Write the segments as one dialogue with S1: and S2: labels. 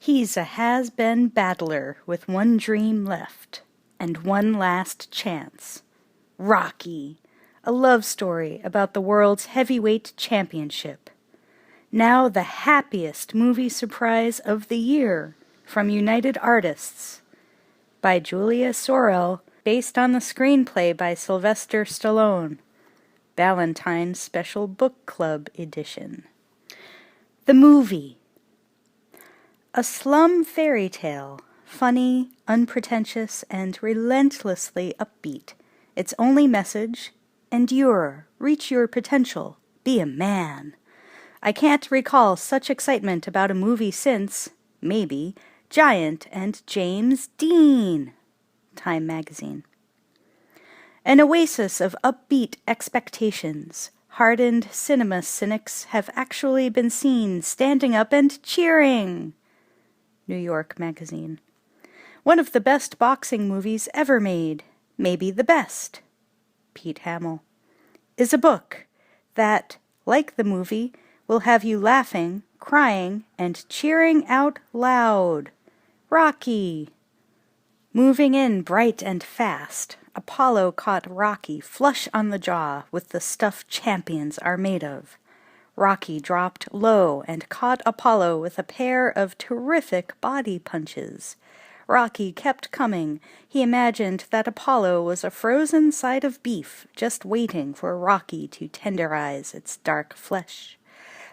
S1: He's a has-been battler with one dream left and one last chance. Rocky, a love story about the world's heavyweight championship. Now the happiest movie surprise of the year from United Artists by Julia Sorel, based on the screenplay by Sylvester Stallone. Valentine's Special Book Club Edition. The movie. A slum fairy tale, funny, unpretentious, and relentlessly upbeat. Its only message, endure, reach your potential, be a man. I can't recall such excitement about a movie since, maybe, Giant and James Dean. Time magazine. An oasis of upbeat expectations. Hardened cinema cynics have actually been seen standing up and cheering. New York Magazine. One of the best boxing movies ever made, maybe the best, Pete Hamill, is a book that, like the movie, will have you laughing, crying, and cheering out loud. Rocky. Moving in bright and fast, Apollo caught Rocky flush on the jaw with the stuff champions are made of. Rocky dropped low and caught Apollo with a pair of terrific body punches. Rocky kept coming. He imagined that Apollo was a frozen side of beef just waiting for Rocky to tenderize its dark flesh.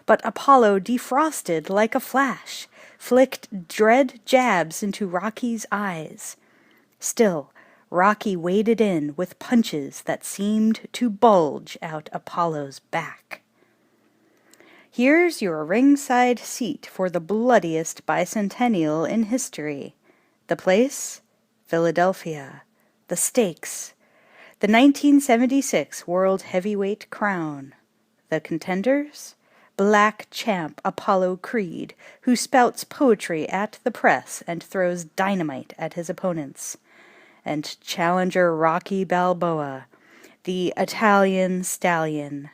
S1: But Apollo defrosted like a flash, flicked dread jabs into Rocky's eyes. Still, Rocky waded in with punches that seemed to bulge out Apollo's back. Here's your ringside seat for the bloodiest bicentennial in history. The place? Philadelphia. The stakes? The 1976 World Heavyweight Crown. The contenders? Black champ Apollo Creed, who spouts poetry at the press and throws dynamite at his opponents. And challenger Rocky Balboa, the Italian stallion.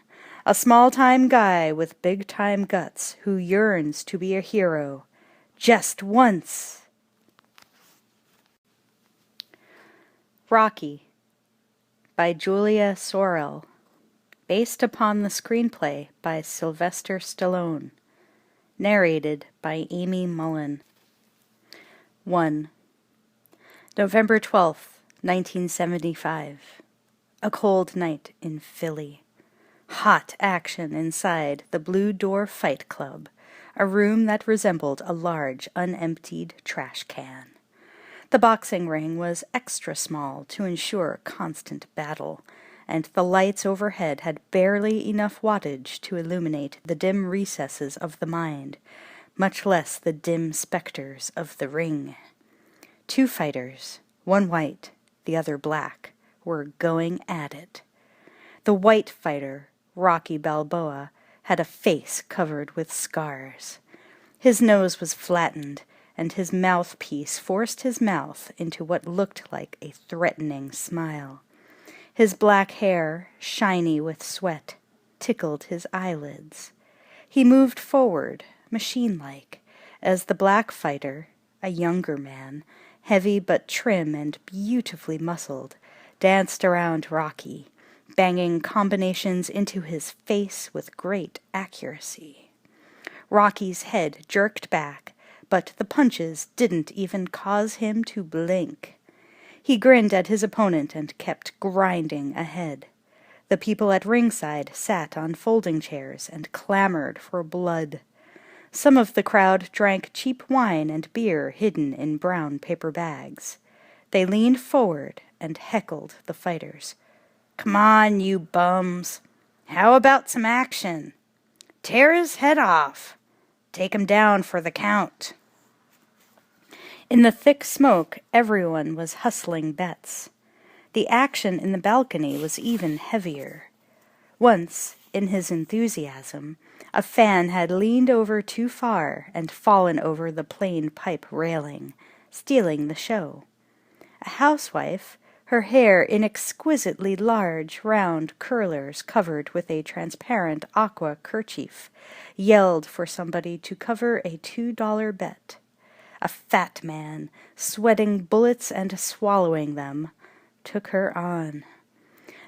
S1: A small-time guy with big-time guts who yearns to be a hero. Just once. Rocky by Julia Sorel, based upon the screenplay by Sylvester Stallone. Narrated by Amy Mullen. 1. November 12th, 1975. A cold night in Philly. Hot action inside the Blue Door Fight Club, a room that resembled a large, unemptied trash can. The boxing ring was extra small to ensure constant battle, and the lights overhead had barely enough wattage to illuminate the dim recesses of the mind, much less the dim specters of the ring. 2 fighters, one white, the other black, were going at it. The white fighter, Rocky Balboa, had a face covered with scars. His nose was flattened, and his mouthpiece forced his mouth into what looked like a threatening smile. His black hair, shiny with sweat, tickled his eyelids. He moved forward, machine-like, as the black fighter, a younger man, heavy but trim and beautifully muscled, danced around Rocky, banging combinations into his face with great accuracy. Rocky's head jerked back, but the punches didn't even cause him to blink. He grinned at his opponent and kept grinding ahead. The people at ringside sat on folding chairs and clamored for blood. Some of the crowd drank cheap wine and beer hidden in brown paper bags. They leaned forward and heckled the fighters. "Come on, you bums. How about some action? Tear his head off. Take him down for the count." In the thick smoke, everyone was hustling bets. The action in the balcony was even heavier. Once, in his enthusiasm, a fan had leaned over too far and fallen over the plain pipe railing, stealing the show. A housewife, her hair in exquisitely large, round curlers covered with a transparent aqua kerchief, yelled for somebody to cover a $2 bet. a fat man, sweating bullets and swallowing them, took her on.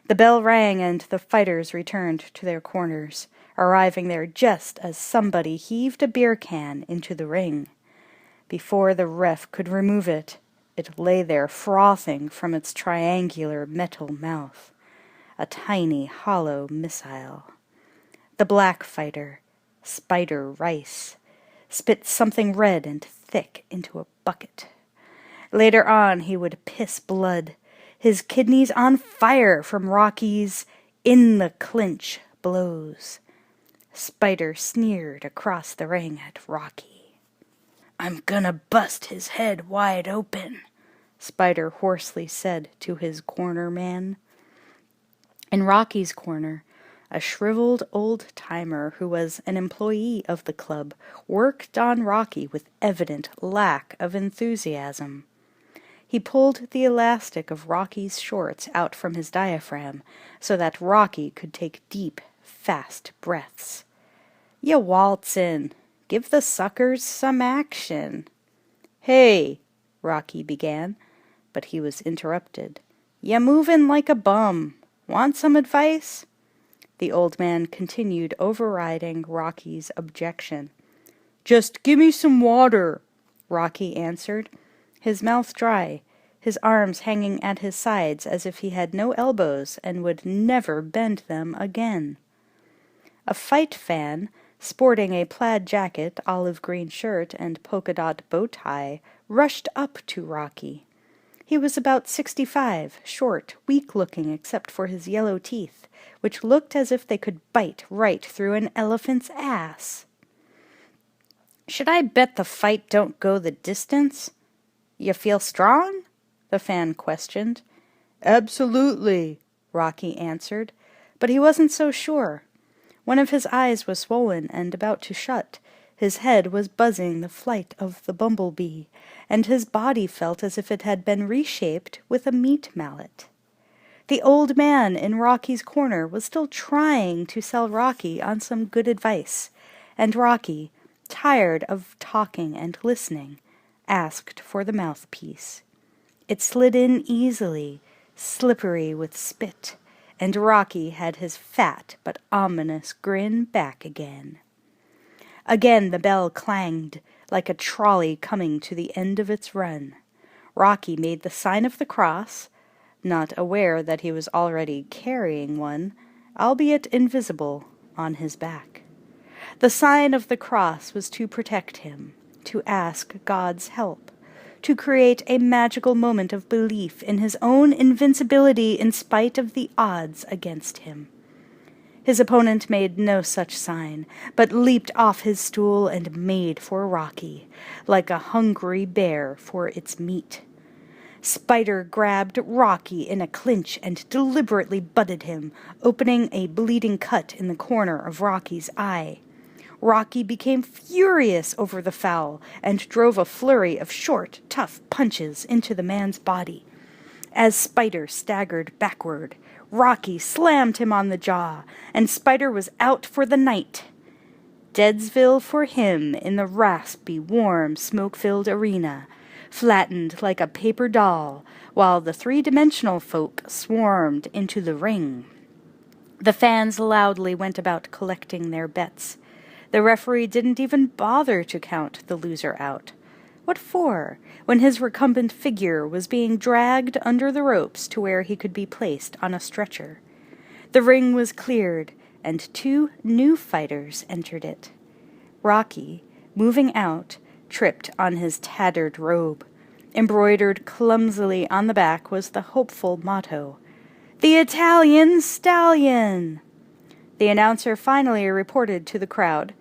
S1: The bell rang and the fighters returned to their corners, arriving there just as somebody heaved a beer can into the ring. Before the ref could remove it, it lay there frothing from its triangular metal mouth, a tiny hollow missile. The black fighter, Spider Rice, spit something red and thick into a bucket. Later on he would piss blood, his kidneys on fire from Rocky's in-the-clinch blows. Spider sneered across the ring at Rocky. "I'm gonna bust his head wide open," Spider hoarsely said to his corner man. In Rocky's corner, a shriveled old-timer who was an employee of the club worked on Rocky with evident lack of enthusiasm. He pulled the elastic of Rocky's shorts out from his diaphragm so that Rocky could take deep, fast breaths. "Ya waltz in. Give the suckers some action." "Hey," Rocky began, but he was interrupted. "Ya movin' like a bum. Want some advice?" The old man continued, overriding Rocky's objection. "Just give me some water," Rocky answered, his mouth dry, his arms hanging at his sides as if he had no elbows and would never bend them again. A fight fan, sporting a plaid jacket, olive-green shirt, and polka-dot bow tie, rushed up to Rocky. He was about 65, short, weak-looking except for his yellow teeth, which looked as if they could bite right through an elephant's ass. "Should I bet the fight don't go the distance?" "You feel strong?" the fan questioned. "Absolutely," Rocky answered, but he wasn't so sure. One of his eyes was swollen and about to shut, his head was buzzing the flight of the bumblebee, and his body felt as if it had been reshaped with a meat mallet. The old man in Rocky's corner was still trying to sell Rocky on some good advice, and Rocky, tired of talking and listening, asked for the mouthpiece. It slid in easily, slippery with spit, and Rocky had his fat but ominous grin back again. Again the bell clanged, like a trolley coming to the end of its run. Rocky made the sign of the cross, not aware that he was already carrying one, albeit invisible, on his back. The sign of the cross was to protect him, to ask God's help, to create a magical moment of belief in his own invincibility in spite of the odds against him. His opponent made no such sign, but leaped off his stool and made for Rocky, like a hungry bear for its meat. Spider grabbed Rocky in a clinch and deliberately butted him, opening a bleeding cut in the corner of Rocky's eye. Rocky became furious over the foul and drove a flurry of short, tough punches into the man's body. As Spider staggered backward, Rocky slammed him on the jaw, and Spider was out for the night. Deadsville for him in the raspy, warm, smoke-filled arena, flattened like a paper doll, while the three-dimensional folk swarmed into the ring. The fans loudly went about collecting their bets. The referee didn't even bother to count the loser out. What for, when his recumbent figure was being dragged under the ropes to where he could be placed on a stretcher? The ring was cleared, and 2 new fighters entered it. Rocky, moving out, tripped on his tattered robe. Embroidered clumsily on the back was the hopeful motto, "The Italian Stallion!" The announcer finally reported to the crowd,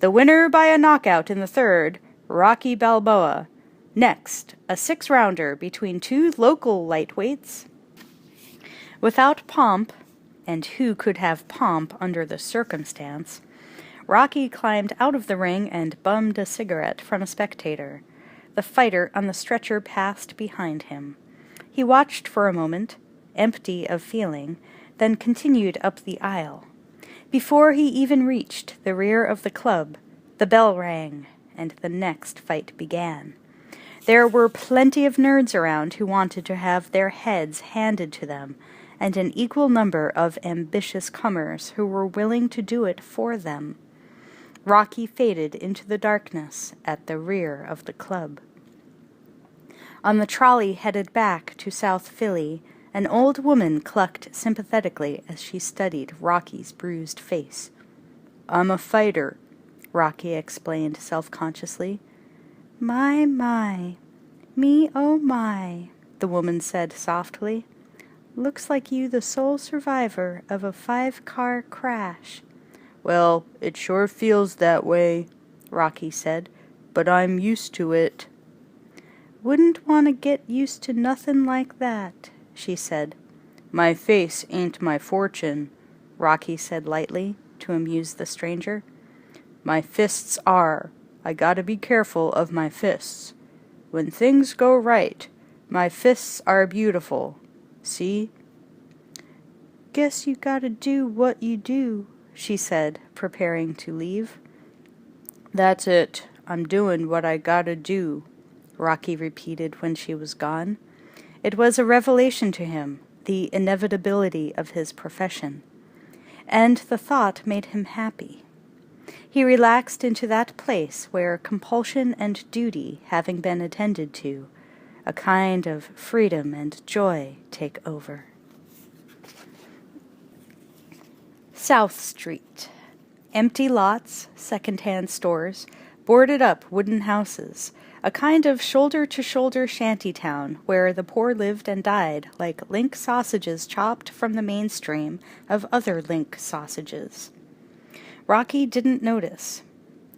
S1: "The winner by a knockout in the 3rd, Rocky Balboa. Next, a 6-rounder between 2 local lightweights." Without pomp, and who could have pomp under the circumstance, Rocky climbed out of the ring and bummed a cigarette from a spectator. The fighter on the stretcher passed behind him. He watched for a moment, empty of feeling, then continued up the aisle. Before he even reached the rear of the club, the bell rang, and the next fight began. There were plenty of nerds around who wanted to have their heads handed to them, and an equal number of ambitious comers who were willing to do it for them. Rocky faded into the darkness at the rear of the club. On the trolley headed back to South Philly, an old woman clucked sympathetically as she studied Rocky's bruised face. "I'm a fighter," Rocky explained self-consciously. "My, me oh my," the woman said softly. "Looks like you the sole survivor of a 5-car crash." "Well, it sure feels that way," Rocky said, "but I'm used to it." "Wouldn't want to get used to nothing like that," she said. "My face ain't my fortune," Rocky said lightly, to amuse the stranger. "My fists are. I gotta be careful of my fists. When things go right, my fists are beautiful. See?" "Guess you gotta do what you do," she said, preparing to leave. "That's it. I'm doing what I gotta do," Rocky repeated when she was gone. It was a revelation to him, the inevitability of his profession. And the thought made him happy. He relaxed into that place where compulsion and duty having been attended to, a kind of freedom and joy take over. South Street. Empty lots, second-hand stores, boarded-up wooden houses, a kind of shoulder-to-shoulder shanty town where the poor lived and died like link sausages chopped from the mainstream of other link sausages. Rocky didn't notice.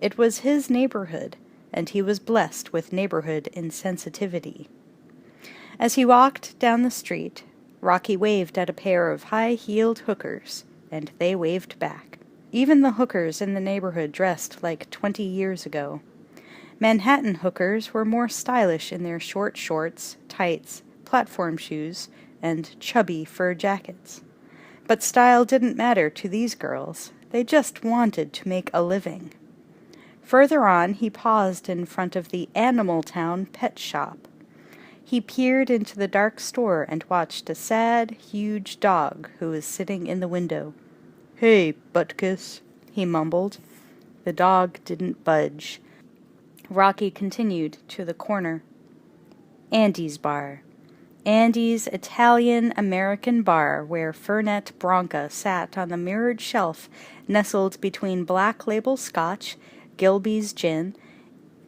S1: It was his neighborhood, and he was blessed with neighborhood insensitivity. As he walked down the street, Rocky waved at a pair of high-heeled hookers, and they waved back. Even the hookers in the neighborhood dressed like 20 years ago. Manhattan hookers were more stylish in their short shorts, tights, platform shoes, and chubby fur jackets. But style didn't matter to these girls. They just wanted to make a living. Further on, he paused in front of the Animal Town pet shop. He peered into the dark store and watched a sad, huge dog who was sitting in the window. "Hey, Butkus," he mumbled. The dog didn't budge. Rocky continued to the corner. Andy's bar. Andy's Italian-American bar, where Fernet Branca sat on the mirrored shelf nestled between Black Label Scotch, Gilbey's Gin,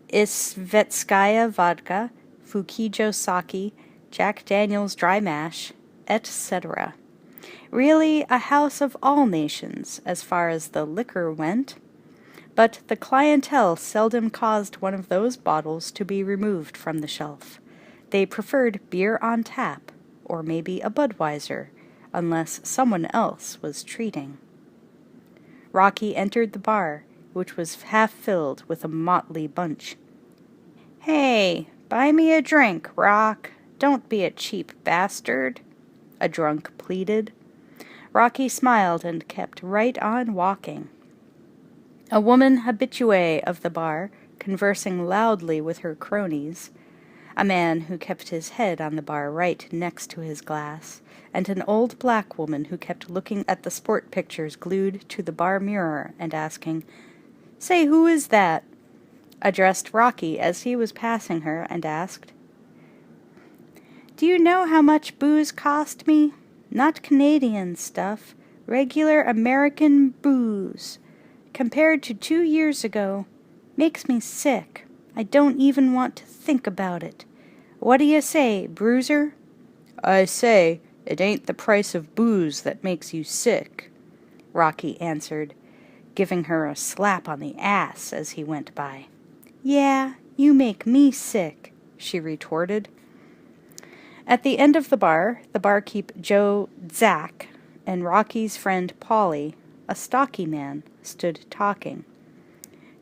S1: Isvetskaya Vodka, Fukijo Sake, Jack Daniel's Dry Mash, etc. Really a house of all nations, as far as the liquor went. But the clientele seldom caused one of those bottles to be removed from the shelf. They preferred beer on tap, or maybe a Budweiser, unless someone else was treating. Rocky entered the bar, which was half filled with a motley bunch. "Hey, buy me a drink, Rock. Don't be a cheap bastard," a drunk pleaded. Rocky smiled and kept right on walking. A woman habituée of the bar, conversing loudly with her cronies, a man who kept his head on the bar right next to his glass, and an old black woman who kept looking at the sport pictures glued to the bar mirror and asking, "Say, who is that?" addressed Rocky as he was passing her and asked, "Do you know how much booze cost me? Not Canadian stuff, regular American booze. Compared to 2 years ago, makes me sick. I don't even want to think about it. What do you say, Bruiser?" "I say, it ain't the price of booze that makes you sick," Rocky answered, giving her a slap on the ass as he went by. "Yeah, you make me sick," she retorted. At the end of the barkeep Joe Zack and Rocky's friend Polly, a stocky man, stood talking.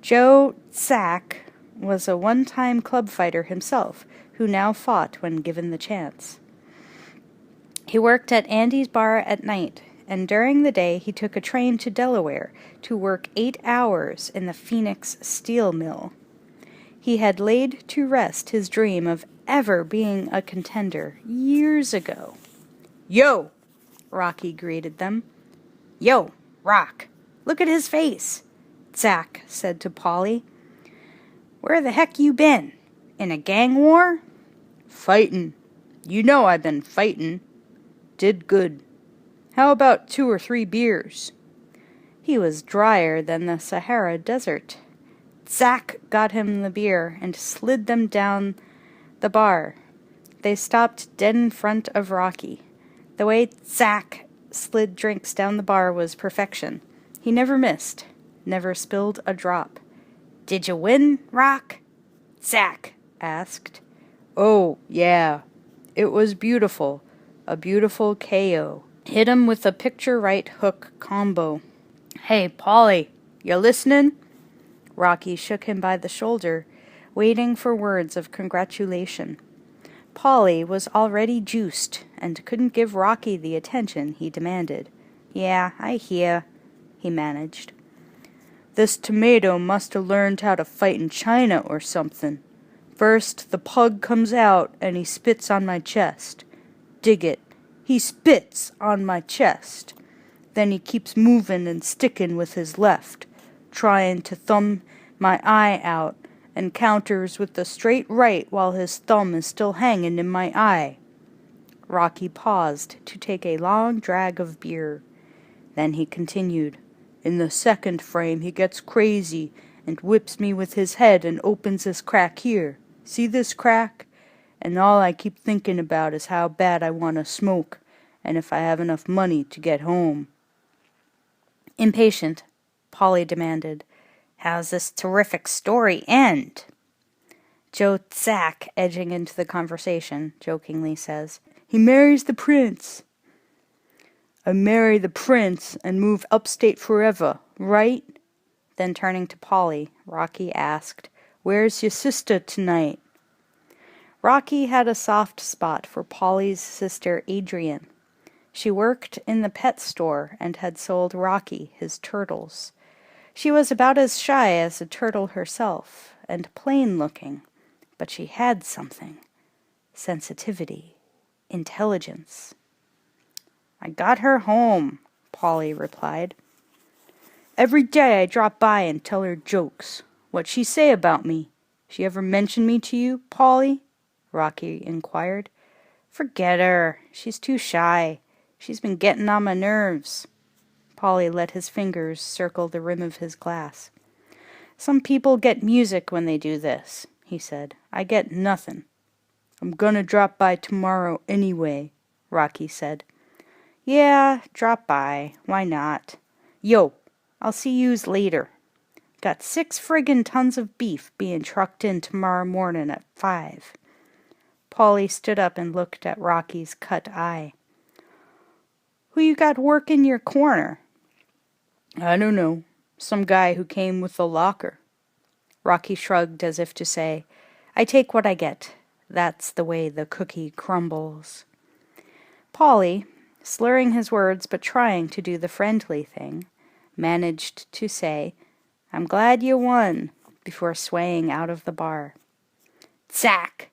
S1: Joe Zack was a one-time club fighter himself, who now fought when given the chance. He worked at Andy's bar at night, and during the day he took a train to Delaware to work 8 hours in the Phoenix steel mill. He had laid to rest his dream of ever being a contender years ago. "Yo!" Rocky greeted them. "Yo, Rock, look at his face," Zack said to Polly. "Where the heck you been? In a gang war?" "Fightin'. You know I been fightin'. Did good. How about 2 or 3 beers?" He was drier than the Sahara Desert. Zack got him the beer and slid them down the bar. They stopped dead in front of Rocky. The way Zack slid drinks down the bar was perfection. He never missed, never spilled a drop. "Did you win, Rock?" Zack asked. "Oh, yeah. It was beautiful. A beautiful KO. Hit him with a picture-right hook combo." "Hey, Polly, you listening?" Rocky shook him by the shoulder, waiting for words of congratulation. Polly was already juiced and couldn't give Rocky the attention he demanded. "Yeah, I hear," he managed. "This tomato must have learned how to fight in China or something. First, the pug comes out and he spits on my chest. Dig it. He spits on my chest. Then he keeps moving and sticking with his left, trying to thumb my eye out, and counters with the straight right while his thumb is still hanging in my eye." Rocky paused to take a long drag of beer. Then he continued. "In the second frame he gets crazy and whips me with his head and opens this crack here. See this crack? And all I keep thinking about is how bad I want to smoke, and if I have enough money to get home." Impatient, Polly demanded, "How's this terrific story end?" Joe Zack, edging into the conversation, jokingly says, "He marries the prince." "I marry the prince and move upstate forever, right?" Then turning to Polly, Rocky asked, "Where's your sister tonight?" Rocky had a soft spot for Polly's sister Adrienne. She worked in the pet store and had sold Rocky his turtles. She was about as shy as a turtle herself, and plain-looking, but she had something. Sensitivity. Intelligence. "I got her home," Polly replied. "Every day I drop by and tell her jokes. What'd she say about me? She ever mention me to you, Polly?" Rocky inquired. "Forget her. She's too shy. She's been getting on my nerves." Polly let his fingers circle the rim of his glass. "Some people get music when they do this," he said. "I get nothing." "I'm gonna drop by tomorrow anyway," Rocky said. "Yeah, drop by. Why not? Yo, I'll see yous later. Got 6 friggin' tons of beef being trucked in tomorrow morning at 5. Polly stood up and looked at Rocky's cut eye. "Who you got working your corner?" "I don't know. Some guy who came with the locker." Rocky shrugged as if to say, "I take what I get. That's the way the cookie crumbles." Polly, slurring his words but trying to do the friendly thing, managed to say, "I'm glad you won," before swaying out of the bar. Zack,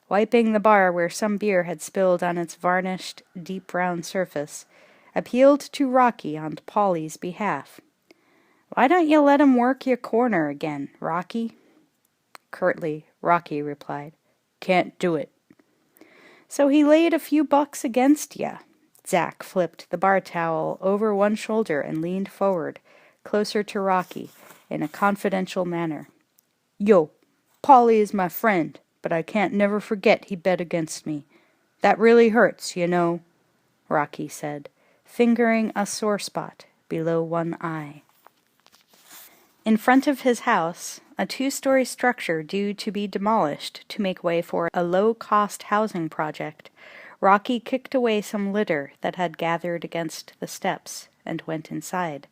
S1: wiping the bar where some beer had spilled on its varnished, deep brown surface, appealed to Rocky on Polly's behalf. "Why don't you let him work your corner again, Rocky?" Curtly, Rocky replied, "Can't do it." "So he laid a few bucks against ya." Zack flipped the bar towel over one shoulder and leaned forward, closer to Rocky, in a confidential manner. "Yo, Polly is my friend, but I can't never forget he bet against me. That really hurts, you know," Rocky said, fingering a sore spot below one eye. In front of his house, a 2-story structure due to be demolished to make way for a low-cost housing project, Rocky kicked away some litter that had gathered against the steps and went inside.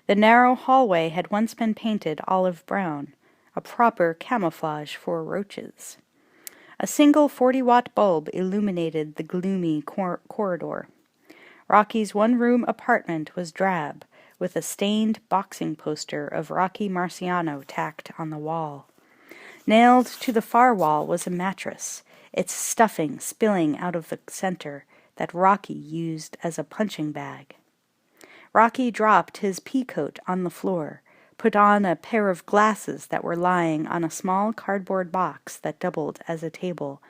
S1: The narrow hallway had once been painted olive brown, a proper camouflage for roaches. A single 40-watt bulb illuminated the gloomy corridor. Rocky's one-room apartment was drab, with a stained boxing poster of Rocky Marciano tacked on the wall. Nailed to the far wall was a mattress, its stuffing spilling out of the center that Rocky used as a punching bag. Rocky dropped his pea coat on the floor, put on a pair of glasses that were lying on a small cardboard box that doubled as a table,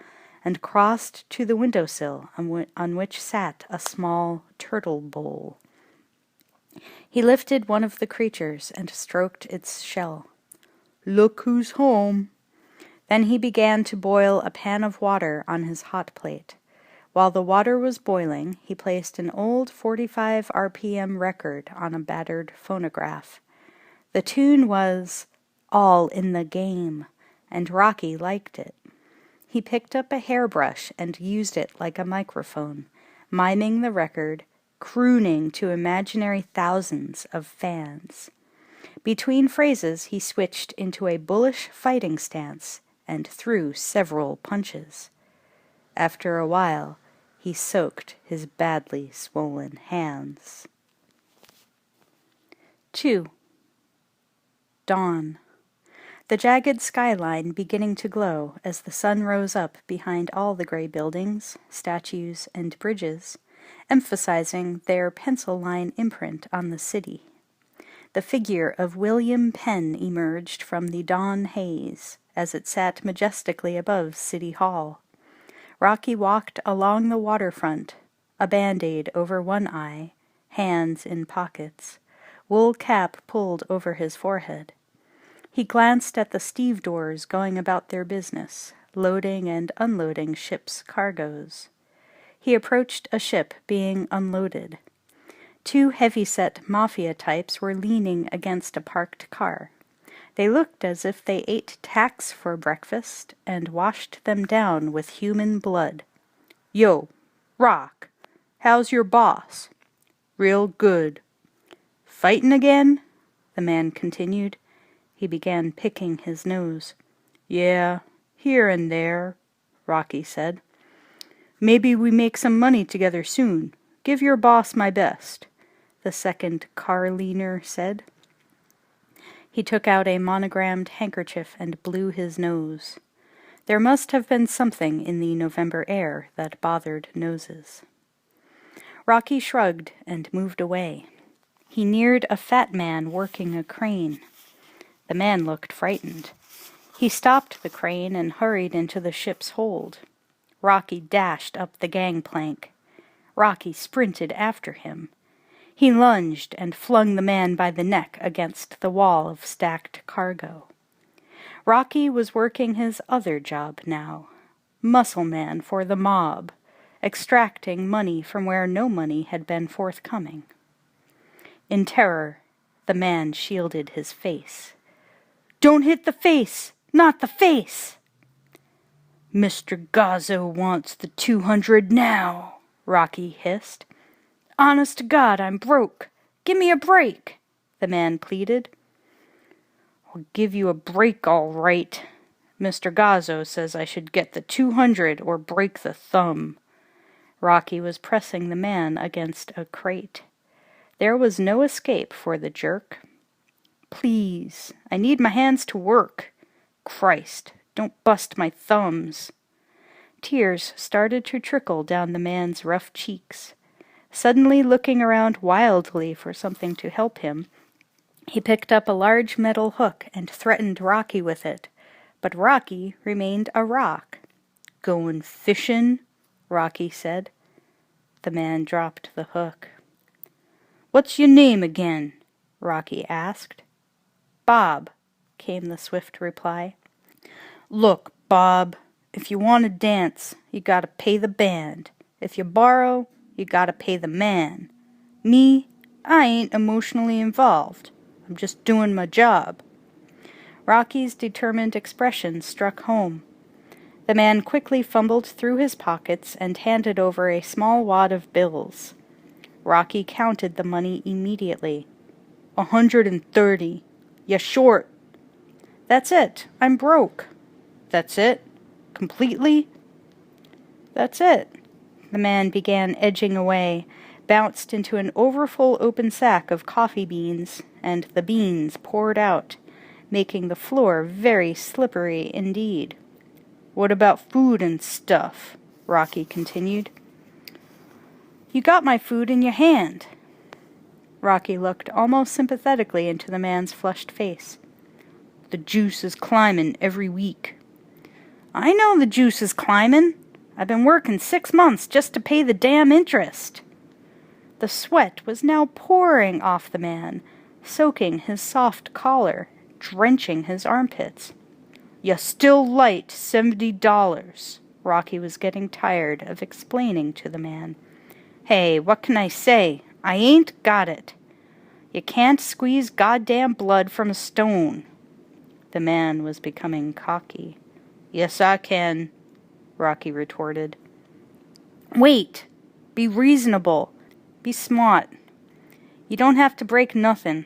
S1: and crossed to the windowsill on which sat a small turtle bowl. He lifted one of the creatures and stroked its shell. "Look who's home." Then he began to boil a pan of water on his hot plate. While the water was boiling, he placed an old 45 RPM record on a battered phonograph. The tune was "All in the Game," and Rocky liked it. He picked up a hairbrush and used it like a microphone, miming the record, crooning to imaginary thousands of fans. Between phrases he switched into a bullish fighting stance and threw several punches. After a while, he soaked his badly swollen hands. 2. Dawn. The jagged skyline beginning to glow as the sun rose up behind all the gray buildings, statues, and bridges, emphasizing their pencil line imprint on the city. The figure of William Penn emerged from the dawn haze as it sat majestically above City Hall. Rocky walked along the waterfront, a Band-Aid over one eye, hands in pockets, wool cap pulled over his forehead. He glanced at the stevedores going about their business, loading and unloading ships' cargoes. He approached a ship being unloaded. 2 heavy-set mafia types were leaning against a parked car. They looked as if they ate tacks for breakfast and washed them down with human blood. "Yo, Rock, how's your boss?" "Real good." "Fightin' again?" the man continued. He began picking his nose. "Yeah, here and there," Rocky said. "Maybe we make some money together soon. Give your boss my best," the second car leaner said. He took out a monogrammed handkerchief and blew his nose. There must have been something in the November air that bothered noses. Rocky shrugged and moved away. He neared a fat man working a crane. The man looked frightened. He stopped the crane and hurried into the ship's hold. Rocky dashed up the gangplank. Rocky sprinted after him. He lunged and flung the man by the neck against the wall of stacked cargo. Rocky was working his other job now, muscle man for the mob, extracting money from where no money had been forthcoming. In terror, the man shielded his face. "Don't hit the face! Not the face!" "Mr. Gazzo wants the 200 now," Rocky hissed. "Honest to God, I'm broke. Give me a break," the man pleaded. "I'll give you a break all right. Mr. Gazzo says I should get the 200 or break the thumb." Rocky was pressing the man against a crate. There was no escape for the jerk. "Please, I need my hands to work. Christ, don't bust my thumbs." Tears started to trickle down the man's rough cheeks. Suddenly looking around wildly for something to help him, he picked up a large metal hook and threatened Rocky with it, but Rocky remained a rock. "Goin' fishin'?" Rocky said. The man dropped the hook. "What's your name again?" Rocky asked. "Bob," came the swift reply. "Look, Bob, if you want to dance, you gotta pay the band. If you borrow, you gotta pay the man. Me, I ain't emotionally involved. I'm just doing my job." Rocky's determined expression struck home. The man quickly fumbled through his pockets and handed over a small wad of bills. Rocky counted the money immediately. 130. "You short." "That's it. I'm broke." "That's it? Completely?" "That's it." The man began edging away, bounced into an overfull open sack of coffee beans, and the beans poured out. making the floor very slippery indeed. "What about food and stuff?" Rocky continued. "You got my food in your hand." Rocky looked almost sympathetically into the man's flushed face. "The juice is climbing every week." "I know the juice is climbing. I've been working 6 months just to pay the damn interest." The sweat was now pouring off the man, soaking his soft collar, drenching his armpits. "You still light $70. Rocky was getting tired of explaining to the man. "Hey, what can I say? I ain't got it. You can't squeeze goddamn blood from a stone." The man was becoming cocky. "Yes, I can," Rocky retorted. "Wait. Be reasonable. Be smart. You don't have to break nothing.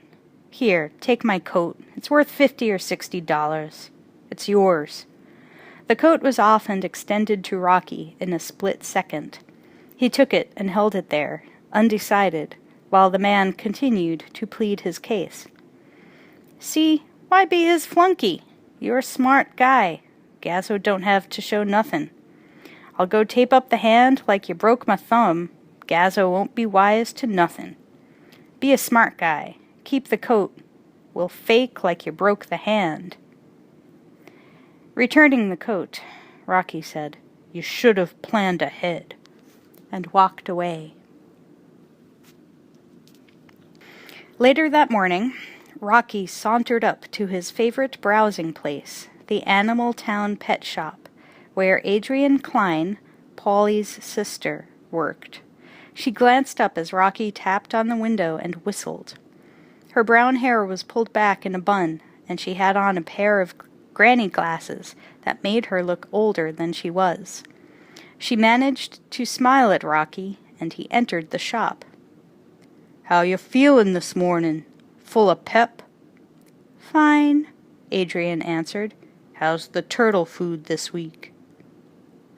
S1: Here, take my coat. It's worth $50 or $60. It's yours." The coat was off and extended to Rocky in a split second. He took it and held it there, undecided, while the man continued to plead his case. "See, why be his flunky? You're a smart guy. Gazzo don't have to show nothin'. I'll go tape up the hand like you broke my thumb. Gazzo won't be wise to nothin'. Be a smart guy. Keep the coat. We'll fake like you broke the hand." Returning the coat, Rocky said, "You should have planned ahead," and walked away. Later that morning, Rocky sauntered up to his favorite browsing place, the Animal Town Pet Shop, where Adrienne Klein, Paulie's sister, worked. She glanced up as Rocky tapped on the window and whistled. Her brown hair was pulled back in a bun, and she had on a pair of granny glasses that made her look older than she was. She managed to smile at Rocky, and he entered the shop. "How you feelin' this morning? Full of pep?" "Fine," Adrienne answered. "How's the turtle food this week?"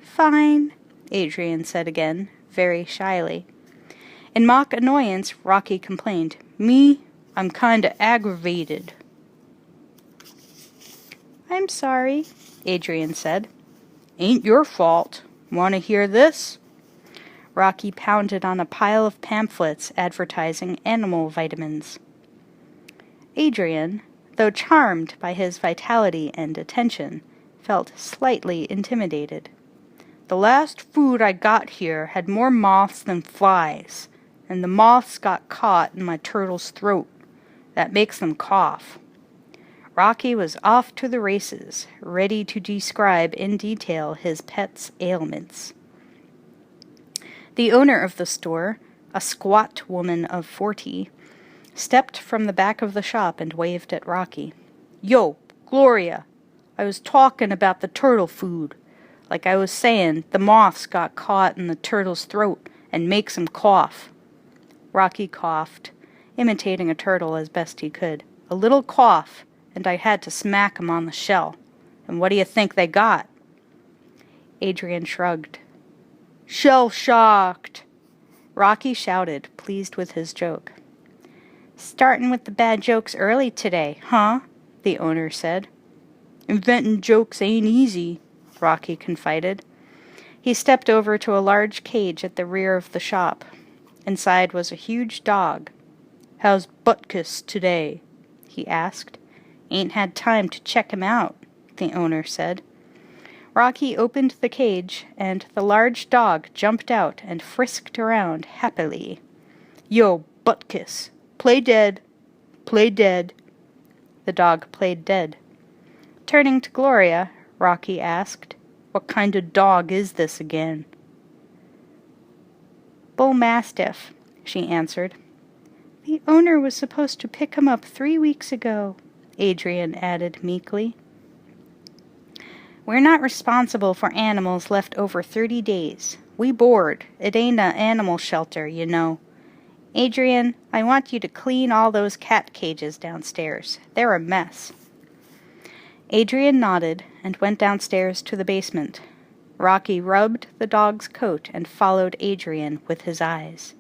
S1: "Fine," Adrienne said again, very shyly. In mock annoyance, Rocky complained, "Me? I'm kinda aggravated." "I'm sorry," Adrienne said. "Ain't your fault. Want to hear this?" Rocky pounded on a pile of pamphlets advertising animal vitamins. Adrienne, though charmed by his vitality and attention, felt slightly intimidated. "The last food I got here had more moths than flies, and the moths got caught in my turtle's throat. That makes them cough." Rocky was off to the races, ready to describe in detail his pet's ailments. The owner of the store, a squat woman of 40, stepped from the back of the shop and waved at Rocky. "Yo, Gloria, I was talking about the turtle food. Like I was saying, the moths got caught in the turtle's throat and makes 'em cough." Rocky coughed, imitating a turtle as best he could. "A little cough, and I had to smack 'em on the shell. And what do you think they got?" Adrienne shrugged. "Shell-shocked!" Rocky shouted, pleased with his joke. "Startin' with the bad jokes early today, huh?" the owner said. "Inventin' jokes ain't easy," Rocky confided. He stepped over to a large cage at the rear of the shop. Inside was a huge dog. "How's Butkus today?" he asked. "Ain't had time to check him out," the owner said. Rocky opened the cage, and the large dog jumped out and frisked around happily. "Yo, Butkus, play dead. Play dead." The dog played dead. Turning to Gloria, Rocky asked, "What kind of dog is this again?" "Bull Mastiff," she answered. "The owner was supposed to pick him up 3 weeks ago," Adrienne added meekly. "We're not responsible for animals left over 30 days. We board. It ain't a animal shelter, you know. Adrienne, I want you to clean all those cat cages downstairs. They're a mess." Adrienne nodded and went downstairs to the basement. Rocky rubbed the dog's coat and followed Adrienne with his eyes.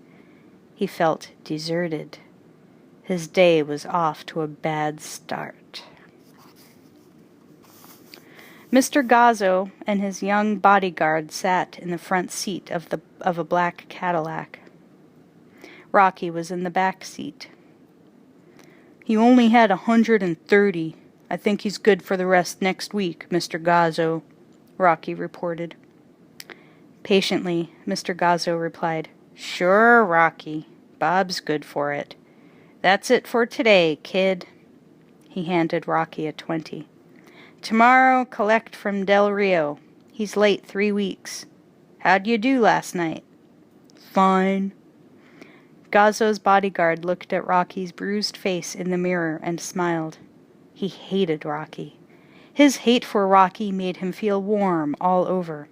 S1: He felt deserted. His day was off to a bad start. Mr. Gazzo and his young bodyguard sat in the front seat of a black Cadillac. Rocky was in the back seat. "He only had 130. I think he's good for the rest next week, Mr. Gazzo," Rocky reported. Patiently, Mr. Gazzo replied, "Sure, Rocky. Bob's good for it. That's it for today, kid." He handed Rocky a 20. "Tomorrow, collect from Del Rio. He's late 3 weeks. How'd you do last night?" "Fine." Gazzo's bodyguard looked at Rocky's bruised face in the mirror and smiled. He hated Rocky. His hate for Rocky made him feel warm all over.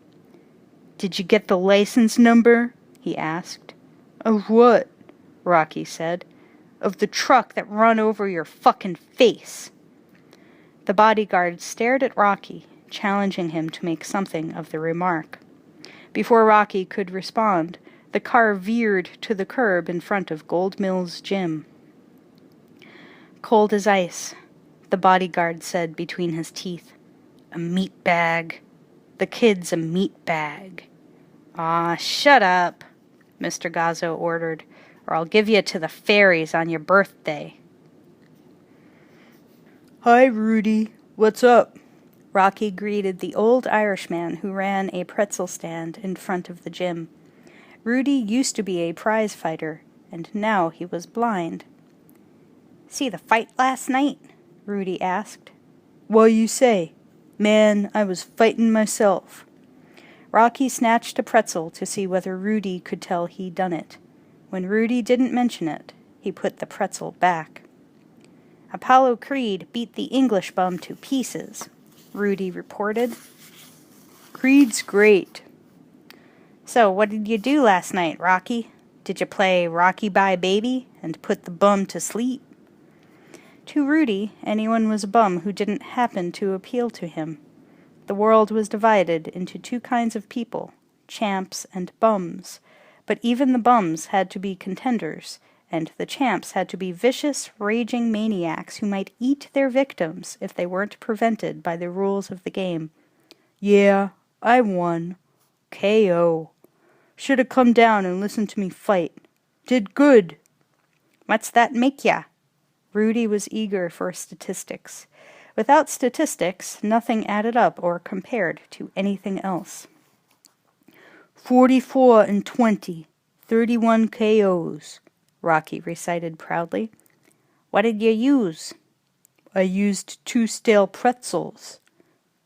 S1: "Did you get the license number?" he asked. "Of what?" Rocky said. "Of the truck that run over your fucking face." The bodyguard stared at Rocky, challenging him to make something of the remark. Before Rocky could respond, the car veered to the curb in front of Gold Mills gym. "Cold as ice," the bodyguard said between his teeth. "A meat bag. The kid's a meat bag." "Aw, shut up," Mr. Gazzo ordered, "or I'll give you to the fairies on your birthday." "Hi, Rudy. What's up?" Rocky greeted the old Irishman who ran a pretzel stand in front of the gym. Rudy used to be a prize fighter, and now he was blind. "See the fight last night?" Rudy asked. "What you say? Man, I was fightin' myself." Rocky snatched a pretzel to see whether Rudy could tell he'd done it. When Rudy didn't mention it, he put the pretzel back. "Apollo Creed beat the English bum to pieces," Rudy reported. "Creed's great." "So what did you do last night, Rocky? Did you play Rocky Bye Baby and put the bum to sleep?" To Rudy, anyone was a bum who didn't happen to appeal to him. The world was divided into two kinds of people, champs and bums, but even the bums had to be contenders, and the champs had to be vicious, raging maniacs who might eat their victims if they weren't prevented by the rules of the game. "Yeah, I won. KO. Shoulda come down and listened to me fight. Did good." "What's that make ya?" Rudy was eager for statistics. Without statistics, nothing added up or compared to anything else. 44 and 20, 31 KOs, Rocky recited proudly. "What did you use?" "I used 2 stale pretzels."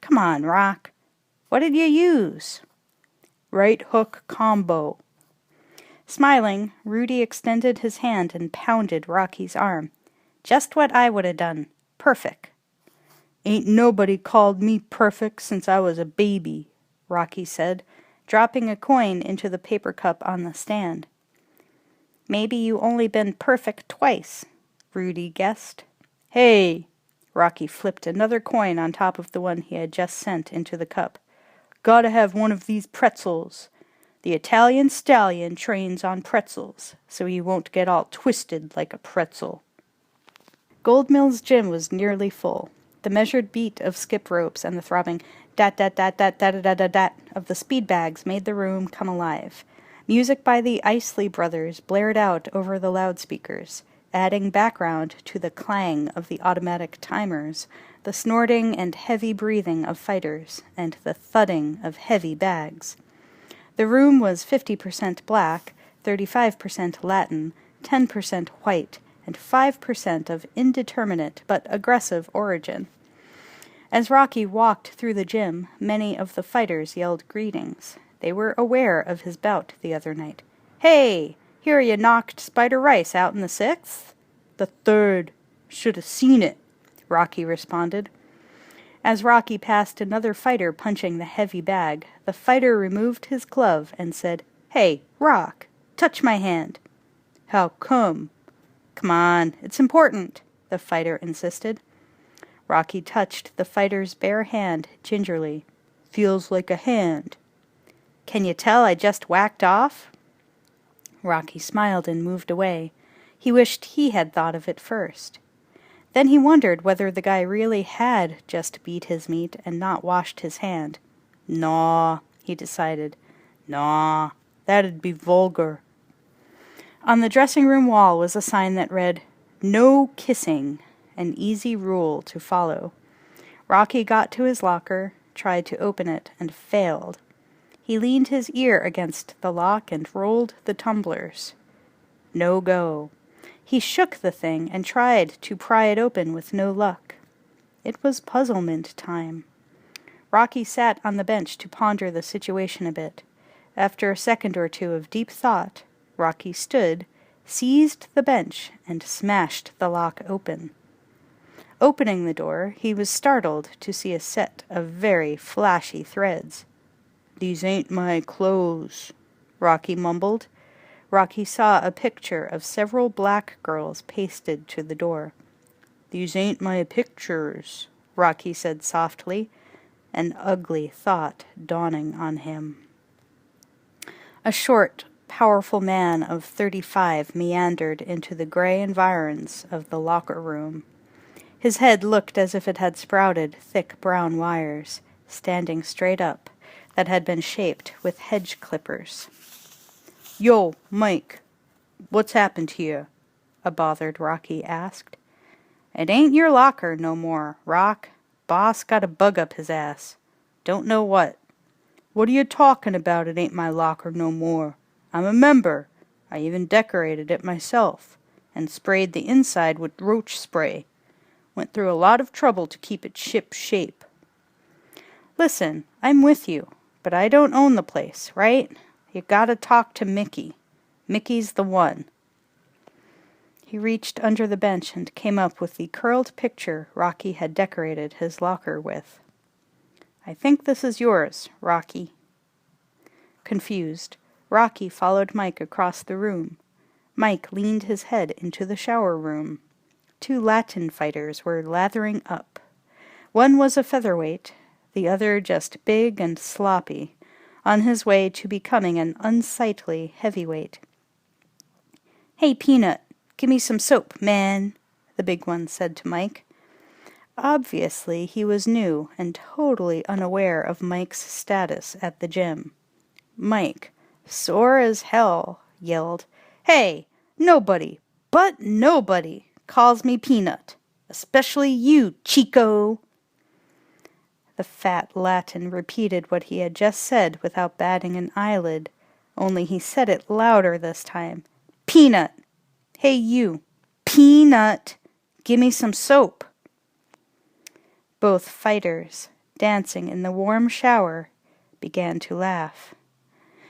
S1: "Come on, Rock. What did you use?" "Right hook combo." Smiling, Rudy extended his hand and pounded Rocky's arm. "Just what I would have done. Perfect." "Ain't nobody called me perfect since I was a baby," Rocky said, dropping a coin into the paper cup on the stand. "Maybe you only been perfect twice," Rudy guessed. "Hey!" Rocky flipped another coin on top of the one he had just sent into the cup. "Gotta have one of these pretzels. The Italian stallion trains on pretzels, so he won't get all twisted like a pretzel." Gold Mills gym was nearly full. The measured beat of skip ropes and the throbbing dat-dat-dat-dat-dat-dat-dat of the speed bags made the room come alive. Music by the Isley Brothers blared out over the loudspeakers, adding background to the clang of the automatic timers, the snorting and heavy breathing of fighters, and the thudding of heavy bags. The room was 50% black, 35% Latin, 10% white, and 5% of indeterminate but aggressive origin. As Rocky walked through the gym, many of the fighters yelled greetings. They were aware of his bout the other night. "Hey, hear you knocked Spider Rice out in the 6th?" "The 3rd. Should have seen it," Rocky responded. As Rocky passed another fighter punching the heavy bag, the fighter removed his glove and said, "Hey, Rock, touch my hand." "How come?" "Come on, it's important," the fighter insisted. Rocky touched the fighter's bare hand gingerly. "Feels like a hand." "Can you tell I just whacked off?" Rocky smiled and moved away. He wished he had thought of it first. Then he wondered whether the guy really had just beat his meat and not washed his hand. Naw, he decided. Naw, that'd be vulgar. On the dressing room wall was a sign that read, "No kissing," an easy rule to follow. Rocky got to his locker, tried to open it, and failed. He leaned his ear against the lock and rolled the tumblers. No go. He shook the thing and tried to pry it open with no luck. It was puzzlement time. Rocky sat on the bench to ponder the situation a bit. After a second or two of deep thought, Rocky stood, seized the bench, and smashed the lock open. Opening the door, he was startled to see a set of very flashy threads. "These ain't my clothes," Rocky mumbled. Rocky saw a picture of several black girls pasted to the door. "These ain't my pictures," Rocky said softly, an ugly thought dawning on him. A short, powerful man of 35 meandered into the gray environs of the locker room. His head looked as if it had sprouted thick brown wires, standing straight up, that had been shaped with hedge clippers. "Yo, Mike, what's happened here?" a bothered Rocky asked. "It ain't your locker no more, Rock. Boss got a bug up his ass. Don't know what." "What are you talking about, it ain't my locker no more? I'm a member. I even decorated it myself, and sprayed the inside with roach spray. Went through a lot of trouble to keep it ship shape." "Listen, I'm with you, but I don't own the place, right? You gotta talk to Mickey. Mickey's the one." He reached under the bench and came up with the curled picture Rocky had decorated his locker with. "I think this is yours, Rocky." Confused, Rocky followed Mike across the room. Mike leaned his head into the shower room. 2 Latin fighters were lathering up. One was a featherweight, the other just big and sloppy, on his way to becoming an unsightly heavyweight. "Hey, Peanut, give me some soap, man," the big one said to Mike. Obviously, he was new and totally unaware of Mike's status at the gym. Mike, sore as hell, yelled, "Hey, nobody, but nobody, calls me Peanut, especially you, Chico." The fat Latin repeated what he had just said without batting an eyelid, only he said it louder this time. "Peanut! Hey you! Peanut! Gimme some soap!" Both fighters, dancing in the warm shower, began to laugh.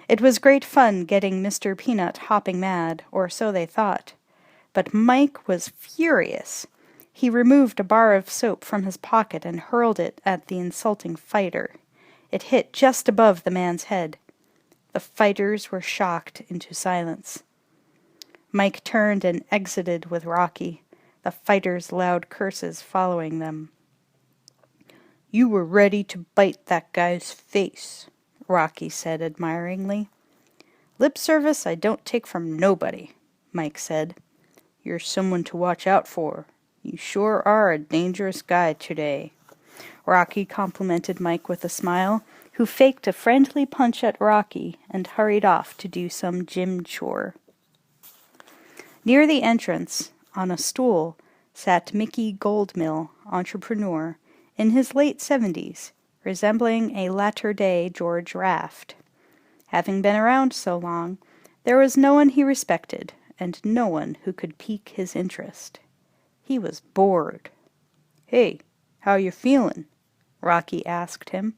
S1: It was great fun getting Mr. Peanut hopping mad, or so they thought. But Mike was furious. He removed a bar of soap from his pocket and hurled it at the insulting fighter. It hit just above the man's head. The fighters were shocked into silence. Mike turned and exited with Rocky, the fighters' loud curses following them. "You were ready to bite that guy's face," Rocky said admiringly. "Lip service I don't take from nobody," Mike said. "You're someone to watch out for. You sure are a dangerous guy today," Rocky complimented Mike with a smile, who faked a friendly punch at Rocky and hurried off to do some gym chore. Near the entrance, on a stool, sat Mickey Goldmill, entrepreneur, in his late 70s, resembling a latter-day George Raft. Having been around so long, there was no one he respected, and no one who could pique his interest. He was bored. "Hey, how you feelin'?" Rocky asked him.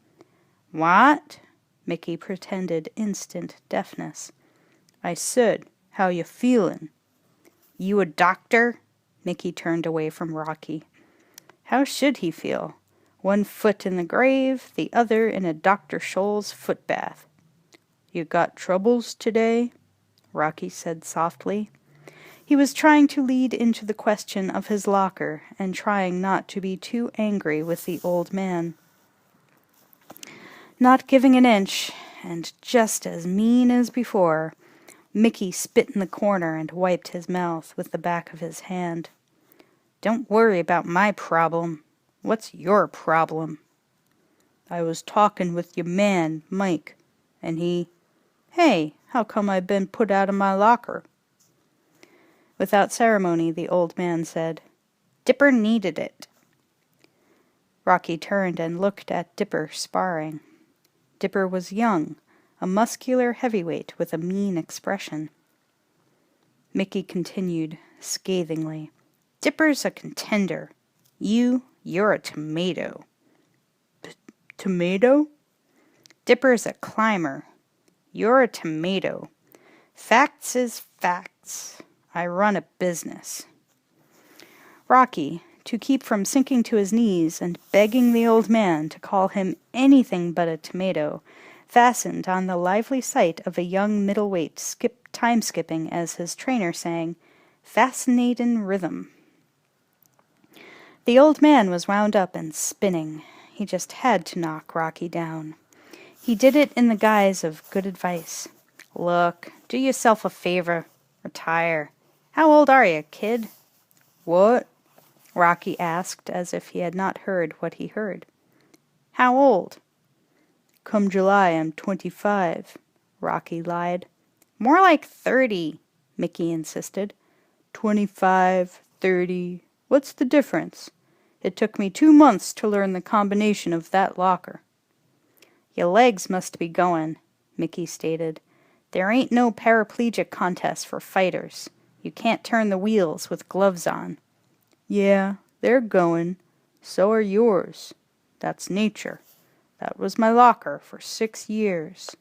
S1: "What?" Mickey pretended instant deafness. "I said, how you feelin'?" "You a doctor?" Mickey turned away from Rocky. How should he feel? One foot in the grave, the other in a Dr. Scholl's foot bath. "You got troubles today?" Rocky said softly. He was trying to lead into the question of his locker and trying not to be too angry with the old man. Not giving an inch, and just as mean as before, Mickey spit in the corner and wiped his mouth with the back of his hand. Don't worry about my problem. What's your problem? I was talking with your man, Mike, and he... Hey, how come I been put out of my locker? Without ceremony, the old man said, Dipper needed it. Rocky turned and looked at Dipper sparring. Dipper was young, a muscular heavyweight with a mean expression. Mickey continued scathingly, Dipper's a contender. You're a tomato. Tomato? Dipper's a climber. You're a tomato. Facts is facts. I run a business. Rocky, to keep from sinking to his knees and begging the old man to call him anything but a tomato, fastened on the lively sight of a young middleweight time-skipping as his trainer sang, Fascinatin' Rhythm. The old man was wound up and spinning. He just had to knock Rocky down. He did it in the guise of good advice. Look, do yourself a favor. Retire. How old are you, kid? What? Rocky asked as if he had not heard what he heard. How old? Come July, I'm 25, Rocky lied. More like 30, Mickey insisted. 25, 30, what's the difference? It took me 2 months to learn the combination of that locker. Your legs must be going, Mickey stated. There ain't no paraplegic contest for fighters. You can't turn the wheels with gloves on. Yeah, they're going. So are yours. That's nature. That was my locker for 6 years.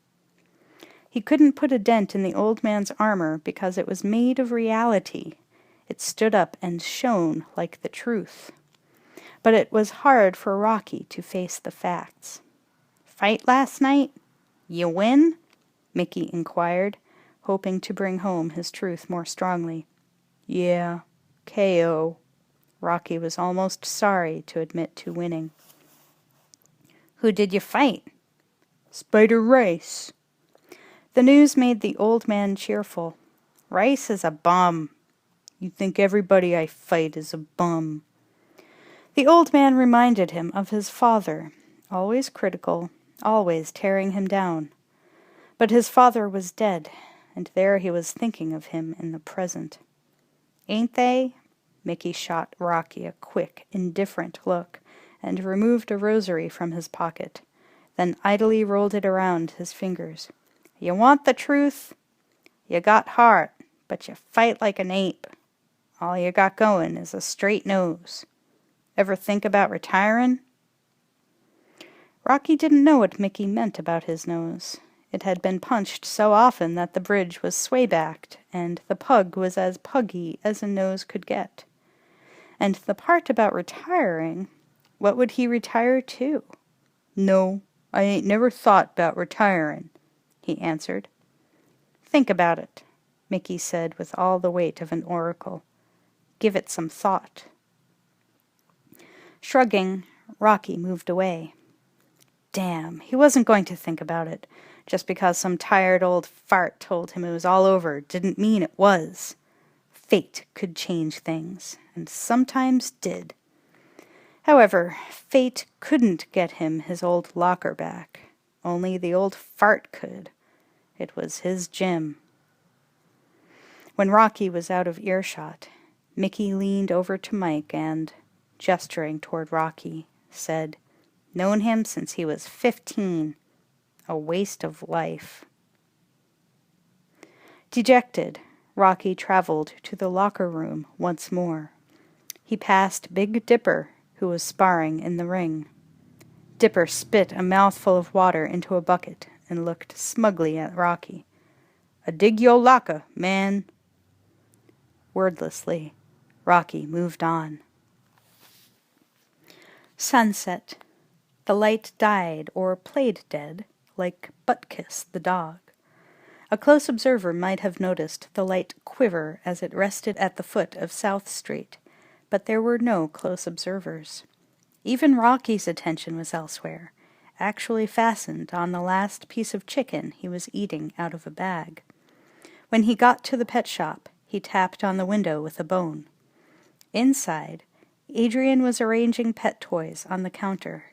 S1: He couldn't put a dent in the old man's armor because it was made of reality. It stood up and shone like the truth. But it was hard for Rocky to face the facts. Fight last night? You win? Mickey inquired, hoping to bring home his truth more strongly. Yeah, KO. Rocky was almost sorry to admit to winning. Who did you fight? Spider Rice. The news made the old man cheerful. Rice is a bum. You think everybody I fight is a bum. The old man reminded him of his father, always critical, always tearing him down. But his father was dead, and there he was thinking of him in the present. Ain't they? Mickey shot Rocky a quick, indifferent look, and removed a rosary from his pocket, then idly rolled it around his fingers. You want the truth? You got heart, but you fight like an ape. All you got going is a straight nose. Ever think about retiring? Rocky didn't know what Mickey meant about his nose. It had been punched so often that the bridge was sway-backed, and the pug was as puggy as a nose could get. And the part about retiring, what would he retire to? No, I ain't never thought about retiring, he answered. Think about it, Mickey said with all the weight of an oracle. Give it some thought. Shrugging, Rocky moved away. Damn, he wasn't going to think about it. Just because some tired old fart told him it was all over didn't mean it was. Fate could change things, and sometimes did. However, fate couldn't get him his old locker back. Only the old fart could. It was his gym. When Rocky was out of earshot, Mickey leaned over to Mike and, gesturing toward Rocky, said, Known him since he was 15. A waste of life. Dejected, Rocky traveled to the locker room once more. He passed Big Dipper, who was sparring in the ring. Dipper spit a mouthful of water into a bucket and looked smugly at Rocky. A dig yo locker, man. Wordlessly, Rocky moved on. Sunset. The light died or played dead, like Buttkiss the dog. A close observer might have noticed the light quiver as it rested at the foot of South Street, but there were no close observers. Even Rocky's attention was elsewhere, actually fastened on the last piece of chicken he was eating out of a bag. When he got to the pet shop, he tapped on the window with a bone. Inside, Adrian was arranging pet toys on the counter.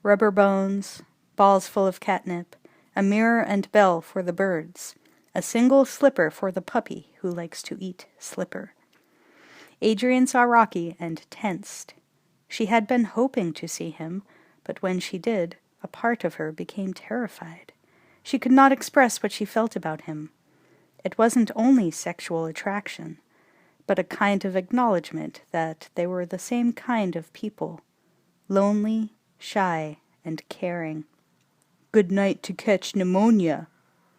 S1: Rubber bones, balls full of catnip, a mirror and bell for the birds, a single slipper for the puppy who likes to eat slipper. Adrian saw Rocky and tensed. She had been hoping to see him, but when she did, a part of her became terrified. She could not express what she felt about him. It wasn't only sexual attraction, but a kind of acknowledgement that they were the same kind of people, lonely, shy, and caring. "Good night to catch pneumonia,"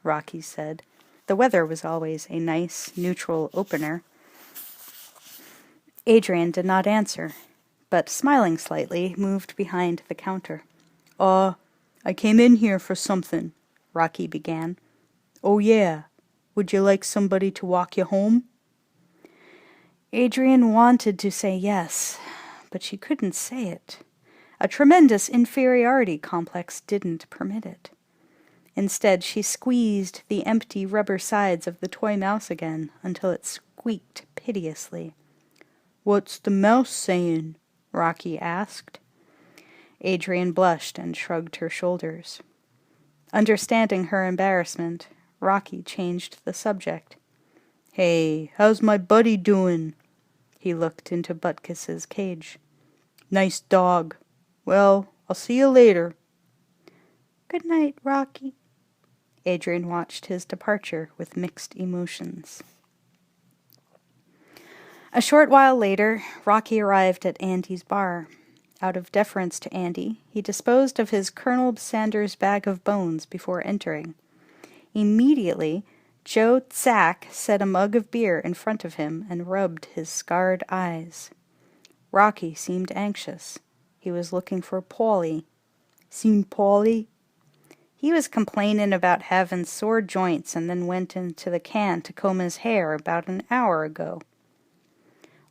S1: Rocky said. The weather was always a nice, neutral opener. Adrian did not answer, but smiling slightly, moved behind the counter. I came in here for something," Rocky began. "Oh yeah, would you like somebody to walk you home?" Adrian wanted to say yes, but she couldn't say it. A tremendous inferiority complex didn't permit it. Instead, she squeezed the empty rubber sides of the toy mouse again until it squeaked piteously. "What's the mouse saying?" Rocky asked. Adrian blushed and shrugged her shoulders. Understanding her embarrassment, Rocky changed the subject. "Hey, how's my buddy doing?" He looked into Butkus's cage. "Nice dog. Well, I'll see you later." "Good night, Rocky." Adrian watched his departure with mixed emotions. A short while later, Rocky arrived at Andy's bar. Out of deference to Andy, he disposed of his Colonel Sanders bag of bones before entering. Immediately, Joe Tsack set a mug of beer in front of him and rubbed his scarred eyes. Rocky seemed anxious. He was looking for Paulie. "Seen Paulie?" He was complaining about having sore joints and then went into the can to comb his hair about an hour ago.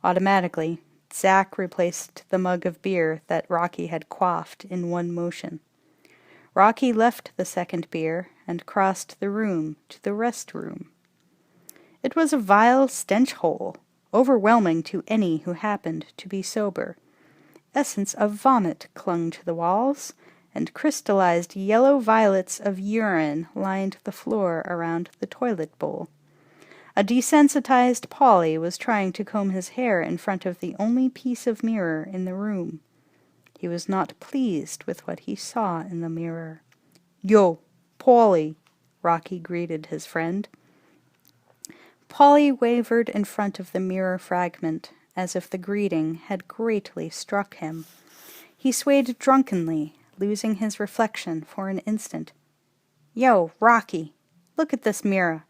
S1: Automatically, Zach replaced the mug of beer that Rocky had quaffed in one motion. Rocky left the second beer and crossed the room to the restroom. It was a vile stench hole, overwhelming to any who happened to be sober. Essence of vomit clung to the walls, and crystallized yellow violets of urine lined the floor around the toilet bowl. A desensitized Polly was trying to comb his hair in front of the only piece of mirror in the room. He was not pleased with what he saw in the mirror. "Yo, Paulie," Rocky greeted his friend. Polly wavered in front of the mirror fragment, as if the greeting had greatly struck him. He swayed drunkenly, losing his reflection for an instant. "Yo, Rocky, look at this mirror.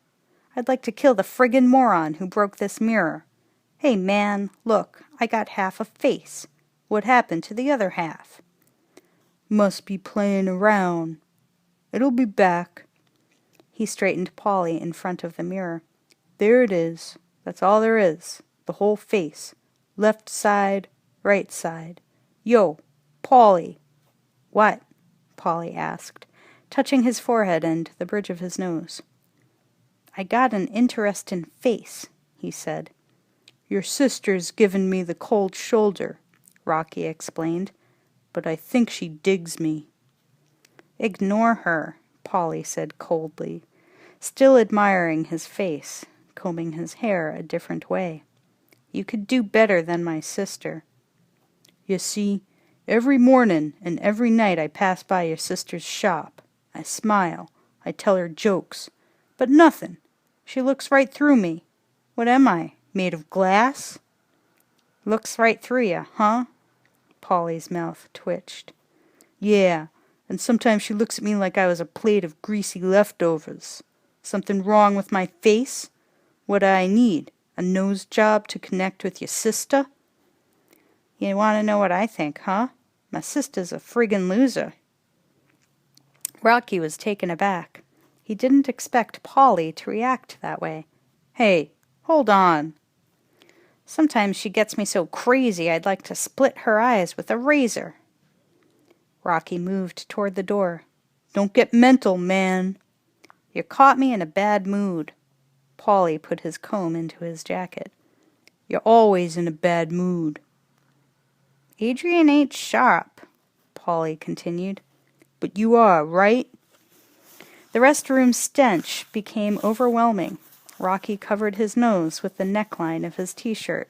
S1: I'd like to kill the friggin' moron who broke this mirror. Hey, man, look, I got half a face. What happened to the other half?" "Must be playing around. It'll be back." He straightened Polly in front of the mirror. "There it is. That's all there is. The whole face. Left side, right side. Yo, Polly." "What?" Polly asked, touching his forehead and the bridge of his nose. "I got an interestin' face," he said. "Your sister's given me the cold shoulder," Rocky explained, "but I think she digs me." "Ignore her," Polly said coldly, still admiring his face, combing his hair a different way. "You could do better than my sister." "You see, every mornin' and every night I pass by your sister's shop. I smile. I tell her jokes. But nothin'. She looks right through me. What am I, made of glass?" "Looks right through you, huh?" Polly's mouth twitched. "Yeah, and sometimes she looks at me like I was a plate of greasy leftovers. Something wrong with my face? What I need? A nose job to connect with your sister?" "You want to know what I think, huh? My sister's a friggin' loser." Rocky was taken aback. He didn't expect Polly to react that way. "Hey, hold on." "Sometimes she gets me so crazy I'd like to split her eyes with a razor." Rocky moved toward the door. "Don't get mental, man." "You caught me in a bad mood." Polly put his comb into his jacket. "You're always in a bad mood." Adrian ain't sharp, Polly continued. But you are, right? The restroom stench became overwhelming. Rocky covered his nose with the neckline of his t-shirt.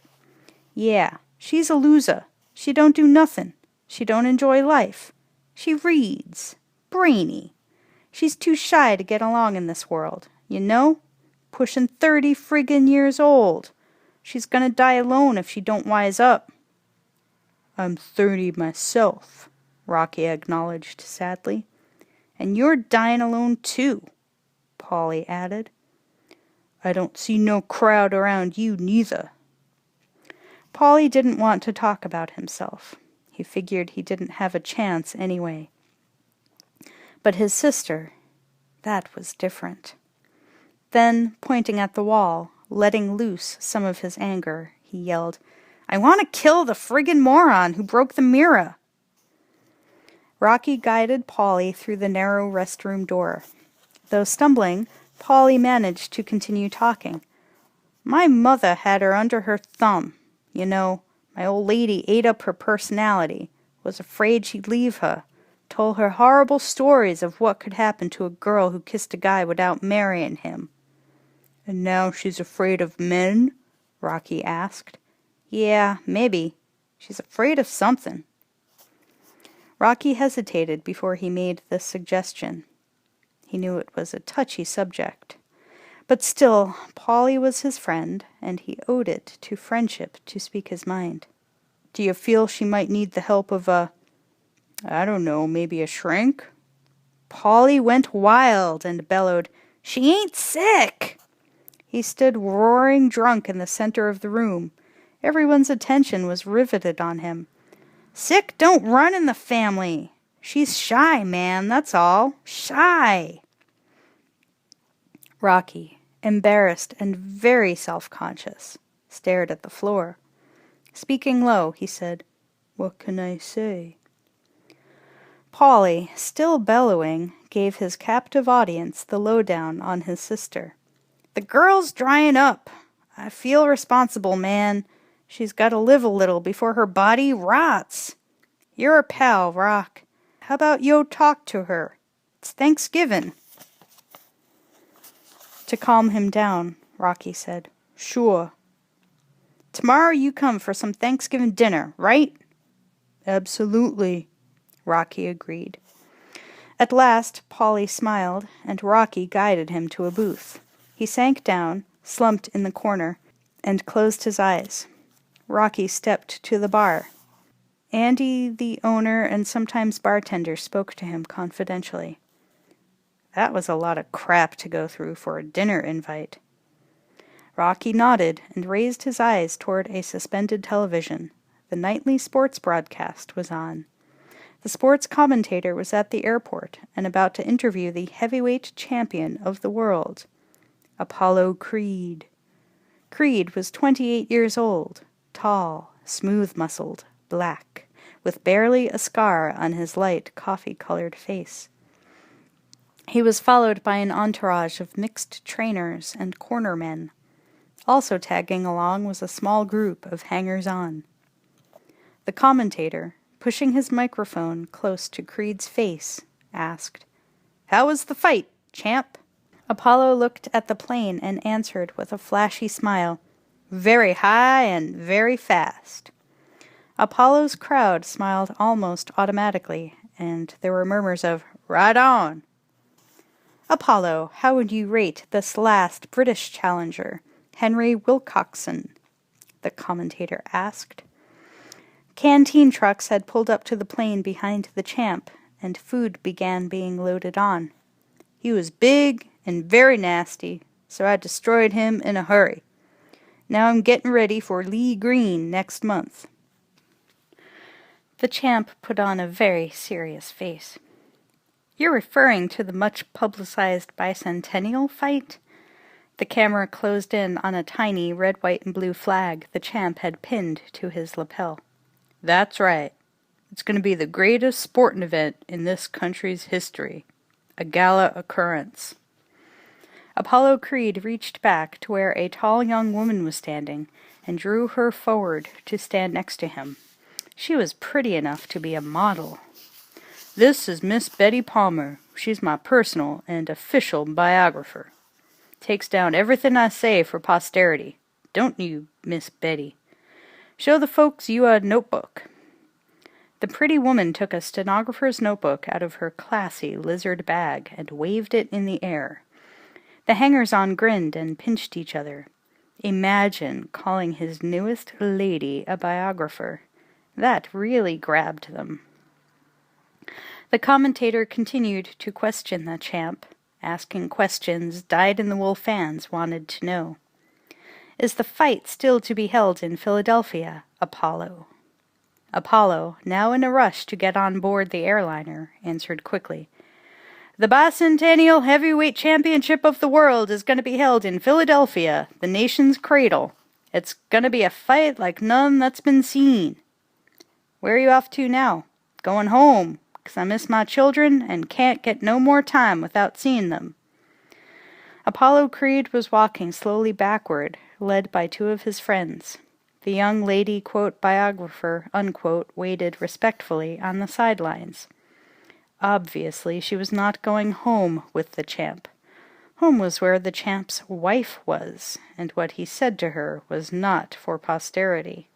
S1: Yeah, she's a loser. She don't do nothin'. She don't enjoy life. She reads. Brainy. She's too shy to get along in this world. You know? Pushin' 30 friggin' years old. She's gonna die alone if she don't wise up. I'm 30 myself, Rocky acknowledged sadly. And you're dying alone too, Polly added. I don't see no crowd around you neither. Polly didn't want to talk about himself. He figured he didn't have a chance anyway. But his sister, that was different. Then, pointing at the wall, letting loose some of his anger, he yelled, I want to kill the friggin' moron who broke the mirror. Rocky guided Polly through the narrow restroom door. Though stumbling, Polly managed to continue talking. My mother had her under her thumb. You know, my old lady ate up her personality, was afraid she'd leave her, told her horrible stories of what could happen to a girl who kissed a guy without marrying him. And now she's afraid of men? Rocky asked. Yeah, maybe. She's afraid of something. Rocky hesitated before he made this suggestion. He knew it was a touchy subject. But still, Polly was his friend, and he owed it to friendship to speak his mind. Do you feel she might need the help of I don't know, maybe a shrink? Polly went wild and bellowed, She ain't sick! He stood roaring drunk in the center of the room. Everyone's attention was riveted on him. Sick don't run in the family. She's shy, man, that's all. Shy. Rocky, embarrassed and very self-conscious, stared at the floor. Speaking low, he said, What can I say? Polly, still bellowing, gave his captive audience the lowdown on his sister. The girl's drying up. I feel responsible, man. She's got to live a little before her body rots. You're a pal, Rock. How about yo talk to her? It's Thanksgiving. To calm him down, Rocky said, Sure. Tomorrow you come for some Thanksgiving dinner, right? Absolutely, Rocky agreed. At last, Polly smiled, and Rocky guided him to a booth. He sank down, slumped in the corner, and closed his eyes. Rocky stepped to the bar. Andy, the owner and sometimes bartender, spoke to him confidentially. That was a lot of crap to go through for a dinner invite. Rocky nodded and raised his eyes toward a suspended television. The nightly sports broadcast was on. The sports commentator was at the airport and about to interview the heavyweight champion of the world, Apollo Creed. Creed was 28 years old, tall, smooth-muscled, black, with barely a scar on his light coffee-colored face. He was followed by an entourage of mixed trainers and cornermen. Also tagging along was a small group of hangers-on. The commentator, pushing his microphone close to Creed's face, asked, How was the fight, champ? Apollo looked at the plane and answered with a flashy smile, Very high and very fast. Apollo's crowd smiled almost automatically, and there were murmurs of, Right on! Apollo, how would you rate this last British challenger, Henry Wilcoxon? The commentator asked. Canteen trucks had pulled up to the plane behind the champ, and food began being loaded on. He was big and very nasty, so I destroyed him in a hurry. Now I'm getting ready for Lee Green next month. The champ put on a very serious face. You're referring to the much-publicized bicentennial fight? The camera closed in on a tiny red, white, and blue flag the champ had pinned to his lapel. That's right. It's going to be the greatest sporting event in this country's history. A gala occurrence. Apollo Creed reached back to where a tall young woman was standing and drew her forward to stand next to him. She was pretty enough to be a model. "This is Miss Betty Palmer. She's my personal and official biographer. Takes down everything I say for posterity. Don't you, Miss Betty? Show the folks you a notebook." The pretty woman took a stenographer's notebook out of her classy lizard bag and waved it in the air. The hangers-on grinned and pinched each other. Imagine calling his newest lady a biographer. That really grabbed them. The commentator continued to question the champ, asking questions dyed-in-the-wool fans wanted to know. "Is the fight still to be held in Philadelphia, Apollo?" Apollo, now in a rush to get on board the airliner, answered quickly, "The Bicentennial Heavyweight Championship of the World is going to be held in Philadelphia, the nation's cradle. It's going to be a fight like none that's been seen." "Where are you off to now?" "Going home, 'cause I miss my children and can't get no more time without seeing them." Apollo Creed was walking slowly backward, led by two of his friends. The young lady, quote, biographer, unquote, waited respectfully on the sidelines. Obviously, she was not going home with the champ. Home was where the champ's wife was, and what he said to her was not for posterity.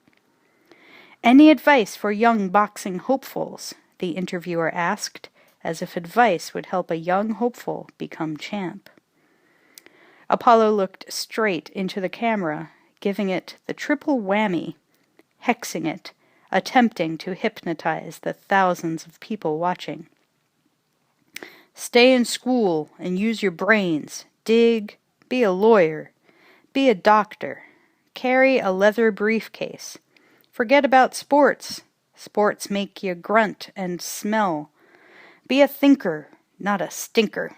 S1: "Any advice for young boxing hopefuls?" the interviewer asked, as if advice would help a young hopeful become champ. Apollo looked straight into the camera, giving it the triple whammy, hexing it, attempting to hypnotize the thousands of people watching. "Stay in school and use your brains. Dig. Be a lawyer. Be a doctor. Carry a leather briefcase. Forget about sports. Sports make you grunt and smell. Be a thinker, not a stinker."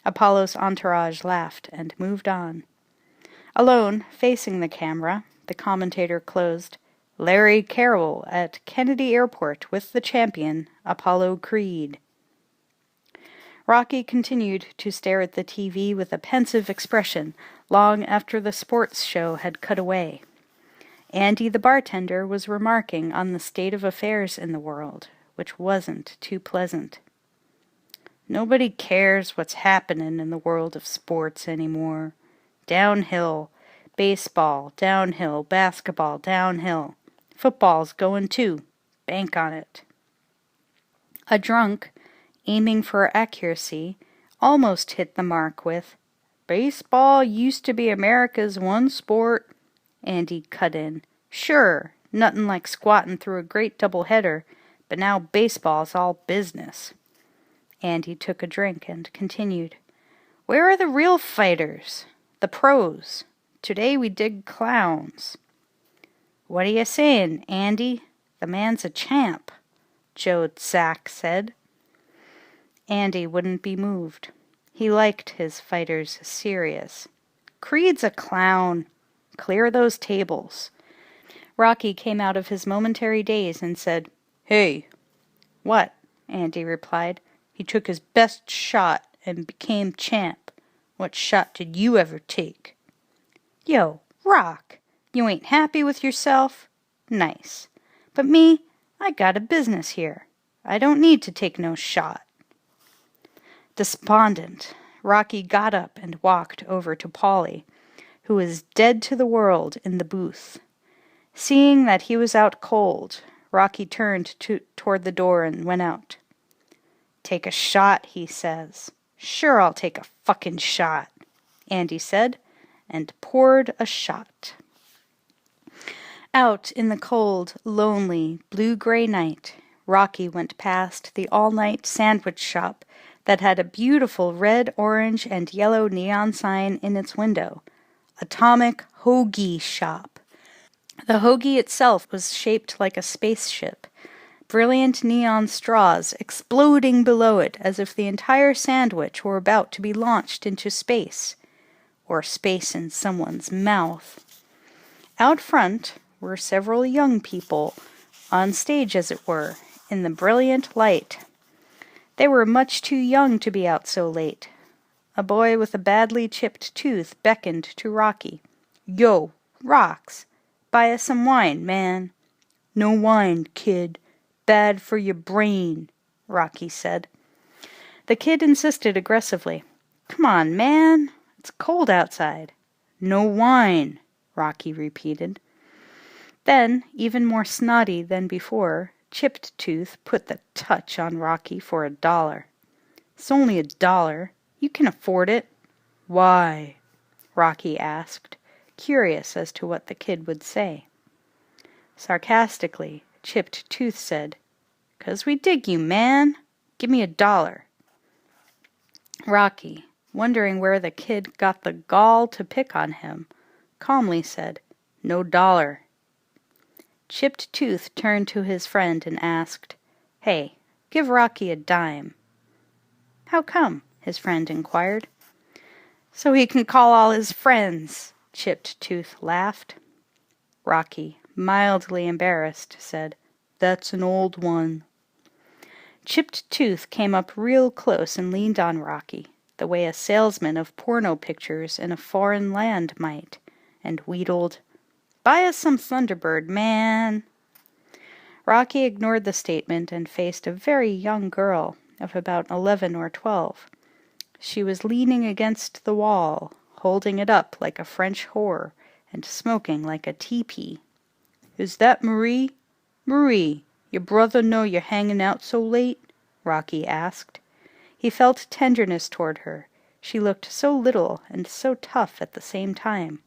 S1: Apollo's entourage laughed and moved on. Alone, facing the camera, the commentator closed, "Larry Carroll at Kennedy Airport with the champion, Apollo Creed." Rocky continued to stare at the TV with a pensive expression long after the sports show had cut away. Andy the bartender was remarking on the state of affairs in the world, which wasn't too pleasant. "Nobody cares what's happening in the world of sports anymore. Downhill. Baseball, downhill. Basketball, downhill. Football's going too. Bank on it." A drunk, aiming for accuracy, almost hit the mark with, "Baseball used to be America's one sport." Andy cut in, "Sure, nothing like squatting through a great doubleheader, but now baseball's all business." Andy took a drink and continued, "Where are the real fighters? The pros? Today we dig clowns." "What are you saying, Andy? The man's a champ," Joe Zack said. Andy wouldn't be moved. He liked his fighters serious. "Creed's a clown. Clear those tables." Rocky came out of his momentary daze and said, "Hey." "What?" Andy replied. "He took his best shot and became champ. What shot did you ever take?" "Yo, Rock, you ain't happy with yourself? Nice. But me, I got a business here. I don't need to take no shot." Despondent, Rocky got up and walked over to Paulie, who was dead to the world in the booth. Seeing that he was out cold, Rocky turned toward the door and went out. "Take a shot," he says. "Sure, I'll take a fucking shot," Andy said, and poured a shot. Out in the cold, lonely, blue-gray night, Rocky went past the all-night sandwich shop that had a beautiful red, orange, and yellow neon sign in its window. Atomic Hoagie Shop. The hoagie itself was shaped like a spaceship, brilliant neon straws exploding below it as if the entire sandwich were about to be launched into space, or space in someone's mouth. Out front were several young people, on stage as it were, in the brilliant light. They were much too young to be out so late. A boy with a badly chipped tooth beckoned to Rocky. "Yo, Rocks, buy us some wine, man." No wine, kid. Bad for your brain, Rocky said. The kid insisted aggressively. Come on, man. It's cold outside. No wine, Rocky repeated. Then, even more snotty than before, Chipped Tooth put the touch on Rocky for $1. It's only $1. You can afford it. Why? Rocky asked, curious as to what the kid would say. Sarcastically, Chipped Tooth said, "'Cause we dig you, man. Give me $1. Rocky, wondering where the kid got the gall to pick on him, calmly said, "No dollar." Chipped Tooth turned to his friend and asked, "Hey, give Rocky a dime." "How come?" his friend inquired. "So he can call all his friends," Chipped Tooth laughed. Rocky, mildly embarrassed, said, "That's an old one." Chipped Tooth came up real close and leaned on Rocky, the way a salesman of porno pictures in a foreign land might, and wheedled, "Buy us some Thunderbird, man." Rocky ignored the statement and faced a very young girl of about 11 or 12. She was leaning against the wall, holding it up like a French whore, and smoking like a teepee. "Is that Marie? Marie, your brother know you're hanging out so late?" Rocky asked. He felt tenderness toward her. She looked so little and so tough at the same time.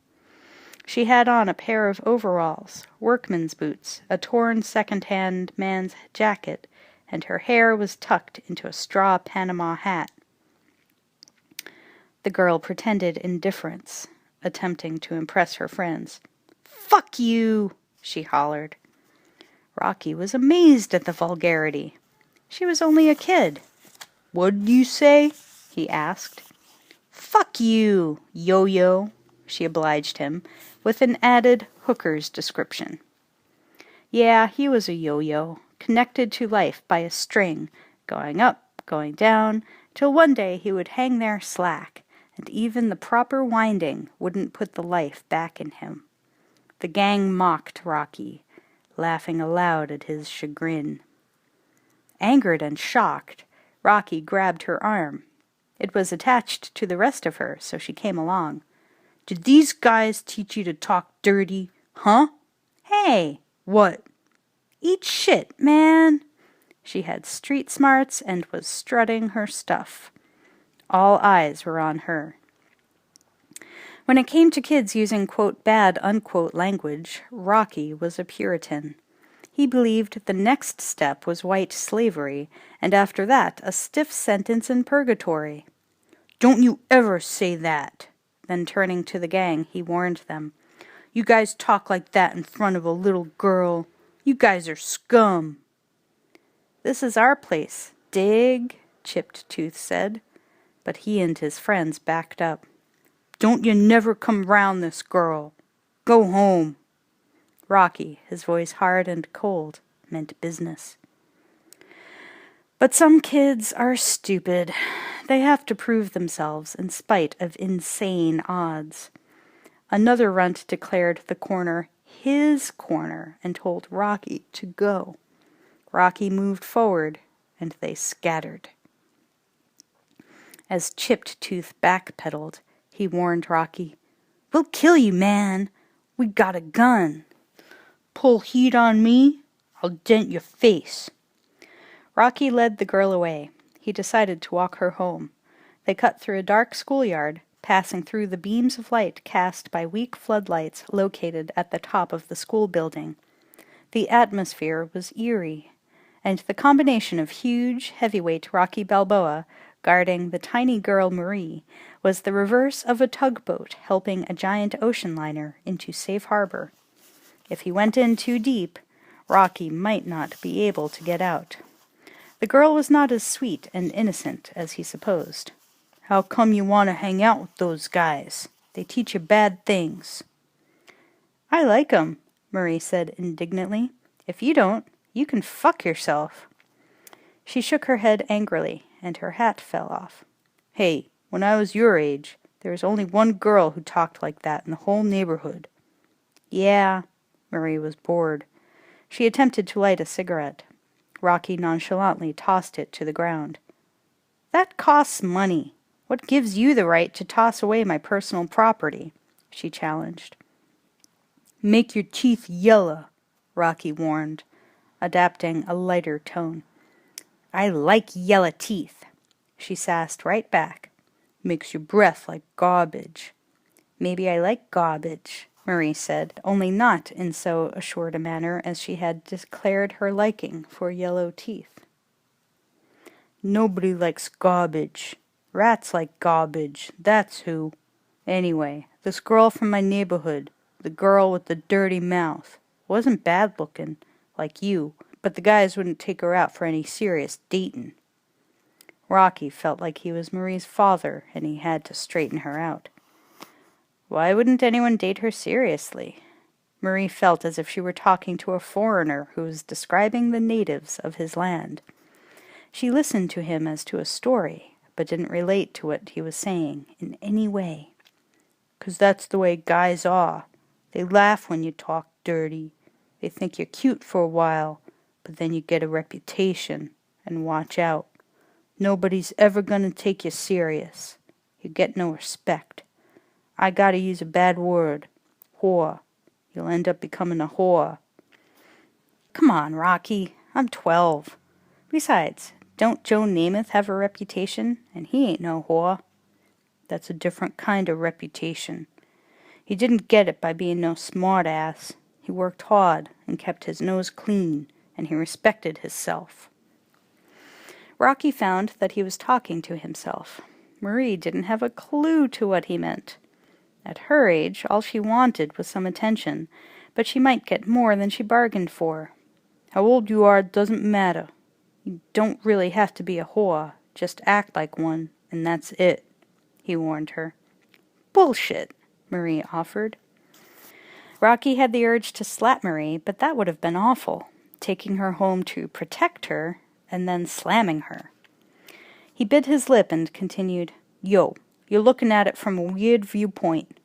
S1: She had on a pair of overalls, workman's boots, a torn second-hand man's jacket, and her hair was tucked into a straw Panama hat. The girl pretended indifference, attempting to impress her friends. "Fuck you!" she hollered. Rocky was amazed at the vulgarity. She was only a kid. "What'd you say?" he asked. "Fuck you, yo-yo," she obliged him, with an added hooker's description. Yeah, he was a yo-yo, connected to life by a string, going up, going down, till one day he would hang there slack, and even the proper winding wouldn't put the life back in him. The gang mocked Rocky, laughing aloud at his chagrin. Angered and shocked, Rocky grabbed her arm. It was attached to the rest of her, so she came along. "Did these guys teach you to talk dirty, huh? Hey, what? Eat shit, man!" She had street smarts and was strutting her stuff. All eyes were on her. When it came to kids using, quote, bad, unquote language, Rocky was a Puritan. He believed the next step was white slavery, and after that a stiff sentence in purgatory. "Don't you ever say that!" Then turning to the gang, he warned them. "You guys talk like that in front of a little girl. You guys are scum." "This is our place, dig?" Chipped Tooth said, but he and his friends backed up. "Don't you never come round this girl. Go home." Rocky, his voice hard and cold, meant business. But some kids are stupid. They have to prove themselves in spite of insane odds. Another runt declared the corner his corner and told Rocky to go. Rocky moved forward, and they scattered. As Chipped Tooth backpedaled, he warned Rocky, "We'll kill you, man. We got a gun. Pull heat on me, I'll dent your face." Rocky led the girl away. He decided to walk her home. They cut through a dark schoolyard, passing through the beams of light cast by weak floodlights located at the top of the school building. The atmosphere was eerie, and the combination of huge, heavyweight Rocky Balboa guarding the tiny girl Marie was the reverse of a tugboat helping a giant ocean liner into safe harbor. If he went in too deep, Rocky might not be able to get out. The girl was not as sweet and innocent as he supposed. "How come you want to hang out with those guys? They teach you bad things." "I like 'em," Marie said indignantly. "If you don't, you can fuck yourself." She shook her head angrily, and her hat fell off. "Hey, when I was your age, there was only one girl who talked like that in the whole neighborhood." "Yeah." Marie was bored. She attempted to light a cigarette. Rocky nonchalantly tossed it to the ground. "That costs money. What gives you the right to toss away my personal property?" she challenged. "Make your teeth yellow," Rocky warned, adapting a lighter tone. "I like yellow teeth," she sassed right back. "Makes your breath like garbage." "Maybe I like garbage," Marie said, only not in so assured a manner as she had declared her liking for yellow teeth. "Nobody likes garbage. Rats like garbage, that's who. Anyway, this girl from my neighborhood, the girl with the dirty mouth, wasn't bad looking, like you, but the guys wouldn't take her out for any serious datin'." Rocky felt like he was Marie's father, and he had to straighten her out. Why wouldn't anyone date her seriously? Marie felt as if she were talking to a foreigner who was describing the natives of his land. She listened to him as to a story, but didn't relate to what he was saying in any way. "'Cause that's the way guys are. They laugh when you talk dirty. They think you're cute for a while, but then you get a reputation, and watch out. Nobody's ever gonna take you serious. You get no respect. I gotta use a bad word. Whore. You'll end up becoming a whore." "Come on, Rocky. I'm 12. Besides, don't Joe Namath have a reputation, and he ain't no whore." "That's a different kind of reputation. He didn't get it by being no smart ass. He worked hard and kept his nose clean, and he respected hisself." Rocky found that he was talking to himself. Marie didn't have a clue to what he meant. At her age, all she wanted was some attention, but she might get more than she bargained for. "How old you are doesn't matter. You don't really have to be a whore. Just act like one, and that's it," he warned her. "Bullshit," Marie offered. Rocky had the urge to slap Marie, but that would have been awful, taking her home to protect her and then slamming her. He bit his lip and continued, "Yo, you're looking at it from a weird viewpoint.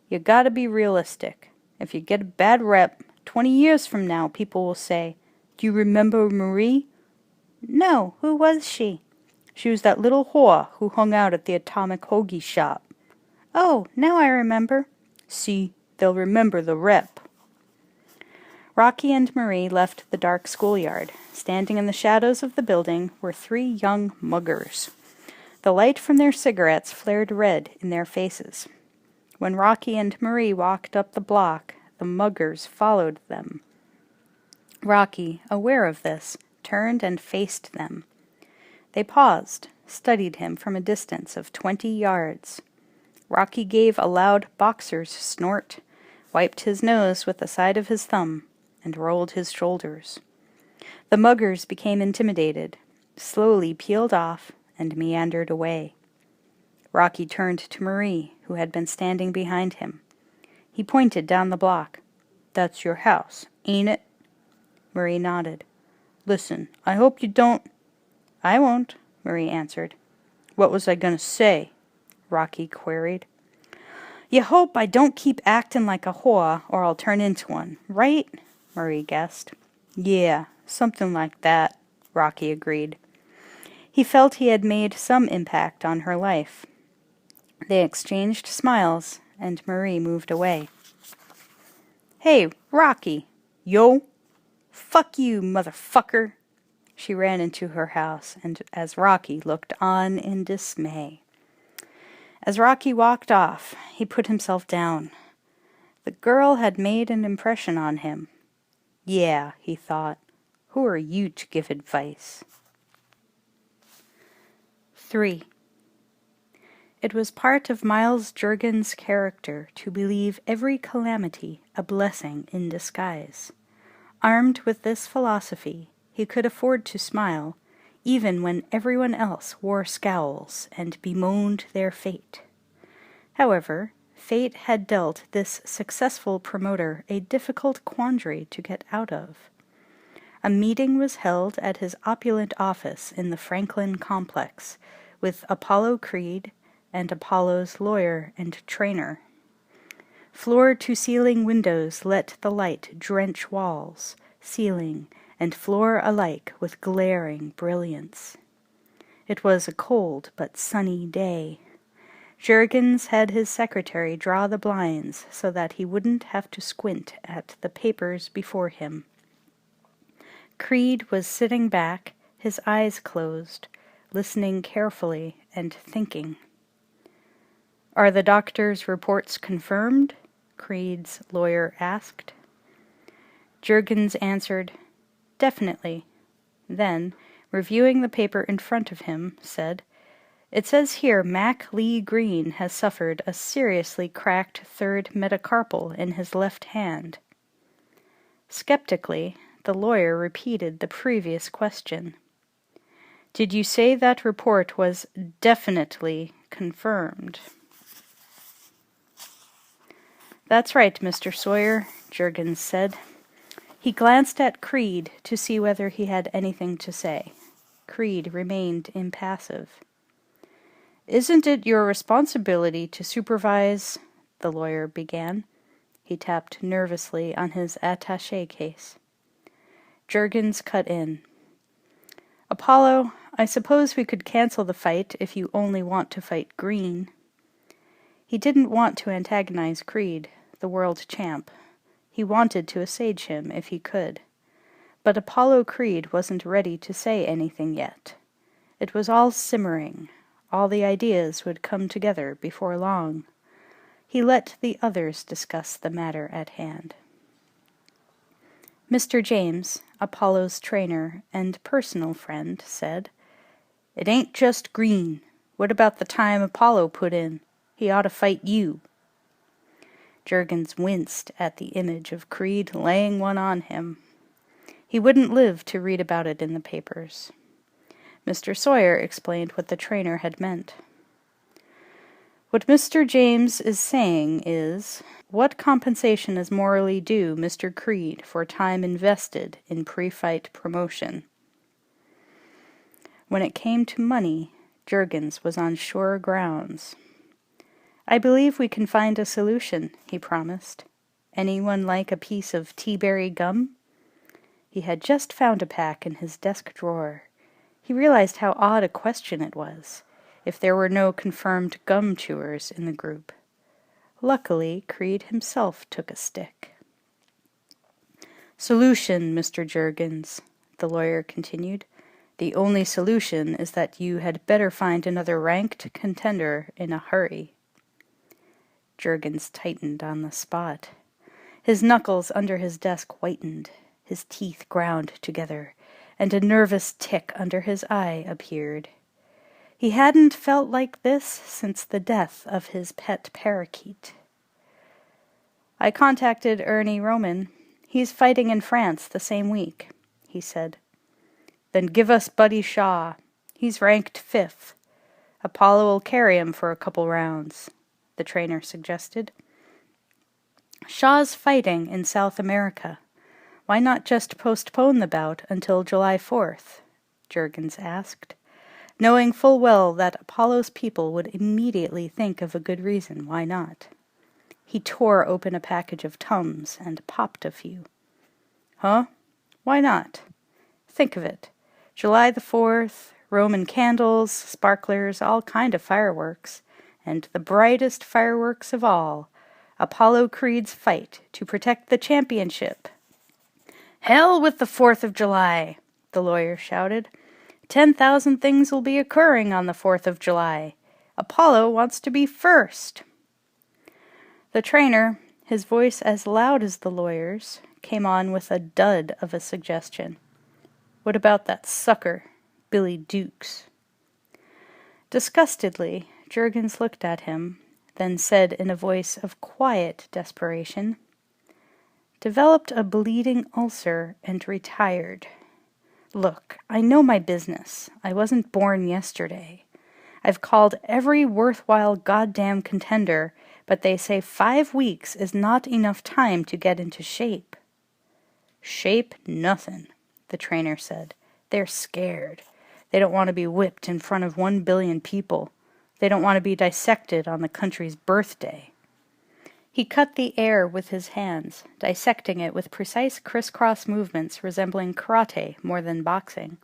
S1: You gotta be realistic. If you get a bad rep, 20 years from now people will say, 'Do you remember Marie?'" "No, who was she?" "She was that little whore who hung out at the Atomic Hoagie shop." "Oh, now I remember." "See, they'll remember the rep." Rocky and Marie left the dark schoolyard. Standing in the shadows of the building were 3 young muggers. The light from their cigarettes flared red in their faces. When Rocky and Marie walked up the block, the muggers followed them. Rocky, aware of this, turned and faced them. They paused, studied him from a distance of 20 yards. Rocky gave a loud boxer's snort, wiped his nose with the side of his thumb, and rolled his shoulders. The muggers became intimidated, slowly peeled off, and meandered away. Rocky turned to Marie, who had been standing behind him. He pointed down the block. "That's your house, ain't it?" Marie nodded. "Listen, I hope you don't—" "I won't," Marie answered. "What was I gonna say?" Rocky queried. "You hope I don't keep acting like a whore, or I'll turn into one, right?" Marie guessed. "Yeah, something like that," Rocky agreed. He felt he had made some impact on her life. They exchanged smiles, and Marie moved away. "Hey, Rocky!" "Yo!" "Fuck you, motherfucker!" She ran into her house, and as Rocky looked on in dismay. As Rocky walked off, he put himself down. The girl had made an impression on him. "Yeah," he thought, "who are you to give advice?" 3. It was part of Miles Juergen's character to believe every calamity a blessing in disguise. Armed with this philosophy, he could afford to smile, even when everyone else wore scowls and bemoaned their fate. However, fate had dealt this successful promoter a difficult quandary to get out of. A meeting was held at his opulent office in the Franklin complex, with Apollo Creed and Apollo's lawyer and trainer. Floor-to-ceiling windows let the light drench walls, ceiling, and floor alike with glaring brilliance. It was a cold but sunny day. Juergens had his secretary draw the blinds so that he wouldn't have to squint at the papers before him. Creed was sitting back, his eyes closed, listening carefully and thinking. "Are the doctor's reports confirmed?" Creed's lawyer asked. Juergens answered, "Definitely." Then, reviewing the paper in front of him, said, "It says here Mac Lee Green has suffered a seriously cracked third metacarpal in his left hand." Skeptically, the lawyer repeated the previous question. "Did you say that report was definitely confirmed?" "That's right, Mr. Sawyer," Juergens said. He glanced at Creed to see whether he had anything to say. Creed remained impassive. "Isn't it your responsibility to supervise—" the lawyer began. He tapped nervously on his attaché case. Juergens cut in. "Apollo, I suppose we could cancel the fight if you only want to fight Green." He didn't want to antagonize Creed, the world champ. He wanted to assuage him if he could. But Apollo Creed wasn't ready to say anything yet. It was all simmering. All the ideas would come together before long. He let the others discuss the matter at hand. Mr. James, Apollo's trainer and personal friend, said, "It ain't just Green. What about the time Apollo put in? He ought to fight you." Juergens winced at the image of Creed laying one on him. He wouldn't live to read about it in the papers. Mr. Sawyer explained what the trainer had meant. "What Mr. James is saying is, what compensation is morally due Mr. Creed for time invested in pre-fight promotion?" When it came to money, Juergens was on sure grounds. "I believe we can find a solution," he promised. "Anyone like a piece of tea-berry gum?" He had just found a pack in his desk drawer. He realized how odd a question it was, if there were no confirmed gum chewers in the group. Luckily, Creed himself took a stick. "Solution, Mr. Juergens," the lawyer continued. "The only solution is that you had better find another ranked contender in a hurry." Juergens tightened on the spot. His knuckles under his desk whitened, his teeth ground together, and a nervous tick under his eye appeared. He hadn't felt like this since the death of his pet parakeet. "I contacted Ernie Roman. He's fighting in France the same week," he said. "Then give us Buddy Shaw. He's ranked 5th. Apollo will carry him for a couple rounds," the trainer suggested. "Shaw's fighting in South America. Why not just postpone the bout until July 4th? Juergens asked, knowing full well that Apollo's people would immediately think of a good reason why not. He tore open a package of Tums and popped a few. "Huh? Why not? Think of it. July the 4th, Roman candles, sparklers, all kind of fireworks, and the brightest fireworks of all, Apollo Creed's fight to protect the championship." "Hell with the 4th of July!" the lawyer shouted. 10,000 things will be occurring on the 4th of July. Apollo wants to be first. The trainer, his voice as loud as the lawyer's, came on with a dud of a suggestion. "What about that sucker, Billy Dukes?" Disgustedly, Juergens looked at him, then said in a voice of quiet desperation, "Developed a bleeding ulcer and retired. Look, I know my business. I wasn't born yesterday. I've called every worthwhile goddamn contender, but they say 5 weeks is not enough time to get into shape." "Shape nothin'," the trainer said. "They're scared. They don't want to be whipped in front of 1 billion people. They don't want to be dissected on the country's birthday." He cut the air with his hands, dissecting it with precise crisscross movements resembling karate more than boxing.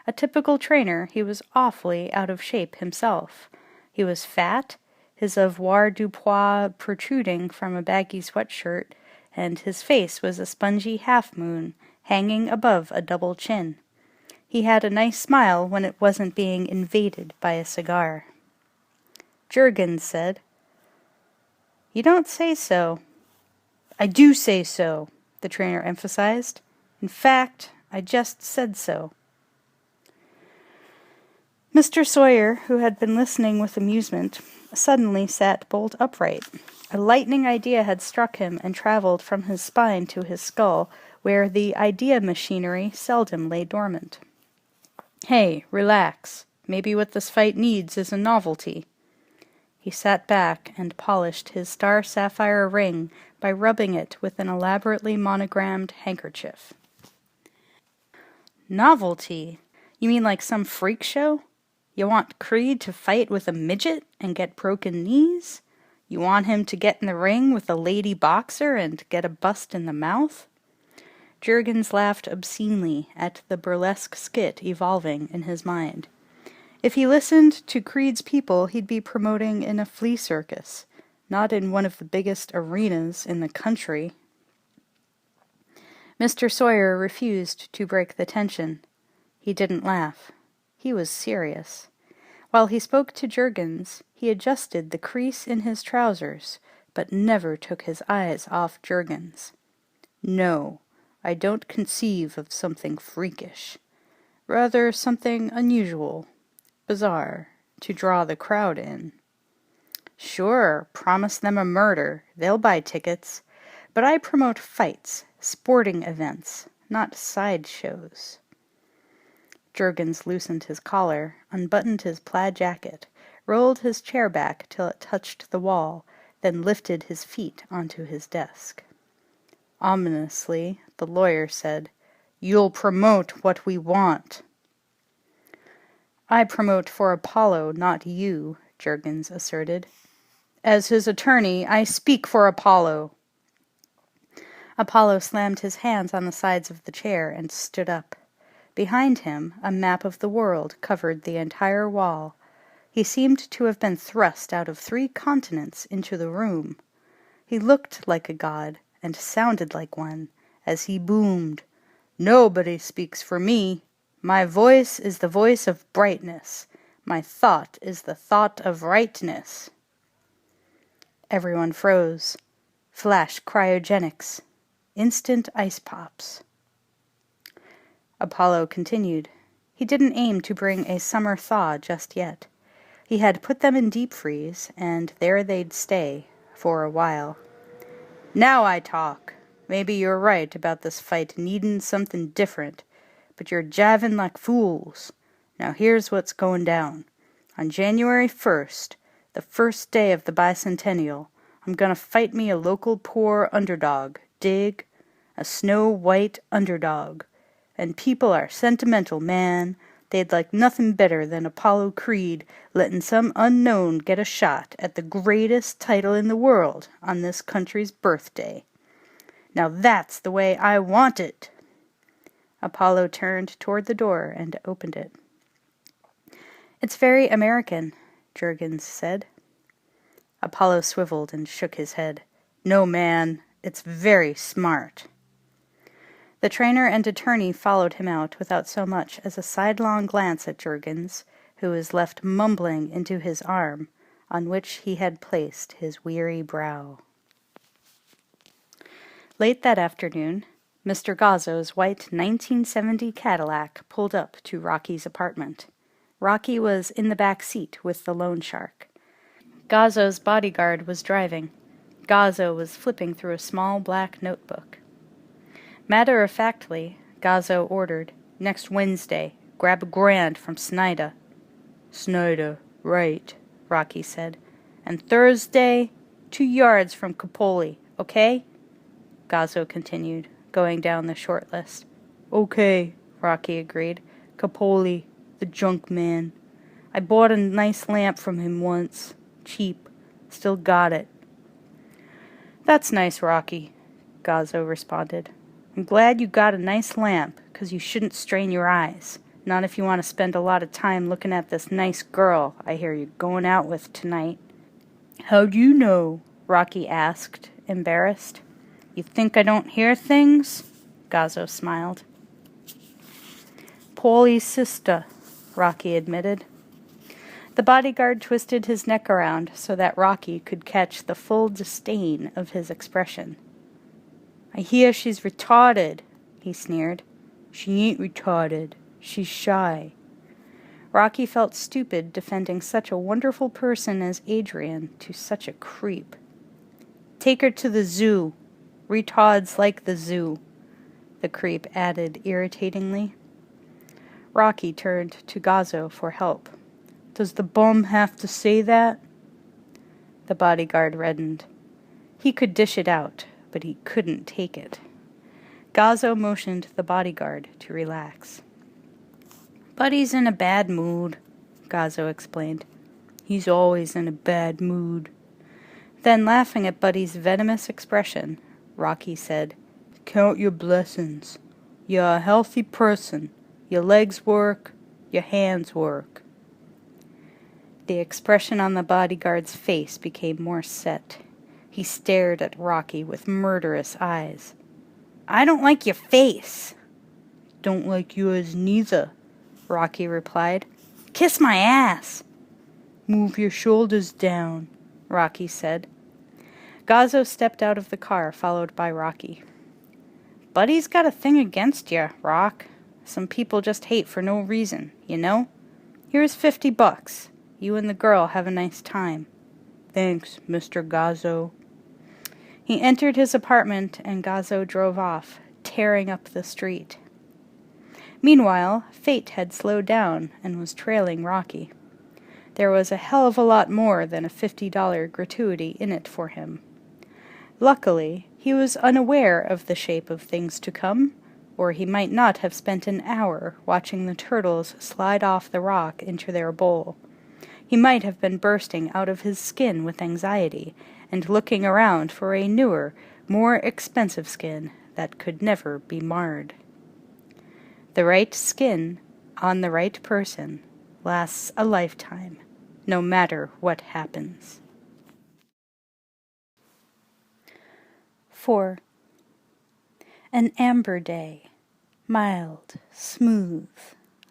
S1: A typical trainer, he was awfully out of shape himself. He was fat, his avoirdupois protruding from a baggy sweatshirt, and his face was a spongy half-moon, hanging above a double chin. He had a nice smile when it wasn't being invaded by a cigar. Juergens said, "You don't say so." "I do say so," the trainer emphasized. "In fact, I just said so." Mr. Sawyer, who had been listening with amusement, suddenly sat bolt upright. A lightning idea had struck him and traveled from his spine to his skull, where the idea machinery seldom lay dormant. "Hey, relax. Maybe what this fight needs is a novelty." He sat back and polished his star sapphire ring by rubbing it with an elaborately monogrammed handkerchief. "Novelty? You mean like some freak show? You want Creed to fight with a midget and get broken knees? You want him to get in the ring with a lady boxer and get a bust in the mouth?" Juergens laughed obscenely at the burlesque skit evolving in his mind. If he listened to Creed's people, he'd be promoting in a flea circus, not in one of the biggest arenas in the country. Mr. Sawyer refused to break the tension. He didn't laugh. He was serious. While he spoke to Juergens, he adjusted the crease in his trousers, but never took his eyes off Juergens. "No, I don't conceive of something freakish. Rather something unusual, bizarre, to draw the crowd in. Sure, promise them a murder. They'll buy tickets. But I promote fights, sporting events, not sideshows." Juergens loosened his collar, unbuttoned his plaid jacket, rolled his chair back till it touched the wall, then lifted his feet onto his desk. Ominously, the lawyer said, "You'll promote what we want." "I promote for Apollo, not you," Juergens asserted. "As his attorney, I speak for Apollo." Apollo slammed his hands on the sides of the chair and stood up. Behind him, a map of the world covered the entire wall. He seemed to have been thrust out of 3 continents into the room. He looked like a god, and sounded like one, as he boomed, "Nobody speaks for me. My voice is the voice of brightness. My thought is the thought of rightness." Everyone froze. Flash cryogenics. Instant ice pops. Apollo continued. He didn't aim to bring a summer thaw just yet. He had put them in deep freeze, and there they'd stay, for a while. "Now I talk. Maybe you're right about this fight needin' something different, but you're jivin' like fools. Now here's what's goin' down. On January 1st, the first day of the bicentennial, I'm gonna fight me a local poor underdog, dig? A snow-white underdog. And people are sentimental, man. They'd like nothing better than Apollo Creed letting some unknown get a shot at the greatest title in the world on this country's birthday. Now that's the way I want it." Apollo turned toward the door and opened it. "It's very American," Juergens said. Apollo swiveled and shook his head. "No, man, it's very smart." The trainer and attorney followed him out without so much as a sidelong glance at Juergens, who was left mumbling into his arm, on which he had placed his weary brow. Late that afternoon, Mr. Gazzo's white 1970 Cadillac pulled up to Rocky's apartment. Rocky was in the back seat with the loan shark. Gazzo's bodyguard was driving. Gazzo was flipping through a small black notebook. Matter-of-factly, Gazzo ordered, "Next Wednesday, grab $1,000 from Snyder." "Snyder, right," Rocky said. "And Thursday, 2 yards from Capoli, okay?" Gazzo continued, going down the short list. "Okay," Rocky agreed. "Capoli, the junk man. I bought a nice lamp from him once. Cheap. Still got it." That's nice, Rocky, Gazzo responded. I'm glad you got a nice lamp, 'cause you shouldn't strain your eyes. Not if you want to spend a lot of time looking at this nice girl I hear you're going out with tonight. How'd you know? Rocky asked, embarrassed. You think I don't hear things? Gazzo smiled. Paulie's sister, Rocky admitted. The bodyguard twisted his neck around so that Rocky could catch the full disdain of his expression. I hear she's retarded, he sneered. She ain't retarded. She's shy. Rocky felt stupid defending such a wonderful person as Adrian to such a creep. Take her to the zoo. Retards like the zoo, the creep added irritatingly. Rocky turned to Gazzo for help. Does the bum have to say that? The bodyguard reddened. He could dish it out, but he couldn't take it. Gazzo motioned the bodyguard to relax. Buddy's in a bad mood, Gazzo explained. He's always in a bad mood. Then, laughing at Buddy's venomous expression, Rocky said, Count your blessings. You're a healthy person. Your legs work, your hands work. The expression on the bodyguard's face became more set. He stared at Rocky with murderous eyes. I don't like your face. Don't like yours neither, Rocky replied. Kiss my ass. Move your shoulders down, Rocky said. Gazzo stepped out of the car, followed by Rocky. Buddy's got a thing against you, Rock. Some people just hate for no reason, you know? Here's $50. You and the girl have a nice time. Thanks, Mr. Gazzo. He entered his apartment and Gazzo drove off, tearing up the street. Meanwhile, Fate had slowed down and was trailing Rocky. There was a hell of a lot more than a $50 gratuity in it for him. Luckily, he was unaware of the shape of things to come, or he might not have spent an hour watching the turtles slide off the rock into their bowl. He might have been bursting out of his skin with anxiety and looking around for a newer, more expensive skin that could never be marred. The right skin on the right person lasts a lifetime, no matter what happens. 4. An amber day, mild, smooth,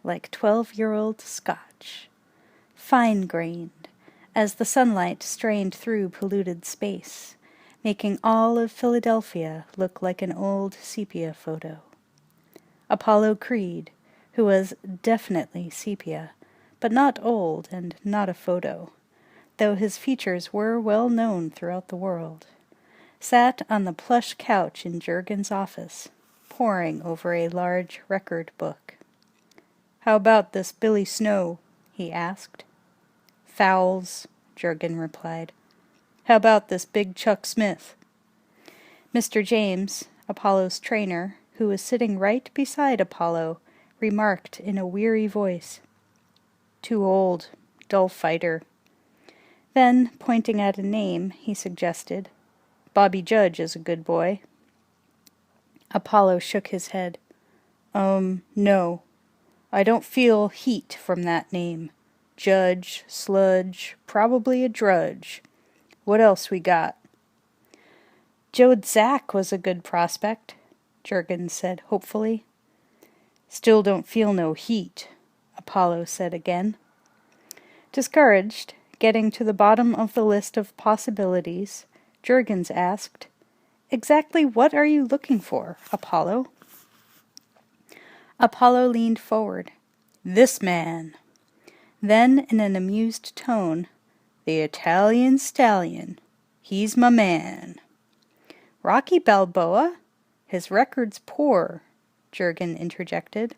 S1: like 12-year-old Scotch, fine-grained, as the sunlight strained through polluted space, making all of Philadelphia look like an old sepia photo. Apollo Creed, who was definitely sepia, but not old and not a photo, though his features were well known throughout the world, sat on the plush couch in Juergen's office, poring over a large record book. How about this Billy Snow? He asked. Fouls, Juergen replied. How about this big Chuck Smith? Mr. James, Apollo's trainer, who was sitting right beside Apollo, remarked in a weary voice, Too old, dull fighter. Then, pointing at a name, he suggested, Bobby Judge is a good boy. Apollo shook his head. No. I don't feel heat from that name. Judge, sludge, probably a drudge. What else we got? Joe Zack was a good prospect, Juergen said hopefully. Still don't feel no heat, Apollo said again. Discouraged, getting to the bottom of the list of possibilities, Juergens asked, Exactly what are you looking for, Apollo? Apollo leaned forward. This man. Then, in an amused tone, The Italian Stallion. He's my man. Rocky Balboa? His record's poor, Juergen interjected.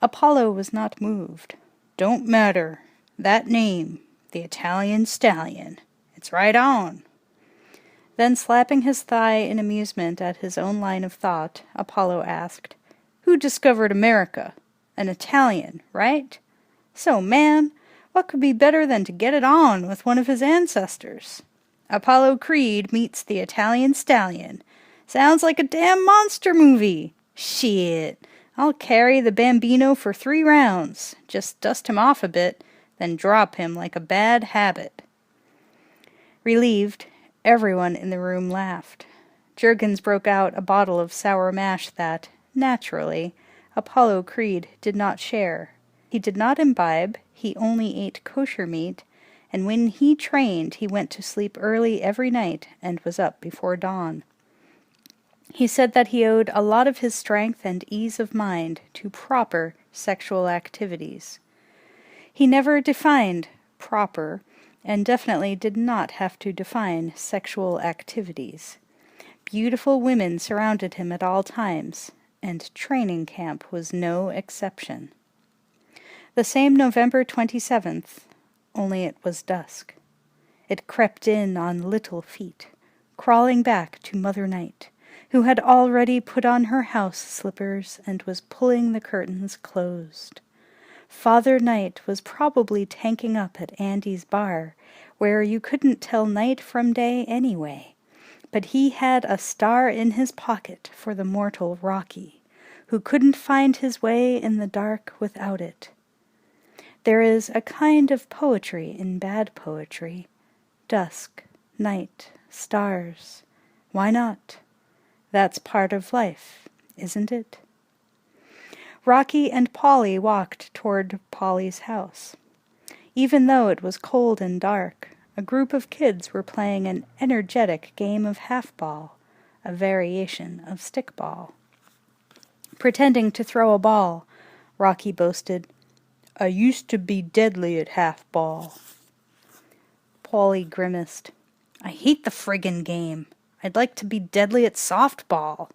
S1: Apollo was not moved. Don't matter. That name, The Italian Stallion. It's right on. Then, slapping his thigh in amusement at his own line of thought, Apollo asked, Who discovered America? An Italian, right? So, man, what could be better than to get it on with one of his ancestors? Apollo Creed meets the Italian Stallion. Sounds like a damn monster movie. Shit. I'll carry the Bambino for 3 rounds. Just dust him off a bit, then drop him like a bad habit. Relieved, everyone in the room laughed. Juergens broke out a bottle of sour mash that, naturally, Apollo Creed did not share. He did not imbibe, he only ate kosher meat, and when he trained he went to sleep early every night and was up before dawn. He said that he owed a lot of his strength and ease of mind to proper sexual activities. He never defined proper, and definitely did not have to define sexual activities. Beautiful women surrounded him at all times, and training camp was no exception. The same November 27th, only it was dusk. It crept in on little feet, crawling back to Mother Night, who had already put on her house slippers and was pulling the curtains closed. Father Night was probably tanking up at Andy's bar, where you couldn't tell night from day anyway, but he had a star in his pocket for the mortal Rocky, who couldn't find his way in the dark without it. There is a kind of poetry in bad poetry. Dusk, night, stars. Why not? That's part of life, isn't it? Rocky and Polly walked toward Polly's house. Even though it was cold and dark, a group of kids were playing an energetic game of half-ball, a variation of stickball. Pretending to throw a ball, Rocky boasted, "I used to be deadly at half-ball." Polly grimaced. "I hate the friggin' game. I'd like to be deadly at softball."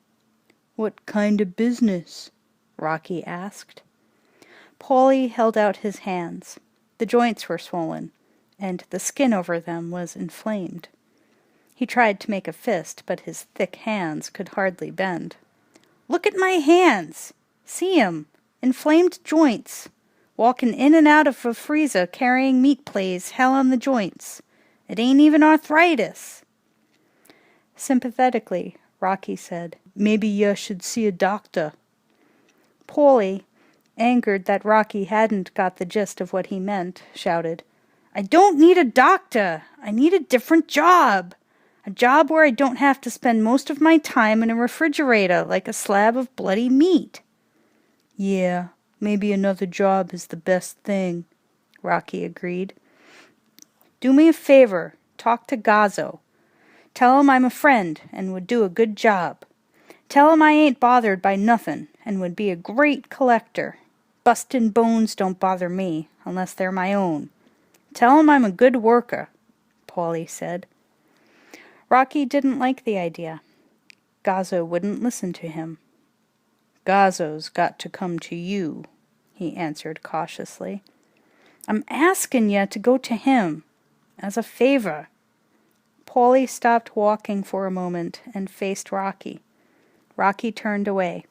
S1: "What kind of business?" Rocky asked. Polly held out his hands. The joints were swollen, and the skin over them was inflamed. He tried to make a fist, but his thick hands could hardly bend. "Look at my hands! See 'em! Inflamed joints! Walking in and out of a freezer carrying meat plays hell on the joints. It ain't even arthritis." Sympathetically, Rocky said, "Maybe you should see a doctor." Polly, angered that Rocky hadn't got the gist of what he meant, shouted, "I don't need a doctor! I need a different job! A job where I don't have to spend most of my time in a refrigerator like a slab of bloody meat." "Yeah, maybe another job is the best thing," Rocky agreed. "Do me a favor, talk to Gazzo. Tell him I'm a friend and would do a good job. Tell him I ain't bothered by nothin' and would be a great collector. Bustin' bones don't bother me, unless they're my own. Tell him I'm a good worker," Polly said. Rocky didn't like the idea. Gazzo wouldn't listen to him. "Gazzo's got to come to you," he answered cautiously. "I'm askin' you to go to him, as a favor." Polly stopped walking for a moment and faced Rocky. Rocky turned away.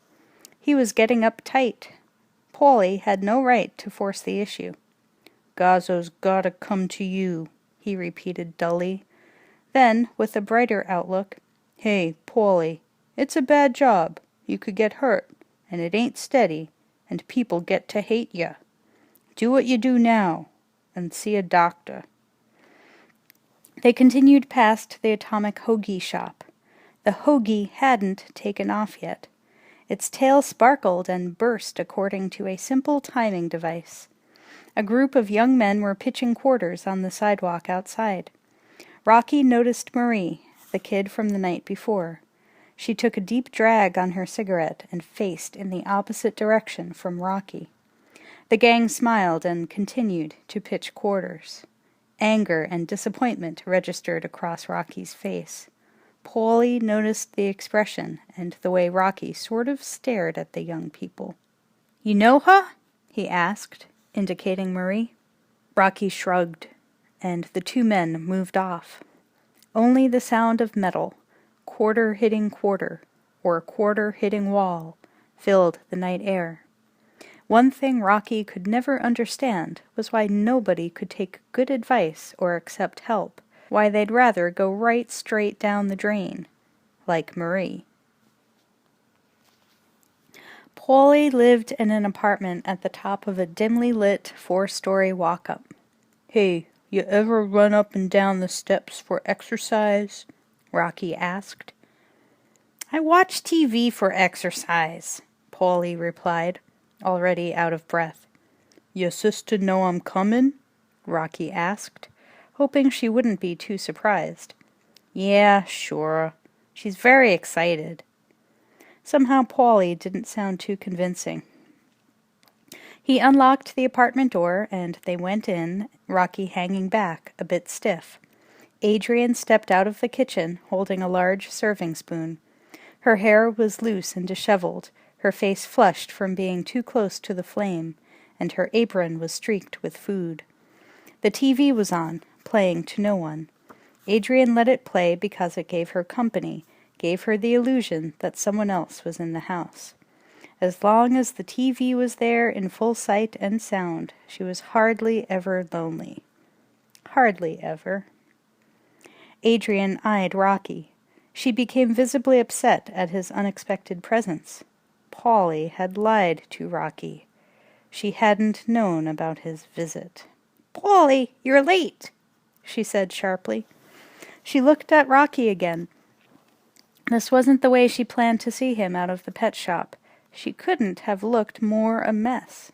S1: He was getting uptight. Polly had no right to force the issue. "Gazzo's gotta come to you," he repeated dully. Then, with a brighter outlook, "Hey, Polly, it's a bad job. You could get hurt, and it ain't steady, and people get to hate ya. Do what you do now, and see a doctor." They continued past the atomic hoagie shop. The hoagie hadn't taken off yet. Its tail sparkled and burst according to a simple timing device. A group of young men were pitching quarters on the sidewalk outside. Rocky noticed Marie, the kid from the night before. She took a deep drag on her cigarette and faced in the opposite direction from Rocky. The gang smiled and continued to pitch quarters. Anger and disappointment registered across Rocky's face. Polly noticed the expression and the way Rocky sort of stared at the young people. "You know her?" he asked, indicating Marie. Rocky shrugged, and the two men moved off. Only the sound of metal, quarter hitting quarter, or quarter hitting wall, filled the night air. One thing Rocky could never understand was why nobody could take good advice or accept help why they'd rather go right straight down the drain, like Marie. Paulie lived in an apartment at the top of a dimly lit 4-story walk-up. "Hey, you ever run up and down the steps for exercise?" Rocky asked. "I watch TV for exercise," Paulie replied, already out of breath. "Your sister know I'm comin'?" Rocky asked, hoping she wouldn't be too surprised. "Yeah, sure. She's very excited." Somehow Paulie didn't sound too convincing. He unlocked the apartment door, and they went in, Rocky hanging back, a bit stiff. Adrian stepped out of the kitchen, holding a large serving spoon. Her hair was loose and disheveled, her face flushed from being too close to the flame, and her apron was streaked with food. The TV was on, playing to no one. Adrian let it play because it gave her company, gave her the illusion that someone else was in the house. As long as the TV was there in full sight and sound, she was hardly ever lonely. Hardly ever. Adrian eyed Rocky. She became visibly upset at his unexpected presence. Paulie had lied to Rocky. She hadn't known about his visit. "Paulie, you're late," she said sharply. She looked at Rocky again. This wasn't the way she planned to see him out of the pet shop. She couldn't have looked more a mess.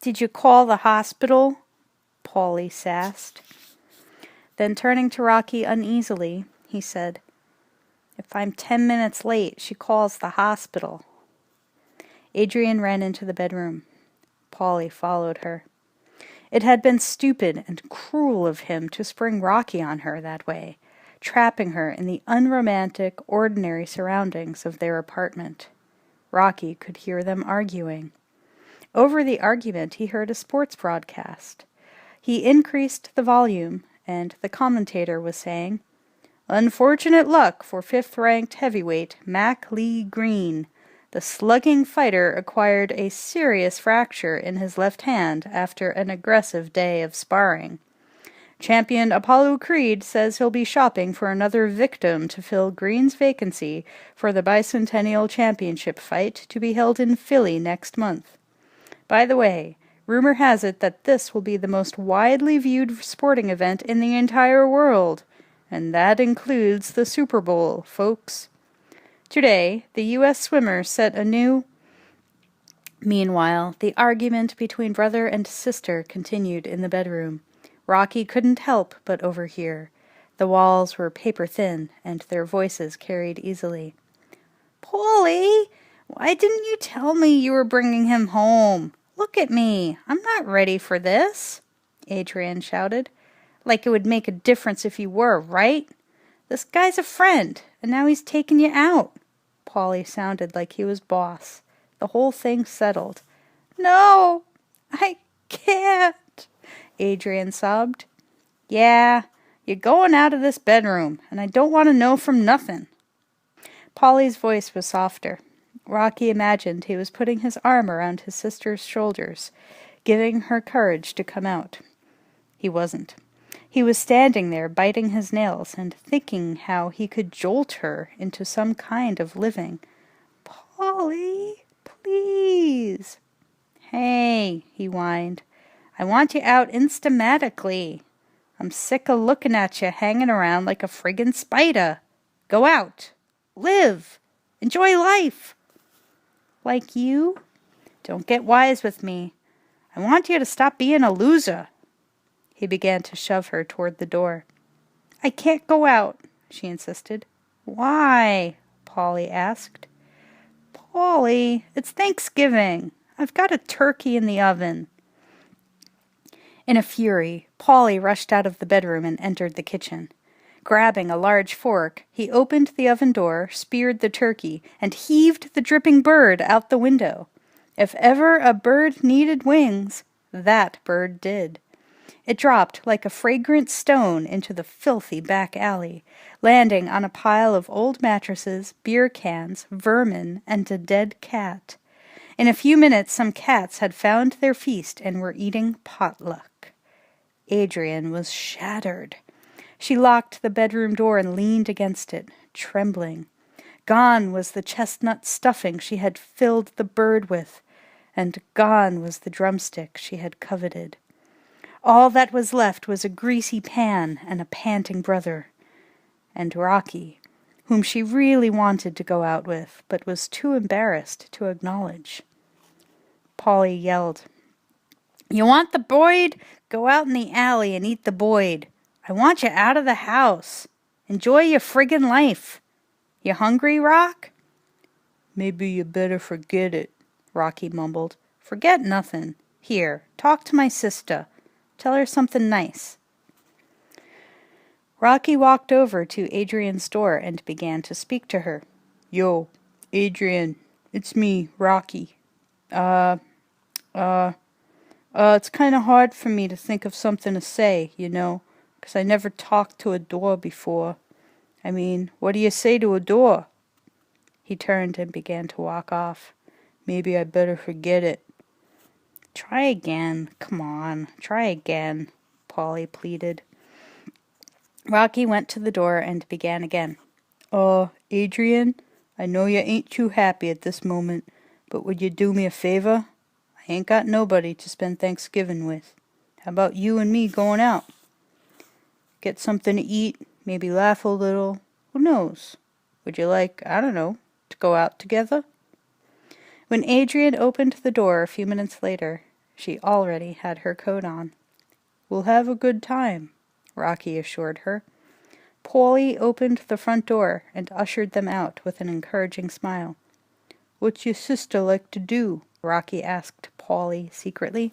S1: "Did you call the hospital?" Paulie sassed. Then turning to Rocky uneasily, he said, "If I'm 10 minutes late, she calls the hospital." Adrian ran into the bedroom. Paulie followed her. It had been stupid and cruel of him to spring Rocky on her that way, trapping her in the unromantic, ordinary surroundings of their apartment. Rocky could hear them arguing. Over the argument he heard a sports broadcast. He increased the volume, and the commentator was saying, "Unfortunate luck for 5th-ranked heavyweight Mac Lee Green. The slugging fighter acquired a serious fracture in his left hand after an aggressive day of sparring. Champion Apollo Creed says he'll be shopping for another victim to fill Green's vacancy for the Bicentennial Championship fight to be held in Philly next month. By the way, rumor has it that this will be the most widely viewed sporting event in the entire world, and that includes the Super Bowl, folks. Today, the U.S. swimmers set a new..." Meanwhile, the argument between brother and sister continued in the bedroom. Rocky couldn't help but overhear. The walls were paper-thin, and their voices carried easily. "Paulie, why didn't you tell me you were bringing him home? Look at me. I'm not ready for this," Adrian shouted. "Like it would make a difference if you were, right? This guy's a friend, and now he's taking you out." Paulie sounded like he was boss. The whole thing settled. "No, I can't," Adrian sobbed. "Yeah, you're going out of this bedroom, and I don't want to know from nothing." Paulie's voice was softer. Rocky imagined he was putting his arm around his sister's shoulders, giving her courage to come out. He wasn't. He was standing there biting his nails and thinking how he could jolt her into some kind of living. "Paulie, please." "Hey," he whined. "I want you out instamatically. I'm sick of looking at you hanging around like a friggin' spider. Go out. Live. Enjoy life." "Like you?" "Don't get wise with me. I want you to stop being a loser." He began to shove her toward the door. "I can't go out," she insisted. "Why?" Paulie asked. "Paulie, it's Thanksgiving. I've got a turkey in the oven." In a fury, Paulie rushed out of the bedroom and entered the kitchen. Grabbing a large fork, he opened the oven door, speared the turkey, and heaved the dripping bird out the window. If ever a bird needed wings, that bird did. It dropped like a fragrant stone into the filthy back alley, landing on a pile of old mattresses, beer cans, vermin, and a dead cat. In a few minutes some cats had found their feast and were eating potluck. Adrian was shattered. She locked the bedroom door and leaned against it, trembling. Gone was the chestnut stuffing she had filled the bird with, and gone was the drumstick she had coveted. All that was left was a greasy pan and a panting brother, and Rocky, whom she really wanted to go out with, but was too embarrassed to acknowledge. Polly yelled, "You want the Boyd? Go out in the alley and eat the Boyd. I want you out of the house. Enjoy your friggin' life. You hungry, Rock?" "Maybe you better forget it," Rocky mumbled. "Forget nothing. Here, talk to my sister. Tell her something nice." Rocky walked over to Adrian's door and began to speak to her. "Yo, Adrian, it's me, Rocky. It's kind of hard for me to think of something to say, 'cause I never talked to a door before. I mean, what do you say to a door?" He turned and began to walk off. "Maybe I better forget it." "Try again. Come on, try again," Polly pleaded. Rocky went to the door and began again. Adrian, I know you ain't too happy at this moment, but would you do me a favor? I ain't got nobody to spend Thanksgiving with. How about you and me going out? Get something to eat, maybe laugh a little. Who knows? Would you like, I don't know, to go out together?" When Adrian opened the door a few minutes later, she already had her coat on. "We'll have a good time," Rocky assured her. Polly opened the front door and ushered them out with an encouraging smile. "What's your sister like to do?" Rocky asked Polly secretly.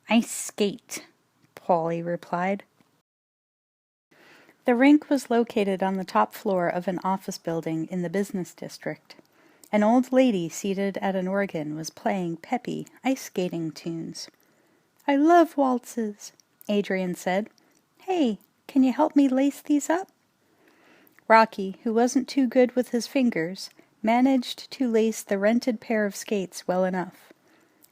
S1: "Ice skate," Polly replied. The rink was located on the top floor of an office building in the business district. An old lady seated at an organ was playing peppy ice skating tunes. "I love waltzes," Adrian said. "Hey, can you help me lace these up?" Rocky, who wasn't too good with his fingers, managed to lace the rented pair of skates well enough.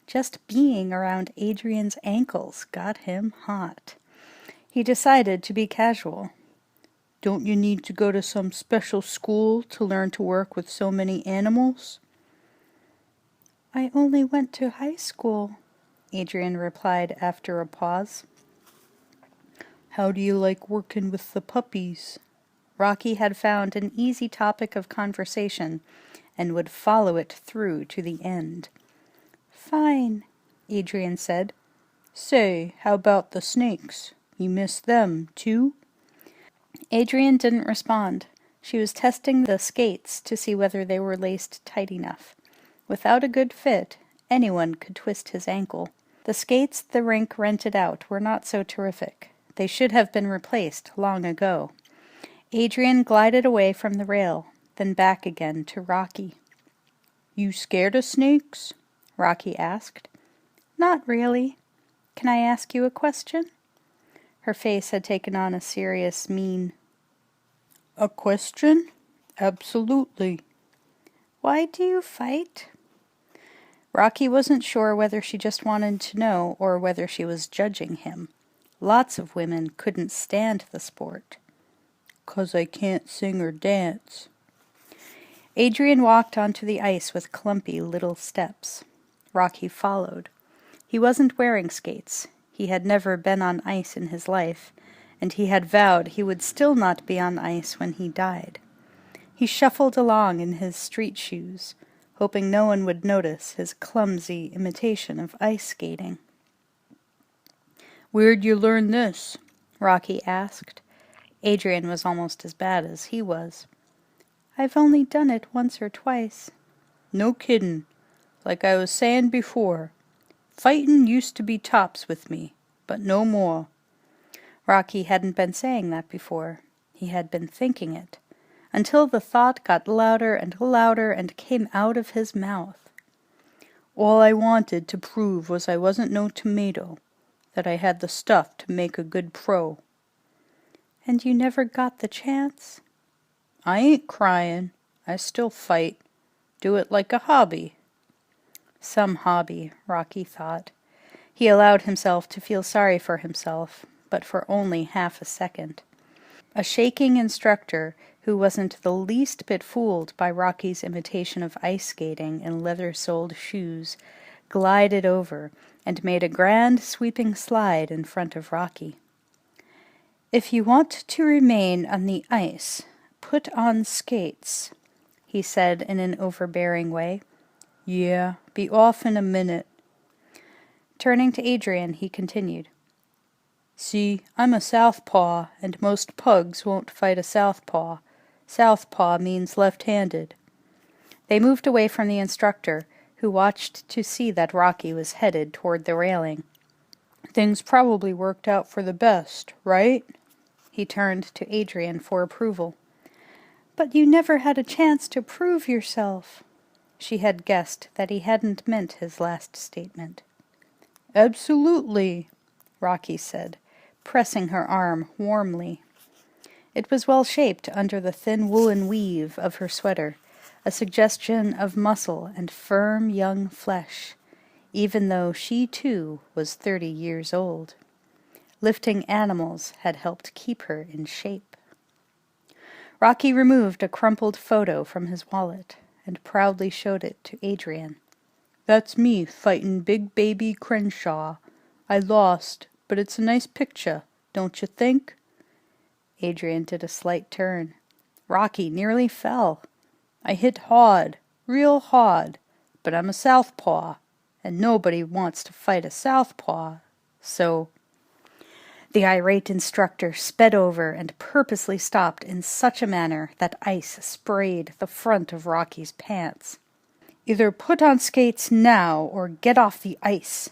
S1: Just being around Adrian's ankles got him hot. He decided to be casual. "Don't you need to go to some special school to learn to work with so many animals?" "I only went to high school," Adrian replied after a pause. "How do you like working with the puppies?" Rocky had found an easy topic of conversation and would follow it through to the end. "Fine," Adrian said. "Say, how about the snakes? You miss them, too?" Adrian didn't respond. She was testing the skates to see whether they were laced tight enough. Without a good fit, anyone could twist his ankle. The skates the rink rented out were not so terrific. They should have been replaced long ago. Adrian glided away from the rail, then back again to Rocky. "You scared of snakes?" Rocky asked. "Not really. Can I ask you a question?" Her face had taken on a serious mien. "A question? Absolutely." "Why do you fight?" Rocky wasn't sure whether she just wanted to know or whether she was judging him. Lots of women couldn't stand the sport. "'Cause I can't sing or dance." Adrian walked onto the ice with clumpy little steps. Rocky followed. He wasn't wearing skates. He had never been on ice in his life, and he had vowed he would still not be on ice when he died. He shuffled along in his street shoes, hoping no one would notice his clumsy imitation of ice skating. "Where'd you learn this?" Rocky asked. Adrian was almost as bad as he was. "I've only done it once or twice." "No kiddin'. Like I was sayin' before, fightin' used to be tops with me, but no more." Rocky hadn't been saying that before. He had been thinking it, until the thought got louder and louder and came out of his mouth. "All I wanted to prove was I wasn't no tomato, that I had the stuff to make a good pro." "And you never got the chance?" "I ain't cryin'. I still fight. Do it like a hobby." Some hobby, Rocky thought. He allowed himself to feel sorry for himself, but for only half a second. A shaking instructor, who wasn't the least bit fooled by Rocky's imitation of ice skating in leather-soled shoes, glided over and made a grand sweeping slide in front of Rocky. "If you want to remain on the ice, put on skates," he said in an overbearing way. "Yeah, be off in a minute." Turning to Adrian, he continued, "See, I'm a southpaw, and most pugs won't fight a southpaw. Southpaw means left-handed." They moved away from the instructor, who watched to see that Rocky was headed toward the railing. "Things probably worked out for the best, right?" He turned to Adrian for approval. "But you never had a chance to prove yourself." She had guessed that he hadn't meant his last statement. "Absolutely," Rocky said, pressing her arm warmly. It was well shaped under the thin woolen weave of her sweater, a suggestion of muscle and firm young flesh, even though she too was 30 years old. Lifting animals had helped keep her in shape. Rocky removed a crumpled photo from his wallet and proudly showed it to Adrian. "That's me fightin' Big Baby Crenshaw. I lost, but it's a nice picture, don't you think?" Adrian did a slight turn. Rocky nearly fell. "I hit hard, real hard, but I'm a southpaw, and nobody wants to fight a southpaw, so—" The irate instructor sped over and purposely stopped in such a manner that ice sprayed the front of Rocky's pants. "Either put on skates now or get off the ice.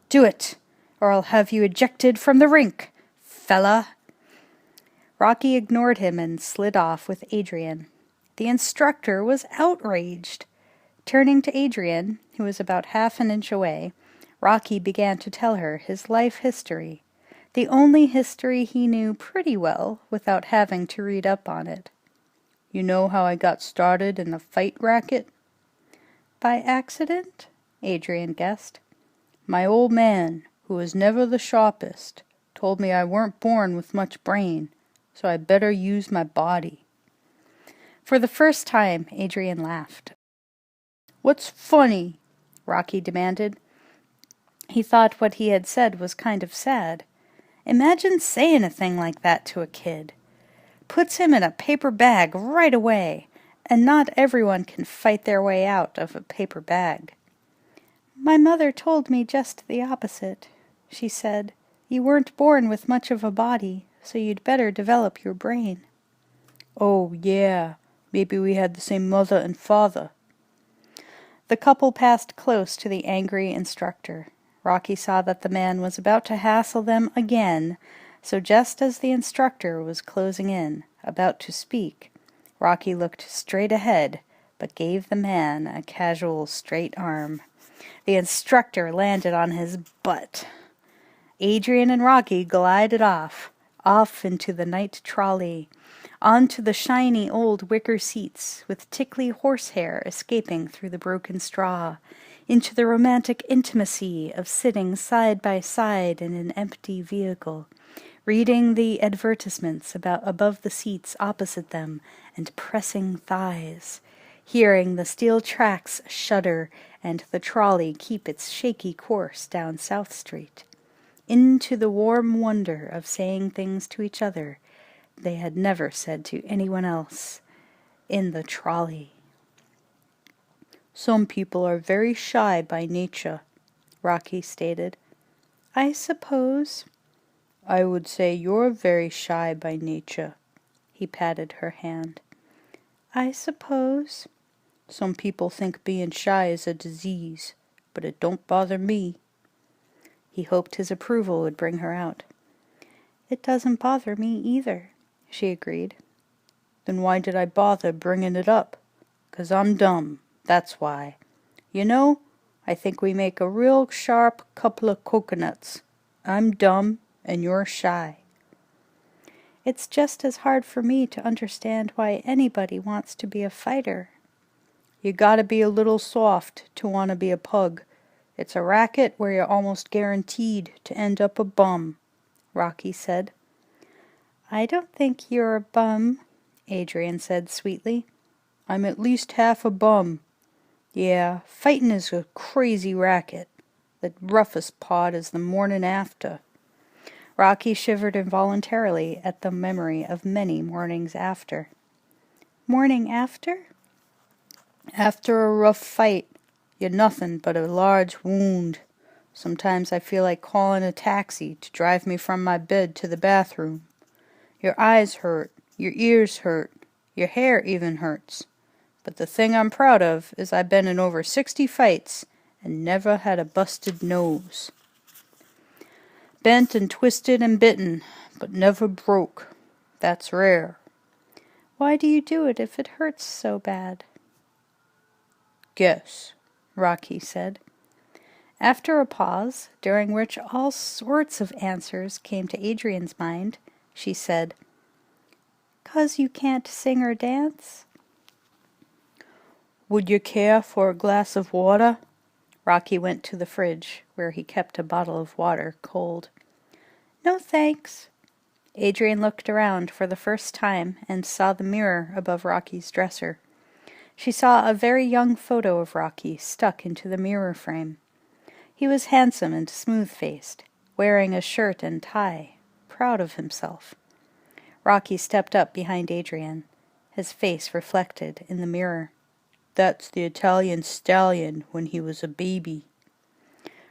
S1: Do it, or I'll have you ejected from the rink, fella." Rocky ignored him and slid off with Adrian. The instructor was outraged. Turning to Adrian, who was about half an inch away, Rocky began to tell her his life history, the only history he knew pretty well without having to read up on it. "You know how I got started in the fight racket?" "By accident?" Adrian guessed. "My old man, who was never the sharpest, told me I weren't born with much brain, so I better use my body." For the first time, Adrian laughed. "What's funny?" Rocky demanded. He thought what he had said was kind of sad. Imagine saying a thing like that to a kid. Puts him in a paper bag right away, and not everyone can fight their way out of a paper bag. "My mother told me just the opposite. She said, 'You weren't born with much of a body, so you'd better develop your brain.'" "Oh, yeah. Maybe we had the same mother and father." The couple passed close to the angry instructor. Rocky saw that the man was about to hassle them again, so just as the instructor was closing in, about to speak, Rocky looked straight ahead, but gave the man a casual straight arm. The instructor landed on his butt. Adrian and Rocky glided off into the night trolley, onto the shiny old wicker seats with tickly horsehair escaping through the broken straw, into the romantic intimacy of sitting side by side in an empty vehicle, reading the advertisements above the seats opposite them and pressing thighs, hearing the steel tracks shudder and the trolley keep its shaky course down South Street, into the warm wonder of saying things to each other they had never said to anyone else, in the trolley. "Some people are very shy by nature," Rocky stated. "I suppose." "I would say you're very shy by nature." He patted her hand. "I suppose." "Some people think being shy is a disease, but it don't bother me." He hoped his approval would bring her out. "It doesn't bother me either," she agreed. "Then why did I bother bringing it up? 'Cause I'm dumb. That's why. You know, I think we make a real sharp couple of coconuts. I'm dumb, and you're shy." "It's just as hard for me to understand why anybody wants to be a fighter." "You gotta be a little soft to want to be a pug. It's a racket where you're almost guaranteed to end up a bum, Rocky said. I don't think you're a bum, Adrian said sweetly. I'm at least half a bum. Yeah, fightin' is a crazy racket. The roughest part is the mornin' after. Rocky shivered involuntarily at the memory of many mornings after. Morning after? After a rough fight, you're nothing but a large wound. Sometimes I feel like calling a taxi to drive me from my bed to the bathroom. Your eyes hurt, your ears hurt, your hair even hurts. But the thing I'm proud of is I've been in over 60 fights and never had a busted nose. Bent and twisted and bitten, but never broke. That's rare. Why do you do it if it hurts so bad? Guess, Rocky said. After a pause, during which all sorts of answers came to Adrian's mind, she said, "'Cause you can't sing or dance?" Would you care for a glass of water? Rocky went to the fridge, where he kept a bottle of water cold. No thanks. Adrian looked around for the first time and saw the mirror above Rocky's dresser. She saw a very young photo of Rocky stuck into the mirror frame. He was handsome and smooth-faced, wearing a shirt and tie, proud of himself. Rocky stepped up behind Adrian, his face reflected in the mirror. That's the Italian stallion when he was a baby.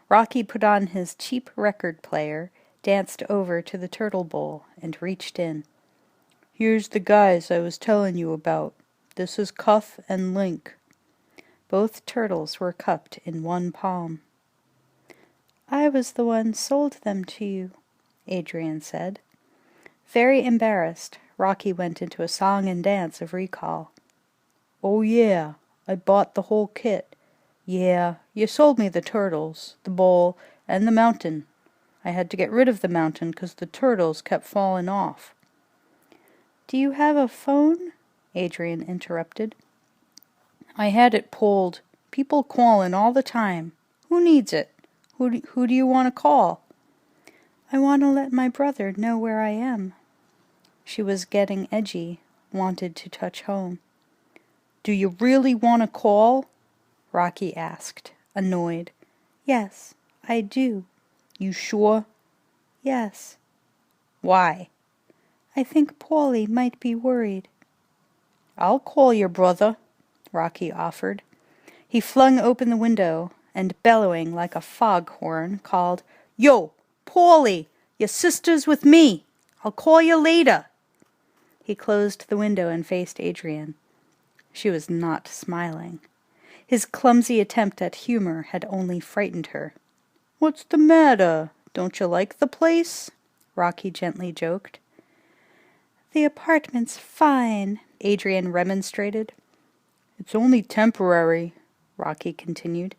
S1: Rocky put on his cheap record player, danced over to the turtle bowl, and reached in. Here's the guys I was telling you about. This is Cuff and Link. Both turtles were cupped in one palm. I was the one sold them to you, Adrian said. Very embarrassed, Rocky went into a song and dance of recall. Oh yeah, I bought the whole kit. Yeah, you sold me the turtles, the bowl, and the mountain. I had to get rid of the mountain 'cause the turtles kept falling off. Do you have a phone? Adrian interrupted. I had it pulled. People calling all the time. Who needs it? Who do you want to call? I want to let my brother know where I am. She was getting edgy, wanted to touch home. Do you really want to call? Rocky asked, annoyed. Yes, I do. You sure? Yes. Why? I think Paulie might be worried. I'll call your brother, Rocky offered. He flung open the window and, bellowing like a foghorn, called, Yo, Paulie, your sister's with me. I'll call you later. He closed the window and faced Adrian. She was not smiling. His clumsy attempt at humor had only frightened her. What's the matter? Don't you like the place? Rocky gently joked. The apartment's fine, Adrian remonstrated. It's only temporary, Rocky continued.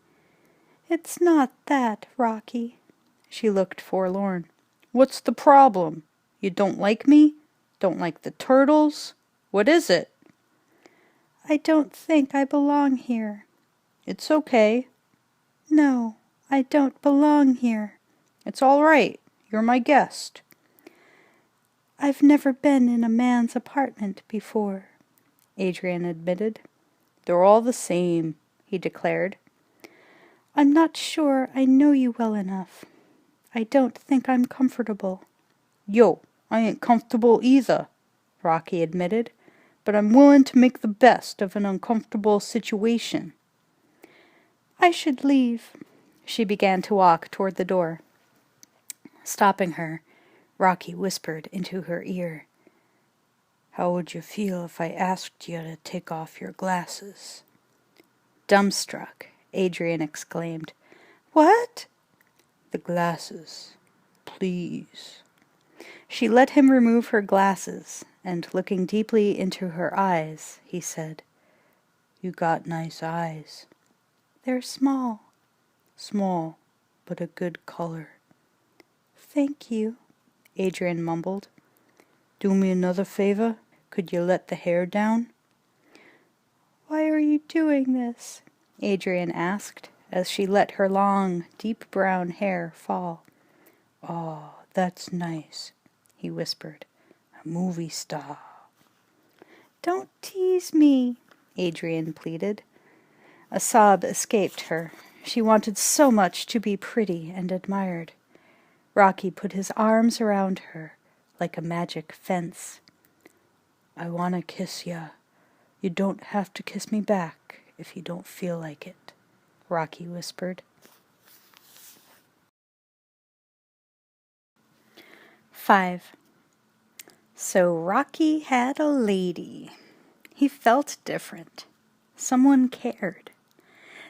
S1: It's not that, Rocky. She looked forlorn. What's the problem? You don't like me? Don't like the turtles? What is it? I don't think I belong here. It's okay. No, I don't belong here. It's all right. You're my guest. I've never been in a man's apartment before, Adrian admitted. They're all the same, he declared. I'm not sure I know you well enough. I don't think I'm comfortable. Yo, I ain't comfortable either, Rocky admitted, but I'm willing to make the best of an uncomfortable situation. I should leave. She began to walk toward the door. Stopping her, Rocky whispered into her ear. How would you feel if I asked you to take off your glasses? Dumbstruck, Adrian exclaimed. What? The glasses. Please. She let him remove her glasses, and looking deeply into her eyes, he said, You got nice eyes. They're small. Small, but a good color. Thank you, Adrian mumbled. Do me another favor? Could you let the hair down? Why are you doing this? Adrian asked, as she let her long, deep brown hair fall. "Oh, that's nice," he whispered. "A movie star." "Don't tease me," Adrian pleaded. A sob escaped her. She wanted so much to be pretty and admired. Rocky put his arms around her like a magic fence. "I want to kiss ya. You don't have to kiss me back if you don't feel like it," Rocky whispered. 5. So Rocky had a lady. He felt different. Someone cared.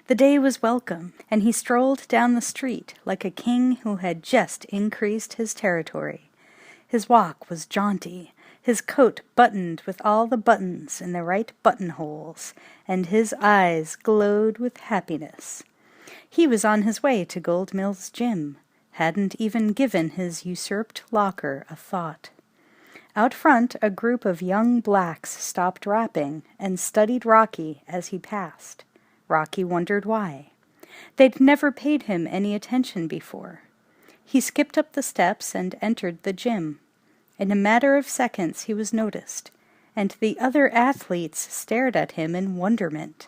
S1: The day was welcome, and he strolled down the street like a king who had just increased his territory. His walk was jaunty, his coat buttoned with all the buttons in the right buttonholes, and his eyes glowed with happiness. He was on his way to Gold Mill's gym, hadn't even given his usurped locker a thought. Out front, a group of young blacks stopped rapping and studied Rocky as he passed. Rocky wondered why. They'd never paid him any attention before. He skipped up the steps and entered the gym. In a matter of seconds he was noticed, and the other athletes stared at him in wonderment.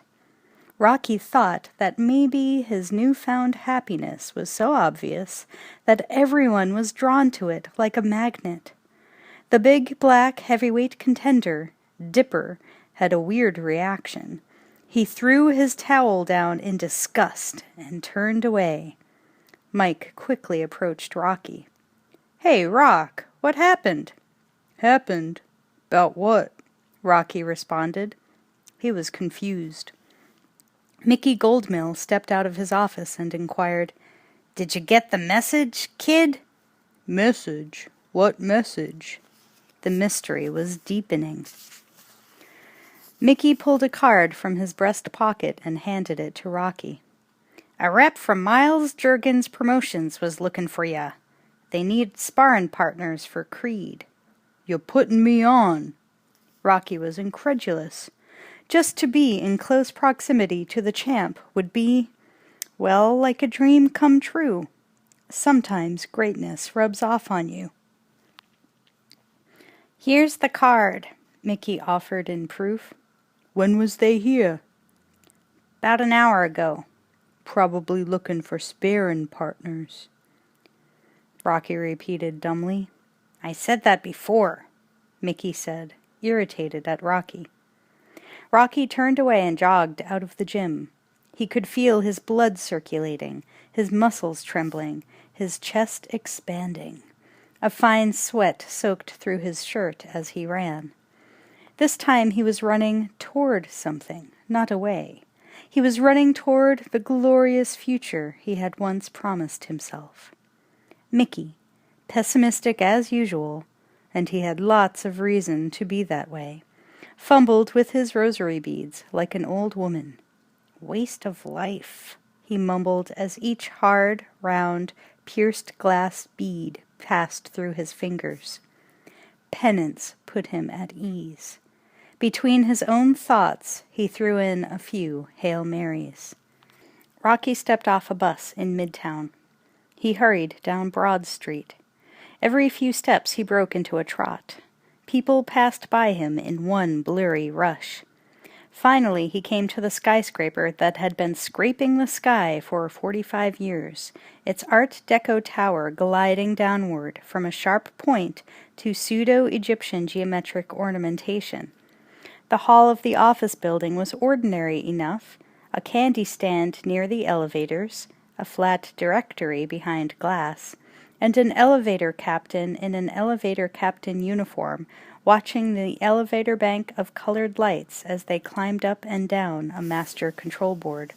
S1: Rocky thought that maybe his newfound happiness was so obvious that everyone was drawn to it like a magnet. The big black heavyweight contender, Dipper, had a weird reaction. He threw his towel down in disgust and turned away. Mike quickly approached Rocky. "Hey, Rock, what happened?" "Happened? 'Bout what?" Rocky responded. He was confused. Mickey Goldmill stepped out of his office and inquired, "Did you get the message, kid?" "Message? What message?" The mystery was deepening. Mickey pulled a card from his breast pocket and handed it to Rocky. "A rep from Miles Juergens Promotions was looking for ya. They need sparring partners for Creed." "You're putting me on." Rocky was incredulous. Just to be in close proximity to the champ would be, well, like a dream come true. Sometimes greatness rubs off on you. "Here's the card," Mickey offered in proof. "When was they here?" "'Bout an hour ago." "Probably looking for sparring partners." Rocky repeated dumbly. "I said that before," Mickey said, irritated at Rocky. Rocky turned away and jogged out of the gym. He could feel his blood circulating, his muscles trembling, his chest expanding. A fine sweat soaked through his shirt as he ran. This time he was running toward something, not away. He was running toward the glorious future he had once promised himself. Mickey, pessimistic as usual, and he had lots of reason to be that way, fumbled with his rosary beads like an old woman. "Waste of life," he mumbled as each hard, round, pierced glass bead passed through his fingers. Penance put him at ease. Between his own thoughts, he threw in a few Hail Marys. Rocky stepped off a bus in Midtown. He hurried down Broad Street. Every few steps he broke into a trot. People passed by him in one blurry rush. Finally he came to the skyscraper that had been scraping the sky for 45 years, its Art Deco tower gliding downward from a sharp point to pseudo-Egyptian geometric ornamentation. The hall of the office building was ordinary enough, a candy stand near the elevators, a flat directory behind glass, and an elevator captain in an elevator captain uniform watching the elevator bank of colored lights as they climbed up and down a master control board.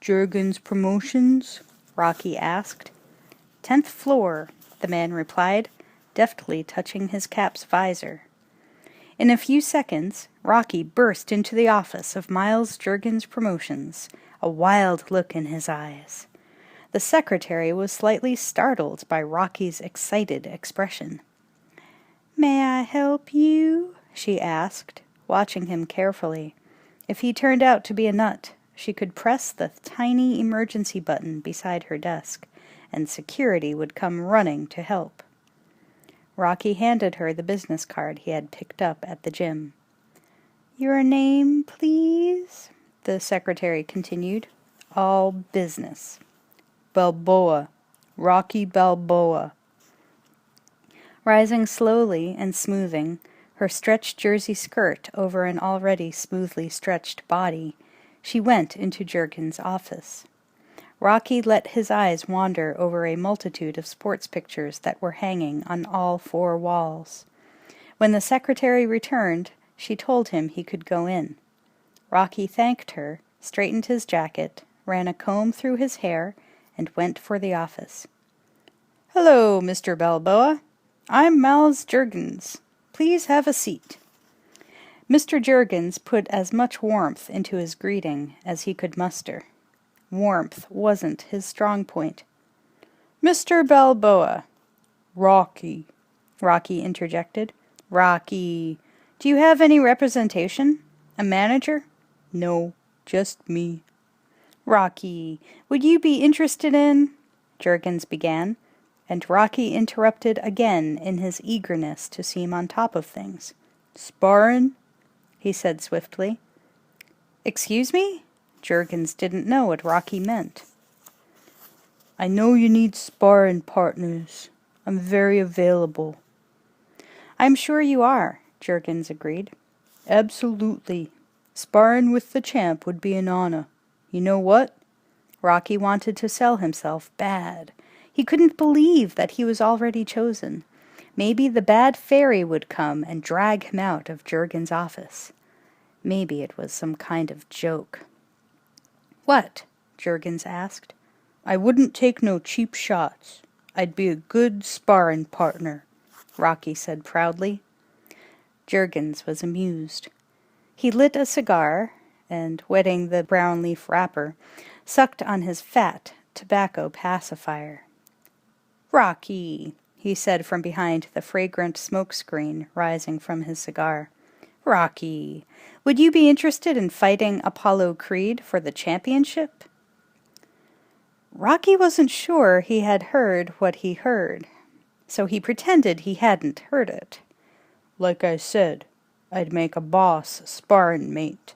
S1: "Juergens Promotions?" Rocky asked. "10th floor," the man replied, deftly touching his cap's visor. In a few seconds, Rocky burst into the office of Miles Juergens Promotions, a wild look in his eyes. The secretary was slightly startled by Rocky's excited expression. "May I help you?" she asked, watching him carefully. If he turned out to be a nut, she could press the tiny emergency button beside her desk, and security would come running to help. Rocky handed her the business card he had picked up at the gym. "Your name, please?" the secretary continued. "All business." "Balboa. Rocky Balboa." Rising slowly and smoothing her stretched jersey skirt over an already smoothly stretched body, she went into Juergen's office. Rocky let his eyes wander over a multitude of sports pictures that were hanging on all four walls. When the secretary returned, she told him he could go in. Rocky thanked her, straightened his jacket, ran a comb through his hair, and went for the office. "Hello, Mr. Balboa. I'm Miles Juergens. Please have a seat." Mr. Juergens put as much warmth into his greeting as he could muster. Warmth wasn't his strong point. "Mr. Balboa." "Rocky," Rocky interjected. "Rocky. Do you have any representation? A manager?" "No, just me." "Rocky, would you be interested in—" Juergens began, and Rocky interrupted again in his eagerness to seem on top of things. "Sparrin'?" he said swiftly. "Excuse me?" Juergens didn't know what Rocky meant. "I know you need sparring partners. I'm very available." "I'm sure you are," Juergens agreed. "Absolutely. Sparring with the champ would be an honor. You know what?" Rocky wanted to sell himself bad. He couldn't believe that he was already chosen. Maybe the bad fairy would come and drag him out of Juergens' office. Maybe it was some kind of joke. "What?" Juergens asked. "I wouldn't take no cheap shots. I'd be a good sparring partner," Rocky said proudly. Juergens was amused. He lit a cigar, and, wetting the brown leaf wrapper, sucked on his fat tobacco pacifier. "Rocky," he said from behind the fragrant smoke screen rising from his cigar. "Rocky, would you be interested in fighting Apollo Creed for the championship?" Rocky wasn't sure he had heard what he heard, so he pretended he hadn't heard it. "Like I said, I'd make a boss sparring mate."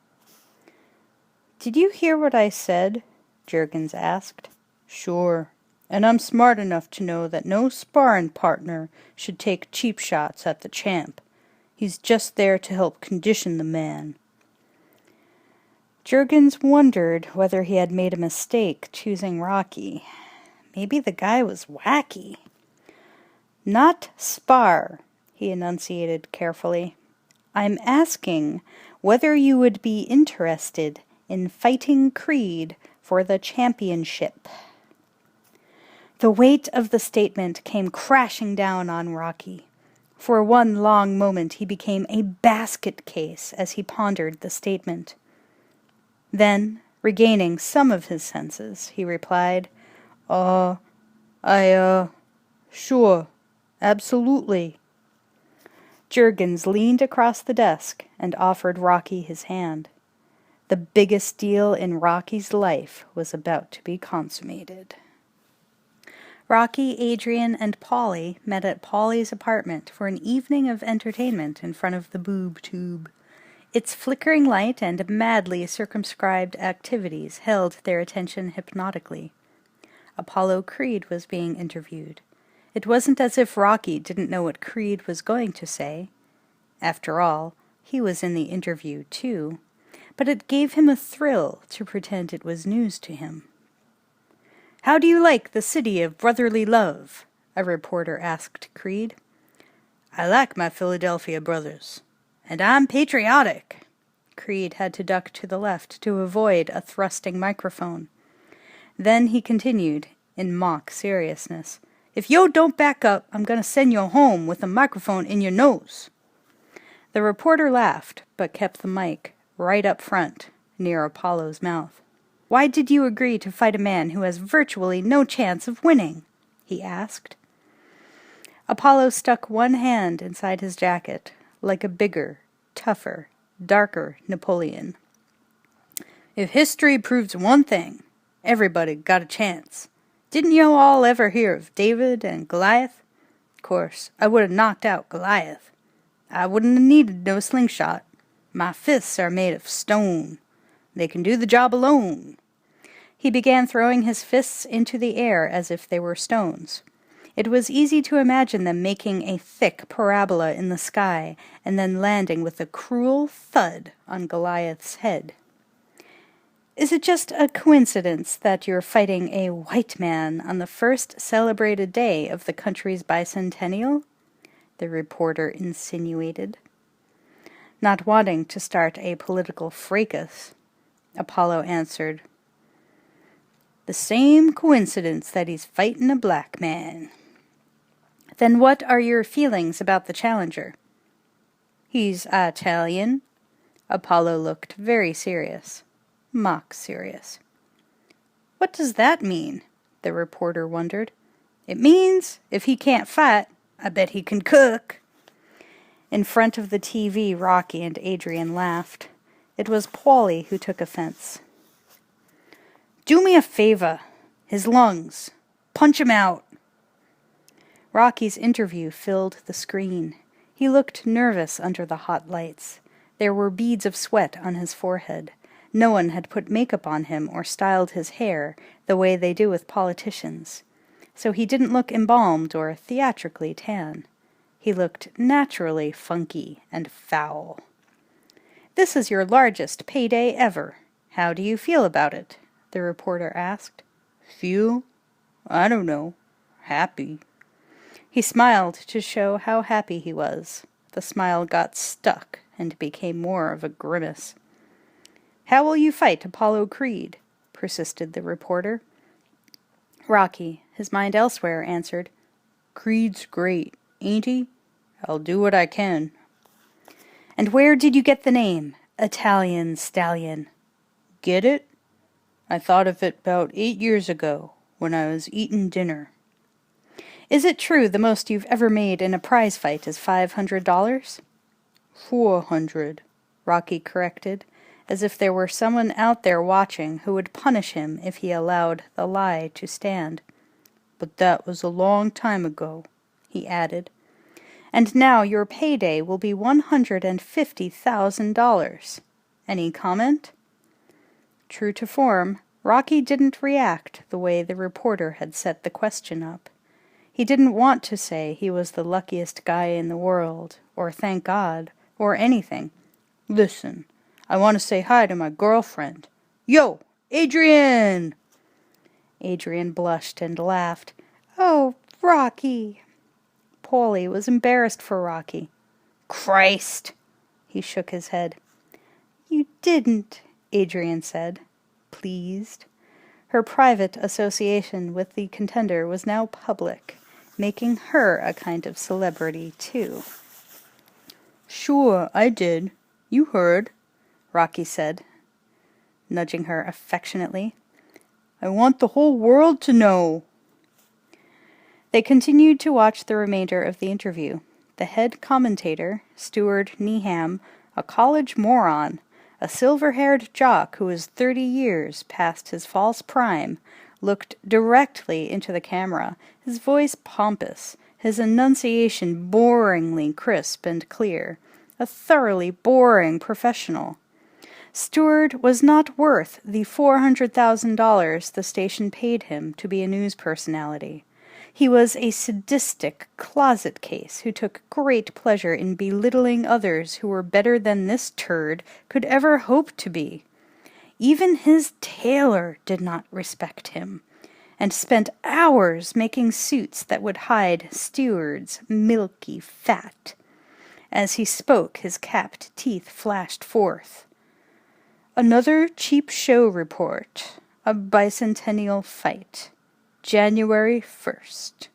S1: "Did you hear what I said?" Juergens asked. "Sure, and I'm smart enough to know that no sparring partner should take cheap shots at the champ. He's just there to help condition the man." Juergens wondered whether he had made a mistake choosing Rocky. Maybe the guy was wacky. "Not spar," he enunciated carefully. "I'm asking whether you would be interested in fighting Creed for the championship." The weight of the statement came crashing down on Rocky. For one long moment he became a basket case as he pondered the statement. Then, regaining some of his senses, he replied, Sure, absolutely." Juergens leaned across the desk and offered Rocky his hand. The biggest deal in Rocky's life was about to be consummated. Rocky, Adrian, and Polly met at Polly's apartment for an evening of entertainment in front of the boob tube. Its flickering light and madly circumscribed activities held their attention hypnotically. Apollo Creed was being interviewed. It wasn't as if Rocky didn't know what Creed was going to say. After all, he was in the interview too, but it gave him a thrill to pretend it was news to him. "How do you like the city of brotherly love?" a reporter asked Creed. "I like my Philadelphia brothers. And I'm patriotic." Creed had to duck to the left to avoid a thrusting microphone. Then he continued, in mock seriousness, "If yo don't back up, I'm gonna send yo home with a microphone in your nose." The reporter laughed, but kept the mic right up front, near Apollo's mouth. "Why did you agree to fight a man who has virtually no chance of winning?" he asked. Apollo stuck one hand inside his jacket, like a bigger, tougher, darker Napoleon. If history proves one thing, everybody got a chance. Didn't you all ever hear of David and Goliath? Of course, I would have knocked out Goliath. I wouldn't have needed no slingshot. My fists are made of stone. They can do the job alone. He began throwing his fists into the air as if they were stones. It was easy to imagine them making a thick parabola in the sky and then landing with a cruel thud on Goliath's head. Is it just a coincidence that you're fighting a white man on the first celebrated day of the country's bicentennial? The reporter insinuated. Not wanting to start a political fracas, Apollo answered, "The same coincidence that he's fighting a black man." Then what are your feelings about the challenger? He's Italian. Apollo looked very serious. Mock serious. What does that mean? The reporter wondered. It means, if he can't fight, I bet he can cook. In front of the TV, Rocky and Adrian laughed. It was Paulie who took offense. Do me a favor. His lungs. Punch him out. Rocky's interview filled the screen. He looked nervous under the hot lights. There were beads of sweat on his forehead. No one had put makeup on him or styled his hair the way they do with politicians. So he didn't look embalmed or theatrically tan. He looked naturally funky and foul. This is your largest payday ever. How do you feel about it? The reporter asked. Feel? I don't know. Happy. He smiled to show how happy he was. The smile got stuck and became more of a grimace. How will you fight Apollo Creed? Persisted the reporter. Rocky, his mind elsewhere, answered, Creed's great, ain't he? I'll do what I can. And where did you get the name, Italian Stallion? Get it? I thought of it about 8 years ago, when I was eating dinner. Is it true the most you've ever made in a prize fight is $500? 400, Rocky corrected, as if there were someone out there watching who would punish him if he allowed the lie to stand. But that was a long time ago, he added. And now your payday will be $150,000. Any comment? True to form, Rocky didn't react the way the reporter had set the question up. He didn't want to say he was the luckiest guy in the world, or thank God, or anything. Listen, I want to say hi to my girlfriend. Yo, Adrian! Adrian blushed and laughed. Oh, Rocky! Paulie was embarrassed for Rocky. Christ! He shook his head. You didn't, Adrian said, pleased. Her private association with the contender was now public, making her a kind of celebrity, too. Sure, I did. You heard, Rocky said, nudging her affectionately. I want the whole world to know. They continued to watch the remainder of the interview. The head commentator, Stuart Neeham, a college moron, a silver-haired jock who was 30 years past his false prime, looked directly into the camera, his voice pompous, his enunciation boringly crisp and clear, a thoroughly boring professional. Stewart was not worth the $400,000 the station paid him to be a news personality. He was a sadistic closet case who took great pleasure in belittling others who were better than this turd could ever hope to be. Even his tailor did not respect him, and spent hours making suits that would hide Stewart's milky fat. As he spoke, his capped teeth flashed forth. Another cheap show report. A bicentennial fight. January 1st.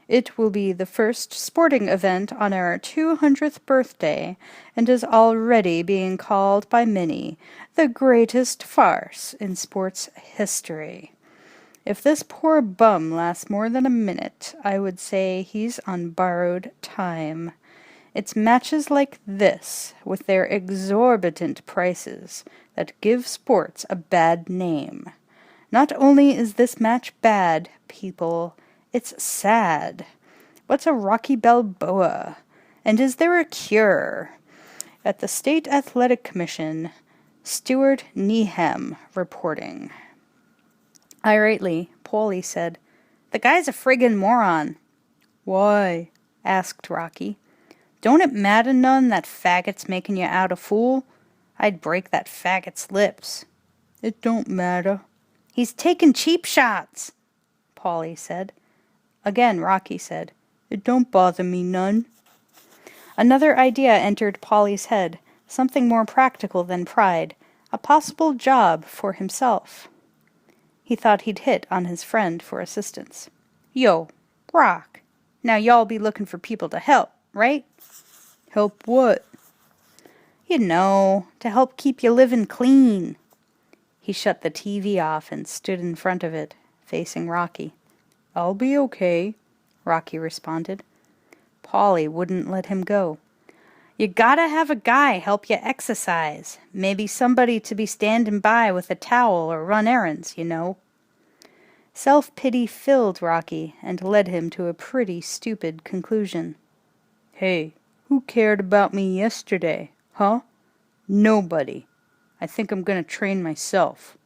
S1: It will be the first sporting event on our 200th birthday, and is already being called by many the greatest farce in sports history. If this poor bum lasts more than a minute, I would say he's on borrowed time. It's matches like this, with their exorbitant prices, that give sports a bad name. Not only is this match bad, people, it's sad. What's a Rocky Balboa? And is there a cure? At the State Athletic Commission, Stuart Neeham reporting. Irately, Paulie said, "The guy's a friggin' moron." "Why?" asked Rocky. "Don't it matter none that faggot's making you out a fool? I'd break that faggot's lips." "It don't matter." "He's taking cheap shots," Paulie said. Again Rocky said, "It don't bother me none." Another idea entered Paulie's head, something more practical than pride, a possible job for himself. He thought he'd hit on his friend for assistance. "Yo, Rock, now y'all be looking for people to help, right?" "Help what?" "You know, to help keep you living clean." He shut the TV off and stood in front of it, facing Rocky. "I'll be okay," Rocky responded. Paulie wouldn't let him go. "You gotta have a guy help you exercise. Maybe somebody to be standing by with a towel or run errands, you know." Self-pity filled Rocky and led him to a pretty stupid conclusion. "Hey, who cared about me yesterday, huh? Nobody. I think I'm gonna train myself."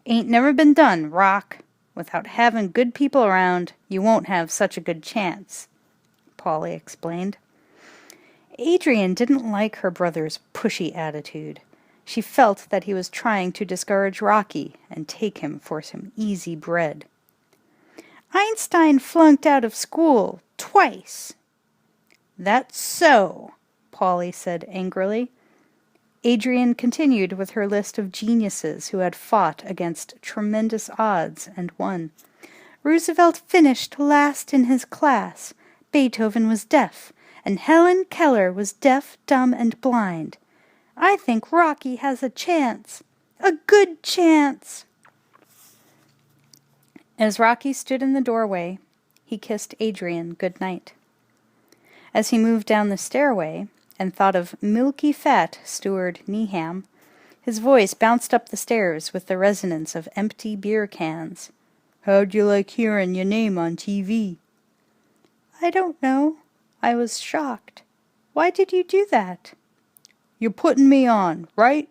S1: "Ain't never been done, Rock. Without having good people around, you won't have such a good chance," Paulie explained. Adrian didn't like her brother's pushy attitude. She felt that he was trying to discourage Rocky and take him for some easy bread. "Einstein flunked out of school twice." "That's so," Paulie said angrily. Adrian continued with her list of geniuses who had fought against tremendous odds and won. "Roosevelt finished last in his class. Beethoven was deaf, and Helen Keller was deaf, dumb, and blind. I think Rocky has a chance. A good chance." As Rocky stood in the doorway, he kissed Adrian good night. As he moved down the stairway and thought of milky fat Stuart Neeham, his voice bounced up the stairs with the resonance of empty beer cans. "How'd you like hearing your name on TV?" "I don't know. I was shocked. Why did you do that?" "You're putting me on, right?"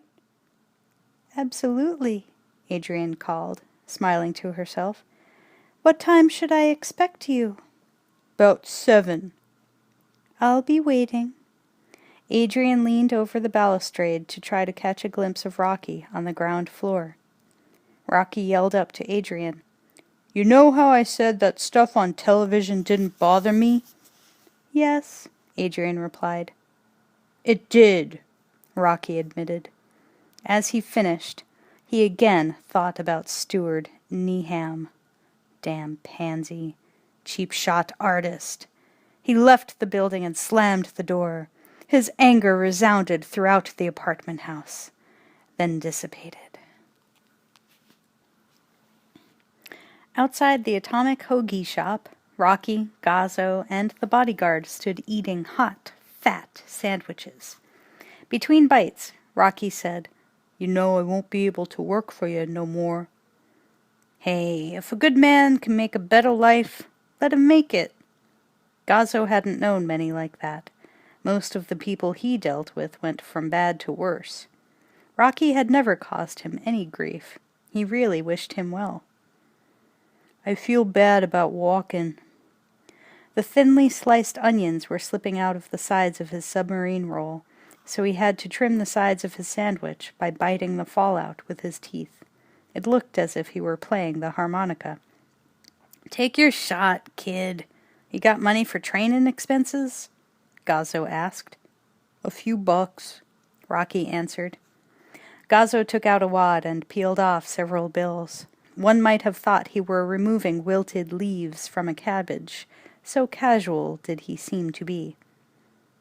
S1: "Absolutely," Adrian called, smiling to herself. "What time should I expect you?" "'Bout 7. "I'll be waiting." Adrian leaned over the balustrade to try to catch a glimpse of Rocky on the ground floor. Rocky yelled up to Adrian, "You know how I said that stuff on television didn't bother me?" "Yes," Adrian replied. "It did," Rocky admitted. As he finished, he again thought about Stuart Neeham. Damn pansy. Cheap shot artist. He left the building and slammed the door. His anger resounded throughout the apartment house, then dissipated. Outside the Atomic Hoagie shop, Rocky, Gazzo, and the bodyguard stood eating hot, fat sandwiches. Between bites, Rocky said, "You know I won't be able to work for you no more." "Hey, if a good man can make a better life, let him make it." Gazzo hadn't known many like that. Most of the people he dealt with went from bad to worse. Rocky had never caused him any grief. He really wished him well. "I feel bad about walking." The thinly sliced onions were slipping out of the sides of his submarine roll, so he had to trim the sides of his sandwich by biting the fallout with his teeth. It looked as if he were playing the harmonica. "Take your shot, kid. You got money for training expenses?" Gazzo asked. "A few bucks," Rocky answered. Gazzo took out a wad and peeled off several bills. One might have thought he were removing wilted leaves from a cabbage, so casual did he seem to be.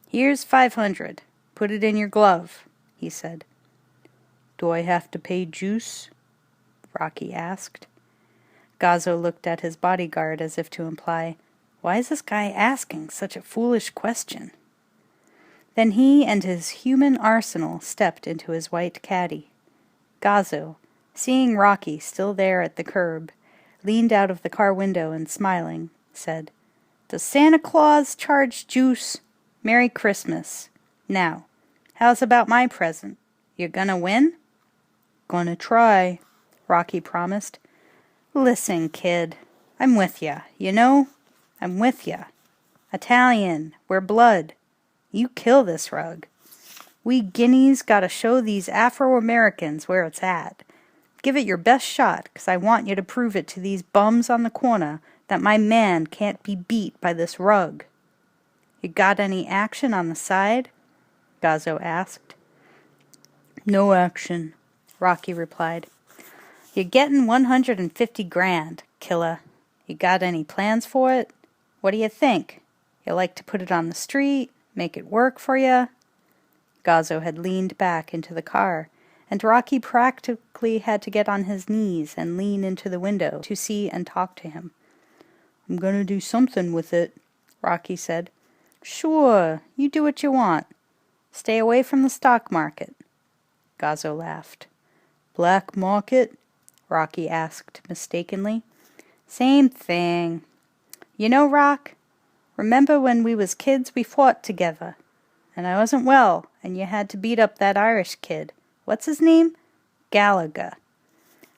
S1: "Here's 500. Put it in your glove," he said. "Do I have to pay juice?" Rocky asked. Gazzo looked at his bodyguard as if to imply, "Why is this guy asking such a foolish question?" Then he and his human arsenal stepped into his white caddy. Gazzo, seeing Rocky still there at the curb, leaned out of the car window and smiling, said, "Does Santa Claus charge juice? Merry Christmas. Now, how's about my present? You gonna win?" "Gonna try," Rocky promised. "Listen, kid, I'm with ya, you know? I'm with ya. Italian, we're blood. You kill this rug. We Guineas gotta show these Afro-Americans where it's at. Give it your best shot, 'cause I want you to prove it to these bums on the corner that my man can't be beat by this rug." "You got any action on the side?" Gazzo asked. "No action," Rocky replied. "You're getting 150 grand, killer. You got any plans for it? What do you think? You like to put it on the street, make it work for you?" Gazzo had leaned back into the car, and Rocky practically had to get on his knees and lean into the window to see and talk to him. "I'm gonna do something with it," Rocky said. "Sure, you do what you want. Stay away from the stock market." Gazzo laughed. "Black market?" Rocky asked mistakenly. "Same thing. You know, Rock, remember when we was kids we fought together, and I wasn't well, and you had to beat up that Irish kid. What's his name? Gallagher.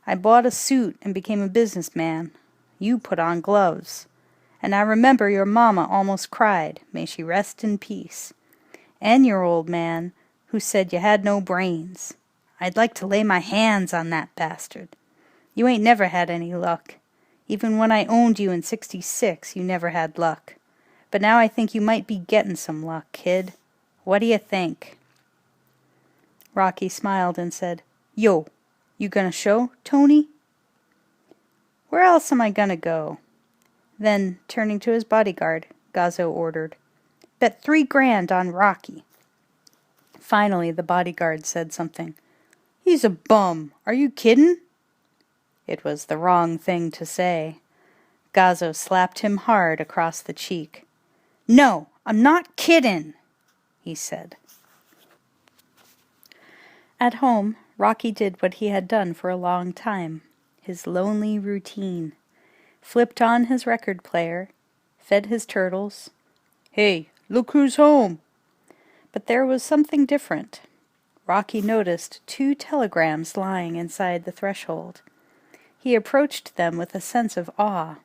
S1: I bought a suit and became a businessman. You put on gloves. And I remember your mama almost cried, may she rest in peace. And your old man, who said you had no brains. I'd like to lay my hands on that bastard. You ain't never had any luck. Even when I owned you in '66, you never had luck. But now I think you might be getting some luck, kid. What do you think?" Rocky smiled and said, "Yo, you gonna show, Tony?" "Where else am I gonna go?" Then, turning to his bodyguard, Gazzo ordered, "Bet 3 grand on Rocky." Finally, the bodyguard said something. "He's a bum. Are you kiddin'?" It was the wrong thing to say. Gazzo slapped him hard across the cheek. "No, I'm not kiddin'," he said. At home, Rocky did what he had done for a long time, his lonely routine. Flipped on his record player, fed his turtles. "Hey, look who's home!" But there was something different. Rocky noticed 2 telegrams lying inside the threshold. He approached them with a sense of awe.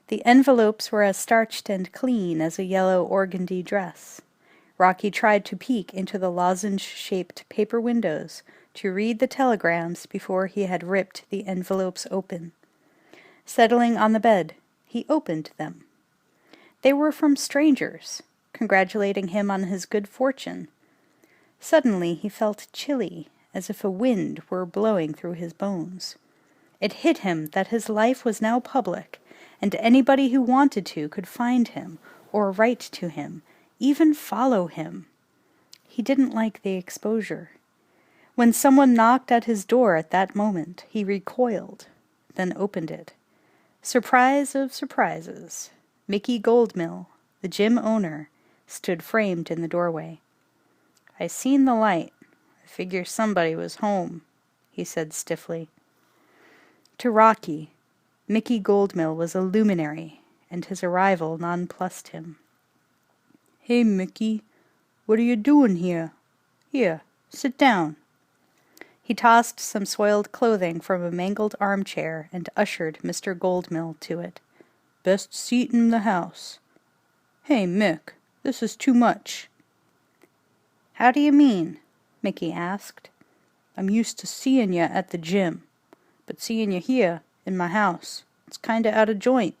S1: The envelopes were as starched and clean as a yellow organdy dress. Rocky tried to peek into the lozenge-shaped paper windows to read the telegrams before he had ripped the envelopes open. Settling on the bed, he opened them. They were from strangers, congratulating him on his good fortune. Suddenly he felt chilly, as if a wind were blowing through his bones. It hit him that his life was now public, and anybody who wanted to could find him, or write to him, even follow him. He didn't like the exposure. When someone knocked at his door at that moment, he recoiled, then opened it. Surprise of surprises. Mickey Goldmill, the gym owner, stood framed in the doorway. "I seen the light. I figure somebody was home," he said stiffly. To Rocky, Mickey Goldmill was a luminary, and his arrival nonplussed him. "Hey, Mickey, what are you doing here? Here, sit down." He tossed some soiled clothing from a mangled armchair and ushered Mr. Goldmill to it. "Best seat in the house." "Hey, Mick, this is too much." "How do you mean?" Mickey asked. "I'm used to seeing you at the gym, but seeing you here, in my house, it's kinda out of joint."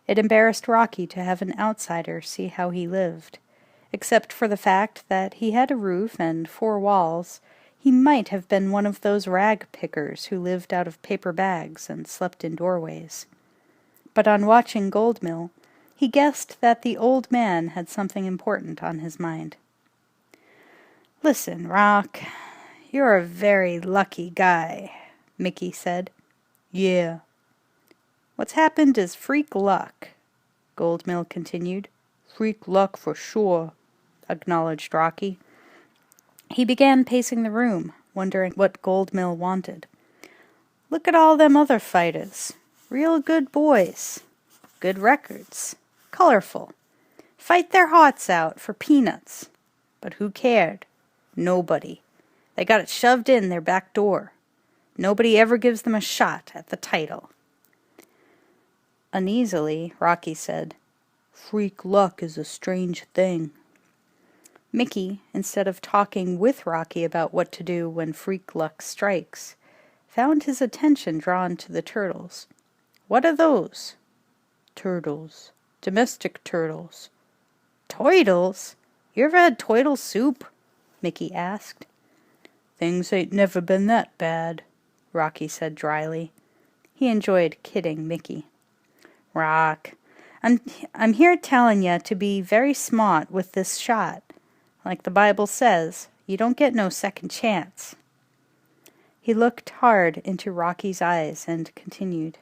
S1: It embarrassed Rocky to have an outsider see how he lived. Except for the fact that he had a roof and 4 walls, he might have been one of those rag pickers who lived out of paper bags and slept in doorways. But on watching Goldmill, he guessed that the old man had something important on his mind. "Listen, Rock, you're a very lucky guy," Mickey said. "Yeah." "What's happened is freak luck," Goldmill continued. "Freak luck for sure. acknowledged Rocky. He began pacing the room, wondering what Goldmill wanted. Look at all them other fighters. Real good boys. Good records. Colorful. Fight their hearts out for peanuts. But who cared? Nobody. They got it shoved in their back door. Nobody ever gives them a shot at the title. Uneasily, Rocky said, Freak luck is a strange thing. Mickey, instead of talking with Rocky about what to do when freak luck strikes, found his attention drawn to the turtles. What are those? Turtles. Domestic turtles. Toidles? You ever had toidle soup? Mickey asked. Things ain't never been that bad, Rocky said dryly. He enjoyed kidding Mickey. Rock, I'm here telling you to be very smart with this shot. Like the Bible says, you don't get no second chance. He looked hard into Rocky's eyes and continued.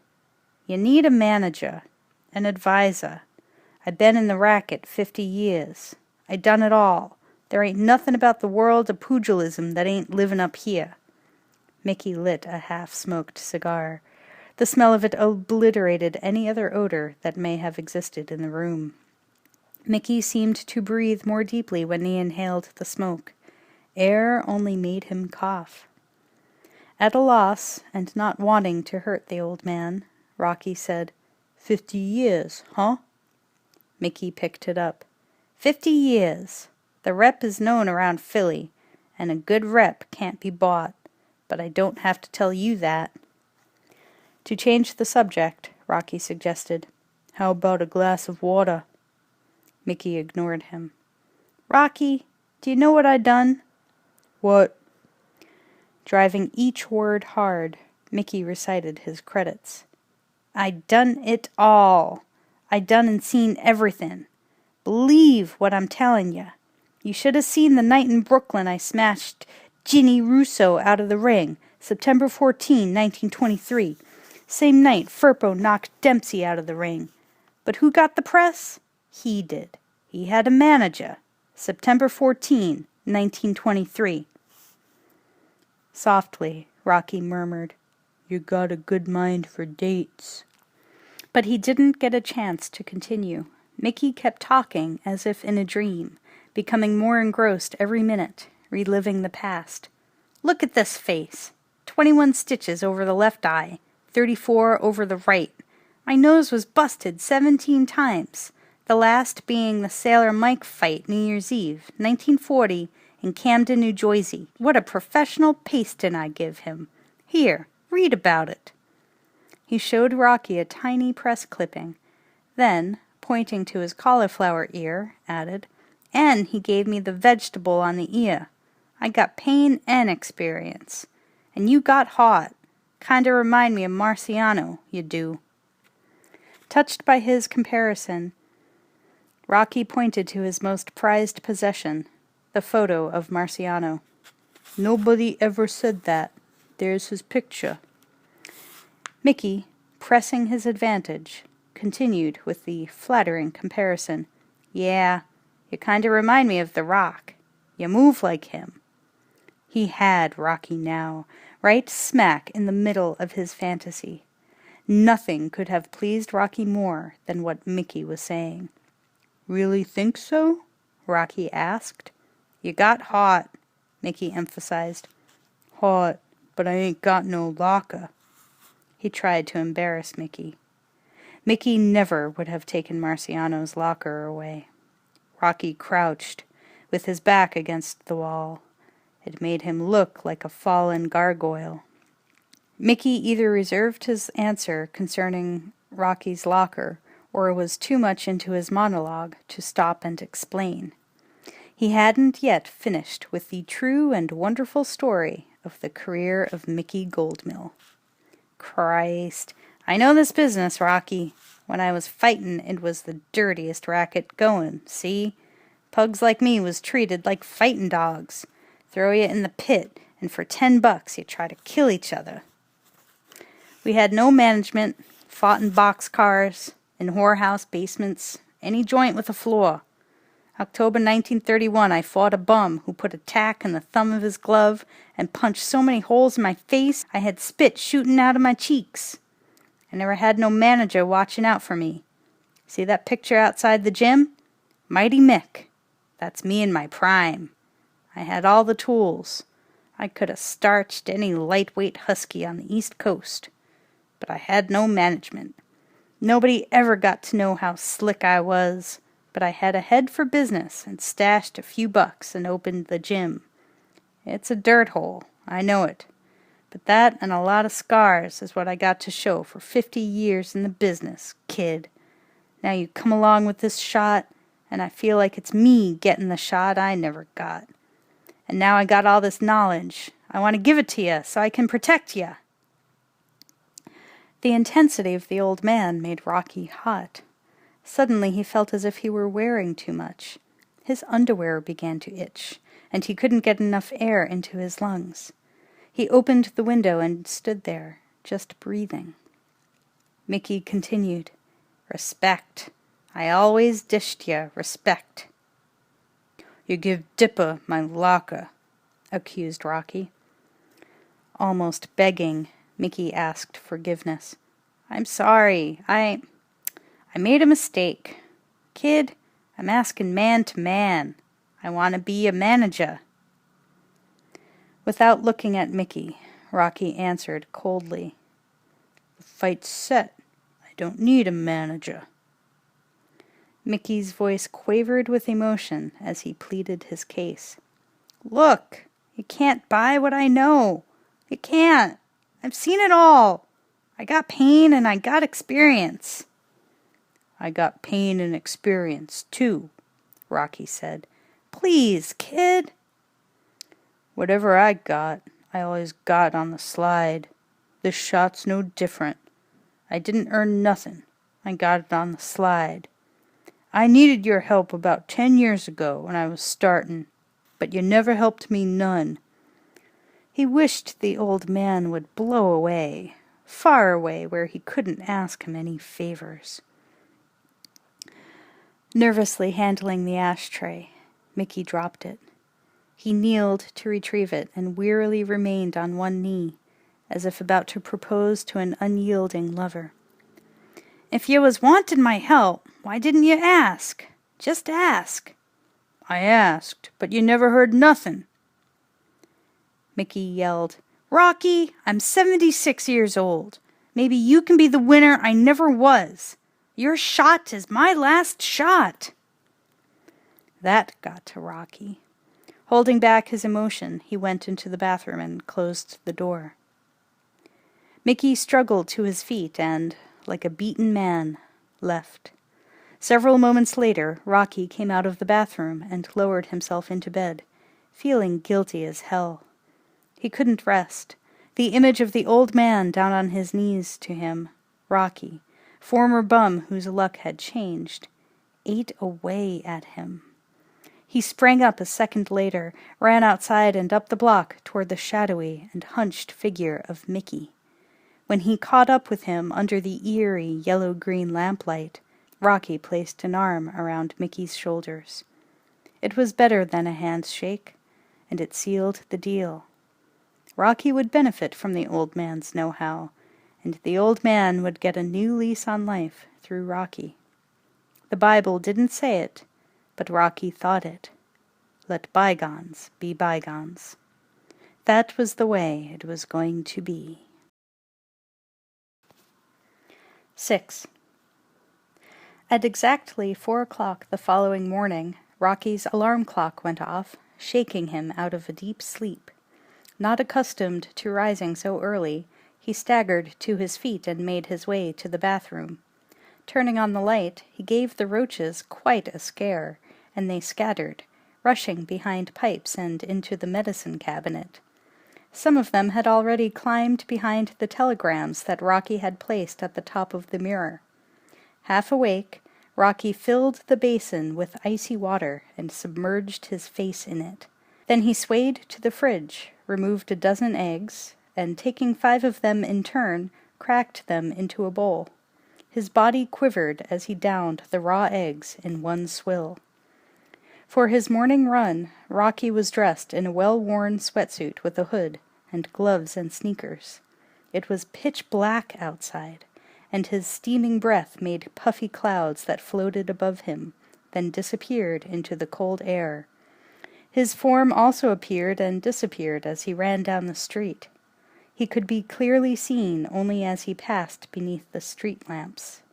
S1: You need a manager, an advisor. I been in the racket 50 years. I done it all. There ain't nothing about the world of pugilism that ain't livin' up here. Mickey lit a half-smoked cigar. The smell of it obliterated any other odor that may have existed in the room. Mickey seemed to breathe more deeply when he inhaled the smoke. Air only made him cough. At a loss, and not wanting to hurt the old man, Rocky said, 50 years, huh? Mickey picked it up. 50 years. The rep is known around Philly, and a good rep can't be bought, but I don't have to tell you that. To change the subject, Rocky suggested, How about a glass of water? Mickey ignored him. Rocky, do you know what I done? What? Driving each word hard, Mickey recited his credits. I done it all. I done and seen everything. Believe what I'm telling you. You should have seen the night in Brooklyn I smashed Ginny Russo out of the ring, September 14, 1923. Same night Firpo knocked Dempsey out of the ring. But who got the press? He did. He had a manager. September 14, 1923. Softly, Rocky murmured, You got a good mind for dates. But he didn't get a chance to continue. Mickey kept talking as if in a dream, becoming more engrossed every minute, reliving the past. Look at this face. 21 stitches over the left eye, 34 over the right. My nose was busted 17 times, the last being the Sailor Mike fight New Year's Eve, 1940, in Camden, New Jersey. What a professional pasting I give him. Here, read about it. He showed Rocky a tiny press clipping, then, pointing to his cauliflower ear, added, And he gave me the vegetable on the ear. I got pain and experience. And you got hot. Kinda remind me of Marciano, you do. Touched by his comparison, Rocky pointed to his most prized possession, the photo of Marciano. Nobody ever said that. There's his picture. Mickey, pressing his advantage, continued with the flattering comparison. Yeah, you kinda remind me of The Rock. You move like him. He had Rocky now, right smack in the middle of his fantasy. Nothing could have pleased Rocky more than what Mickey was saying. Really think so? Rocky asked. You got hot, Mickey emphasized. Hot, but I ain't got no locker. He tried to embarrass Mickey. Mickey never would have taken Marciano's locker away. Rocky crouched, with his back against the wall. It made him look like a fallen gargoyle. Mickey either reserved his answer concerning Rocky's locker, or was too much into his monologue to stop and explain. He hadn't yet finished with the true and wonderful story of the career of Mickey Goldmill. Christ, I know this business, Rocky. When I was fightin', it was the dirtiest racket goin', see? Pugs like me was treated like fightin' dogs. Throw you in the pit, and for $10 you try to kill each other. We had no management, fought in boxcars, in whorehouse basements, any joint with a floor. October 1931, I fought a bum who put a tack in the thumb of his glove and punched so many holes in my face I had spit shooting out of my cheeks. I never had no manager watching out for me. See that picture outside the gym? Mighty Mick. That's me in my prime. I had all the tools. I could have starched any lightweight husky on the East Coast. But I had no management. Nobody ever got to know how slick I was, but I had a head for business and stashed a few bucks and opened the gym. It's a dirt hole, I know it, but that and a lot of scars is what I got to show for 50 years in the business, kid. Now you come along with this shot, and I feel like it's me getting the shot I never got. And now I got all this knowledge. I want to give it to you so I can protect you. The intensity of the old man made Rocky hot. Suddenly he felt as if he were wearing too much. His underwear began to itch, and he couldn't get enough air into his lungs. He opened the window and stood there, just breathing. Mickey continued, "Respect. I always dished you respect." "You give Dipper my locker," accused Rocky. Almost begging, Mickey asked forgiveness. "I'm sorry. I made a mistake. Kid, I'm asking man to man. I want to be a manager." Without looking at Mickey, Rocky answered coldly, "The fight's set. I don't need a manager." Mickey's voice quavered with emotion as he pleaded his case. "Look, you can't buy what I know. You can't. I've seen it all. I got pain and I got experience." "I got pain and experience, too," Rocky said. "Please, kid." "Whatever I always got on the slide. This shot's no different. I didn't earn nothing. I got it on the slide. I needed your help about 10 years ago when I was startin', but you never helped me none." He wished the old man would blow away, far away where he couldn't ask him any favors. Nervously handling the ashtray, Mickey dropped it. He kneeled to retrieve it and wearily remained on one knee, as if about to propose to an unyielding lover. "If you was wantin' my help, why didn't you ask? Just ask." "I asked, but you never heard nothin'." Mickey yelled, "Rocky, I'm 76 years old. Maybe you can be the winner I never was. Your shot is my last shot." That got to Rocky. Holding back his emotion, he went into the bathroom and closed the door. Mickey struggled to his feet and, like a beaten man, left. Several moments later, Rocky came out of the bathroom and lowered himself into bed, feeling guilty as hell. He couldn't rest. The image of the old man down on his knees to him, Rocky, former bum whose luck had changed, ate away at him. He sprang up a second later, ran outside and up the block toward the shadowy and hunched figure of Mickey. When he caught up with him under the eerie yellow-green lamplight, Rocky placed an arm around Mickey's shoulders. It was better than a handshake, and it sealed the deal. Rocky would benefit from the old man's know-how, and the old man would get a new lease on life through Rocky. The Bible didn't say it, but Rocky thought it. Let bygones be bygones. That was the way it was going to be. 6. At exactly 4 o'clock the following morning, Rocky's alarm clock went off, shaking him out of a deep sleep. Not accustomed to rising so early, he staggered to his feet and made his way to the bathroom. Turning on the light, he gave the roaches quite a scare, and they scattered, rushing behind pipes and into the medicine cabinet. Some of them had already climbed behind the telegrams that Rocky had placed at the top of the mirror. Half awake, Rocky filled the basin with icy water and submerged his face in it. Then he swayed to the fridge, removed a dozen eggs, and taking 5 of them in turn, cracked them into a bowl. His body quivered as he downed the raw eggs in one swill. For his morning run, Rocky was dressed in a well-worn sweatsuit with a hood, and gloves and sneakers. It was pitch black outside, and his steaming breath made puffy clouds that floated above him, then disappeared into the cold air. His form also appeared and disappeared as he ran down the street. He could be clearly seen only as he passed beneath the street lamps.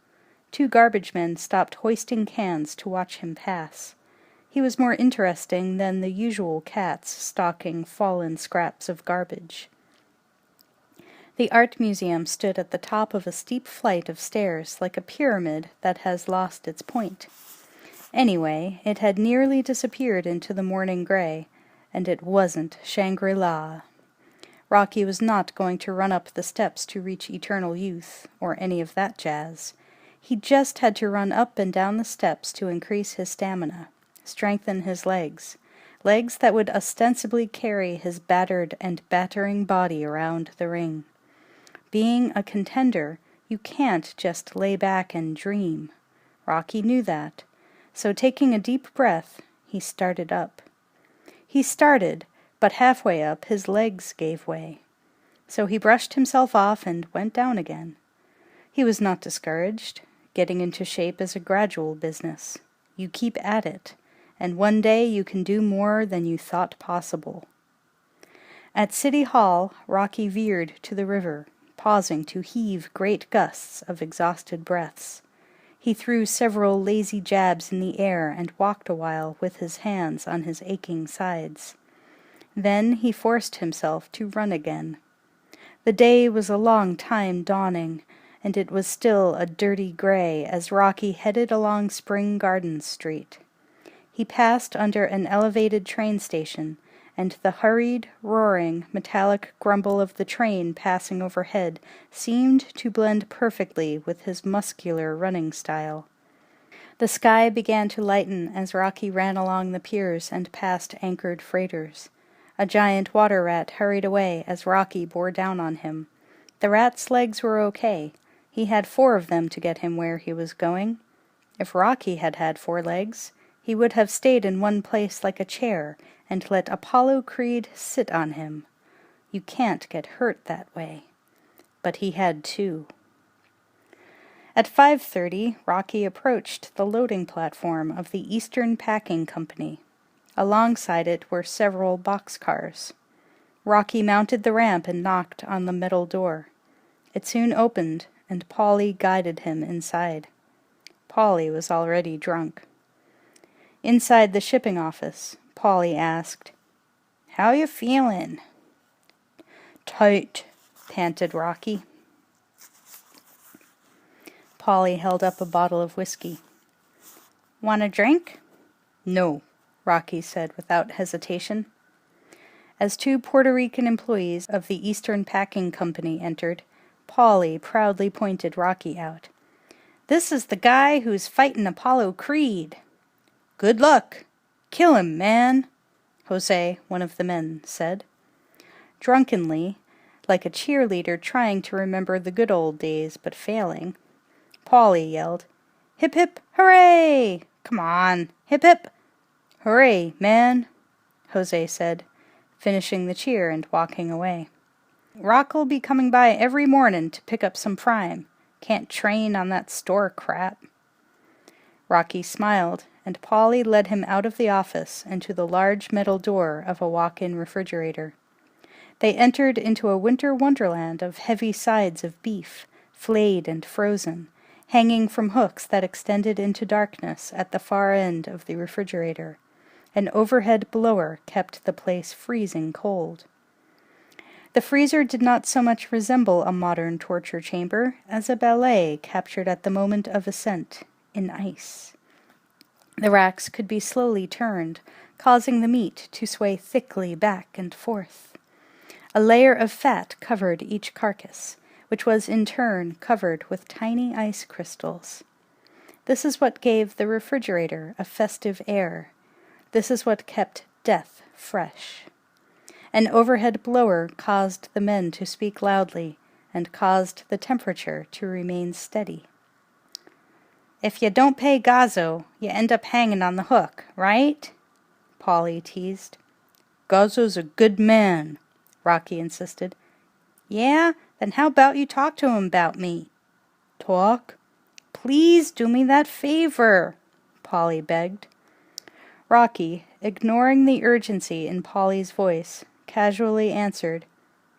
S1: 2 garbage men stopped hoisting cans to watch him pass. He was more interesting than the usual cats stalking fallen scraps of garbage. The art museum stood at the top of a steep flight of stairs like a pyramid that has lost its point. Anyway, it had nearly disappeared into the morning gray, and it wasn't Shangri-La. Rocky was not going to run up the steps to reach eternal youth, or any of that jazz. He just had to run up and down the steps to increase his stamina, strengthen his legs that would ostensibly carry his battered and battering body around the ring. Being a contender, you can't just lay back and dream. Rocky knew that. So taking a deep breath, he started up. He started, but halfway up his legs gave way. So he brushed himself off and went down again. He was not discouraged. Getting into shape is a gradual business. You keep at it, and one day you can do more than you thought possible. At City Hall, Rocky veered to the river, pausing to heave great gusts of exhausted breaths. He threw several lazy jabs in the air and walked a while with his hands on his aching sides. Then he forced himself to run again. The day was a long time dawning, and it was still a dirty gray as Rocky headed along Spring Gardens Street. He passed under an elevated train station, and the hurried, roaring, metallic grumble of the train passing overhead seemed to blend perfectly with his muscular running style. The sky began to lighten as Rocky ran along the piers and past anchored freighters. A giant water rat hurried away as Rocky bore down on him. The rat's legs were okay. He had 4 of them to get him where he was going. If Rocky had had 4 legs, he would have stayed in one place like a chair and let Apollo Creed sit on him. You can't get hurt that way. But he had 2. At 5:30, Rocky approached the loading platform of the Eastern Packing Company. Alongside it were several boxcars. Rocky mounted the ramp and knocked on the metal door. It soon opened, and Polly guided him inside. Polly was already drunk. Inside the shipping office, Polly asked, "How you feelin'?" "Tight," panted Rocky. Polly held up a bottle of whiskey. "Want a drink?" "No," Rocky said without hesitation. As 2 Puerto Rican employees of the Eastern Packing Company entered, Polly proudly pointed Rocky out. "This is the guy who's fightin' Apollo Creed." "Good luck! Kill him, man!" Jose, one of the men, said. Drunkenly, like a cheerleader trying to remember the good old days but failing, Polly yelled, "Hip hip hooray! Come on, hip hip! Hooray, man!" Jose said, finishing the cheer and walking away. "Rock'll be coming by every mornin' to pick up some prime. Can't train on that store crap." Rocky smiled, and Polly led him out of the office and to the large metal door of a walk-in refrigerator. They entered into a winter wonderland of heavy sides of beef, flayed and frozen, hanging from hooks that extended into darkness at the far end of the refrigerator. An overhead blower kept the place freezing cold. The freezer did not so much resemble a modern torture chamber as a ballet captured at the moment of ascent, in ice. The racks could be slowly turned, causing the meat to sway thickly back and forth. A layer of fat covered each carcass, which was in turn covered with tiny ice crystals. This is what gave the refrigerator a festive air. This is what kept death fresh. An overhead blower caused the men to speak loudly and caused the temperature to remain steady. "If you don't pay Gazzo, you end up hanging on the hook, right?" Polly teased. Gazzo's a good man, Rocky insisted. Yeah? Then how about you talk to him about me? Talk? Please do me that favor, Polly begged. Rocky, ignoring the urgency in Polly's voice, casually answered,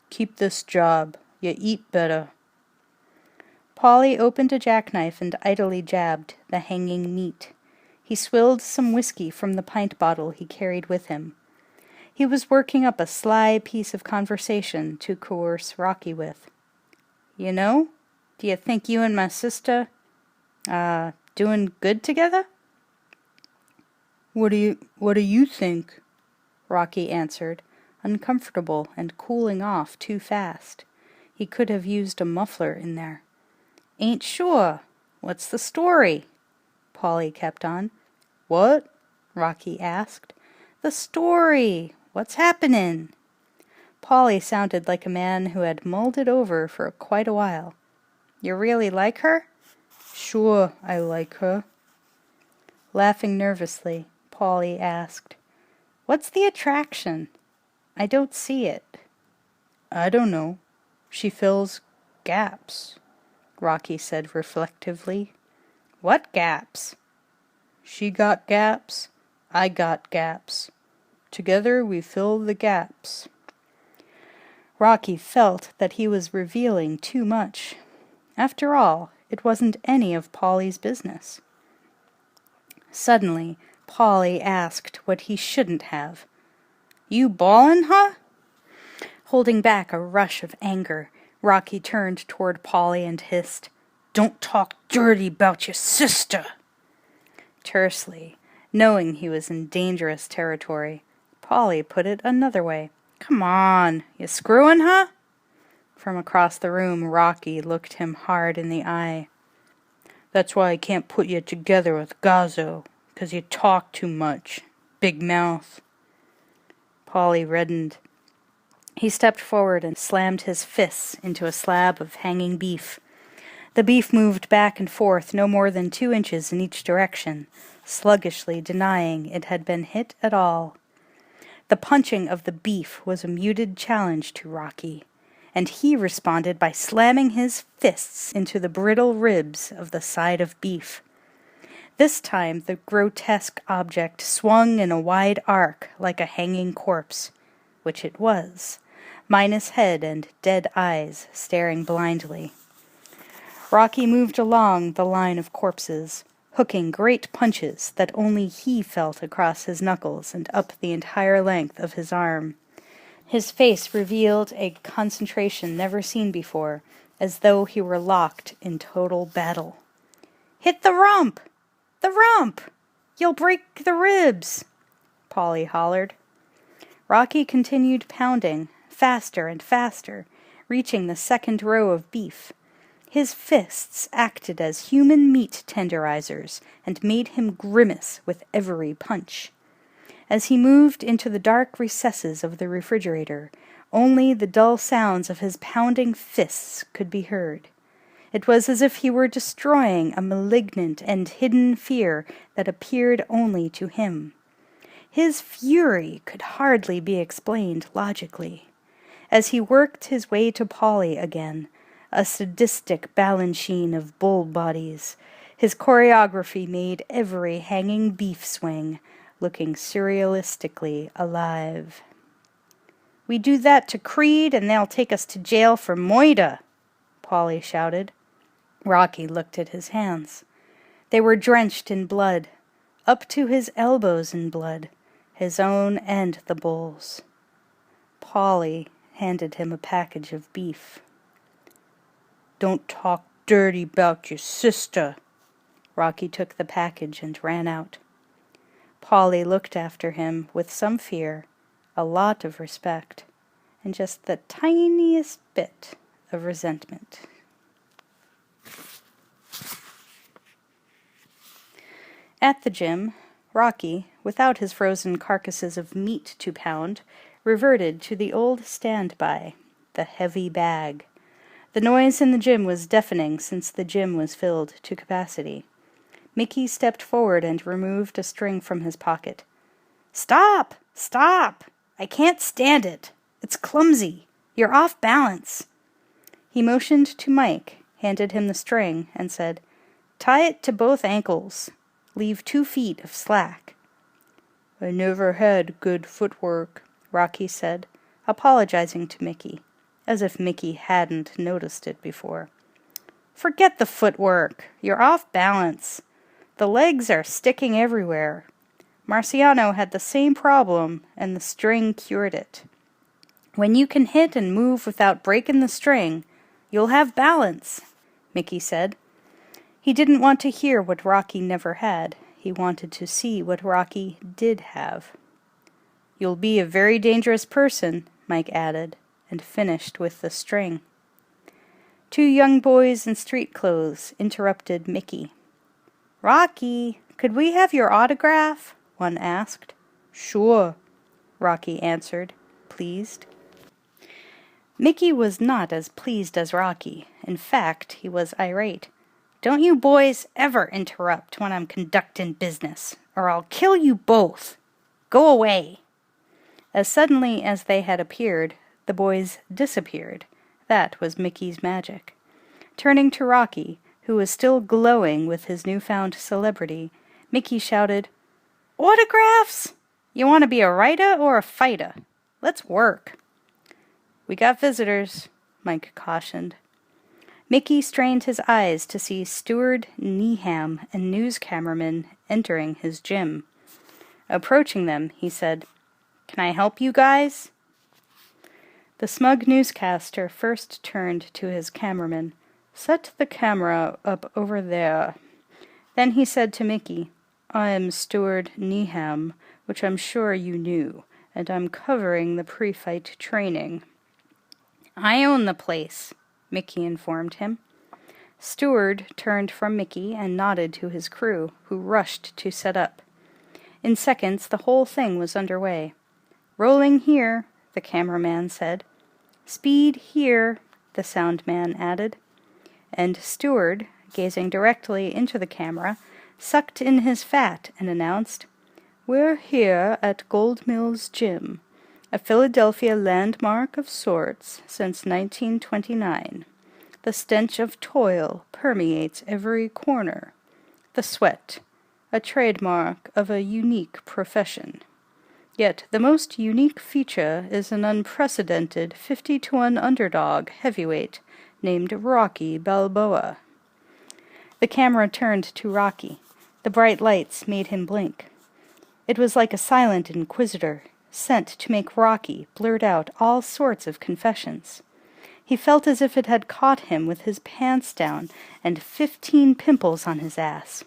S1: Keep this job. You eat better. Polly opened a jackknife and idly jabbed the hanging meat. He swilled some whiskey from the pint bottle he carried with him. He was working up a sly piece of conversation to coerce Rocky with. You know, do you think you and my sister, doing good together? What do you think? Rocky answered, uncomfortable and cooling off too fast. He could have used a muffler in there. Ain't sure. What's the story? Polly kept on. What? Rocky asked. The story. What's happening? Polly sounded like a man who had mulled it over for quite a while. You really like her? Sure, I like her. Laughing nervously, Polly asked, What's the attraction? I don't see it. I don't know. She fills gaps, Rocky said reflectively. What gaps? She got gaps. I got gaps. Together we fill the gaps. Rocky felt that he was revealing too much. After all, it wasn't any of Polly's business. Suddenly, Polly asked what he shouldn't have. You bawlin', huh? Holding back a rush of anger, Rocky turned toward Polly and hissed, Don't talk dirty about your sister. Tersely, knowing he was in dangerous territory, Polly put it another way. Come on, you screwin', huh? From across the room, Rocky looked him hard in the eye. That's why I can't put you together with Gazzo, 'cause you talk too much. Big mouth. Polly reddened. He stepped forward and slammed his fists into a slab of hanging beef. The beef moved back and forth no more than 2 inches in each direction, sluggishly denying it had been hit at all. The punching of the beef was a muted challenge to Rocky, and he responded by slamming his fists into the brittle ribs of the side of beef. This time the grotesque object swung in a wide arc like a hanging corpse, which it was, minus head and dead eyes staring blindly. Rocky moved along the line of corpses, hooking great punches that only he felt across his knuckles and up the entire length of his arm. His face revealed a concentration never seen before, as though he were locked in total battle. Hit the rump! The rump! You'll break the ribs! Polly hollered. Rocky continued pounding, faster and faster, reaching the second row of beef. His fists acted as human meat tenderizers and made him grimace with every punch. As he moved into the dark recesses of the refrigerator, only the dull sounds of his pounding fists could be heard. It was as if he were destroying a malignant and hidden fear that appeared only to him. His fury could hardly be explained logically. As he worked his way to Polly again, a sadistic Balanchine of bull bodies, his choreography made every hanging beef swing, looking surrealistically alive. We do that to Creed and they'll take us to jail for moida, Polly shouted. Rocky looked at his hands. They were drenched in blood, up to his elbows in blood, his own and the bull's. Polly handed him a package of beef. Don't talk dirty about your sister. Rocky took the package and ran out. Polly looked after him with some fear, a lot of respect, and just the tiniest bit of resentment. At the gym, Rocky, without his frozen carcasses of meat to pound, reverted to the old standby, the heavy bag. The noise in the gym was deafening since the gym was filled to capacity. Mickey stepped forward and removed a string from his pocket. Stop! Stop! I can't stand it. It's clumsy. You're off balance. He motioned to Mike, handed him the string, and said, "Tie it to both ankles. Leave 2 feet of slack." "I never had good footwork," Rocky said, apologizing to Mickey, as if Mickey hadn't noticed it before. "Forget the footwork. You're off balance. The legs are sticking everywhere. Marciano had the same problem, and the string cured it. When you can hit and move without breaking the string, you'll have balance," Mickey said. He didn't want to hear what Rocky never had. He wanted to see what Rocky did have. "You'll be a very dangerous person," Mike added, and finished with the string. 2 young boys in street clothes interrupted Mickey. "Rocky, could we have your autograph?" one asked. "Sure," Rocky answered, pleased. Mickey was not as pleased as Rocky. In fact, he was irate. "Don't you boys ever interrupt when I'm conducting business, or I'll kill you both. Go away." As suddenly as they had appeared, the boys disappeared. That was Mickey's magic. Turning to Rocky, who was still glowing with his newfound celebrity, Mickey shouted, "Autographs? You want to be a writer or a fighter? Let's work." "We got visitors," Mike cautioned. Mickey strained his eyes to see Steward Neeham and news cameramen entering his gym. Approaching them, he said, "Can I help you guys?" The smug newscaster first turned to his cameraman. "Set the camera up over there." Then he said to Mickey, "I am Steward Neeham, which I'm sure you knew, and I'm covering the pre-fight training." "I own the place," Mickey informed him. Steward turned from Mickey and nodded to his crew, who rushed to set up. In seconds, the whole thing was underway. "Rolling here," the cameraman said. "Speed here," the sound man added. And Steward, gazing directly into the camera, sucked in his fat and announced, "We're here at Gold Mills Gym, a Philadelphia landmark of sorts since 1929. The stench of toil permeates every corner. The sweat, a trademark of a unique profession. Yet the most unique feature is an unprecedented 50-to-1 underdog heavyweight named Rocky Balboa." The camera turned to Rocky. The bright lights made him blink. It was like a silent inquisitor, sent to make Rocky blurt out all sorts of confessions. He felt as if it had caught him with his pants down and 15 pimples on his ass.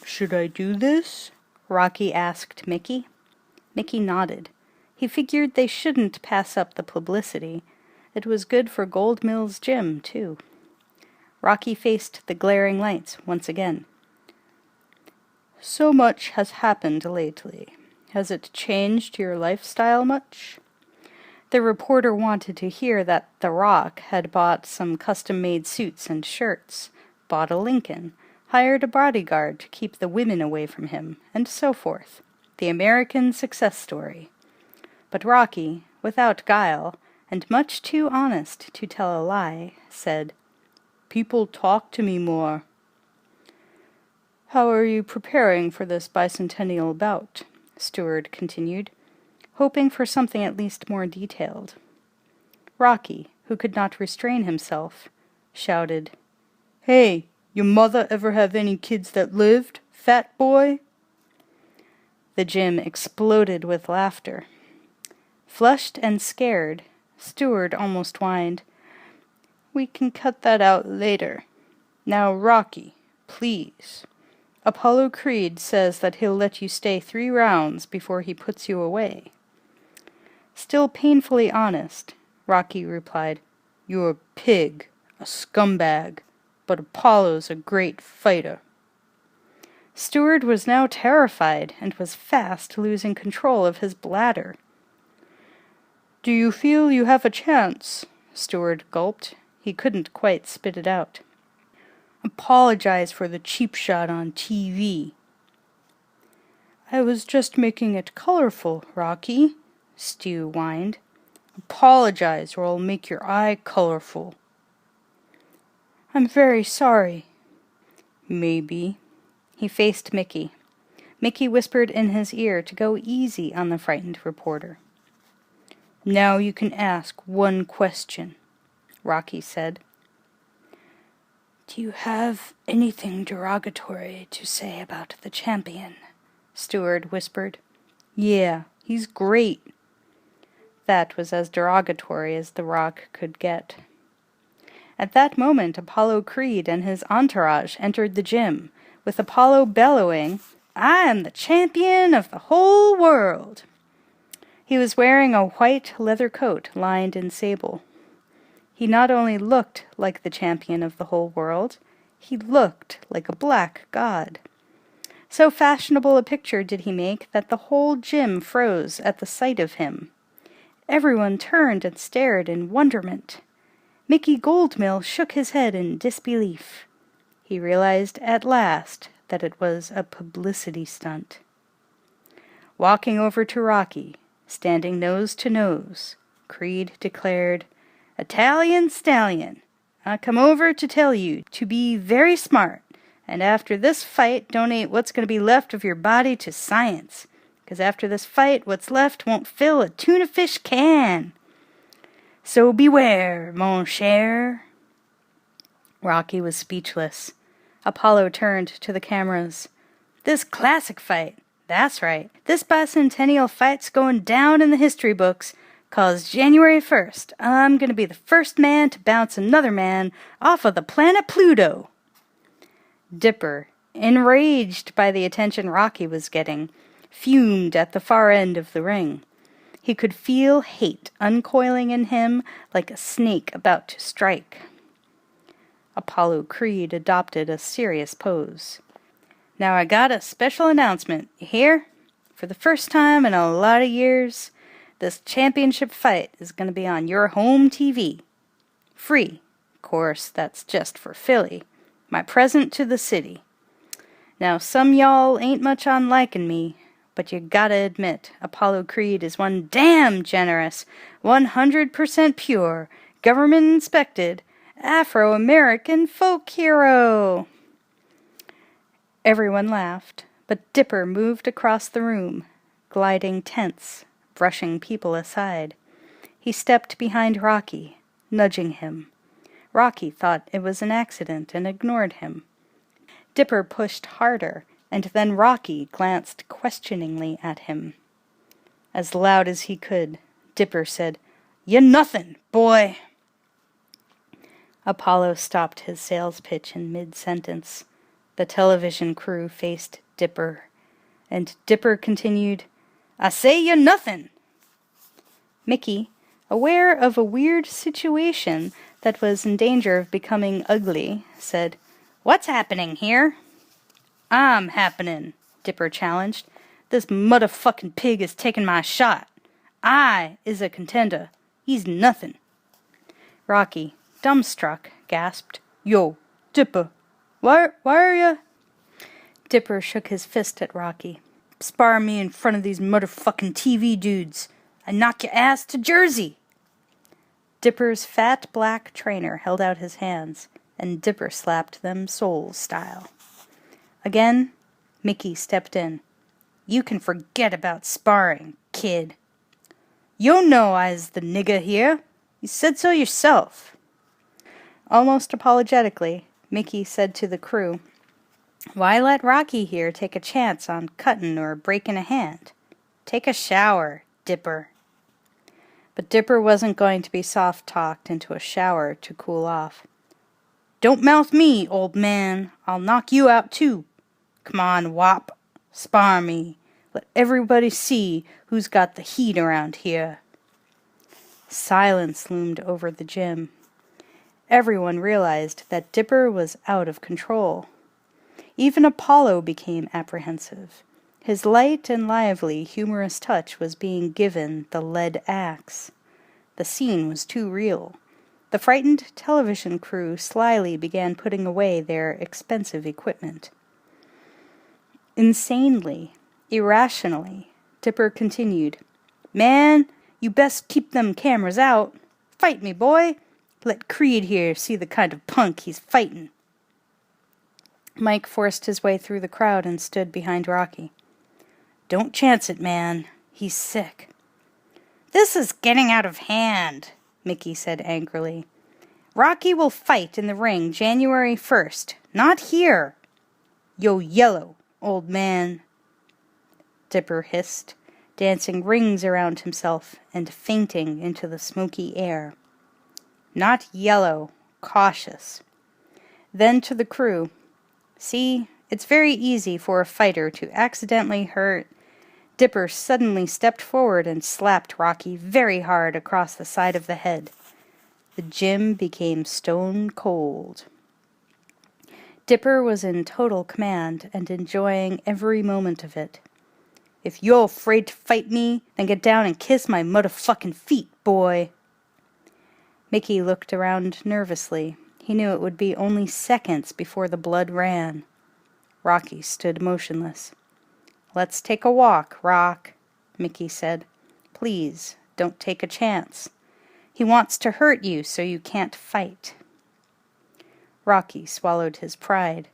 S1: "Should I do this?" Rocky asked Mickey. Mickey nodded. He figured they shouldn't pass up the publicity. It was good for Gold Mills Gym, too. Rocky faced the glaring lights once again. "So much has happened lately. Has it changed your lifestyle much?" The reporter wanted to hear that The Rock had bought some custom-made suits and shirts, bought a Lincoln, hired a bodyguard to keep the women away from him, and so forth. The American success story. But Rocky, without guile, and much too honest to tell a lie, said, "People talk to me more." "How are you preparing for this bicentennial bout?" Steward continued, hoping for something at least more detailed. Rocky, who could not restrain himself, shouted, "Hey, your mother ever have any kids that lived, fat boy?" The gym exploded with laughter. Flushed and scared, Steward almost whined, "We can cut that out later. Now, Rocky, please. Apollo Creed says that he'll let you stay 3 rounds before he puts you away." Still painfully honest, Rocky replied, "You're a pig, a scumbag, but Apollo's a great fighter." Steward was now terrified and was fast losing control of his bladder. "Do you feel you have a chance?" Steward gulped. He couldn't quite spit it out. "Apologize for the cheap shot on TV." I was just making it colorful, Rocky, Stu whined. Apologize or I'll make your eye colorful. I'm very sorry. Maybe. He faced Mickey. Mickey whispered in his ear to go easy on the frightened reporter. Now you can ask one question, Rocky said. Do you have anything derogatory to say about the champion? Stewart whispered. Yeah, he's great. That was as derogatory as The Rock could get. At that moment, Apollo Creed and his entourage entered the gym, with Apollo bellowing, I am the champion of the whole world. He was wearing a white leather coat lined in sable. He not only looked like the champion of the whole world, he looked like a black god. So fashionable a picture did he make that the whole gym froze at the sight of him. Everyone turned and stared in wonderment. Mickey Goldmill shook his head in disbelief. He realized at last that it was a publicity stunt. Walking over to Rocky, standing nose to nose, Creed declared, Italian Stallion, I come over to tell you to be very smart, and after this fight donate what's going to be left of your body to science, because after this fight what's left won't fill a tuna fish can. So beware, mon cher. Rocky was speechless. Apollo turned to the cameras. This classic fight, that's right, this bicentennial fight's going down in the history books, 'cause January 1st, I'm gonna be the first man to bounce another man off of the planet Pluto. Dipper, enraged by the attention Rocky was getting, fumed at the far end of the ring. He could feel hate uncoiling in him like a snake about to strike. Apollo Creed adopted a serious pose. Now I got a special announcement, you hear? For the first time in a lot of years, this championship fight is going to be on your home TV. Free. Of course, that's just for Philly. My present to the city. Now, some y'all ain't much on liking me, but you gotta admit, Apollo Creed is one damn generous, 100% pure, government-inspected, Afro-American folk hero. Everyone laughed, but Dipper moved across the room, gliding tense, brushing people aside. He stepped behind Rocky, nudging him. Rocky thought it was an accident and ignored him. Dipper pushed harder, and then Rocky glanced questioningly at him. As loud as he could, Dipper said, "You nothin', boy!" Apollo stopped his sales pitch in mid-sentence. The television crew faced Dipper, and Dipper continued, "I say you nothin'!" Mickey, aware of a weird situation that was in danger of becoming ugly, said, "What's happening here?" "I'm happening," Dipper challenged. "This motherfucking pig is taking my shot. I is a contender. He's nothing." Rocky, dumbstruck, gasped, "Yo, Dipper, why are ya?" Dipper shook his fist at Rocky. "Spar me in front of these motherfucking TV dudes. I knock your ass to Jersey." Dipper's fat black trainer held out his hands, and Dipper slapped them soul style. Again, Mickey stepped in. "You can forget about sparring, kid." "You know I's the nigger here. You said so yourself." Almost apologetically, Mickey said to the crew, "Why let Rocky here take a chance on cutting or breaking a hand? Take a shower, Dipper." But Dipper wasn't going to be soft-talked into a shower to cool off. "Don't mouth me, old man. I'll knock you out too. Come on, Wop. Spar me. Let everybody see who's got the heat around here." Silence loomed over the gym. Everyone realized that Dipper was out of control. Even Apollo became apprehensive. His light and lively, humorous touch was being given the lead axe. The scene was too real. The frightened television crew slyly began putting away their expensive equipment. Insanely, Irrationally, Dipper continued, "Man, you best keep them cameras out. Fight me, boy. Let Creed here see the kind of punk he's fightin'." Mike forced his way through the crowd and stood behind Rocky. "Don't chance it, man. He's sick." "This is getting out of hand," Mickey said angrily. "Rocky will fight in the ring January 1st, not here." "Yo yellow, old man," Dipper hissed, dancing rings around himself and fainting into the smoky air. "Not yellow, cautious." Then to the crew, "See, it's very easy for a fighter to accidentally hurt—" Dipper suddenly stepped forward and slapped Rocky very hard across the side of the head. The gym became stone cold. Dipper was in total command and enjoying every moment of it. "If you're afraid to fight me, then get down and kiss my motherfucking feet, boy." Mickey looked around nervously. He knew it would be only seconds before the blood ran. Rocky stood motionless. "Let's take a walk, Rock," Mickey said. "Please, don't take a chance. He wants to hurt you so you can't fight." Rocky swallowed his pride.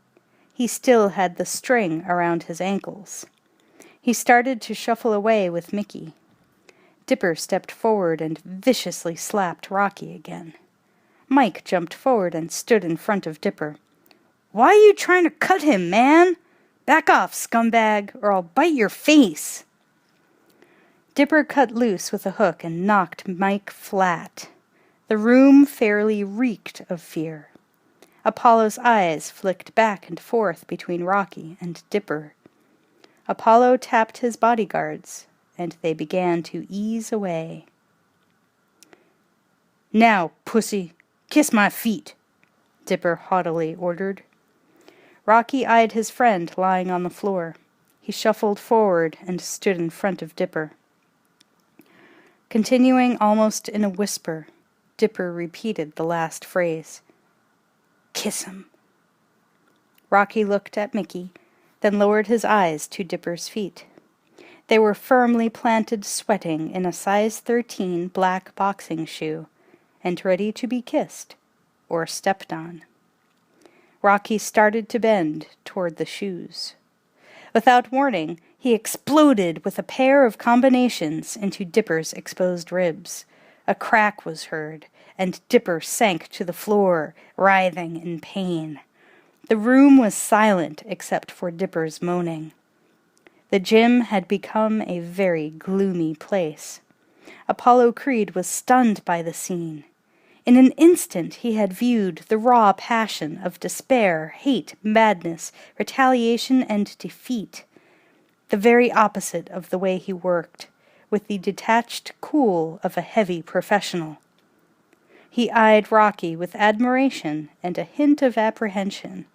S1: He still had the string around his ankles. He started to shuffle away with Mickey. Dipper stepped forward and viciously slapped Rocky again. Mike jumped forward and stood in front of Dipper. "Why are you trying to cut him, man? Back off, scumbag, or I'll bite your face." Dipper cut loose with a hook and knocked Mike flat. The room fairly reeked of fear. Apollo's eyes flicked back and forth between Rocky and Dipper. Apollo tapped his bodyguards, and they began to ease away. "Now, pussy, kiss my feet," Dipper haughtily ordered. Rocky eyed his friend lying on the floor. He shuffled forward and stood in front of Dipper. Continuing almost in a whisper, Dipper repeated the last phrase. "Kiss him." Rocky looked at Mickey, then lowered his eyes to Dipper's feet. They were firmly planted, sweating in a size 13 black boxing shoe, and ready to be kissed or stepped on. Rocky started to bend toward the shoes. Without warning, he exploded with a pair of combinations into Dipper's exposed ribs. A crack was heard, and Dipper sank to the floor, writhing in pain. The room was silent except for Dipper's moaning. The gym had become a very gloomy place. Apollo Creed was stunned by the scene. In an instant he had viewed the raw passion of despair, hate, madness, retaliation, and defeat. The very opposite of the way he worked, with the detached cool of a heavy professional. He eyed Rocky with admiration and a hint of apprehension,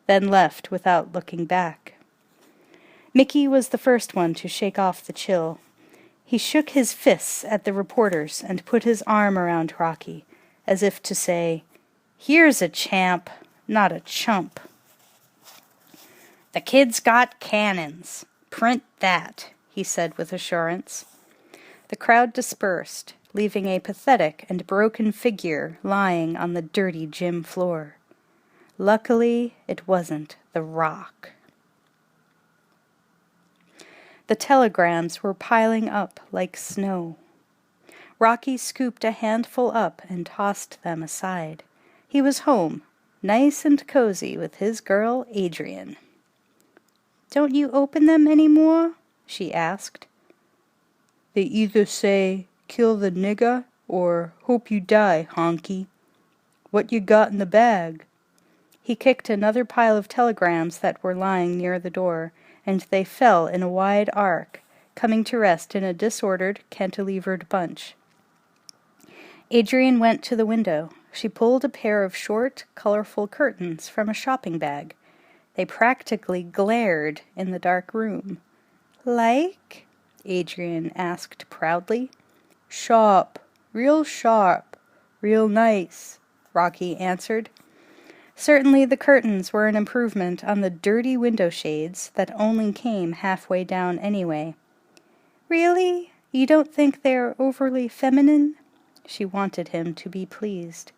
S1: then left without looking back. Mickey was the first one to shake off the chill. He shook his fists at the reporters and put his arm around Rocky, as if to say, "Here's a champ, not a chump." "The kid's got cannons. Print that," he said with assurance. The crowd dispersed, leaving a pathetic and broken figure lying on the dirty gym floor. Luckily, it wasn't the Rock. The telegrams were piling up like snow. Rocky scooped a handful up and tossed them aside. He was home, nice and cozy with his girl Adrian. "Don't you open them any more?" she asked. "They either say, 'Kill the nigger,' or 'Hope you die, honky.' What you got in the bag?" He kicked another pile of telegrams that were lying near the door, and they fell in a wide arc, coming to rest in a disordered, cantilevered bunch. Adrian went to the window. She pulled a pair of short, colorful curtains from a shopping bag. They practically glared in the dark room. "Like?" Adrian asked proudly. "Sharp, real nice," Rocky answered. Certainly the curtains were an improvement on the dirty window shades that only came halfway down anyway. "Really? You don't think they're overly feminine?" She wanted him to be pleased.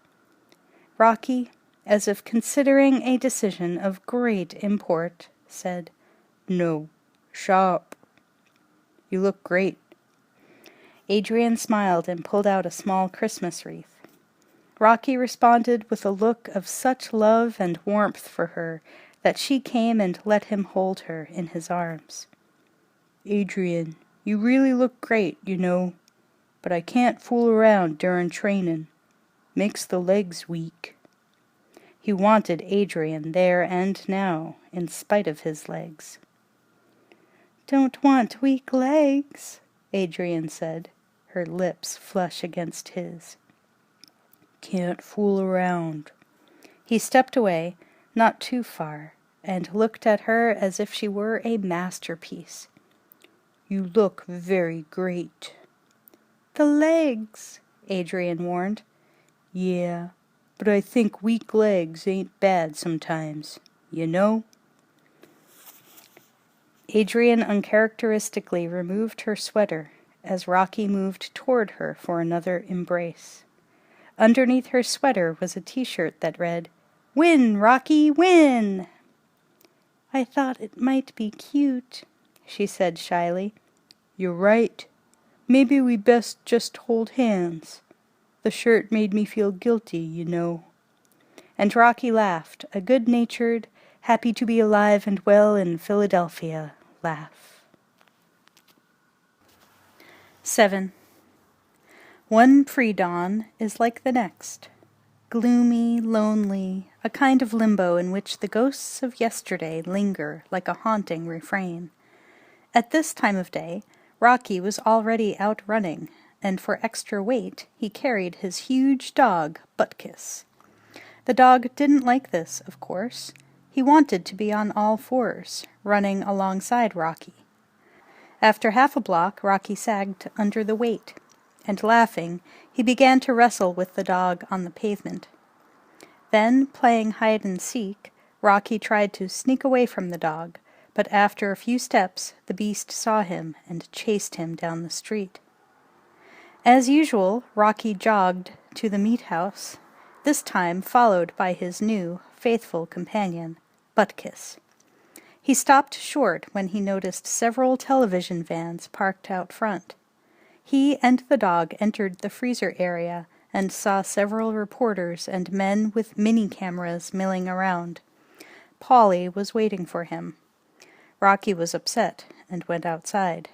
S1: Rocky, as if considering a decision of great import, said, "No, sharp. You look great." Adrian smiled and pulled out a small Christmas wreath. Rocky responded with a look of such love and warmth for her that she came and let him hold her in his arms. "Adrian, you really look great, you know, but I can't fool around during trainin'. Makes the legs weak." He wanted Adrian there and now, in spite of his legs. "Don't want weak legs," Adrian said, her lips flush against his. "Can't fool around." He stepped away, not too far, and looked at her as if she were a masterpiece. "You look very great." "The legs," Adrian warned. "Yeah, but I think weak legs ain't bad sometimes, you know?" Adrian uncharacteristically removed her sweater as Rocky moved toward her for another embrace. Underneath her sweater was a t-shirt that read, "Win, Rocky, win!" "I thought it might be cute," she said shyly. "You're right. Maybe we best just hold hands. The shirt made me feel guilty, you know." And Rocky laughed, a good-natured, happy to be alive and well in Philadelphia laugh. 7. One pre-dawn is like the next. Gloomy, lonely, a kind of limbo in which the ghosts of yesterday linger like a haunting refrain. At this time of day, Rocky was already out running, and for extra weight he carried his huge dog, Butkus. The dog didn't like this, of course. He wanted to be on all fours, running alongside Rocky. After half a block, Rocky sagged under the weight, and laughing, he began to wrestle with the dog on the pavement. Then, playing hide-and-seek, Rocky tried to sneak away from the dog, but after a few steps the beast saw him and chased him down the street. As usual, Rocky jogged to the meat house, this time followed by his new, faithful companion, Butkus. He stopped short when he noticed several television vans parked out front. He and the dog entered the freezer area and saw several reporters and men with mini-cameras milling around. Polly was waiting for him. Rocky was upset and went outside.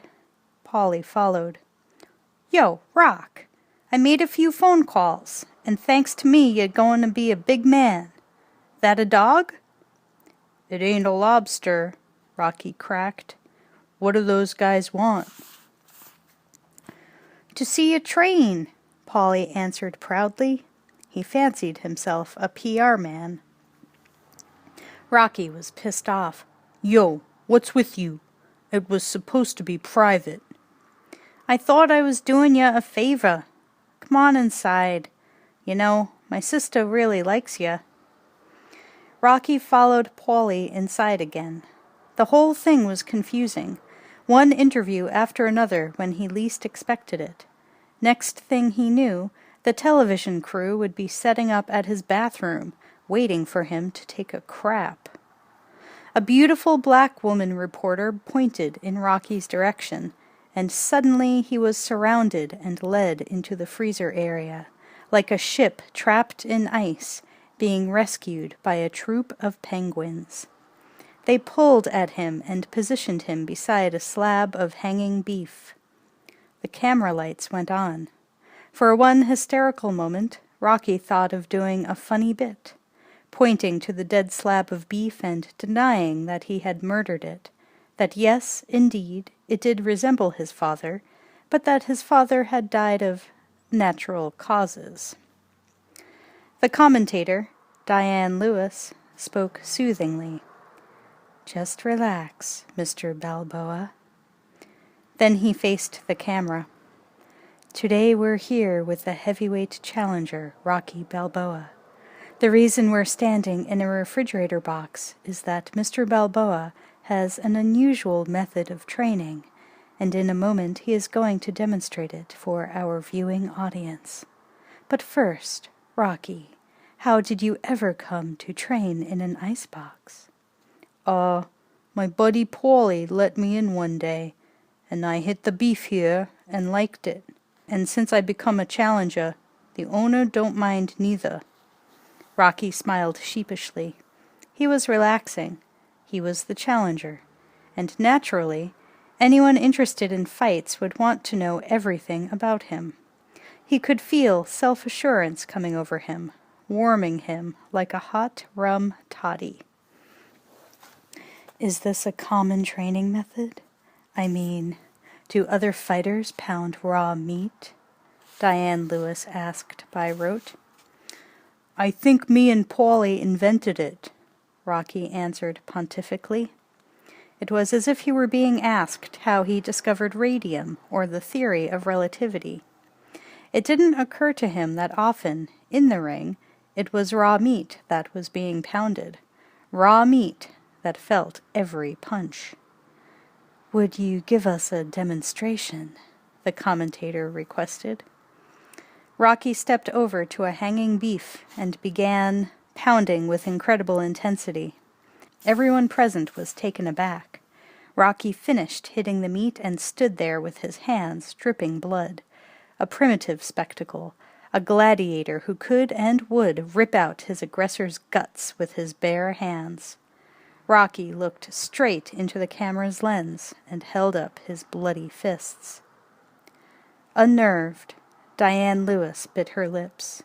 S1: Polly followed. "Yo, Rock, I made a few phone calls, and thanks to me you're going to be a big man. That a dog?" "It ain't a lobster," Rocky cracked. "What do those guys want?" "To see a train," Polly answered proudly. He fancied himself a PR man. Rocky was pissed off. "Yo, what's with you? It was supposed to be private." "I thought I was doing ya a favor. Come on inside. You know, my sister really likes ya." Rocky followed Polly inside again. The whole thing was confusing. One interview after another when he least expected it. Next thing he knew, the television crew would be setting up at his bathroom, waiting for him to take a crap. A beautiful black woman reporter pointed in Rocky's direction, and suddenly he was surrounded and led into the freezer area, like a ship trapped in ice, being rescued by a troop of penguins. They pulled at him and positioned him beside a slab of hanging beef. The camera lights went on. For one hysterical moment, Rocky thought of doing a funny bit, pointing to the dead slab of beef and denying that he had murdered it, that yes, indeed, it did resemble his father, but that his father had died of natural causes. The commentator, Diane Lewis, spoke soothingly. "Just relax, Mr. Balboa." Then he faced the camera. "Today we're here with the heavyweight challenger, Rocky Balboa. The reason we're standing in a refrigerator box is that Mr. Balboa has an unusual method of training, and in a moment he is going to demonstrate it for our viewing audience. But first, Rocky, how did you ever come to train in an icebox?
S2: My buddy Paulie let me in one day, and I hit the beef here and liked it. And since I become a challenger, the owner don't mind neither.
S1: Rocky smiled sheepishly. He was relaxing. He was the challenger. And naturally, anyone interested in fights would want to know everything about him. He could feel self-assurance coming over him, warming him like a hot rum toddy. Is this a common training method? I mean, do other fighters pound raw meat? Diane Lewis asked by rote.
S2: I think me and Paulie invented it, Rocky answered pontifically.
S1: It was as if he were being asked how he discovered radium or the theory of relativity. It didn't occur to him that often, in the ring, it was raw meat that was being pounded. Raw meat that felt every punch. Would you give us a demonstration? The commentator requested. Rocky stepped over to a hanging beef and began pounding with incredible intensity. Everyone present was taken aback. Rocky finished hitting the meat and stood there with his hands dripping blood. A primitive spectacle, a gladiator who could and would rip out his aggressor's guts with his bare hands. Rocky looked straight into the camera's lens and held up his bloody fists. Unnerved, Diane Lewis bit her lips.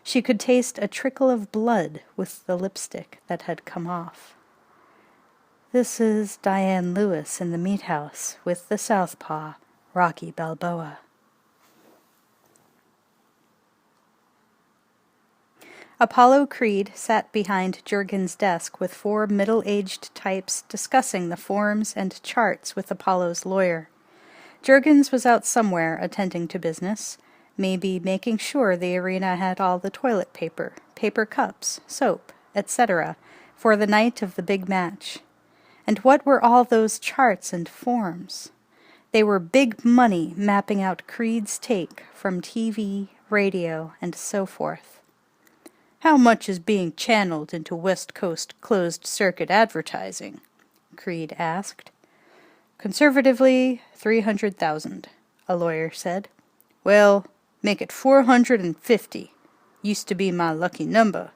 S1: She could taste a trickle of blood with the lipstick that had come off. This is Diane Lewis in the meat house with the southpaw, Rocky Balboa. Apollo Creed sat behind Jurgen's desk with 4 middle-aged types discussing the forms and charts with Apollo's lawyer. Jurgens was out somewhere attending to business, maybe making sure the arena had all the toilet paper, paper cups, soap, etc., for the night of the big match. And what were all those charts and forms? They were big money mapping out Creed's take from TV, radio, and so forth.
S2: How much is being channeled into West Coast closed-circuit advertising? Creed asked.
S1: Conservatively, 300,000, a lawyer said.
S2: Well, make it 450. Used to be my lucky number.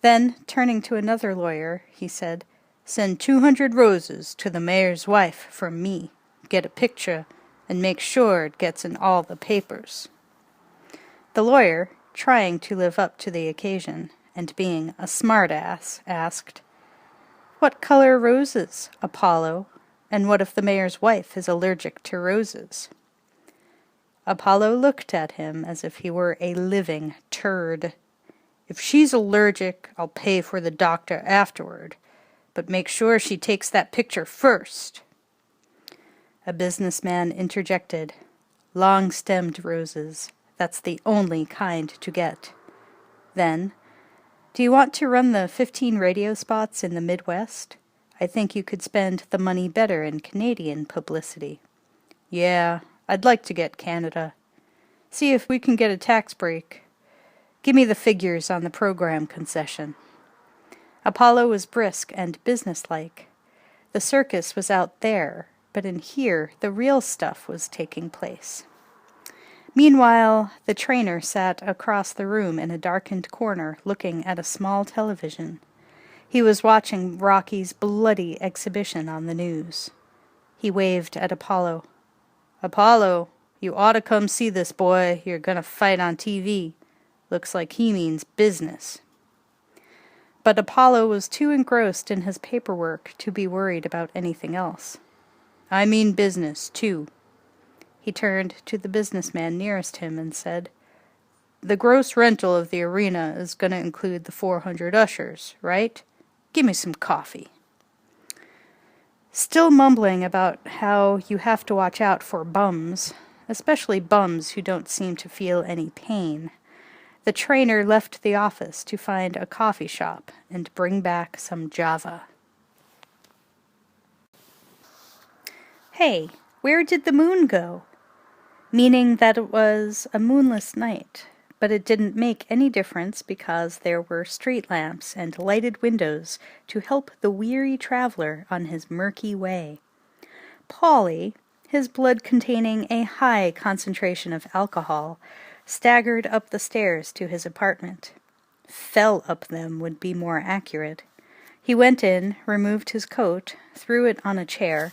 S1: Then, turning to another lawyer, he said,
S2: Send 200 roses to the mayor's wife from me. Get a picture, and make sure it gets in all the papers.
S1: The lawyer, trying to live up to the occasion, and being a smart-ass, asked, What color roses, Apollo? And what if the mayor's wife is allergic to roses? Apollo looked at him as if he were a living turd.
S2: If she's allergic, I'll pay for the doctor afterward, but make sure she takes that picture first.
S1: A businessman interjected, Long-stemmed roses. That's the only kind to get. Then, do you want to run the 15 radio spots in the Midwest? I think you could spend the money better in Canadian publicity.
S2: Yeah, I'd like to get Canada. See if we can get a tax break. Give me the figures on the program concession.
S1: Apollo was brisk and businesslike. The circus was out there, but in here the real stuff was taking place. Meanwhile, the trainer sat across the room in a darkened corner looking at a small television. He was watching Rocky's bloody exhibition on the news. He waved at Apollo.
S2: Apollo, you ought to come see this boy. You're gonna fight on TV. Looks like he means business.
S1: But Apollo was too engrossed in his paperwork to be worried about anything else.
S2: I mean business, too.
S1: He turned to the businessman nearest him and said,
S2: The gross rental of the arena is going to include the 400 ushers, right? Give me some coffee.
S1: Still mumbling about how you have to watch out for bums, especially bums who don't seem to feel any pain,
S2: The trainer left the office to find a coffee shop and bring back some Java.
S1: Hey, where did the moon go? Meaning that it was a moonless night, but it didn't make any difference because there were street lamps and lighted windows to help the weary traveler on his murky way. Polly, his blood containing a high concentration of alcohol, staggered up the stairs to his apartment. Fell up them would be more accurate. He went in, removed his coat, threw it on a chair,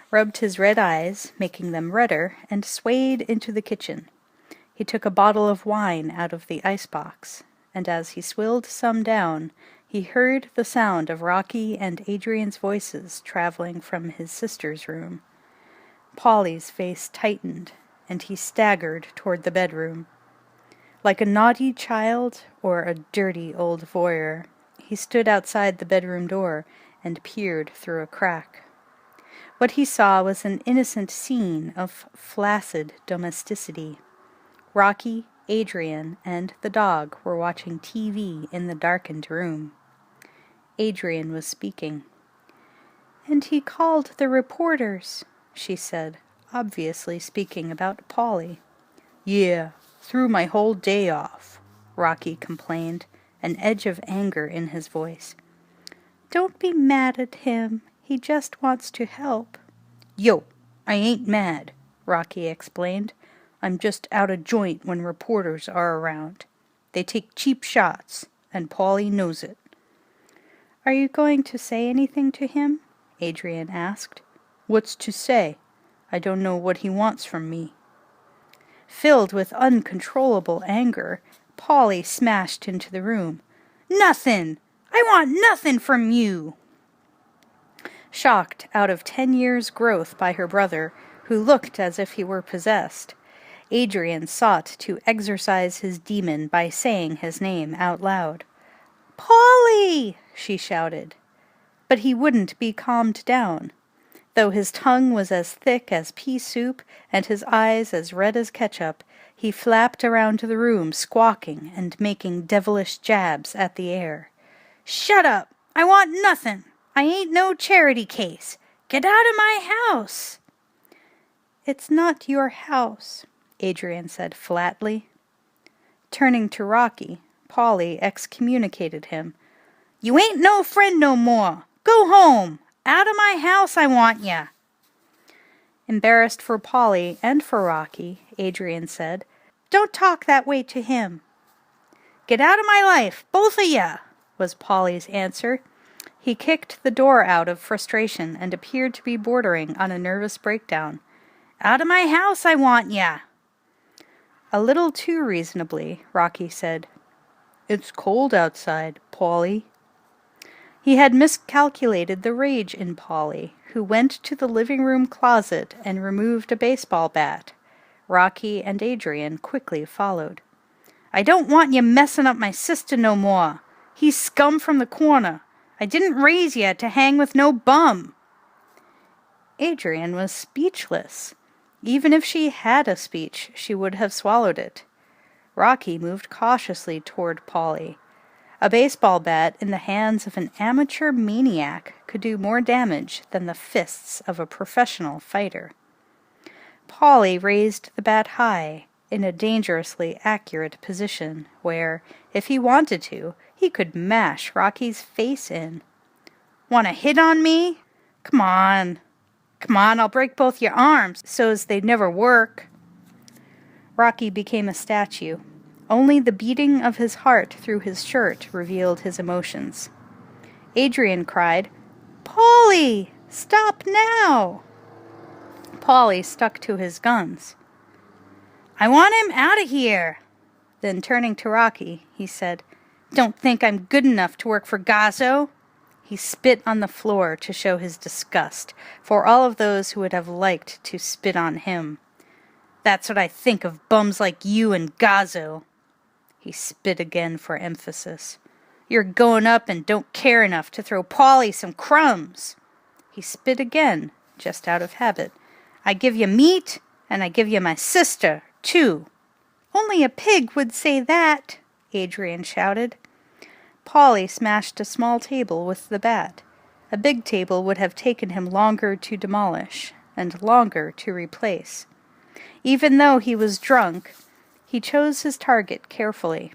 S1: rubbed his red eyes, making them redder, and swayed into the kitchen. He took a bottle of wine out of the icebox, and as he swilled some down, he heard the sound of Rocky and Adrian's voices traveling from his sister's room. Polly's face tightened, and he staggered toward the bedroom. Like a naughty child or a dirty old voyeur, he stood outside the bedroom door and peered through a crack. What he saw was an innocent scene of flaccid domesticity. Rocky, Adrian, and the dog were watching TV in the darkened room. Adrian was speaking. "And he called the reporters," she said, obviously speaking about Polly. "Yeah, threw my whole day off," Rocky complained, an edge of anger in his voice. "Don't be mad at him. He just wants to help." "Yo, I ain't mad," Rocky explained. "I'm just out of joint when reporters are around. They take cheap shots, and Polly knows it." "Are you going to say anything to him?" Adrian asked. "What's to say? I don't know what he wants from me." Filled with uncontrollable anger, Polly smashed into the room. "Nothing! I want nothing from you!" Shocked out of 10 years' growth by her brother, who looked as if he were possessed, Adrian sought to exorcise his demon by saying his name out loud. "Polly!" she shouted. But he wouldn't be calmed down. Though his tongue was as thick as pea soup and his eyes as red as ketchup, he flapped around the room squawking and making devilish jabs at the air. "Shut up! I want nothing! I ain't no charity case! Get out of my house!" "It's not your house," Adrian said flatly. Turning to Rocky, Polly excommunicated him. "You ain't no friend no more! Go home! Out of my house I want ya!" Embarrassed for Polly and for Rocky, Adrian said, "Don't talk that way to him." "Get out of my life, both of ya!" was Polly's answer. He kicked the door out of frustration and appeared to be bordering on a nervous breakdown. "Out of my house I want ya!" A little too reasonably, Rocky said, "It's cold outside, Polly." He had miscalculated the rage in Polly, who went to the living room closet and removed a baseball bat. Rocky and Adrian quickly followed. "I don't want you messing up my sister no more. He's scum from the corner. I didn't raise you to hang with no bum." Adrian was speechless. Even if she had a speech, she would have swallowed it. Rocky moved cautiously toward Polly. A baseball bat in the hands of an amateur maniac could do more damage than the fists of a professional fighter. Polly raised the bat high, in a dangerously accurate position, where, if he wanted to, he could mash Rocky's face in. "Want to hit on me? Come on. Come on, I'll break both your arms, so's they'd never work." Rocky became a statue. Only the beating of his heart through his shirt revealed his emotions. Adrian cried, "Polly, stop now!" Polly stuck to his guns. "I want him out of here!" Then turning to Rocky, he said, "Don't think I'm good enough to work for Gazzo." He spit on the floor to show his disgust for all of those who would have liked to spit on him. "That's what I think of bums like you and Gazzo." He spit again for emphasis. "You're going up and don't care enough to throw Polly some crumbs." He spit again, just out of habit. "I give you meat, and I give you my sister, too." "Only a pig would say that," Adrian shouted. Polly smashed a small table with the bat. A big table would have taken him longer to demolish, and longer to replace. Even though he was drunk, he chose his target carefully.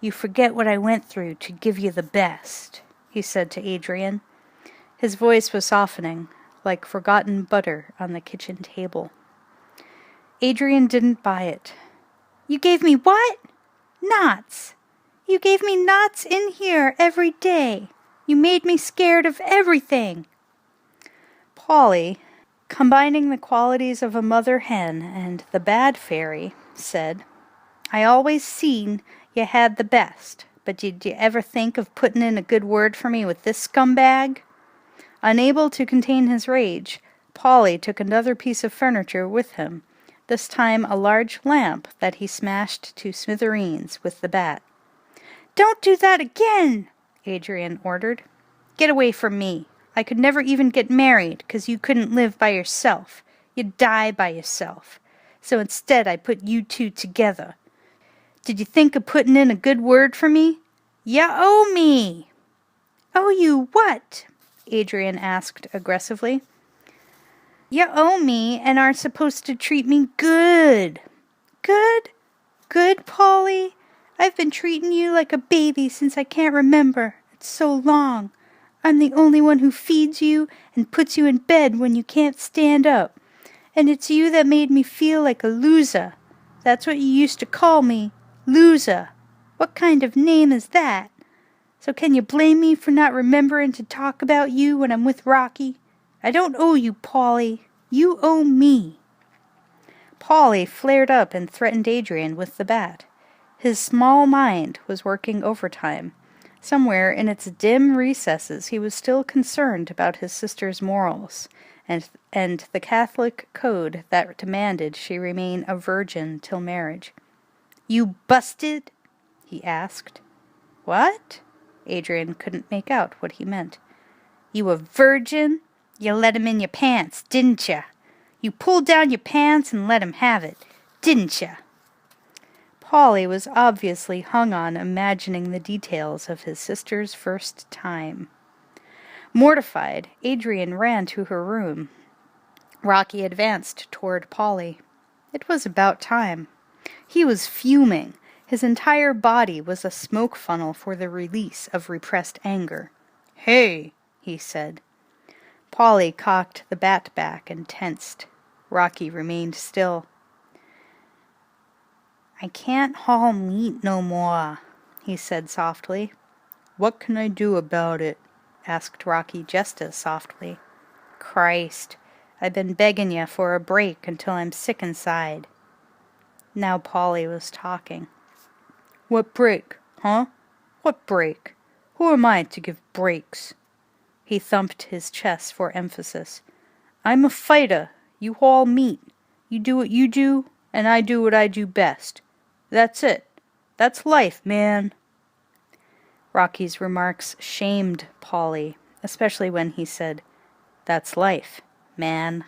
S1: "You forget what I went through to give you the best," he said to Adrian. His voice was softening, like forgotten butter on the kitchen table. Adrian didn't buy it. "You gave me what?" "Knots. You gave me knots in here every day. You made me scared of everything." Polly, combining the qualities of a mother hen and the bad fairy, said, "I always seen you had the best, but did you ever think of putting in a good word for me with this scumbag?" Unable to contain his rage, Polly took another piece of furniture with him, this time a large lamp that he smashed to smithereens with the bat. "Don't do that again," Adrian ordered. "Get away from me. I could never even get married, 'cause you couldn't live by yourself. You'd die by yourself. So instead I put you two together. Did you think of putting in a good word for me? You owe me." "Owe you what?" Adrian asked aggressively. "You owe me and are supposed to treat me good." "Good? Good, Polly? I've been treating you like a baby since I can't remember. It's so long. I'm the only one who feeds you and puts you in bed when you can't stand up. And it's you that made me feel like a loser. That's what you used to call me, loser. What kind of name is that? So can you blame me for not remembering to talk about you when I'm with Rocky? I don't owe you, Polly. You owe me." Polly flared up and threatened Adrian with the bat. His small mind was working overtime. Somewhere in its dim recesses he was still concerned about his sister's morals, and the Catholic code that demanded she remain a virgin till marriage. "You busted?" he asked. "What?" Adrian couldn't make out what he meant. "You a virgin? You let him in your pants, didn't ya? You pulled down your pants and let him have it, didn't ya?" Polly was obviously hung on imagining the details of his sister's first time. Mortified, Adrian ran to her room. Rocky advanced toward Polly. It was about time. He was fuming. His entire body was a smoke funnel for the release of repressed anger. "Hey," he said. Polly cocked the bat back and tensed. Rocky remained still. "I can't haul meat no more," he said softly. "What can I do about it?" asked Rocky just as softly. "Christ, I've been begging you for a break until I'm sick inside." Now Polly was talking. "What break, huh? What break? Who am I to give breaks?" He thumped his chest for emphasis. "I'm a fighter. You haul meat. You do what you do, and I do what I do best. That's it. That's life, man." Rocky's remarks shamed Polly, especially when he said, "That's life, man."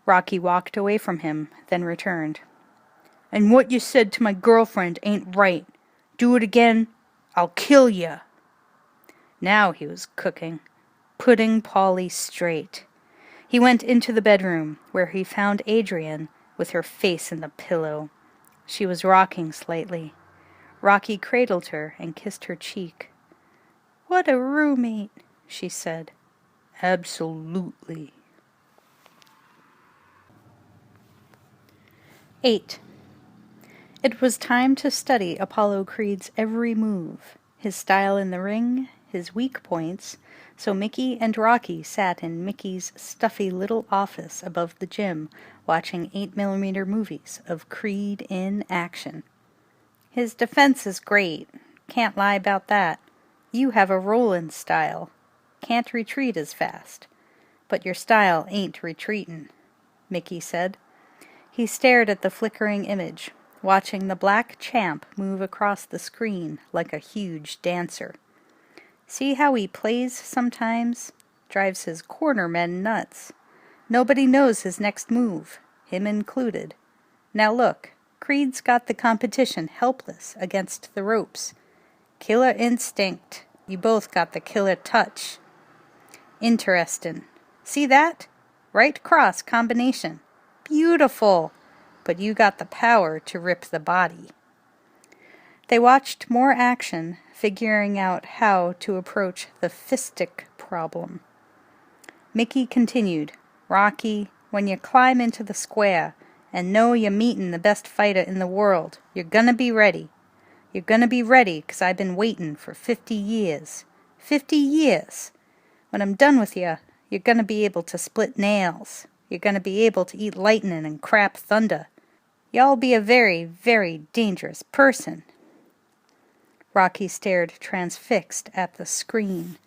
S1: Rocky walked away from him, then returned. "And what you said to my girlfriend ain't right. Do it again, I'll kill ya." Now he was cooking, putting Polly straight. He went into the bedroom, where he found Adrian with her face in the pillow. She was rocking slightly. Rocky cradled her and kissed her cheek. "What a roommate," she said. "Absolutely." 8. It was time to study Apollo Creed's every move, his style in the ring, his weak points, so Mickey and Rocky sat in Mickey's stuffy little office above the gym, watching 8mm movies of Creed in action. "His defense is great. Can't lie about that. You have a rollin' style. Can't retreat as fast. But your style ain't retreatin'," Mickey said. He stared at the flickering image, watching the black champ move across the screen like a huge dancer. "See how he plays sometimes? Drives his cornermen nuts. Nobody knows his next move, him included. Now look,
S2: Creed's got the competition helpless against the ropes. Killer instinct. You both got the killer touch. Interestin'. See that? Right cross combination. Beautiful. But you got the power to rip the body. They watched more action, figuring out how to approach the fistic problem. Mickey continued, Rocky, when you climb into the square and know you're meetin' the best fighter in the world, you're gonna be ready. You're gonna be ready 'cause I've been waitin' for 50 years. 50 years! When I'm done with you, you're gonna be able to split nails. You're gonna be able to eat lightnin' and crap thunder. Y'all be a very, very dangerous person. Rocky stared transfixed at the screen.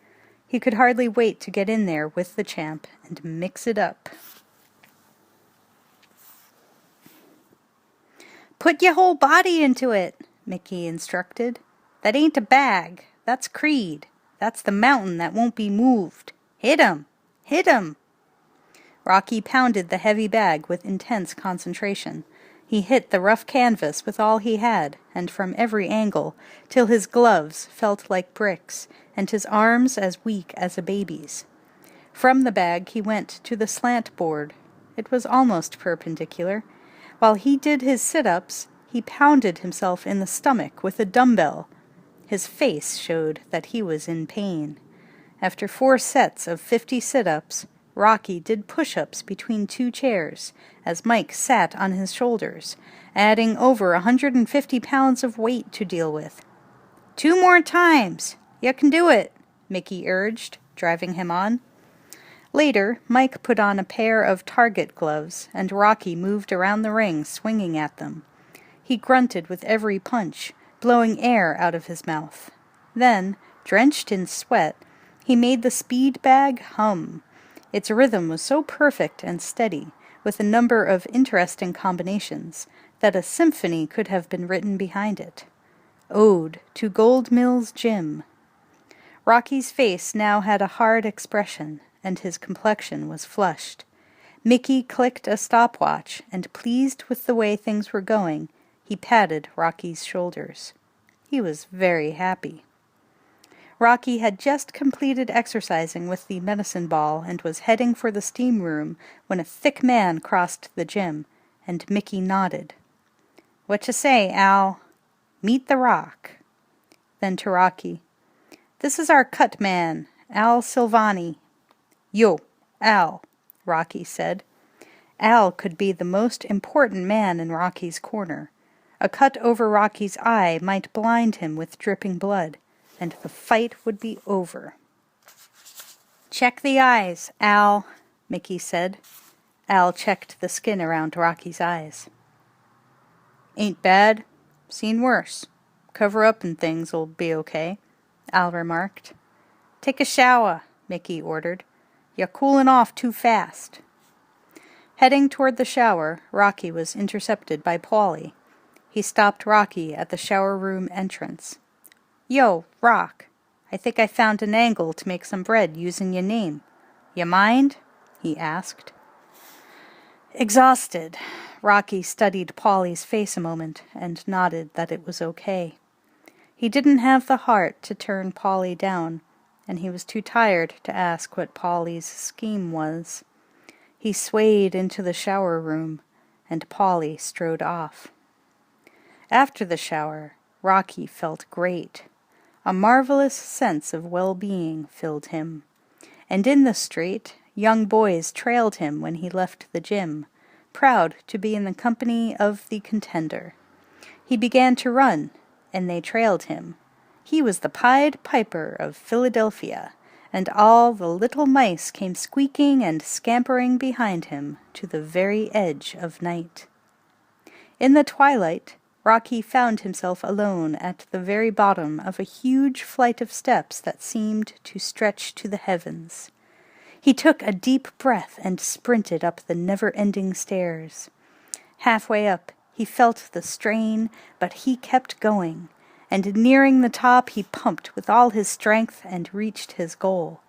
S2: He could hardly wait to get in there with the champ and mix it up. Put your whole body into it, Mickey instructed. That ain't a bag. That's Creed. That's the mountain that won't be moved. Hit him! Hit him! Rocky pounded the heavy bag with intense concentration. He hit the rough canvas with all he had, and from every angle, till his gloves felt like bricks, and his arms as weak as a baby's. From the bag he went to the slant board. It was almost perpendicular. While he did his sit-ups, he pounded himself in the stomach with a dumbbell. His face showed that he was in pain. After 4 sets of 50 sit-ups, Rocky did push-ups between 2 chairs, as Mike sat on his shoulders, adding over 150 pounds of weight to deal with. 2 more times! You can do it, Mickey urged, driving him on. Later, Mike put on a pair of target gloves, and Rocky moved around the ring swinging at them. He grunted with every punch, blowing air out of his mouth. Then, drenched in sweat, he made the speed bag hum. Its rhythm was so perfect and steady, with a number of interesting combinations, that a symphony could have been written behind it. Ode to Gold Mills Jim. Rocky's face now had a hard expression, and his complexion was flushed. Mickey clicked a stopwatch, and pleased with the way things were going, he patted Rocky's shoulders. He was very happy. Rocky had just completed exercising with the medicine ball and was heading for the steam room when a thick man crossed the gym, and Mickey nodded. "What you say, Al? Meet the Rock." Then to Rocky, "This is our cut man, Al Silvani." "Yo, Al," Rocky said. Al could be the most important man in Rocky's corner. A cut over Rocky's eye might blind him with dripping blood, and the fight would be over. "Check the eyes, Al," Mickey said. Al checked the skin around Rocky's eyes. "Ain't bad. Seen worse. Cover up and things'll be okay," Al remarked. "Take a shower," Mickey ordered. "You're cooling off too fast." Heading toward the shower, Rocky was intercepted by Paulie. He stopped Rocky at the shower room entrance. "Yo, Rock, I think I found an angle to make some bread using your name. You mind?" he asked. Exhausted, Rocky studied Paulie's face a moment and nodded that it was okay. He didn't have the heart to turn Paulie down, and he was too tired to ask what Paulie's scheme was. He swayed into the shower room, and Paulie strode off. After the shower, Rocky felt great. A marvelous sense of well-being filled him. And in the street, young boys trailed him when he left the gym, proud to be in the company of the contender. He began to run, and they trailed him. He was the Pied Piper of Philadelphia, and all the little mice came squeaking and scampering behind him to the very edge of night. In the twilight, Rocky found himself alone at the very bottom of a huge flight of steps that seemed to stretch to the heavens. He took a deep breath and sprinted up the never-ending stairs. Halfway up, he felt the strain, but he kept going, and nearing the top he pumped with all his strength and reached his goal.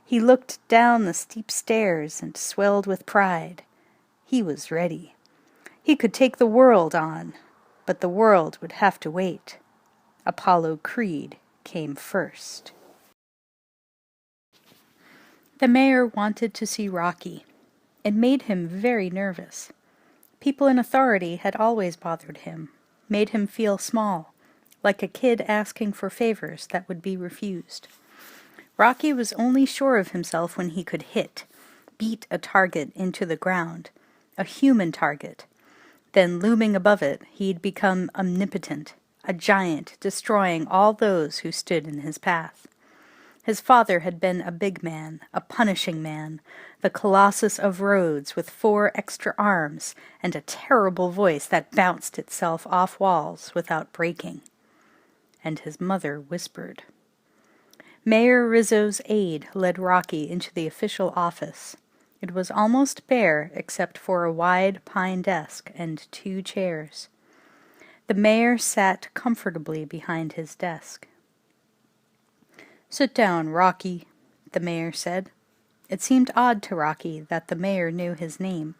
S2: He looked down the steep stairs and swelled with pride. He was ready.
S1: He could take the world on, but the world would have to wait. Apollo Creed came first. The mayor wanted to see Rocky. It made him very nervous. People in authority had always bothered him, made him feel small, like a kid asking for favors that would be refused. Rocky was only sure of himself when he could beat a target into the ground, a human target. Then, looming above it, he'd become omnipotent, a giant destroying all those who stood in his path. His father had been a big man, a punishing man, the Colossus of Rhodes with 4 extra arms and a terrible voice that bounced itself off walls without breaking. And his mother whispered. Mayor Rizzo's aide led Rocky into the official office. It was almost bare except for a wide pine desk and 2 chairs. The mayor sat comfortably behind his desk. "Sit down, Rocky," the mayor said. It seemed odd to Rocky that the mayor knew his name,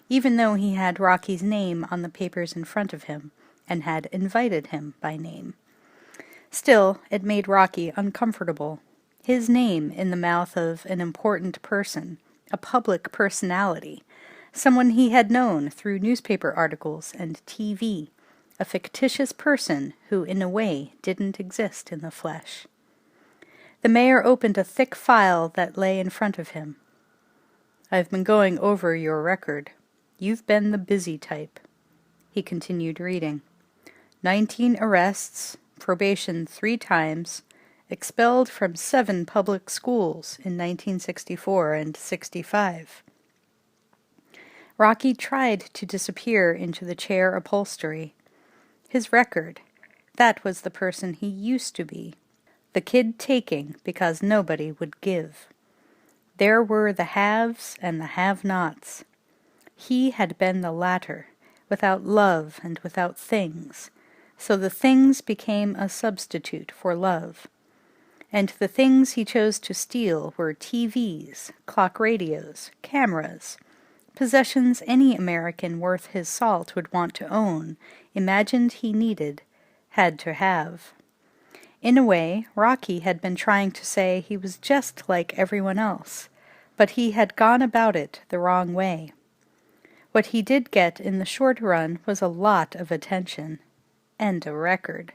S1: even though he had Rocky's name on the papers in front of him and had invited him by name. Still, it made Rocky uncomfortable. His name in the mouth of an important person, a public personality, someone he had known through newspaper articles and TV, a fictitious person who in a way didn't exist in the flesh. The mayor opened a thick file that lay in front of him. "I've been going over your record. You've been the busy type." He continued reading. 19 arrests, probation 3 times, expelled from 7 public schools in 1964 and 65. Rocky tried to disappear into the chair upholstery. His record, that was the person he used to be. The kid taking because nobody would give. There were the haves and the have-nots. He had been the latter, without love and without things, so the things became a substitute for love. And the things he chose to steal were TVs, clock radios, cameras, possessions any American worth his salt would want to own, imagined he needed, had to have. In a way, Rocky had been trying to say he was just like everyone else, but he had gone about it the wrong way. What he did get in the short run was a lot of attention. And a record.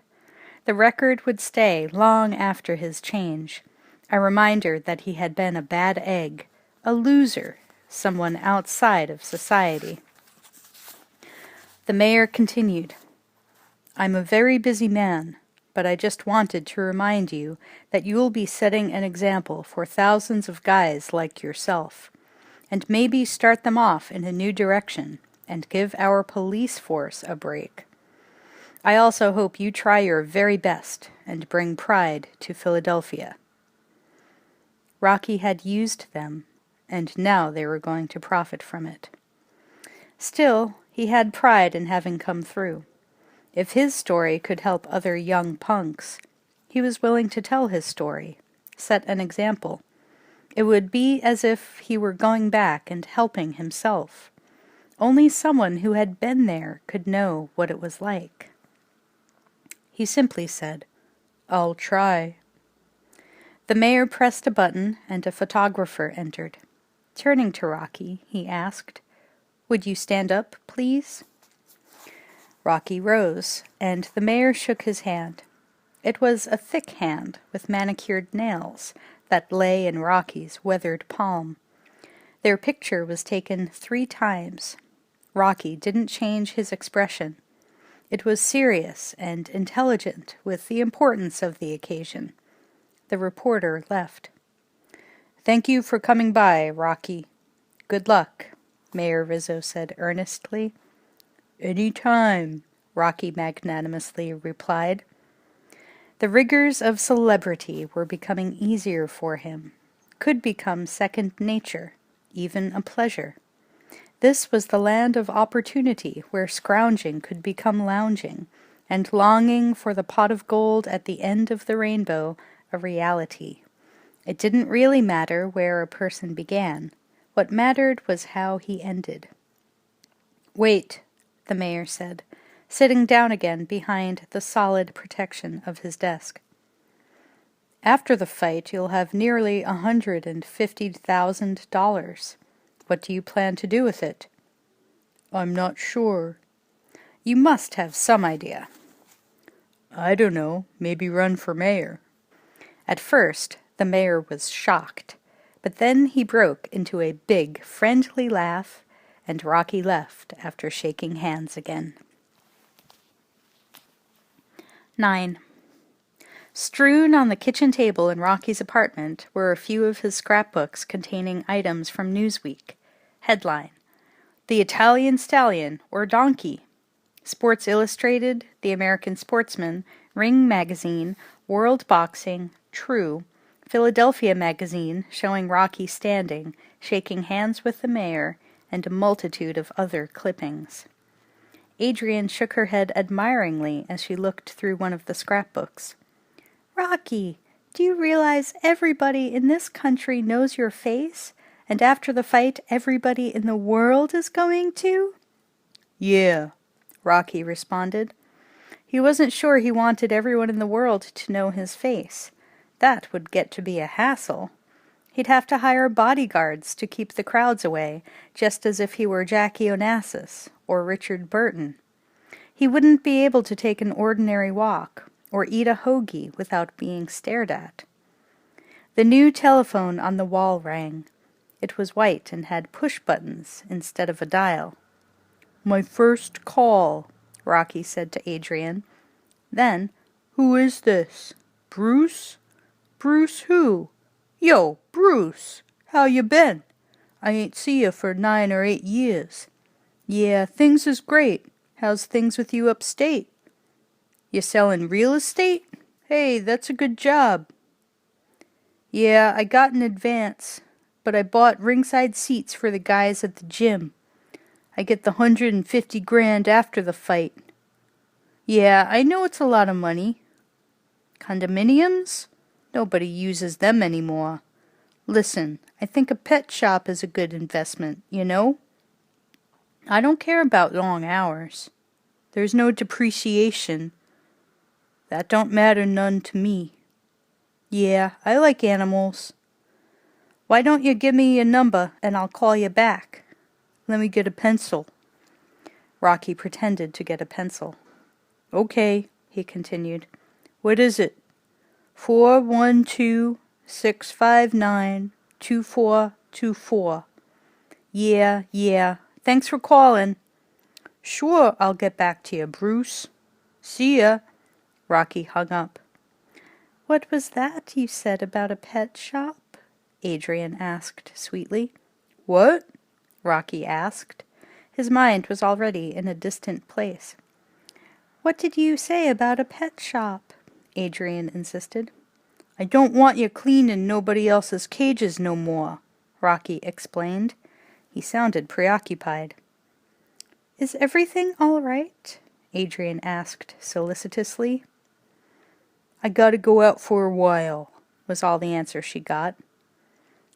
S1: The record would stay long after his change, a reminder that he had been a bad egg, a loser, someone outside of society. The mayor continued, "I'm a very busy man, but I just wanted to remind you that you'll be setting an example for thousands of guys like yourself, and maybe start them off in a new direction and give our police force a break. I also hope you try your very best and bring pride to Philadelphia." Rocky had used them, and now they were going to profit from it. Still, he had pride in having come through. If his story could help other young punks, he was willing to tell his story, set an example. It would be as if he were going back and helping himself. Only someone who had been there could know what it was like. He simply said, "I'll try." The mayor pressed a button and a photographer entered. Turning to Rocky, he asked, "Would you stand up, please?" Rocky rose, and the mayor shook his hand. It was a thick hand with manicured nails that lay in Rocky's weathered palm. Their picture was taken 3 times. Rocky didn't change his expression. It was serious and intelligent with the importance of the occasion. The reporter left. "Thank you for coming by, Rocky. Good luck," Mayor Rizzo said earnestly. "Any time," Rocky magnanimously replied. The rigors of celebrity were becoming easier for him, could become second nature, even a pleasure. This was the land of opportunity where scrounging could become lounging, and longing for the pot of gold at the end of the rainbow a reality. It didn't really matter where a person began. What mattered was how he ended. "Wait," the mayor said, sitting down again behind the solid protection of his desk. After the fight, you'll have nearly $150,000. What do you plan to do with it? I'm not sure. You must have some idea. I don't know. Maybe run for mayor. At first, the mayor was shocked, but then he broke into a big, friendly laugh, and Rocky left after shaking hands again. 9. Strewn on the kitchen table in Rocky's apartment were a few of his scrapbooks containing items from Newsweek. Headline: The Italian Stallion or Donkey. Sports Illustrated, The American Sportsman, Ring Magazine, World Boxing, True, Philadelphia Magazine showing Rocky standing, shaking hands with the mayor, and a multitude of other clippings. Adrian shook her head admiringly as she looked through one of the scrapbooks. Rocky, do you realize everybody in this country knows your face, and after the fight everybody in the world is going to? Yeah, Rocky responded. He wasn't sure he wanted everyone in the world to know his face. That would get to be a hassle. He'd have to hire bodyguards to keep the crowds away, just as if he were Jackie Onassis or Richard Burton. He wouldn't be able to take an ordinary walk or eat a hoagie without being stared at. The new telephone on the wall rang. It was white and had push buttons instead of a dial. My first call, Rocky said to Adrian. Then, who is this? Bruce? Bruce who? Yo, Bruce, how you been? I ain't see you for 9 or 8 years. Yeah, things is great. How's things with you upstate? You sellin' real estate? Hey, that's a good job. Yeah, I got an advance, but I bought ringside seats for the guys at the gym. I get the $150,000 after the fight. Yeah, I know it's a lot of money. Condominiums? Nobody uses them anymore. Listen, I think a pet shop is a good investment, you know? I don't care about long hours. There's no depreciation. That don't matter none to me. Yeah, I like animals. Why don't you give me your number and I'll call you back? Let me get a pencil. Rocky pretended to get a pencil. Okay, he continued. What is it? 412-659-2424. Yeah. Thanks for calling. Sure, I'll get back to you, Bruce. See ya. Rocky hung up. What was that you said about a pet shop? Adrian asked sweetly. What? Rocky asked. His mind was already in a distant place. What did you say about a pet shop? Adrian insisted. I don't want you cleaning nobody else's cages no more, Rocky explained. He sounded preoccupied. Is everything all right? Adrian asked solicitously. I gotta go out for a while, was all the answer she got.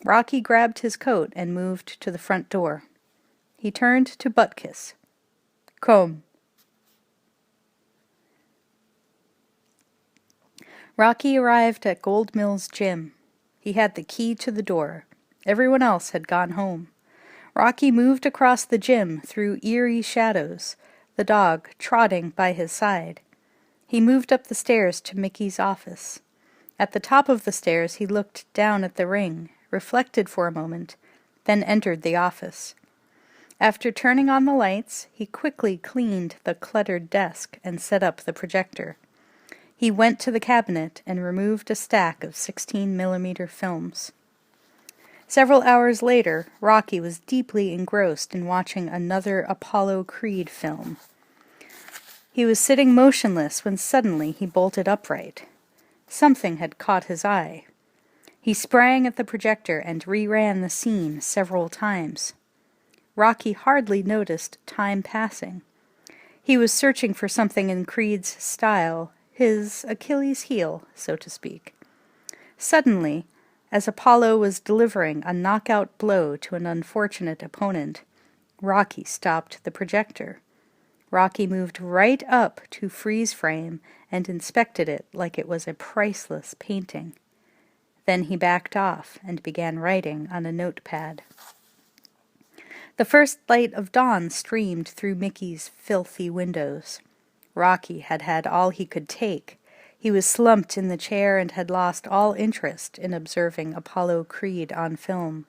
S1: Rocky grabbed his coat and moved to the front door. He turned to Butkus. Come. Rocky arrived at Gold Mill's gym. He had the key to the door. Everyone else had gone home. Rocky moved across the gym through eerie shadows, the dog trotting by his side. He moved up the stairs to Mickey's office. At the top of the stairs he looked down at the ring, reflected for a moment, then entered the office. After turning on the lights, he quickly cleaned the cluttered desk and set up the projector. He went to the cabinet and removed a stack of 16mm films. Several hours later, Rocky was deeply engrossed in watching another Apollo Creed film. He was sitting motionless when suddenly he bolted upright. Something had caught his eye. He sprang at the projector and reran the scene several times. Rocky hardly noticed time passing. He was searching for something in Creed's style, his Achilles heel, so to speak. Suddenly, as Apollo was delivering a knockout blow to an unfortunate opponent, Rocky stopped the projector. Rocky moved right up to freeze frame and inspected it like it was a priceless painting. Then he backed off and began writing on a notepad. The first light of dawn streamed through Mickey's filthy windows. Rocky had had all he could take. He was slumped in the chair and had lost all interest in observing Apollo Creed on film.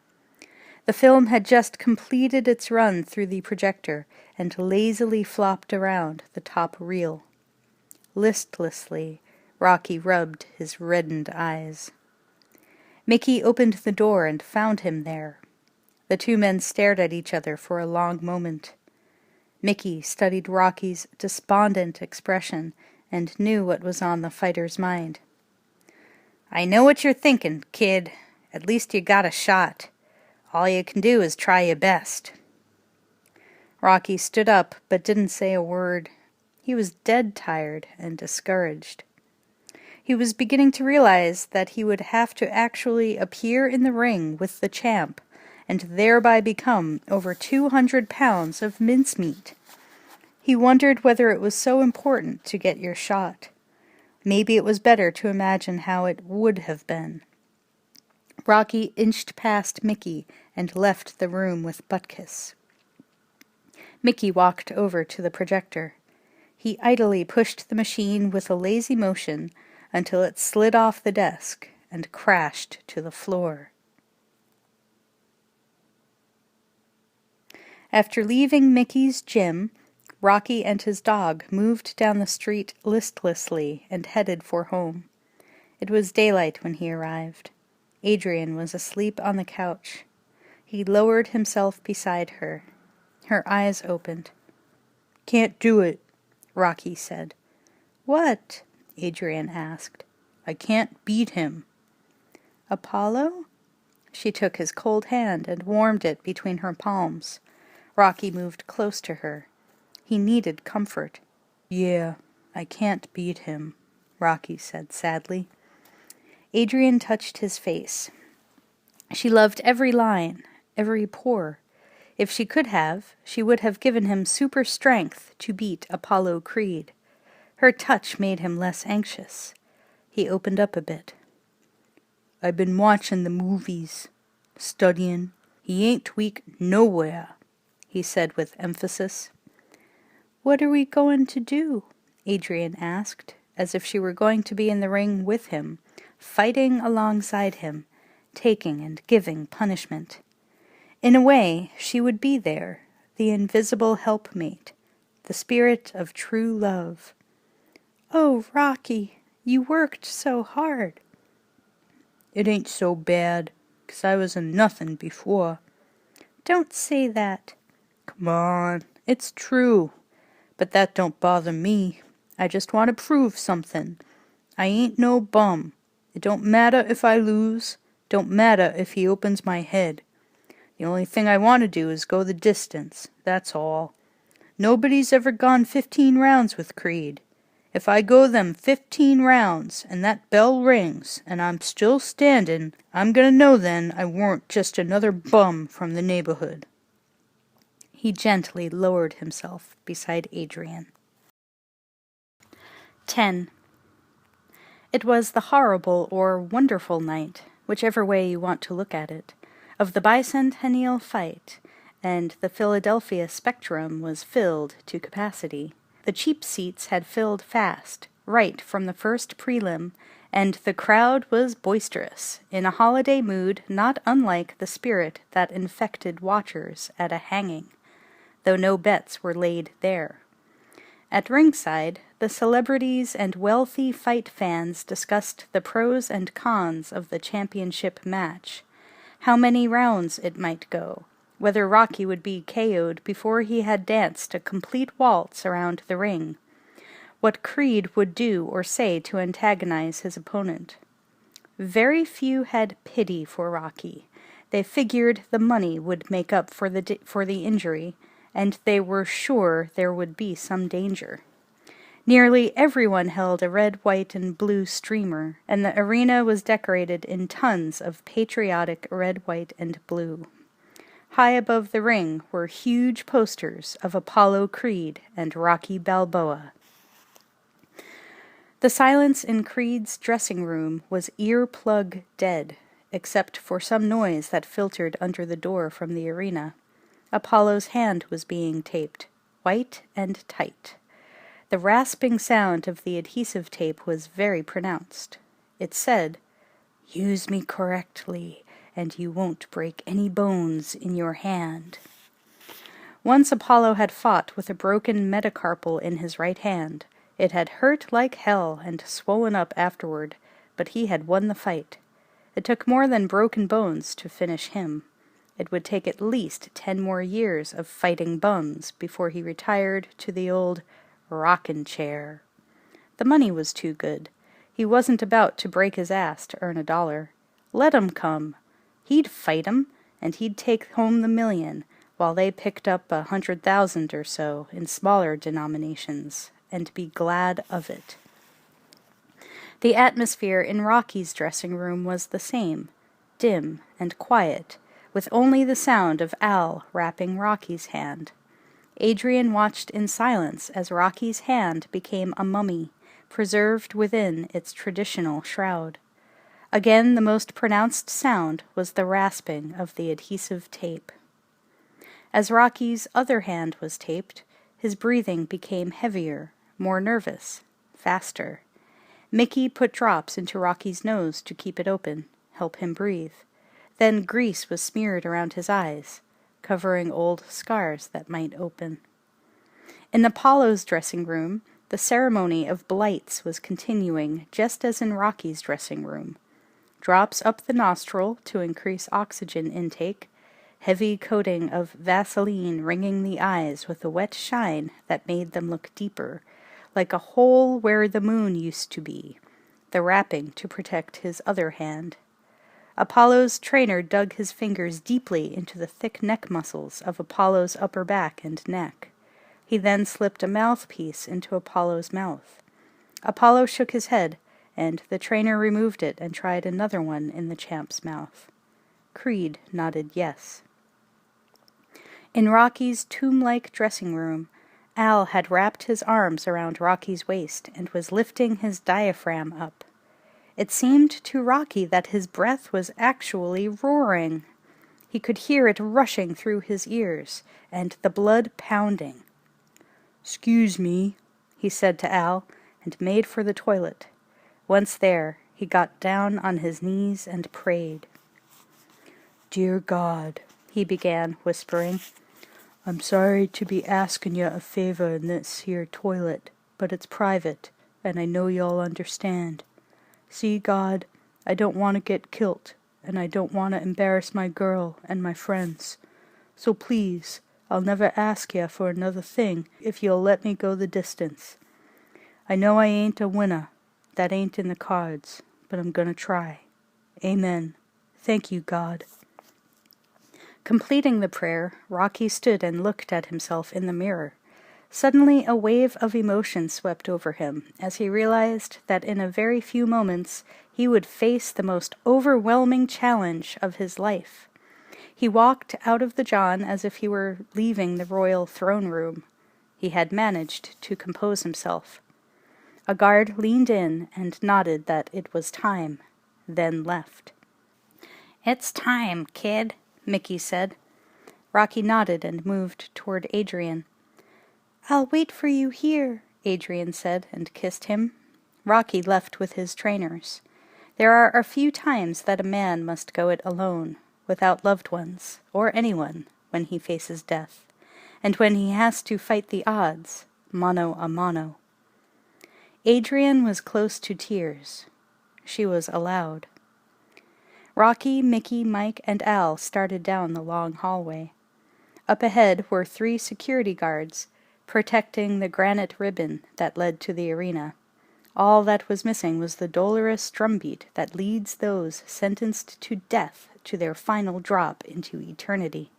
S1: The film had just completed its run through the projector and lazily flopped around the top reel. Listlessly, Rocky rubbed his reddened eyes. Mickey opened the door and found him there. The two men stared at each other for a long moment. Mickey studied Rocky's despondent expression and knew what was on the fighter's mind. "I know what you're thinking, kid. At least you got a shot. All you can do is try your best." Rocky stood up but didn't say a word. He was dead tired and discouraged. He was beginning to realize that he would have to actually appear in the ring with the champ and thereby become over 200 pounds of mincemeat. He wondered whether it was so important to get your shot. Maybe it was better to imagine how it would have been. Rocky inched past Mickey and left the room with Butkus. Mickey walked over to the projector. He idly pushed the machine with a lazy motion until it slid off the desk and crashed to the floor. After leaving Mickey's gym, Rocky and his dog moved down the street listlessly and headed for home. It was daylight when he arrived. Adrian was asleep on the couch. He lowered himself beside her. Her eyes opened. "Can't do it," Rocky said. "What?" Adrian asked. "I can't beat him." "Apollo?" She took his cold hand and warmed it between her palms. Rocky moved close to her. He needed comfort. "Yeah, I can't beat him," Rocky said sadly. Adrian touched his face. She loved every line, every pore. If she could have, she would have given him super strength to beat Apollo Creed. Her touch made him less anxious. He opened up a bit. "I've been watching the movies, studying. He ain't weak nowhere," he said with emphasis. "What are we going to do?" Adrian asked, as if she were going to be in the ring with him, fighting alongside him, taking and giving punishment. In a way, she would be there, the invisible helpmate, the spirit of true love. "Oh, Rocky, you worked so hard." "It ain't so bad, 'cause I was a nothin' before." "Don't say that." "Come on, it's true. But that don't bother me. I just want to prove something. I ain't no bum. It don't matter if I lose. Don't matter if he opens my head. The only thing I want to do is go the distance, that's all. Nobody's ever gone 15 rounds with Creed. If I go them 15 rounds and that bell rings and I'm still standing, I'm gonna know then I weren't just another bum from the neighborhood." He gently lowered himself beside Adrian. 10. It was the horrible or wonderful night, whichever way you want to look at it, of the bicentennial fight, and the Philadelphia Spectrum was filled to capacity. The cheap seats had filled fast, right from the first prelim, and the crowd was boisterous, in a holiday mood not unlike the spirit that infected watchers at a hanging, though no bets were laid there. At ringside, the celebrities and wealthy fight fans discussed the pros and cons of the championship match, how many rounds it might go, whether Rocky would be KO'd before he had danced a complete waltz around the ring, what Creed would do or say to antagonize his opponent. Very few had pity for Rocky. They figured the money would make up for the injury, and they were sure there would be some danger. Nearly everyone held a red, white, and blue streamer, and the arena was decorated in tons of patriotic red, white, and blue. High above the ring were huge posters of Apollo Creed and Rocky Balboa. The silence in Creed's dressing room was earplug dead, except for some noise that filtered under the door from the arena. Apollo's hand was being taped, white and tight. The rasping sound of the adhesive tape was very pronounced. It said, "Use me correctly, and you won't break any bones in your hand." Once Apollo had fought with a broken metacarpal in his right hand. It had hurt like hell and swollen up afterward, but he had won the fight. It took more than broken bones to finish him. It would take at least 10 more years of fighting bums before he retired to the old rockin' chair. The money was too good. He wasn't about to break his ass to earn $1. Let 'em come. He'd fight 'em, and he'd take home the $1,000,000, while they picked up 100,000 or so in smaller denominations, and be glad of it. The atmosphere in Rocky's dressing room was the same, dim and quiet, with only the sound of Al wrapping Rocky's hand. Adrian watched in silence as Rocky's hand became a mummy, preserved within its traditional shroud. Again the most pronounced sound was the rasping of the adhesive tape. As Rocky's other hand was taped, his breathing became heavier, more nervous, faster. Mickey put drops into Rocky's nose to keep it open, help him breathe. Then grease was smeared around his eyes, covering old scars that might open. In Apollo's dressing room, the ceremony of blights was continuing just as in Rocky's dressing room. Drops up the nostril to increase oxygen intake, heavy coating of Vaseline ringing the eyes with a wet shine that made them look deeper, like a hole where the moon used to be, the wrapping to protect his other hand. Apollo's trainer dug his fingers deeply into the thick neck muscles of Apollo's upper back and neck. He then slipped a mouthpiece into Apollo's mouth. Apollo shook his head, and the trainer removed it and tried another one in the champ's mouth. Creed nodded yes. In Rocky's tomb-like dressing room, Al had wrapped his arms around Rocky's waist and was lifting his diaphragm up. It seemed to Rocky that his breath was actually roaring. He could hear it rushing through his ears, and the blood pounding. "'Scuse me," he said to Al, and made for the toilet. Once there, he got down on his knees and prayed. "Dear God," he began, whispering, "I'm sorry to be asking you a favor in this here toilet, but it's private, and I know y'all understand. See, God, I don't want to get kilt, and I don't want to embarrass my girl and my friends. So please, I'll never ask ya for another thing if you'll let me go the distance. I know I ain't a winner, that ain't in the cards, but I'm gonna try. Amen. Thank you, God." Completing the prayer, Rocky stood and looked at himself in the mirror. Suddenly a wave of emotion swept over him as he realized that in a very few moments he would face the most overwhelming challenge of his life. He walked out of the John as if he were leaving the royal throne room. He had managed to compose himself. A guard leaned in and nodded that it was time, then left. "It's time, kid," Mickey said. Rocky nodded and moved toward Adrian. "I'll wait for you here," Adrian said, and kissed him. Rocky left with his trainers. There are a few times that a man must go it alone, without loved ones, or anyone, when he faces death, and when he has to fight the odds, mano a mano. Adrian was close to tears. She was allowed. Rocky, Mickey, Mike, and Al started down the long hallway. Up ahead were 3 security guards, protecting the granite ribbon that led to the arena. All that was missing was the dolorous drumbeat that leads those sentenced to death to their final drop into eternity.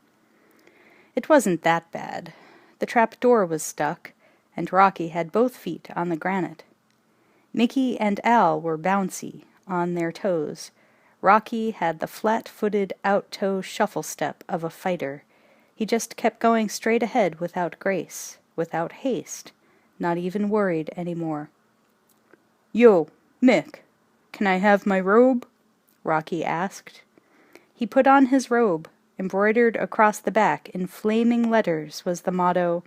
S1: It wasn't that bad. The trap door was stuck, and Rocky had both feet on the granite. Mickey and Al were bouncy, on their toes. Rocky had the flat-footed out-toe shuffle step of a fighter. He just kept going straight ahead without grace, without haste, not even worried anymore. "Yo, Mick, can I have my robe?" Rocky asked. He put on his robe. Embroidered across the back in flaming letters was the motto,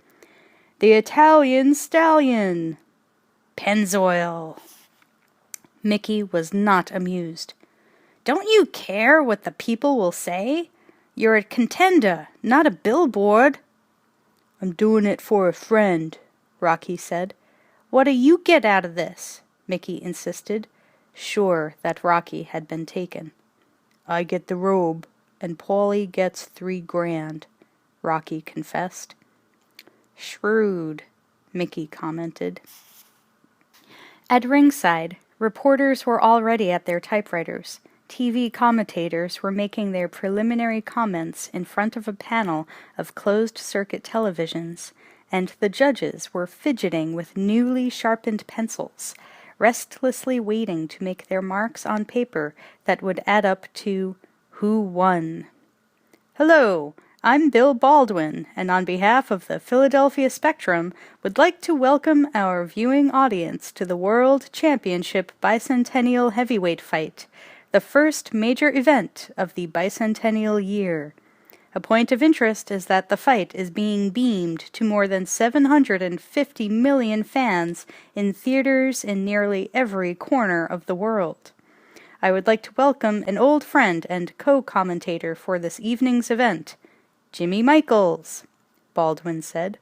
S1: "The Italian Stallion!" Pennzoil. Mickey was not amused. "Don't you care what the people will say? You're a contender, not a billboard." "I'm doing it for a friend," Rocky said. "What do you get out of this?" Mickey insisted, sure that Rocky had been taken. "I get the robe, and Paulie gets $3,000, Rocky confessed. "Shrewd," Mickey commented. At ringside, reporters were already at their typewriters. TV commentators were making their preliminary comments in front of a panel of closed-circuit televisions, and the judges were fidgeting with newly sharpened pencils, restlessly waiting to make their marks on paper that would add up to who won. "Hello, I'm Bill Baldwin, and on behalf of the Philadelphia Spectrum, would like to welcome our viewing audience to the World Championship Bicentennial Heavyweight Fight, the first major event of the bicentennial year. A point of interest is that the fight is being beamed to more than 750 million fans in theaters in nearly every corner of the world. I would like to welcome an old friend and co-commentator for this evening's event, Jimmy Michaels," Baldwin said.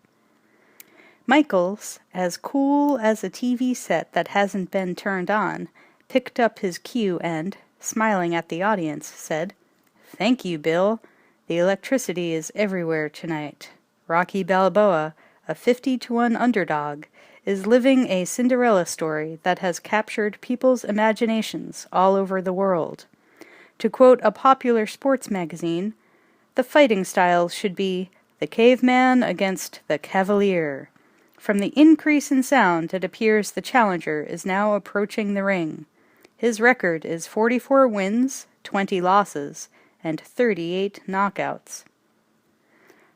S1: Michaels, as cool as a TV set that hasn't been turned on, picked up his cue and, smiling at the audience, said, "Thank you, Bill. The electricity is everywhere tonight. Rocky Balboa, a 50-1 underdog, is living a Cinderella story that has captured people's imaginations all over the world. To quote a popular sports magazine, the fighting styles should be the caveman against the cavalier. From the increase in sound, it appears the challenger is now approaching the ring. His record is 44 wins, 20 losses, and 38 knockouts."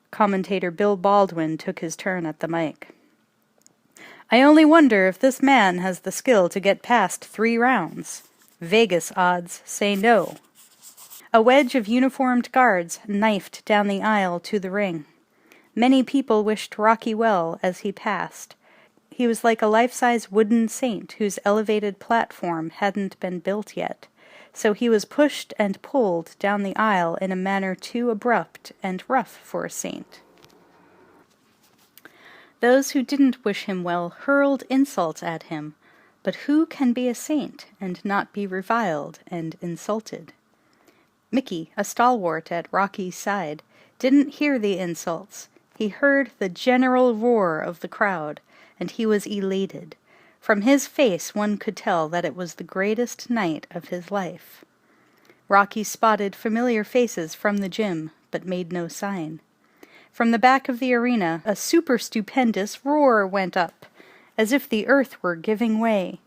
S1: Commentator Bill Baldwin took his turn at the mic. "I only wonder if this man has the skill to get past 3 rounds. Vegas odds say no." A wedge of uniformed guards knifed down the aisle to the ring. Many people wished Rocky well as he passed. He was like a life-size wooden saint whose elevated platform hadn't been built yet, so he was pushed and pulled down the aisle in a manner too abrupt and rough for a saint. Those who didn't wish him well hurled insults at him, but who can be a saint and not be reviled and insulted? Mickey, a stalwart at Rocky's side, didn't hear the insults. He heard the general roar of the crowd, and he was elated. From his face one could tell that it was the greatest night of his life. Rocky spotted familiar faces from the gym, but made no sign. From the back of the arena, a super-stupendous roar went up, as if the earth were giving way.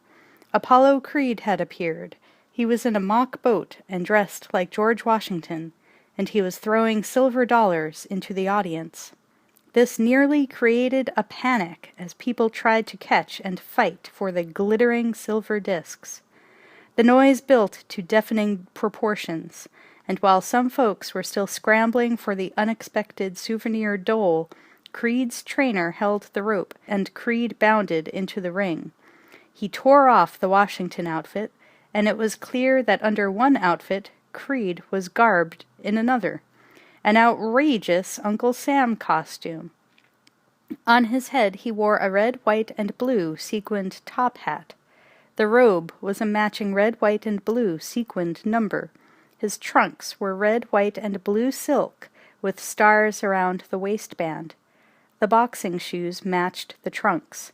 S1: Apollo Creed had appeared. He was in a mock boat and dressed like George Washington, and he was throwing silver dollars into the audience. This nearly created a panic as people tried to catch and fight for the glittering silver discs. The noise built to deafening proportions, and while some folks were still scrambling for the unexpected souvenir dole, Creed's trainer held the rope, and Creed bounded into the ring. He tore off the Washington outfit, and it was clear that under one outfit, Creed was garbed in another. An outrageous Uncle Sam costume. On his head he wore a red, white, and blue sequined top hat. The robe was a matching red, white, and blue sequined number. His trunks were red, white, and blue silk, with stars around the waistband. The boxing shoes matched the trunks.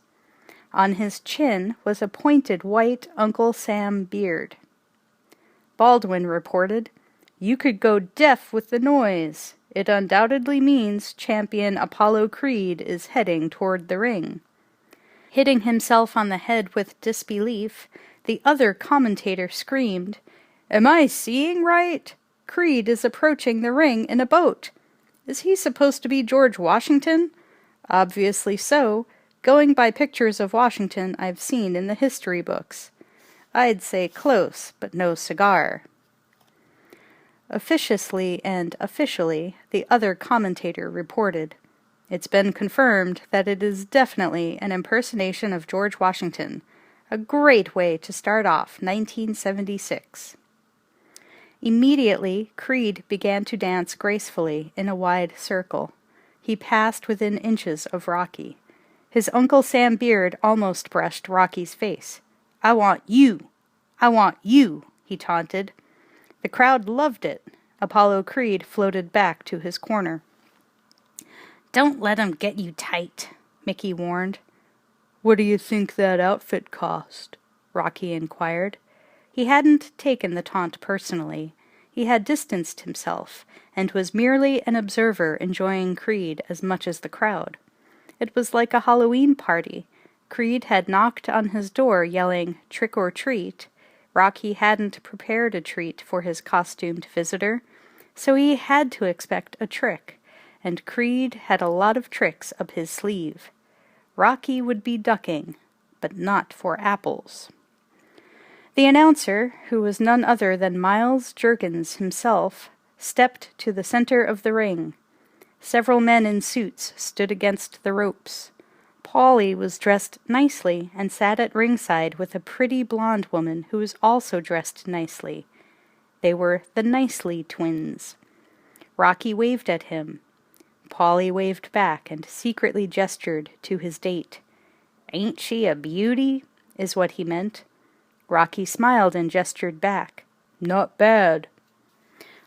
S1: On his chin was a pointed white Uncle Sam beard. Baldwin reported, "You could go deaf with the noise. It undoubtedly means champion Apollo Creed is heading toward the ring." Hitting himself on the head with disbelief, the other commentator screamed,
S2: Am I seeing right? Creed is approaching the ring in a boat. Is he supposed to be George Washington? Obviously so, going by pictures of Washington I've seen in the history books. I'd say close, but no cigar. Officiously and officially, the other commentator reported. It's been confirmed that it is definitely an impersonation of George Washington. A great way to start off 1976. Immediately, Creed began to dance gracefully in a wide circle. He passed within inches of Rocky. His Uncle Sam beard almost brushed Rocky's face. "I want you! I want you!" he taunted. The crowd loved it. Apollo Creed floated back to his corner. "Don't let 'em get you tight," Mickey warned. "What do you think that outfit cost?" Rocky inquired. He hadn't taken the taunt personally. He had distanced himself, and was merely an observer enjoying Creed as much as the crowd. It was like a Halloween party. Creed had knocked on his door yelling, "Trick or treat." Rocky hadn't prepared a treat for his costumed visitor, so he had to expect a trick, and Creed had a lot of tricks up his sleeve. Rocky would be ducking, but not for apples. The announcer, who was none other than Miles Juergens himself, stepped to the center of the ring. Several men in suits stood against the ropes. Paulie was dressed nicely and sat at ringside with a pretty blonde woman who was also dressed nicely. They were the Nicely twins. Rocky waved at him. Paulie waved back and secretly gestured to his date. "Ain't she a beauty?" is what he meant. Rocky smiled and gestured back. "Not bad."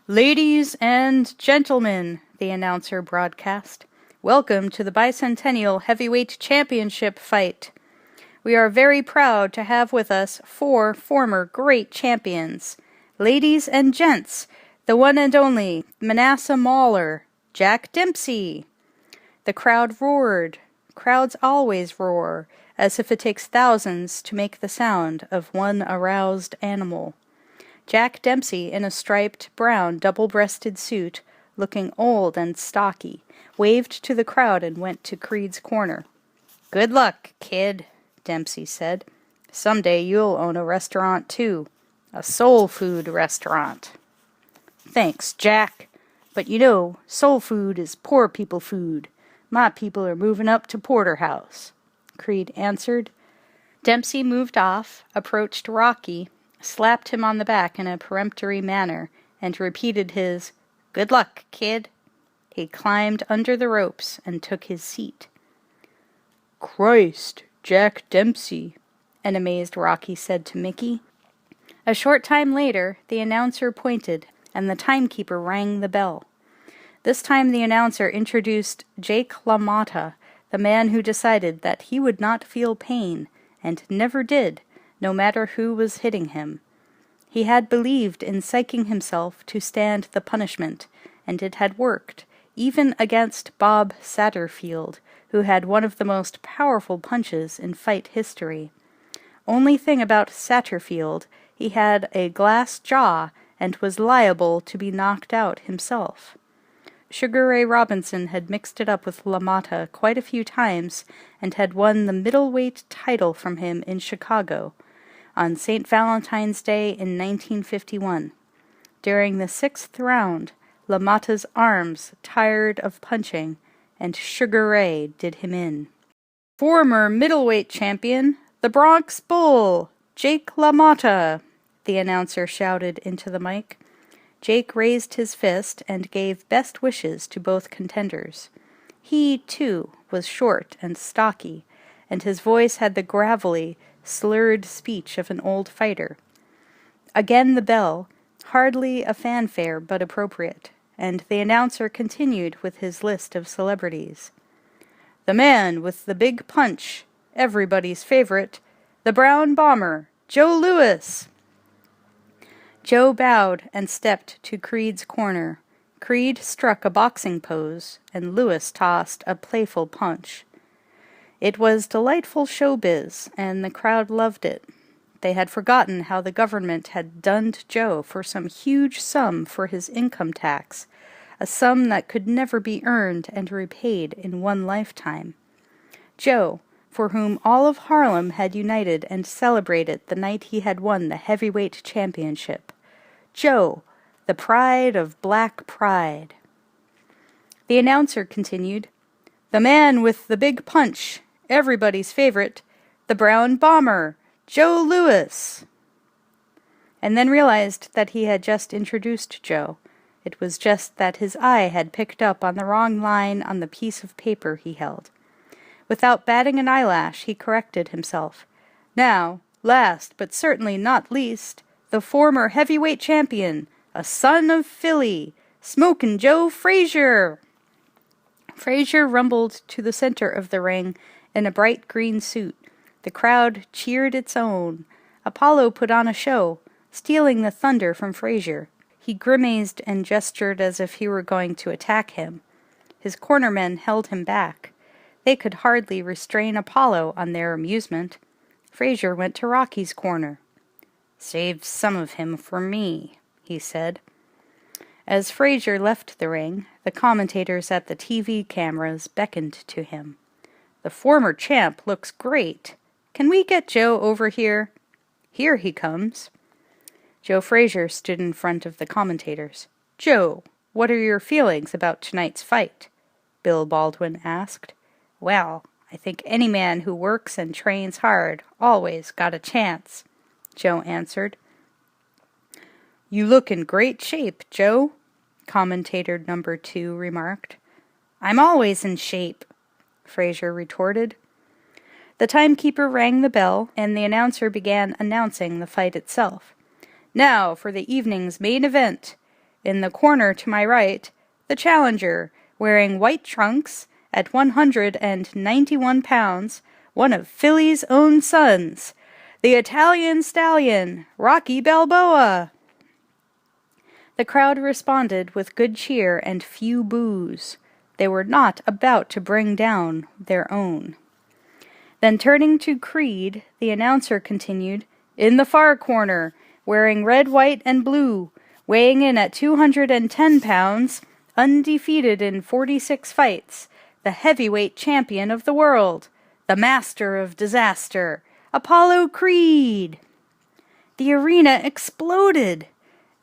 S2: "Ladies and gentlemen," the announcer broadcast, "welcome to the Bicentennial Heavyweight Championship fight. We are very proud to have with us 4 former great champions. Ladies and gents, the one and only Manasseh Mauler, Jack Dempsey." The crowd roared. Crowds always roar, as if it takes thousands to make the sound of one aroused animal. Jack Dempsey, in a striped brown double-breasted suit, looking old and stocky, waved to the crowd and went to Creed's corner. "Good luck, kid," Dempsey said. "Someday you'll own a restaurant, too. A soul food restaurant." "Thanks, Jack. But you know, soul food is poor people food. My people are moving up to Porterhouse," Creed answered. Dempsey moved off, approached Rocky, slapped him on the back in a peremptory manner, and repeated his, "Good luck, kid." He climbed under the ropes and took his seat. "Christ, Jack Dempsey," an amazed Rocky said to Mickey. A short time later, the announcer pointed, and the timekeeper rang the bell. This time the announcer introduced Jake LaMotta, the man who decided that he would not feel pain, and never did, no matter who was hitting him. He had believed in psyching himself to stand the punishment, and it had worked, even against Bob Satterfield, who had one of the most powerful punches in fight history. Only thing about Satterfield, he had a glass jaw and was liable to be knocked out himself. Sugar Ray Robinson had mixed it up with LaMotta quite a few times and had won the middleweight title from him in Chicago on St. Valentine's Day in 1951. During the 6th round, LaMotta's arms tired of punching, and Sugar Ray did him in. "Former middleweight champion, the Bronx Bull, Jake LaMotta," the announcer shouted into the mic. Jake raised his fist and gave best wishes to both contenders. He, too, was short and stocky, and his voice had the gravelly, slurred speech of an old fighter. Again the bell, hardly a fanfare but appropriate, and the announcer continued with his list of celebrities. "The man with the big punch, everybody's favorite, the Brown Bomber, Joe Louis." Joe bowed and stepped to Creed's corner. Creed struck a boxing pose, and Louis tossed a playful punch. It was delightful showbiz, and the crowd loved it.
S1: They had forgotten how the government had dunned Joe for some huge sum for his income tax, a sum that could never be earned and repaid in one lifetime. Joe, for whom all of Harlem had united and celebrated the night he had won the heavyweight championship. Joe, the pride of Black Pride. The announcer continued, "The man with the big punch, everybody's favorite, the Brown Bomber, Joe Louis," and then realized that he had just introduced Joe. It was just that his eye had picked up on the wrong line on the piece of paper he held. Without batting an eyelash, he corrected himself. "Now, last but certainly not least, the former heavyweight champion, a son of Philly, Smokin' Joe Frazier." Frazier rumbled to the center of the ring in a bright green suit. The crowd cheered its own. Apollo put on a show, stealing the thunder from Frazier. He grimaced and gestured as if he were going to attack him. His cornermen held him back. They could hardly restrain Apollo on their amusement. Frazier went to Rocky's corner. "Save some of him for me," he said. As Frazier left the ring, the commentators at the TV cameras beckoned to him. "The former champ looks great. Can we get Joe over here? Here he comes." Joe Frazier stood in front of the commentators. "Joe, what are your feelings about tonight's fight?" Bill Baldwin asked. "Well, I think any man who works and trains hard always got a chance," Joe answered. "You look in great shape, Joe," commentator number 2 remarked. "I'm always in shape," Frazier retorted. The timekeeper rang the bell, and the announcer began announcing the fight itself. "Now for the evening's main event. In the corner to my right, the challenger, wearing white trunks, at 191 pounds, one of Philly's own sons, the Italian stallion, Rocky Balboa." The crowd responded with good cheer and few boos. They were not about to bring down their own. Then turning to Creed, the announcer continued, "In the far corner, wearing red, white, and blue, weighing in at 210 pounds, undefeated in 46 fights, the heavyweight champion of the world, the master of disaster, Apollo Creed." The arena exploded,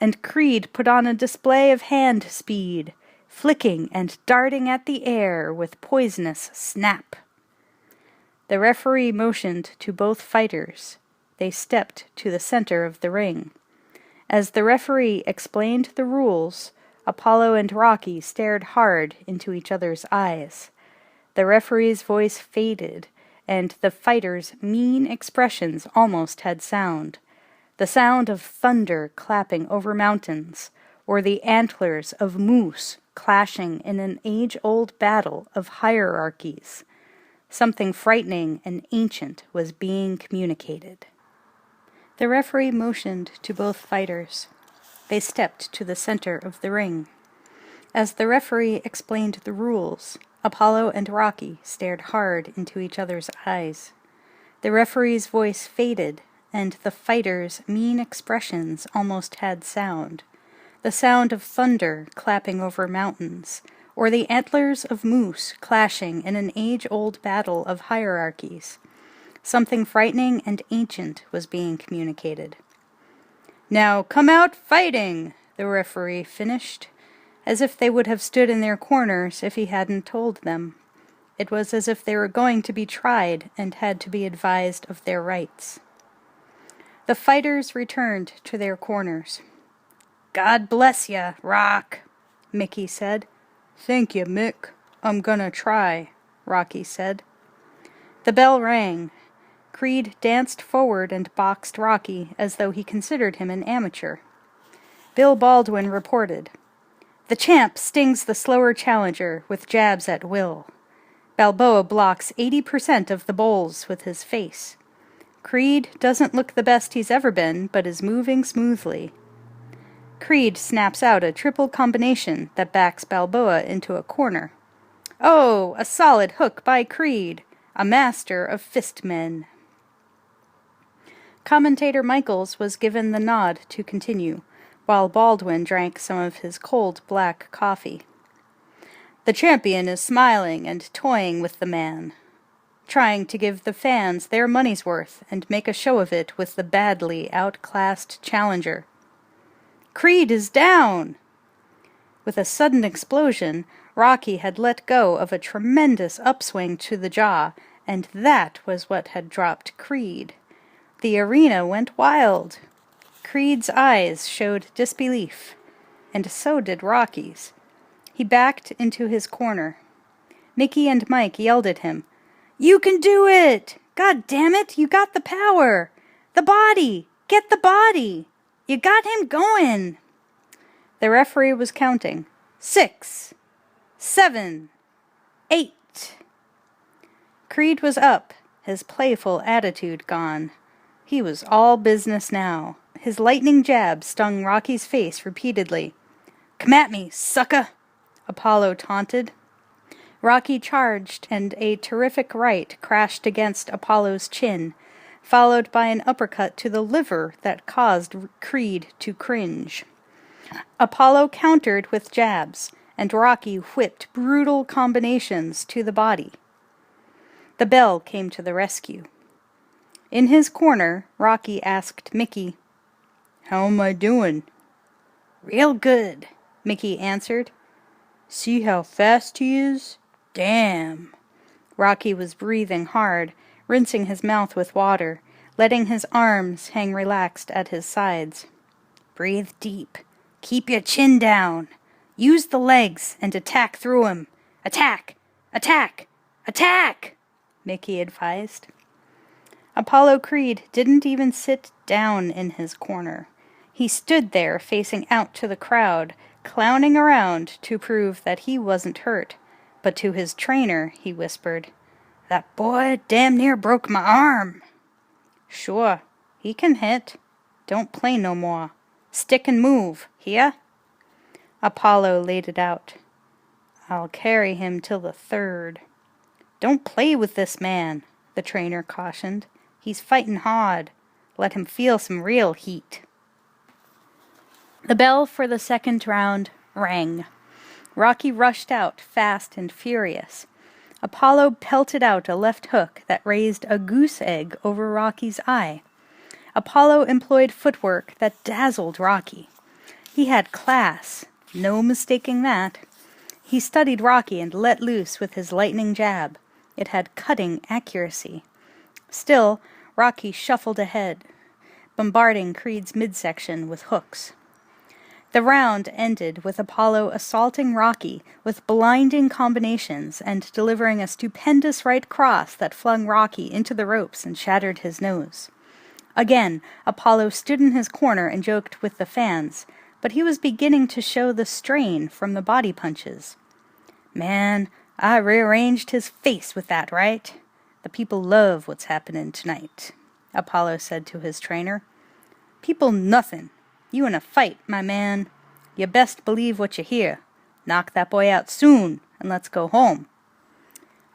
S1: and Creed put on a display of hand speed, flicking and darting at the air with poisonous snap. The referee motioned to both fighters. They stepped to the center of the ring. As the referee explained the rules, Apollo and Rocky stared hard into each other's eyes. The referee's voice faded, and the fighters' mean expressions almost had sound. The sound of thunder clapping over mountains, or the antlers of moose clashing in an age-old battle of hierarchies. Something frightening and ancient was being communicated. The referee motioned to both fighters. They stepped to the center of the ring. As the referee explained the rules, Apollo and Rocky stared hard into each other's eyes. The referee's voice faded, and the fighters' mean expressions almost had sound. The sound of thunder clapping over mountains, or the antlers of moose clashing in an age-old battle of hierarchies. Something frightening and ancient was being communicated. "Now come out fighting," the referee finished, as if they would have stood in their corners if he hadn't told them. It was as if they were going to be tried and had to be advised of their rights. The fighters returned to their corners. "God bless ya, Rock," Mickey said. "Thank you, Mick. I'm gonna try," Rocky said. The bell rang. Creed danced forward and boxed Rocky as though he considered him an amateur. Bill Baldwin reported, "The champ stings the slower challenger with jabs at will. Balboa blocks 80% of the bowls with his face. Creed doesn't look the best he's ever been, but is moving smoothly. Creed snaps out a triple combination that backs Balboa into a corner. Oh, a solid hook by Creed, a master of fist men." Commentator Michaels was given the nod to continue, while Baldwin drank some of his cold black coffee. The champion is smiling and toying with the man, trying to give the fans their money's worth and make a show of it with the badly outclassed challenger. Creed is down! With a sudden explosion, Rocky had let go of a tremendous upswing to the jaw, and that was what had dropped Creed. The arena went wild. Creed's eyes showed disbelief, and so did Rocky's. He backed into his corner. Mickey and Mike yelled at him, "You can do it! God damn it, you got the power! The body! Get the body! You got him going!" The referee was counting. 6, 7, 8. Creed was up, his playful attitude gone. He was all business now. His lightning jab stung Rocky's face repeatedly. "Come at me, sucker!" Apollo taunted. Rocky charged, and a terrific right crashed against Apollo's chin, followed by an uppercut to the liver that caused Creed to cringe. Apollo countered with jabs, and Rocky whipped brutal combinations to the body. The bell came to the rescue. In his corner, Rocky asked Mickey, "How am I doing?" "Real good," Mickey answered. "See how fast he is? Damn." Rocky was breathing hard, rinsing his mouth with water, letting his arms hang relaxed at his sides. "Breathe deep. Keep your chin down. Use the legs and attack through him. Attack! Attack! Attack!" Mickey advised. Apollo Creed didn't even sit down in his corner. He stood there facing out to the crowd, clowning around to prove that he wasn't hurt. But to his trainer, he whispered, "That boy damn near broke my arm." "Sure, he can hit. Don't play no more. Stick and move, hear?" Apollo laid it out. "I'll carry him till the 3rd. "Don't play with this man," the trainer cautioned. "He's fighting hard. Let him feel some real heat." The bell for the 2nd round rang. Rocky rushed out, fast and furious. Apollo pelted out a left hook that raised a goose egg over Rocky's eye. Apollo employed footwork that dazzled Rocky. He had class, no mistaking that. He studied Rocky and let loose with his lightning jab. It had cutting accuracy. Still, Rocky shuffled ahead, bombarding Creed's midsection with hooks. The round ended with Apollo assaulting Rocky with blinding combinations and delivering a stupendous right cross that flung Rocky into the ropes and shattered his nose. Again, Apollo stood in his corner and joked with the fans, but he was beginning to show the strain from the body punches. "Man, I rearranged his face with that, right? The people love what's happening tonight," Apollo said to his trainer. "People nothin'. You in a fight, my man. You best believe what you hear. Knock that boy out soon, and let's go home."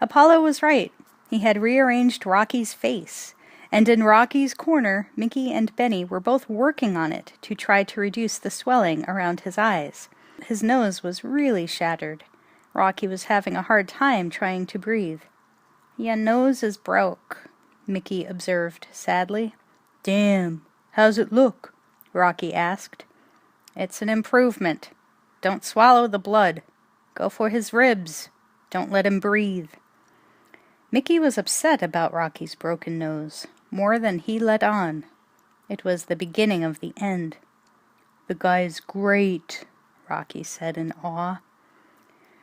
S1: Apollo was right. He had rearranged Rocky's face, and in Rocky's corner, Mickey and Benny were both working on it to try to reduce the swelling around his eyes. His nose was really shattered. Rocky was having a hard time trying to breathe. "Your nose is broke," Mickey observed sadly. "Damn, how's it look?" Rocky asked. "It's an improvement. Don't swallow the blood. Go for his ribs. Don't let him breathe." Mickey was upset about Rocky's broken nose, more than he let on. It was the beginning of the end. "The guy's great," Rocky said in awe.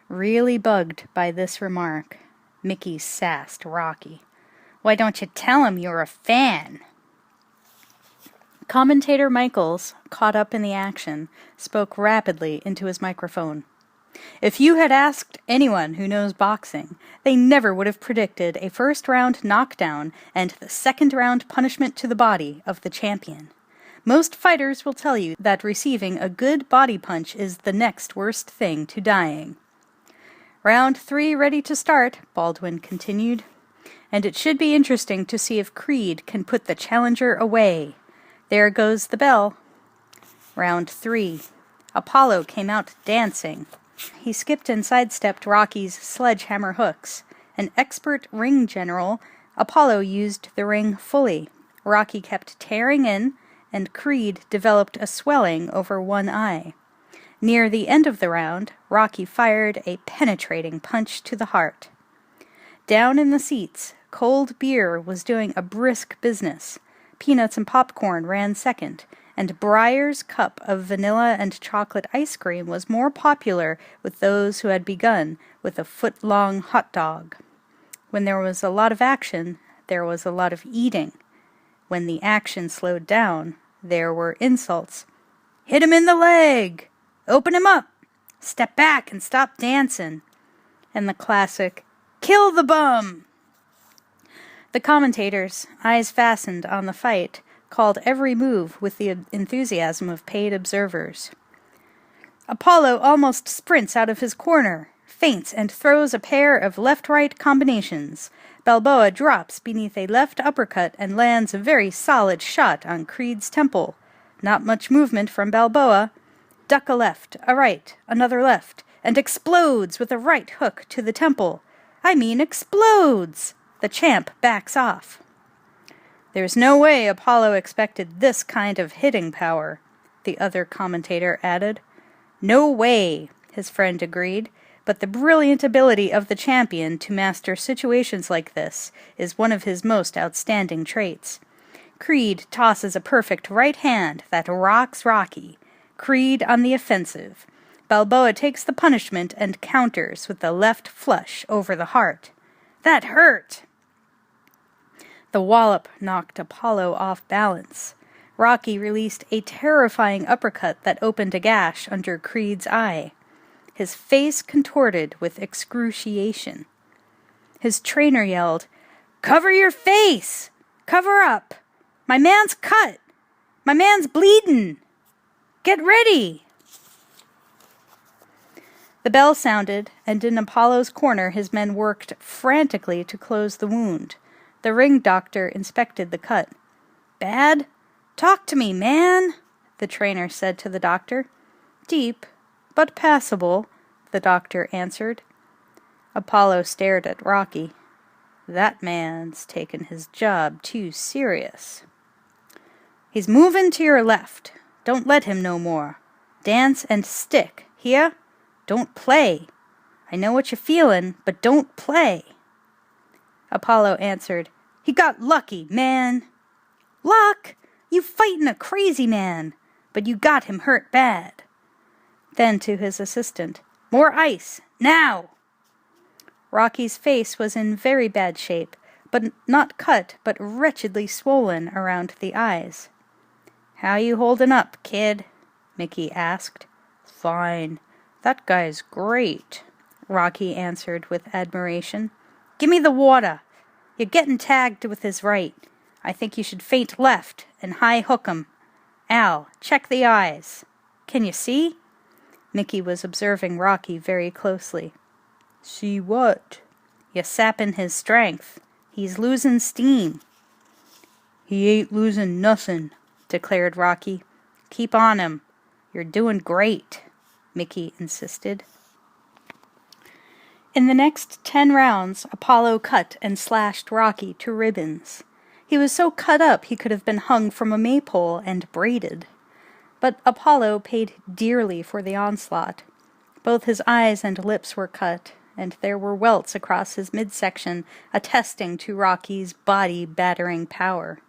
S1: Really bugged by this remark, Mickey sassed Rocky. "Why don't you tell him you're a fan?" Commentator Michaels, caught up in the action, spoke rapidly into his microphone. "If you had asked anyone who knows boxing, they never would have predicted a first-round knockdown and the second-round punishment to the body of the champion. Most fighters will tell you that receiving a good body punch is the next worst thing to dying." "Round 3 ready to start," Baldwin continued. and it should be interesting to see if Creed can put the challenger away. There goes the bell. Round 3. Apollo came out dancing. He skipped and sidestepped Rocky's sledgehammer hooks. An expert ring general, Apollo used the ring fully. Rocky kept tearing in, and Creed developed a swelling over one eye. Near the end of the round, Rocky fired a penetrating punch to the heart. Down in the seats, cold beer was doing a brisk business. Peanuts and popcorn ran second, and Breyer's cup of vanilla and chocolate ice cream was more popular with those who had begun with a foot-long hot dog. When there was a lot of action, there was a lot of eating. When the action slowed down, there were insults. "Hit him in the leg! Open him up! Step back and stop dancing!" And the classic, "Kill the bum!" The commentators, eyes fastened on the fight, called every move with the enthusiasm of paid observers. Apollo almost sprints out of his corner, feints and throws a pair of left-right combinations. Balboa drops beneath a left uppercut and lands a very solid shot on Creed's temple. Not much movement from Balboa. Duck a left, a right, another left, and explodes with a right hook to the temple. I mean explodes! The champ backs off. "There's no way Apollo expected this kind of hitting power," the other commentator added. "No way," his friend agreed, "but the brilliant ability of the champion to master situations like this is one of his most outstanding traits. Creed tosses a perfect right hand that rocks Rocky. Creed on the offensive. Balboa takes the punishment and counters with the left flush over the heart. That hurt!" The wallop knocked Apollo off balance. Rocky released a terrifying uppercut that opened a gash under Creed's eye. His face contorted with excruciation. His trainer yelled, "Cover your face! Cover up! My man's cut! My man's bleedin'! Get ready!" The bell sounded, and in Apollo's corner his men worked frantically to close the wound. The ring doctor inspected the cut. "Bad? Talk to me, man," the trainer said to the doctor. "Deep, but passable," the doctor answered. Apollo stared at Rocky. "That man's taken his job too serious." "He's movin' to your left. Don't let him no more. Dance and stick, hear? Don't play. I know what you're feelin', but don't play." Apollo answered, "He got lucky, man." "Luck? You fightin' a crazy man, but you got him hurt bad." Then to his assistant, "More ice, now!" Rocky's face was in very bad shape, but not cut, but wretchedly swollen around the eyes. "How you holdin' up, kid?" Mickey asked. "Fine. That guy's great," Rocky answered with admiration. "Gimme the water. You're gettin' tagged with his right. I think you should feint left and high hook 'em. Al, check the eyes. Can you see?" Mickey was observing Rocky very closely. "See what?" "You're sappin' his strength. He's losin' steam." "He ain't losin' nothin'," declared Rocky. "Keep on him. You're doin' great," Mickey insisted. In the next 10 rounds, Apollo cut and slashed Rocky to ribbons. He was so cut up he could have been hung from a maypole and braided. But Apollo paid dearly for the onslaught. Both his eyes and lips were cut, and there were welts across his midsection attesting to Rocky's body-battering power.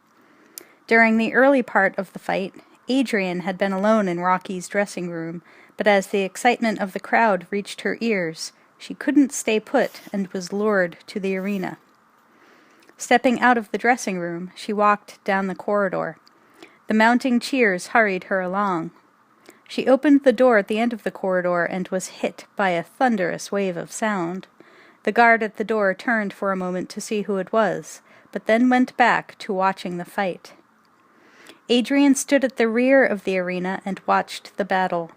S1: During the early part of the fight, Adrian had been alone in Rocky's dressing room, but as the excitement of the crowd reached her ears, she couldn't stay put and was lured to the arena. Stepping out of the dressing room, she walked down the corridor. The mounting cheers hurried her along. She opened the door at the end of the corridor and was hit by a thunderous wave of sound. The guard at the door turned for a moment to see who it was, but then went back to watching the fight. Adrian stood at the rear of the arena and watched the battle.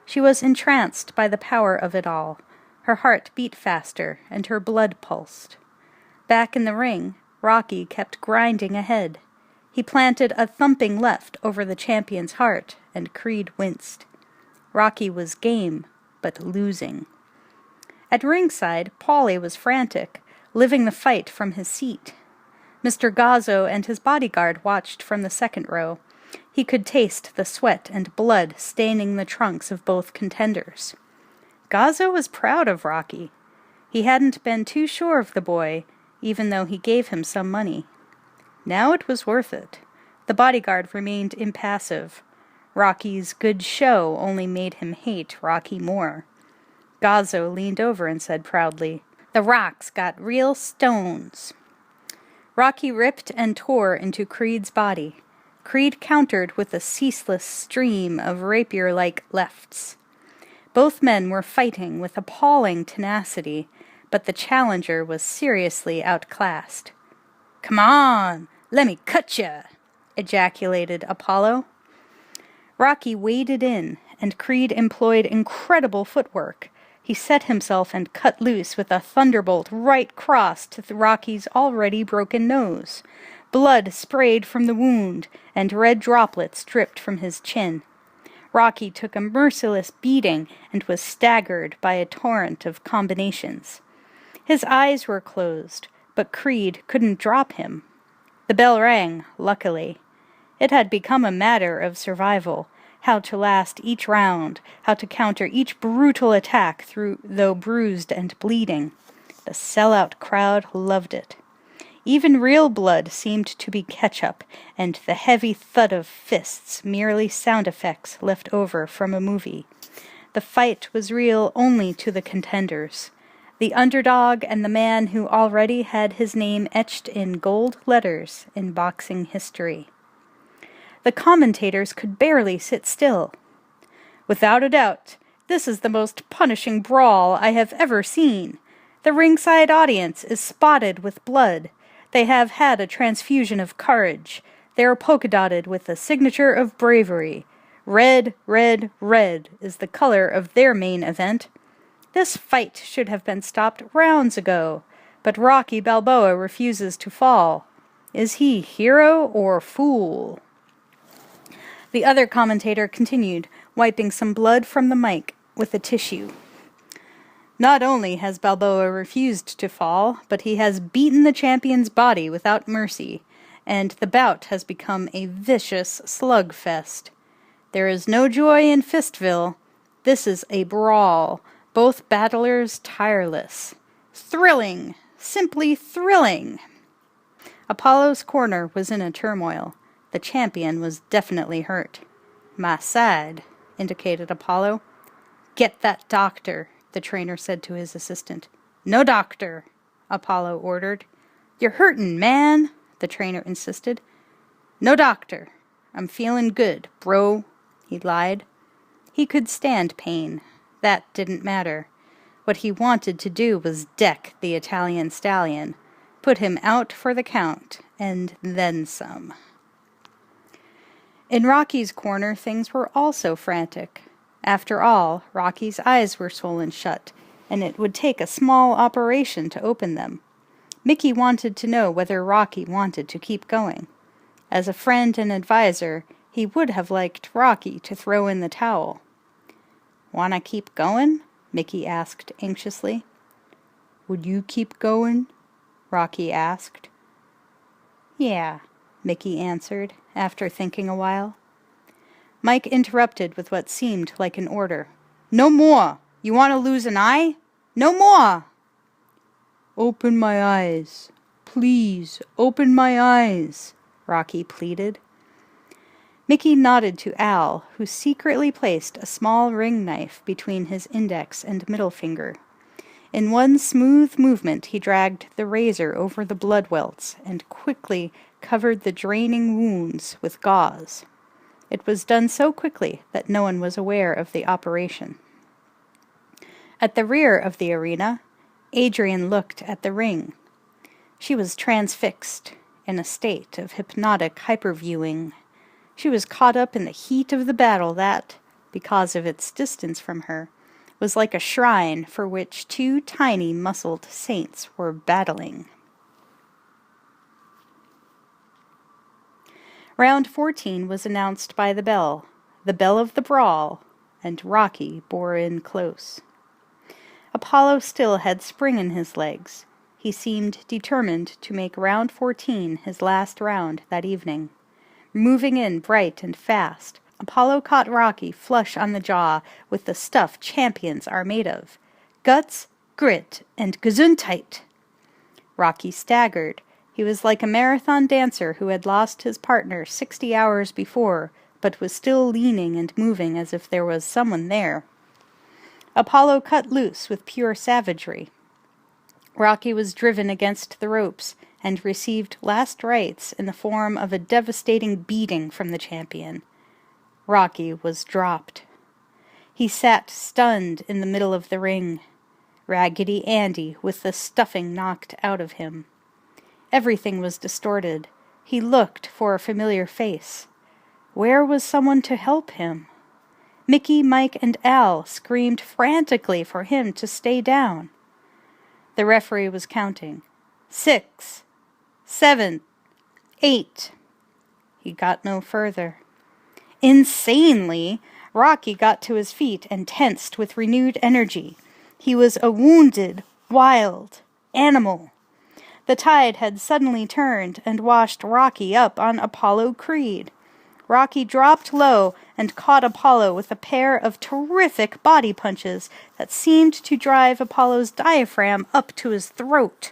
S1: She was entranced by the power of it all. Her heart beat faster, and her blood pulsed. Back in the ring, Rocky kept grinding ahead. He planted a thumping left over the champion's heart, and Creed winced. Rocky was game, but losing. At ringside, Paulie was frantic, living the fight from his seat. Mr. Gazzo and his bodyguard watched from the second row. He could taste the sweat and blood staining the trunks of both contenders. Gazzo was proud of Rocky. He hadn't been too sure of the boy, even though he gave him some money. Now it was worth it. The bodyguard remained impassive. Rocky's good show only made him hate Rocky more. Gazzo leaned over and said proudly, "The Rock's got real stones." Rocky ripped and tore into Creed's body. Creed countered with a ceaseless stream of rapier-like lefts. Both men were fighting with appalling tenacity, but the challenger was seriously outclassed. "Come on, let me cut ya!" ejaculated Apollo. Rocky waded in, and Creed employed incredible footwork. He set himself and cut loose with a thunderbolt right cross to Rocky's already broken nose. Blood sprayed from the wound, and red droplets dripped from his chin. Rocky took a merciless beating and was staggered by a torrent of combinations. His eyes were closed, but Creed couldn't drop him. The bell rang, luckily. It had become a matter of survival, how to last each round, how to counter each brutal attack though bruised and bleeding. The sellout crowd loved it. Even real blood seemed to be ketchup, and the heavy thud of fists merely sound effects left over from a movie. The fight was real only to the contenders. The underdog and the man who already had his name etched in gold letters in boxing history. The commentators could barely sit still. "Without a doubt, this is the most punishing brawl I have ever seen. The ringside audience is spotted with blood. They have had a transfusion of courage. They are polka-dotted with the signature of bravery. Red, red, red is the color of their main event. This fight should have been stopped rounds ago, but Rocky Balboa refuses to fall. Is he hero or fool?" The other commentator continued, wiping some blood from the mic with a tissue. "Not only has Balboa refused to fall, but he has beaten the champion's body without mercy, and the bout has become a vicious slugfest. There is no joy in Fistville. This is a brawl, both battlers tireless. Thrilling! Simply thrilling!" Apollo's corner was in a turmoil. The champion was definitely hurt. "My side," indicated Apollo. "Get that doctor," the trainer said to his assistant. "No doctor," Apollo ordered. "You're hurtin', man," the trainer insisted. "No doctor. I'm feeling good, bro," he lied. He could stand pain. That didn't matter. What he wanted to do was deck the Italian stallion, put him out for the count, and then some. In Rocky's corner, things were also frantic. After all, Rocky's eyes were swollen shut, and it would take a small operation to open them. Mickey wanted to know whether Rocky wanted to keep going. As a friend and advisor, he would have liked Rocky to throw in the towel. "Wanna keep going?" Mickey asked anxiously. "Would you keep going?" Rocky asked. "Yeah," Mickey answered, after thinking a while. Mike interrupted with what seemed like an order. "No more! You want to lose an eye? No more!" "Open my eyes. Please, open my eyes," Rocky pleaded. Mickey nodded to Al, who secretly placed a small ring knife between his index and middle finger. In one smooth movement he dragged the razor over the blood welts and quickly covered the draining wounds with gauze. It was done so quickly that no one was aware of the operation. At the rear of the arena, Adrian looked at the ring. She was transfixed, in a state of hypnotic hyperviewing. She was caught up in the heat of the battle that, because of its distance from her, was like a shrine for which two tiny muscled saints were battling. Round 14 was announced by the bell of the brawl, and Rocky bore in close. Apollo still had spring in his legs. He seemed determined to make round 14 his last round that evening. Moving in bright and fast, Apollo caught Rocky flush on the jaw with the stuff champions are made of: guts, grit, and Gesundheit. Rocky staggered. He was like a marathon dancer who had lost his partner 60 hours before, but was still leaning and moving as if there was someone there. Apollo cut loose with pure savagery. Rocky was driven against the ropes and received last rites in the form of a devastating beating from the champion. Rocky was dropped. He sat stunned in the middle of the ring, Raggedy Andy with the stuffing knocked out of him. Everything was distorted. He looked for a familiar face. Where was someone to help him? Mickey, Mike, and Al screamed frantically for him to stay down. The referee was counting. 6, 7, 8. He got no further. Insanely, Rocky got to his feet and tensed with renewed energy. He was a wounded, wild animal. The tide had suddenly turned and washed Rocky up on Apollo Creed. Rocky dropped low and caught Apollo with a pair of terrific body punches that seemed to drive Apollo's diaphragm up to his throat.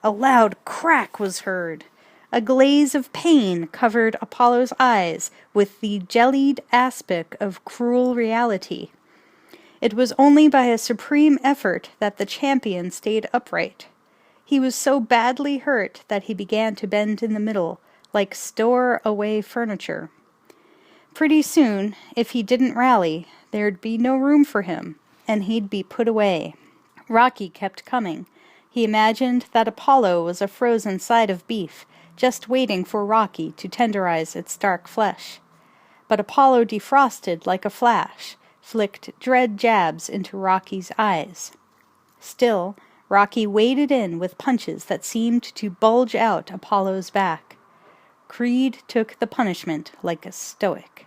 S1: A loud crack was heard. A glaze of pain covered Apollo's eyes with the jellied aspect of cruel reality. It was only by a supreme effort that the champion stayed upright. He was so badly hurt that he began to bend in the middle, like store-away furniture. Pretty soon, if he didn't rally, there'd be no room for him, and he'd be put away. Rocky kept coming. He imagined that Apollo was a frozen side of beef, just waiting for Rocky to tenderize its dark flesh. But Apollo defrosted like a flash, flicked dread jabs into Rocky's eyes. Still, Rocky waded in with punches that seemed to bulge out Apollo's back. Creed took the punishment like a stoic.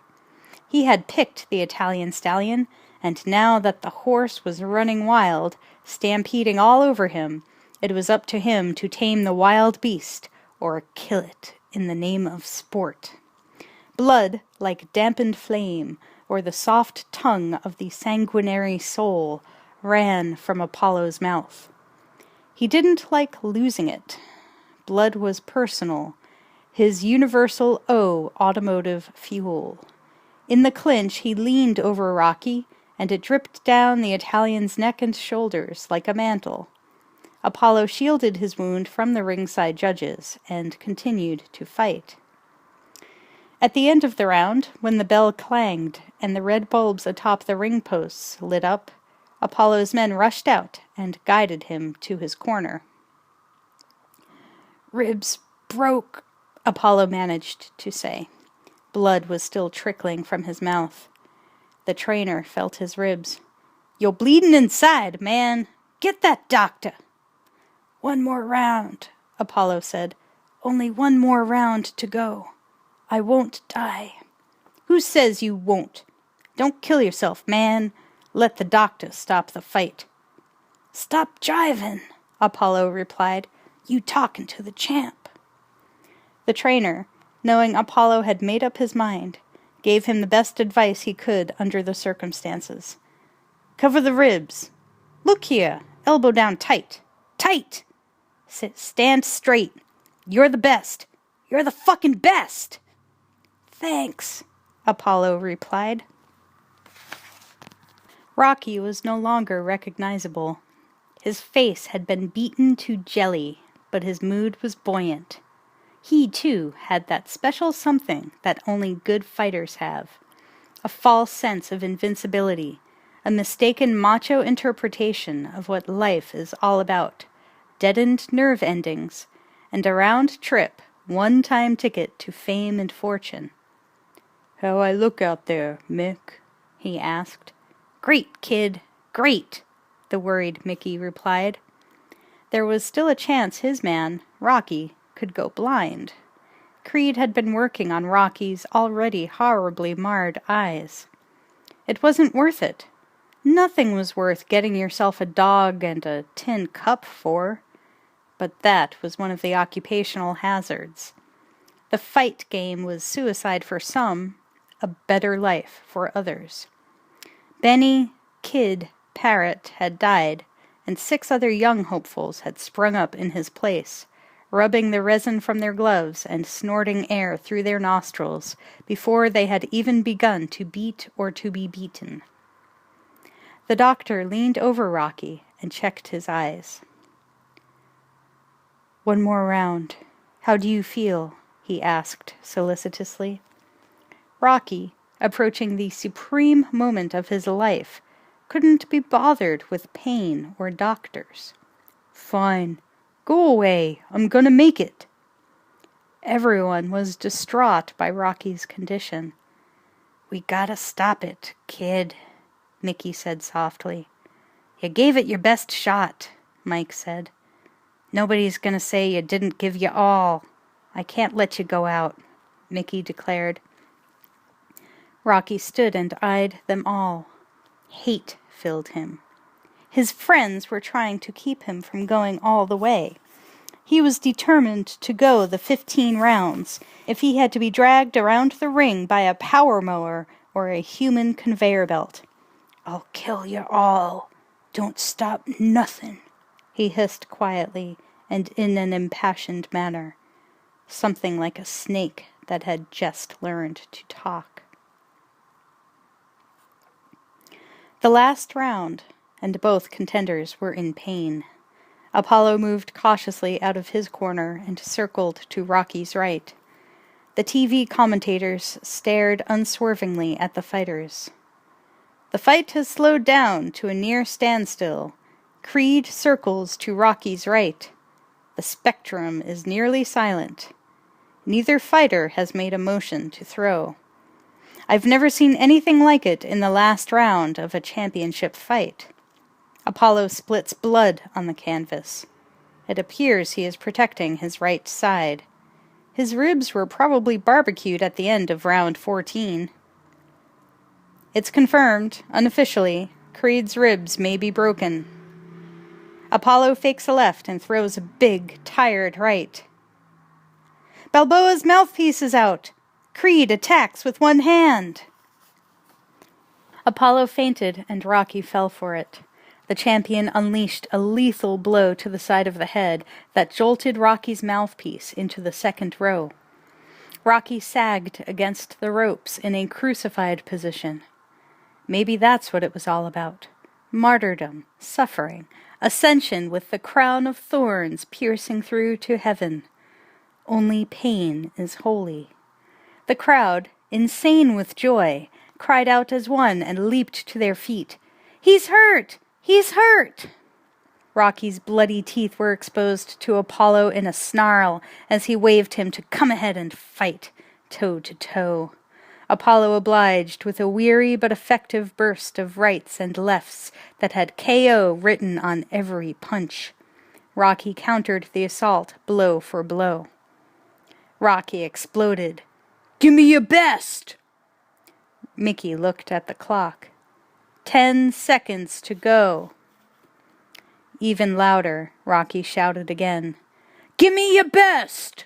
S1: He had picked the Italian stallion, and now that the horse was running wild, stampeding all over him, it was up to him to tame the wild beast, or kill it in the name of sport. Blood, like dampened flame, or the soft tongue of the sanguinary soul, ran from Apollo's mouth. He didn't like losing it. Blood was personal, his universal automotive fuel. In the clinch he leaned over Rocky, and it dripped down the Italian's neck and shoulders like a mantle. Apollo shielded his wound from the ringside judges, and continued to fight. At the end of the round, when the bell clanged, and the red bulbs atop the ring posts lit up, Apollo's men rushed out and guided him to his corner. "Ribs broke," Apollo managed to say. Blood was still trickling from his mouth. The trainer felt his ribs. "You're bleeding inside, man. Get that doctor." "1 more round," Apollo said. "Only 1 more round to go. I won't die." "Who says you won't? Don't kill yourself, man. Let the doctor stop the fight." "Stop jiving," Apollo replied. "You talking to the champ." The trainer, knowing Apollo had made up his mind, gave him the best advice he could under the circumstances. "Cover the ribs. Look here, elbow down tight. Tight! Stand straight. You're the best. You're the fucking best." "Thanks," Apollo replied. Rocky was no longer recognizable. His face had been beaten to jelly, but his mood was buoyant. He, too, had that special something that only good fighters have. A false sense of invincibility, a mistaken macho interpretation of what life is all about, deadened nerve endings, and a round trip, one-time ticket to fame and fortune. "How I look out there, Mick?" he asked. "Great, kid, great," the worried Mickey replied. There was still a chance his man, Rocky, could go blind. Creed had been working on Rocky's already horribly marred eyes. It wasn't worth it. Nothing was worth getting yourself a dog and a tin cup for. But that was one of the occupational hazards. The fight game was suicide for some, a better life for others. Benny, Kid, Parrot had died, and 6 other young hopefuls had sprung up in his place, rubbing the resin from their gloves and snorting air through their nostrils before they had even begun to beat or to be beaten. The doctor leaned over Rocky and checked his eyes. "One more round. How do you feel?" he asked solicitously. Rocky, approaching the supreme moment of his life, couldn't be bothered with pain or doctors. "Fine. Go away. I'm gonna make it." Everyone was distraught by Rocky's condition. "We gotta stop it, kid," Mickey said softly. "You gave it your best shot," Mike said. "Nobody's gonna say you didn't give you all. I can't let you go out," Mickey declared. Rocky stood and eyed them all. Hate filled him. His friends were trying to keep him from going all the way. He was determined to go the 15 rounds, if he had to be dragged around the ring by a power mower or a human conveyor belt. "I'll kill you all. Don't stop nothin'," he hissed quietly and in an impassioned manner, something like a snake that had just learned to talk. The last round, and both contenders were in pain. Apollo moved cautiously out of his corner and circled to Rocky's right. The TV commentators stared unswervingly at the fighters. "The fight has slowed down to a near standstill. Creed circles to Rocky's right. The spectrum is nearly silent. Neither fighter has made a motion to throw. I've never seen anything like it in the last round of a championship fight." Apollo splits blood on the canvas. It appears he is protecting his right side. His ribs were probably barbecued at the end of round 14. "It's confirmed, unofficially, Creed's ribs may be broken." Apollo fakes a left and throws a big, tired right. "Balboa's mouthpiece is out. Creed attacks with one hand." Apollo feinted and Rocky fell for it. The champion unleashed a lethal blow to the side of the head that jolted Rocky's mouthpiece into the second row. Rocky sagged against the ropes in a crucified position. Maybe that's what it was all about. Martyrdom, suffering, ascension with the crown of thorns piercing through to heaven. Only pain is holy. The crowd, insane with joy, cried out as one and leaped to their feet. "He's hurt! He's hurt!" Rocky's bloody teeth were exposed to Apollo in a snarl as he waved him to come ahead and fight, toe to toe. Apollo obliged with a weary but effective burst of rights and lefts that had KO written on every punch. Rocky countered the assault blow for blow. Rocky exploded. "Give me your best!" Mickey looked at the clock. 10 seconds to go. Even louder, Rocky shouted again. "Give me your best!"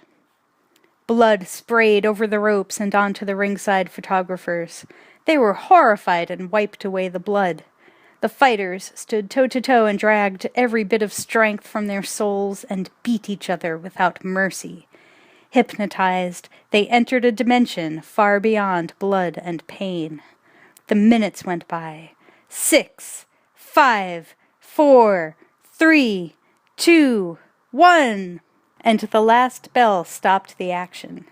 S1: Blood sprayed over the ropes and onto the ringside photographers. They were horrified and wiped away the blood. The fighters stood toe-to-toe and dragged every bit of strength from their souls and beat each other without mercy. Hypnotized, they entered a dimension far beyond blood and pain. The minutes went by. 6, 5, 4, 3, 2, 1, and the last bell stopped the action.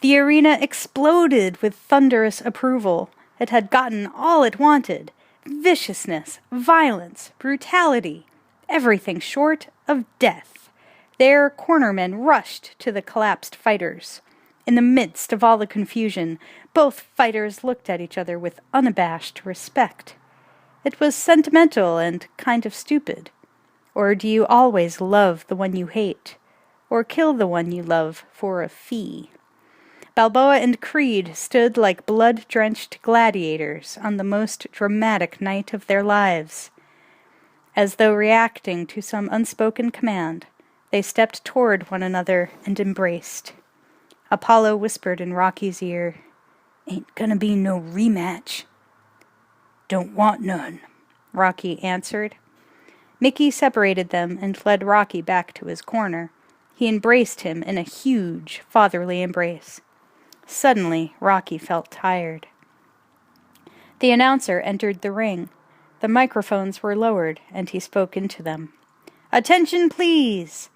S1: The arena exploded with thunderous approval. It had gotten all it wanted. Viciousness, violence, brutality, everything short of death. Their cornermen rushed to the collapsed fighters. In the midst of all the confusion, both fighters looked at each other with unabashed respect. It was sentimental and kind of stupid. Or do you always love the one you hate? Or kill the one you love for a fee? Balboa and Creed stood like blood-drenched gladiators on the most dramatic night of their lives. As though reacting to some unspoken command, they stepped toward one another and embraced. Apollo whispered in Rocky's ear, "Ain't gonna be no rematch." "Don't want none," Rocky answered. Mickey separated them and led Rocky back to his corner. He embraced him in a huge, fatherly embrace. Suddenly, Rocky felt tired. The announcer entered the ring. The microphones were lowered, and he spoke into them. "Attention, please!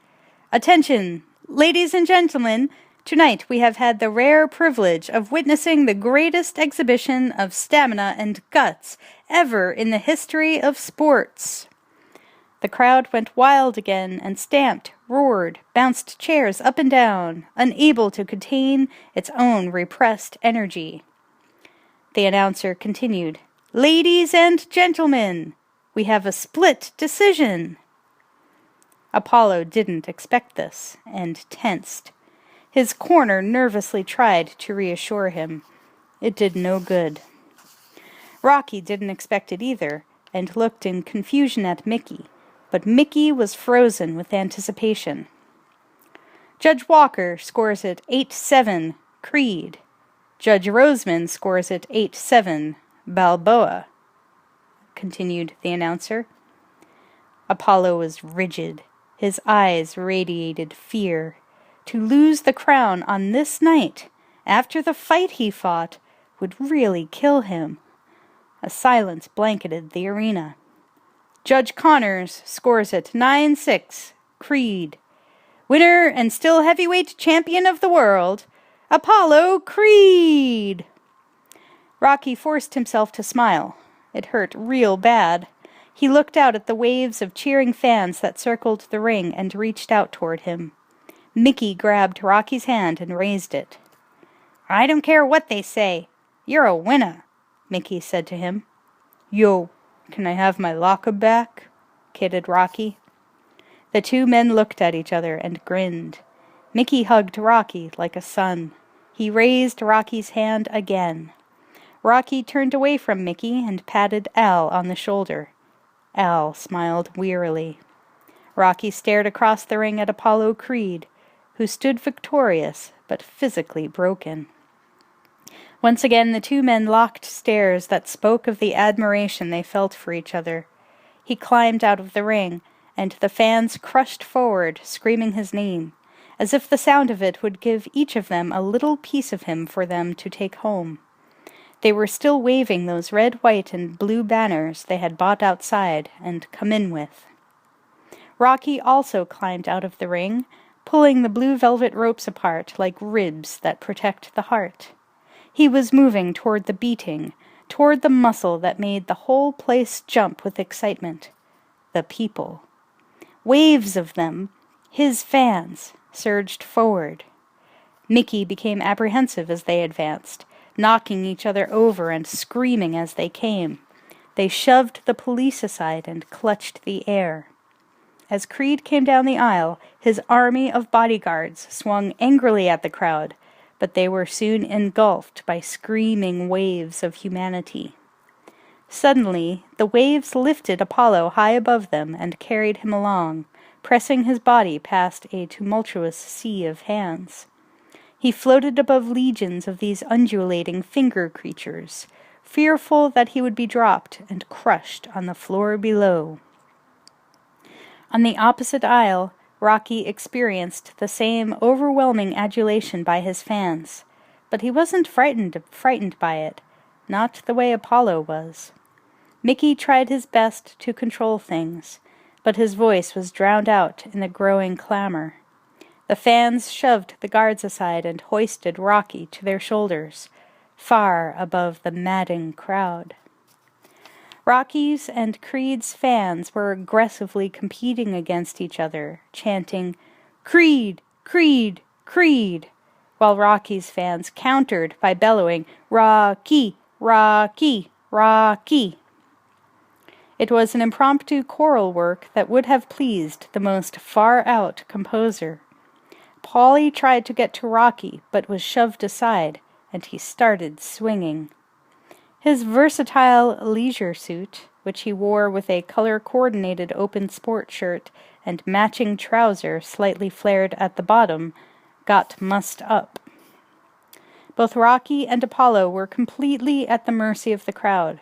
S1: Attention! Ladies and gentlemen, tonight we have had the rare privilege of witnessing the greatest exhibition of stamina and guts ever in the history of sports." The crowd went wild again and stamped, roared, bounced chairs up and down, unable to contain its own repressed energy. The announcer continued, "Ladies and gentlemen, we have a split decision." Apollo didn't expect this, and tensed. His corner nervously tried to reassure him. It did no good. Rocky didn't expect it either, and looked in confusion at Mickey, but Mickey was frozen with anticipation. "Judge Walker scores it 8-7, Creed. Judge Roseman scores it 8-7, Balboa," continued the announcer. Apollo was rigid. His eyes radiated fear. To lose the crown on this night, after the fight he fought, would really kill him. A silence blanketed the arena. "Judge Connors scores it 9-6, Creed. Winner and still heavyweight champion of the world, Apollo Creed." Rocky forced himself to smile. It hurt real bad. He looked out at the waves of cheering fans that circled the ring and reached out toward him. Mickey grabbed Rocky's hand and raised it. "I don't care what they say. You're a winner," Mickey said to him. "Yo, can I have my locker back?" kidded Rocky. The two men looked at each other and grinned. Mickey hugged Rocky like a son. He raised Rocky's hand again. Rocky turned away from Mickey and patted Al on the shoulder. Al smiled wearily. Rocky stared across the ring at Apollo Creed, who stood victorious but physically broken. Once again the two men locked stares that spoke of the admiration they felt for each other. He climbed out of the ring, and the fans crushed forward, screaming his name, as if the sound of it would give each of them a little piece of him for them to take home. They were still waving those red, white, and blue banners they had bought outside and come in with. Rocky also climbed out of the ring, pulling the blue velvet ropes apart like ribs that protect the heart. He was moving toward the beating, toward the muscle that made the whole place jump with excitement. The people. Waves of them, his fans, surged forward. Mickey became apprehensive as they advanced, knocking each other over and screaming as they came. They shoved the police aside and clutched the air. As Creed came down the aisle, his army of bodyguards swung angrily at the crowd, but they were soon engulfed by screaming waves of humanity. Suddenly, the waves lifted Apollo high above them and carried him along, pressing his body past a tumultuous sea of hands. He floated above legions of these undulating finger creatures, fearful that he would be dropped and crushed on the floor below. On the opposite aisle, Rocky experienced the same overwhelming adulation by his fans, but he wasn't frightened by it, not the way Apollo was. Mickey tried his best to control things, but his voice was drowned out in the growing clamor. The fans shoved the guards aside and hoisted Rocky to their shoulders, far above the madding crowd. Rocky's and Creed's fans were aggressively competing against each other, chanting, "Creed! Creed! Creed!" while Rocky's fans countered by bellowing, "Rocky! Rocky! Rocky!" It was an impromptu choral work that would have pleased the most far-out composer. Paulie tried to get to Rocky, but was shoved aside, and he started swinging. His versatile leisure suit, which he wore with a color-coordinated open sport shirt and matching trouser slightly flared at the bottom, got mussed up. Both Rocky and Apollo were completely at the mercy of the crowd.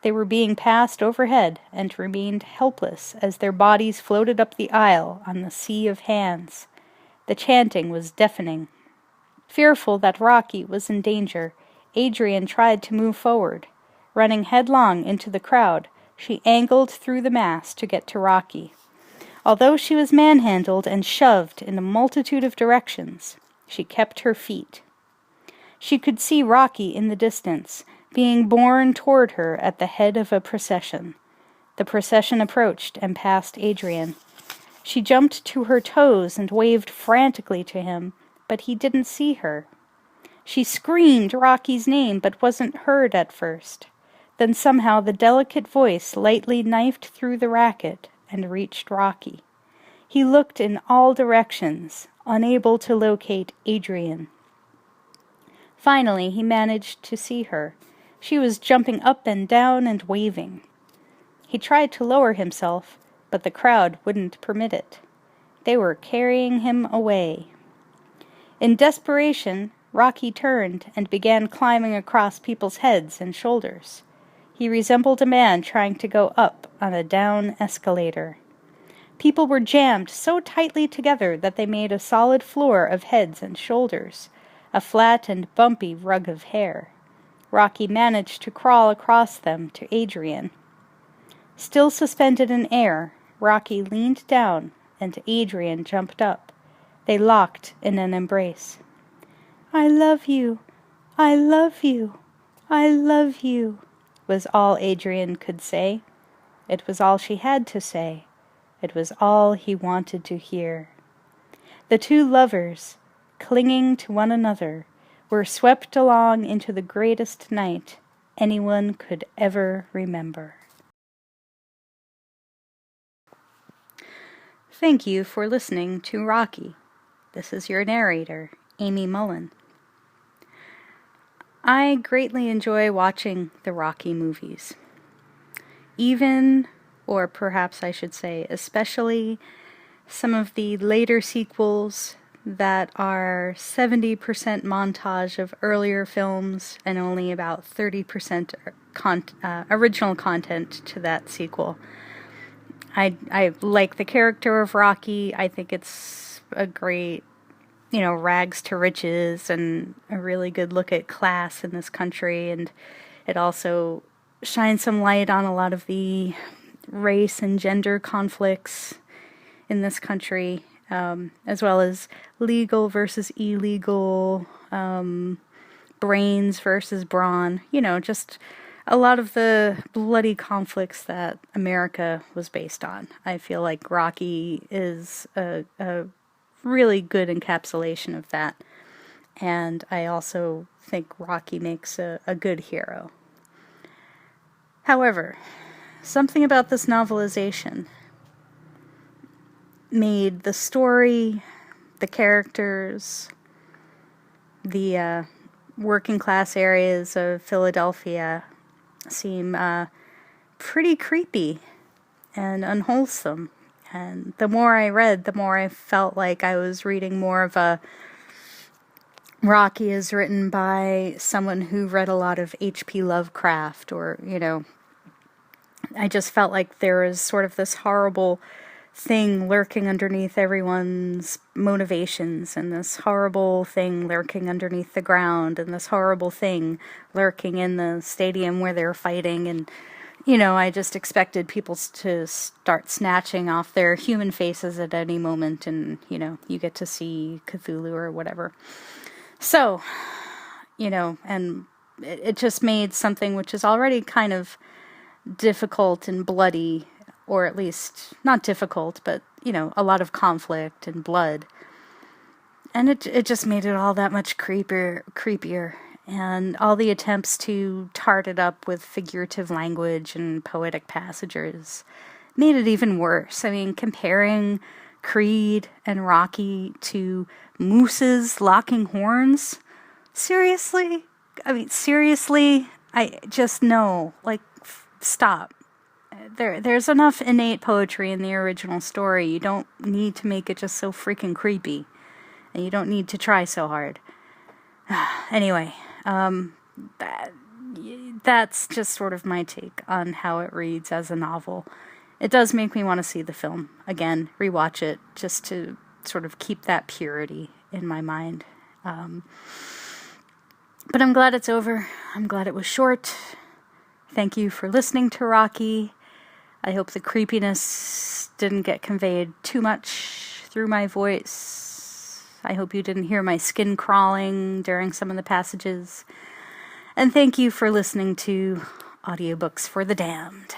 S1: They were being passed overhead and remained helpless as their bodies floated up the aisle on the sea of hands. The chanting was deafening. Fearful that Rocky was in danger, Adrian tried to move forward. Running headlong into the crowd, she angled through the mass to get to Rocky. Although she was manhandled and shoved in a multitude of directions, she kept her feet. She could see Rocky in the distance, being borne toward her at the head of a procession. The procession approached and passed Adrian. She jumped to her toes and waved frantically to him, but he didn't see her. She screamed Rocky's name, but wasn't heard at first. Then somehow the delicate voice lightly knifed through the racket and reached Rocky. He looked in all directions, unable to locate Adrian. Finally, he managed to see her. She was jumping up and down and waving. He tried to lower himself, but the crowd wouldn't permit it. They were carrying him away. In desperation, Rocky turned and began climbing across people's heads and shoulders. He resembled a man trying to go up on a down escalator. People were jammed so tightly together that they made a solid floor of heads and shoulders, a flat and bumpy rug of hair. Rocky managed to crawl across them to Adrian. Still suspended in air, Rocky leaned down, and Adrian jumped up. They locked in an embrace. "I love you, I love you, I love you," was all Adrian could say. It was all she had to say. It was all he wanted to hear. The two lovers, clinging to one another, were swept along into the greatest night anyone could ever remember. Thank you for listening to Rocky. This is your narrator, Amy Mullen. I greatly enjoy watching the Rocky movies. Even, or perhaps I should say especially, some of the later sequels that are 70% montage of earlier films and only about 30% original content to that sequel. I like the character of Rocky. I think it's a great, rags to riches and a really good look at class in this country, and it also shines some light on a lot of the race and gender conflicts in this country, as well as legal versus illegal, brains versus brawn, just a lot of the bloody conflicts that America was based on. I feel like Rocky is a really good encapsulation of that, and I also think Rocky makes a good hero. However, something about this novelization made the story, the characters, the working class areas of Philadelphia seem pretty creepy and unwholesome. And the more I read, the more I felt like I was reading more of a Rocky is written by someone who read a lot of H.P. Lovecraft, or, I just felt like there was sort of this horrible thing lurking underneath everyone's motivations, and this horrible thing lurking underneath the ground, and this horrible thing lurking in the stadium where they're fighting, and I just expected people to start snatching off their human faces at any moment, and you get to see Cthulhu or whatever. So, and it just made something which is already kind of difficult and bloody, or at least not difficult, but, a lot of conflict and blood. And it just made it all that much creepier. And all the attempts to tart it up with figurative language and poetic passages made it even worse. I mean, comparing Creed and Rocky to mooses locking horns. Seriously? I mean, seriously? I just know. Like, stop. There's enough innate poetry in the original story. You don't need to make it just so freaking creepy. And you don't need to try so hard. Anyway, that's just sort of my take on how it reads as a novel. It does make me want to see the film again, rewatch it, just to sort of keep that purity in my mind. But I'm glad it's over. I'm glad it was short. Thank you for listening to Rocky. I hope the creepiness didn't get conveyed too much through my voice. I hope you didn't hear my skin crawling during some of the passages. And thank you for listening to Audiobooks for the Damned.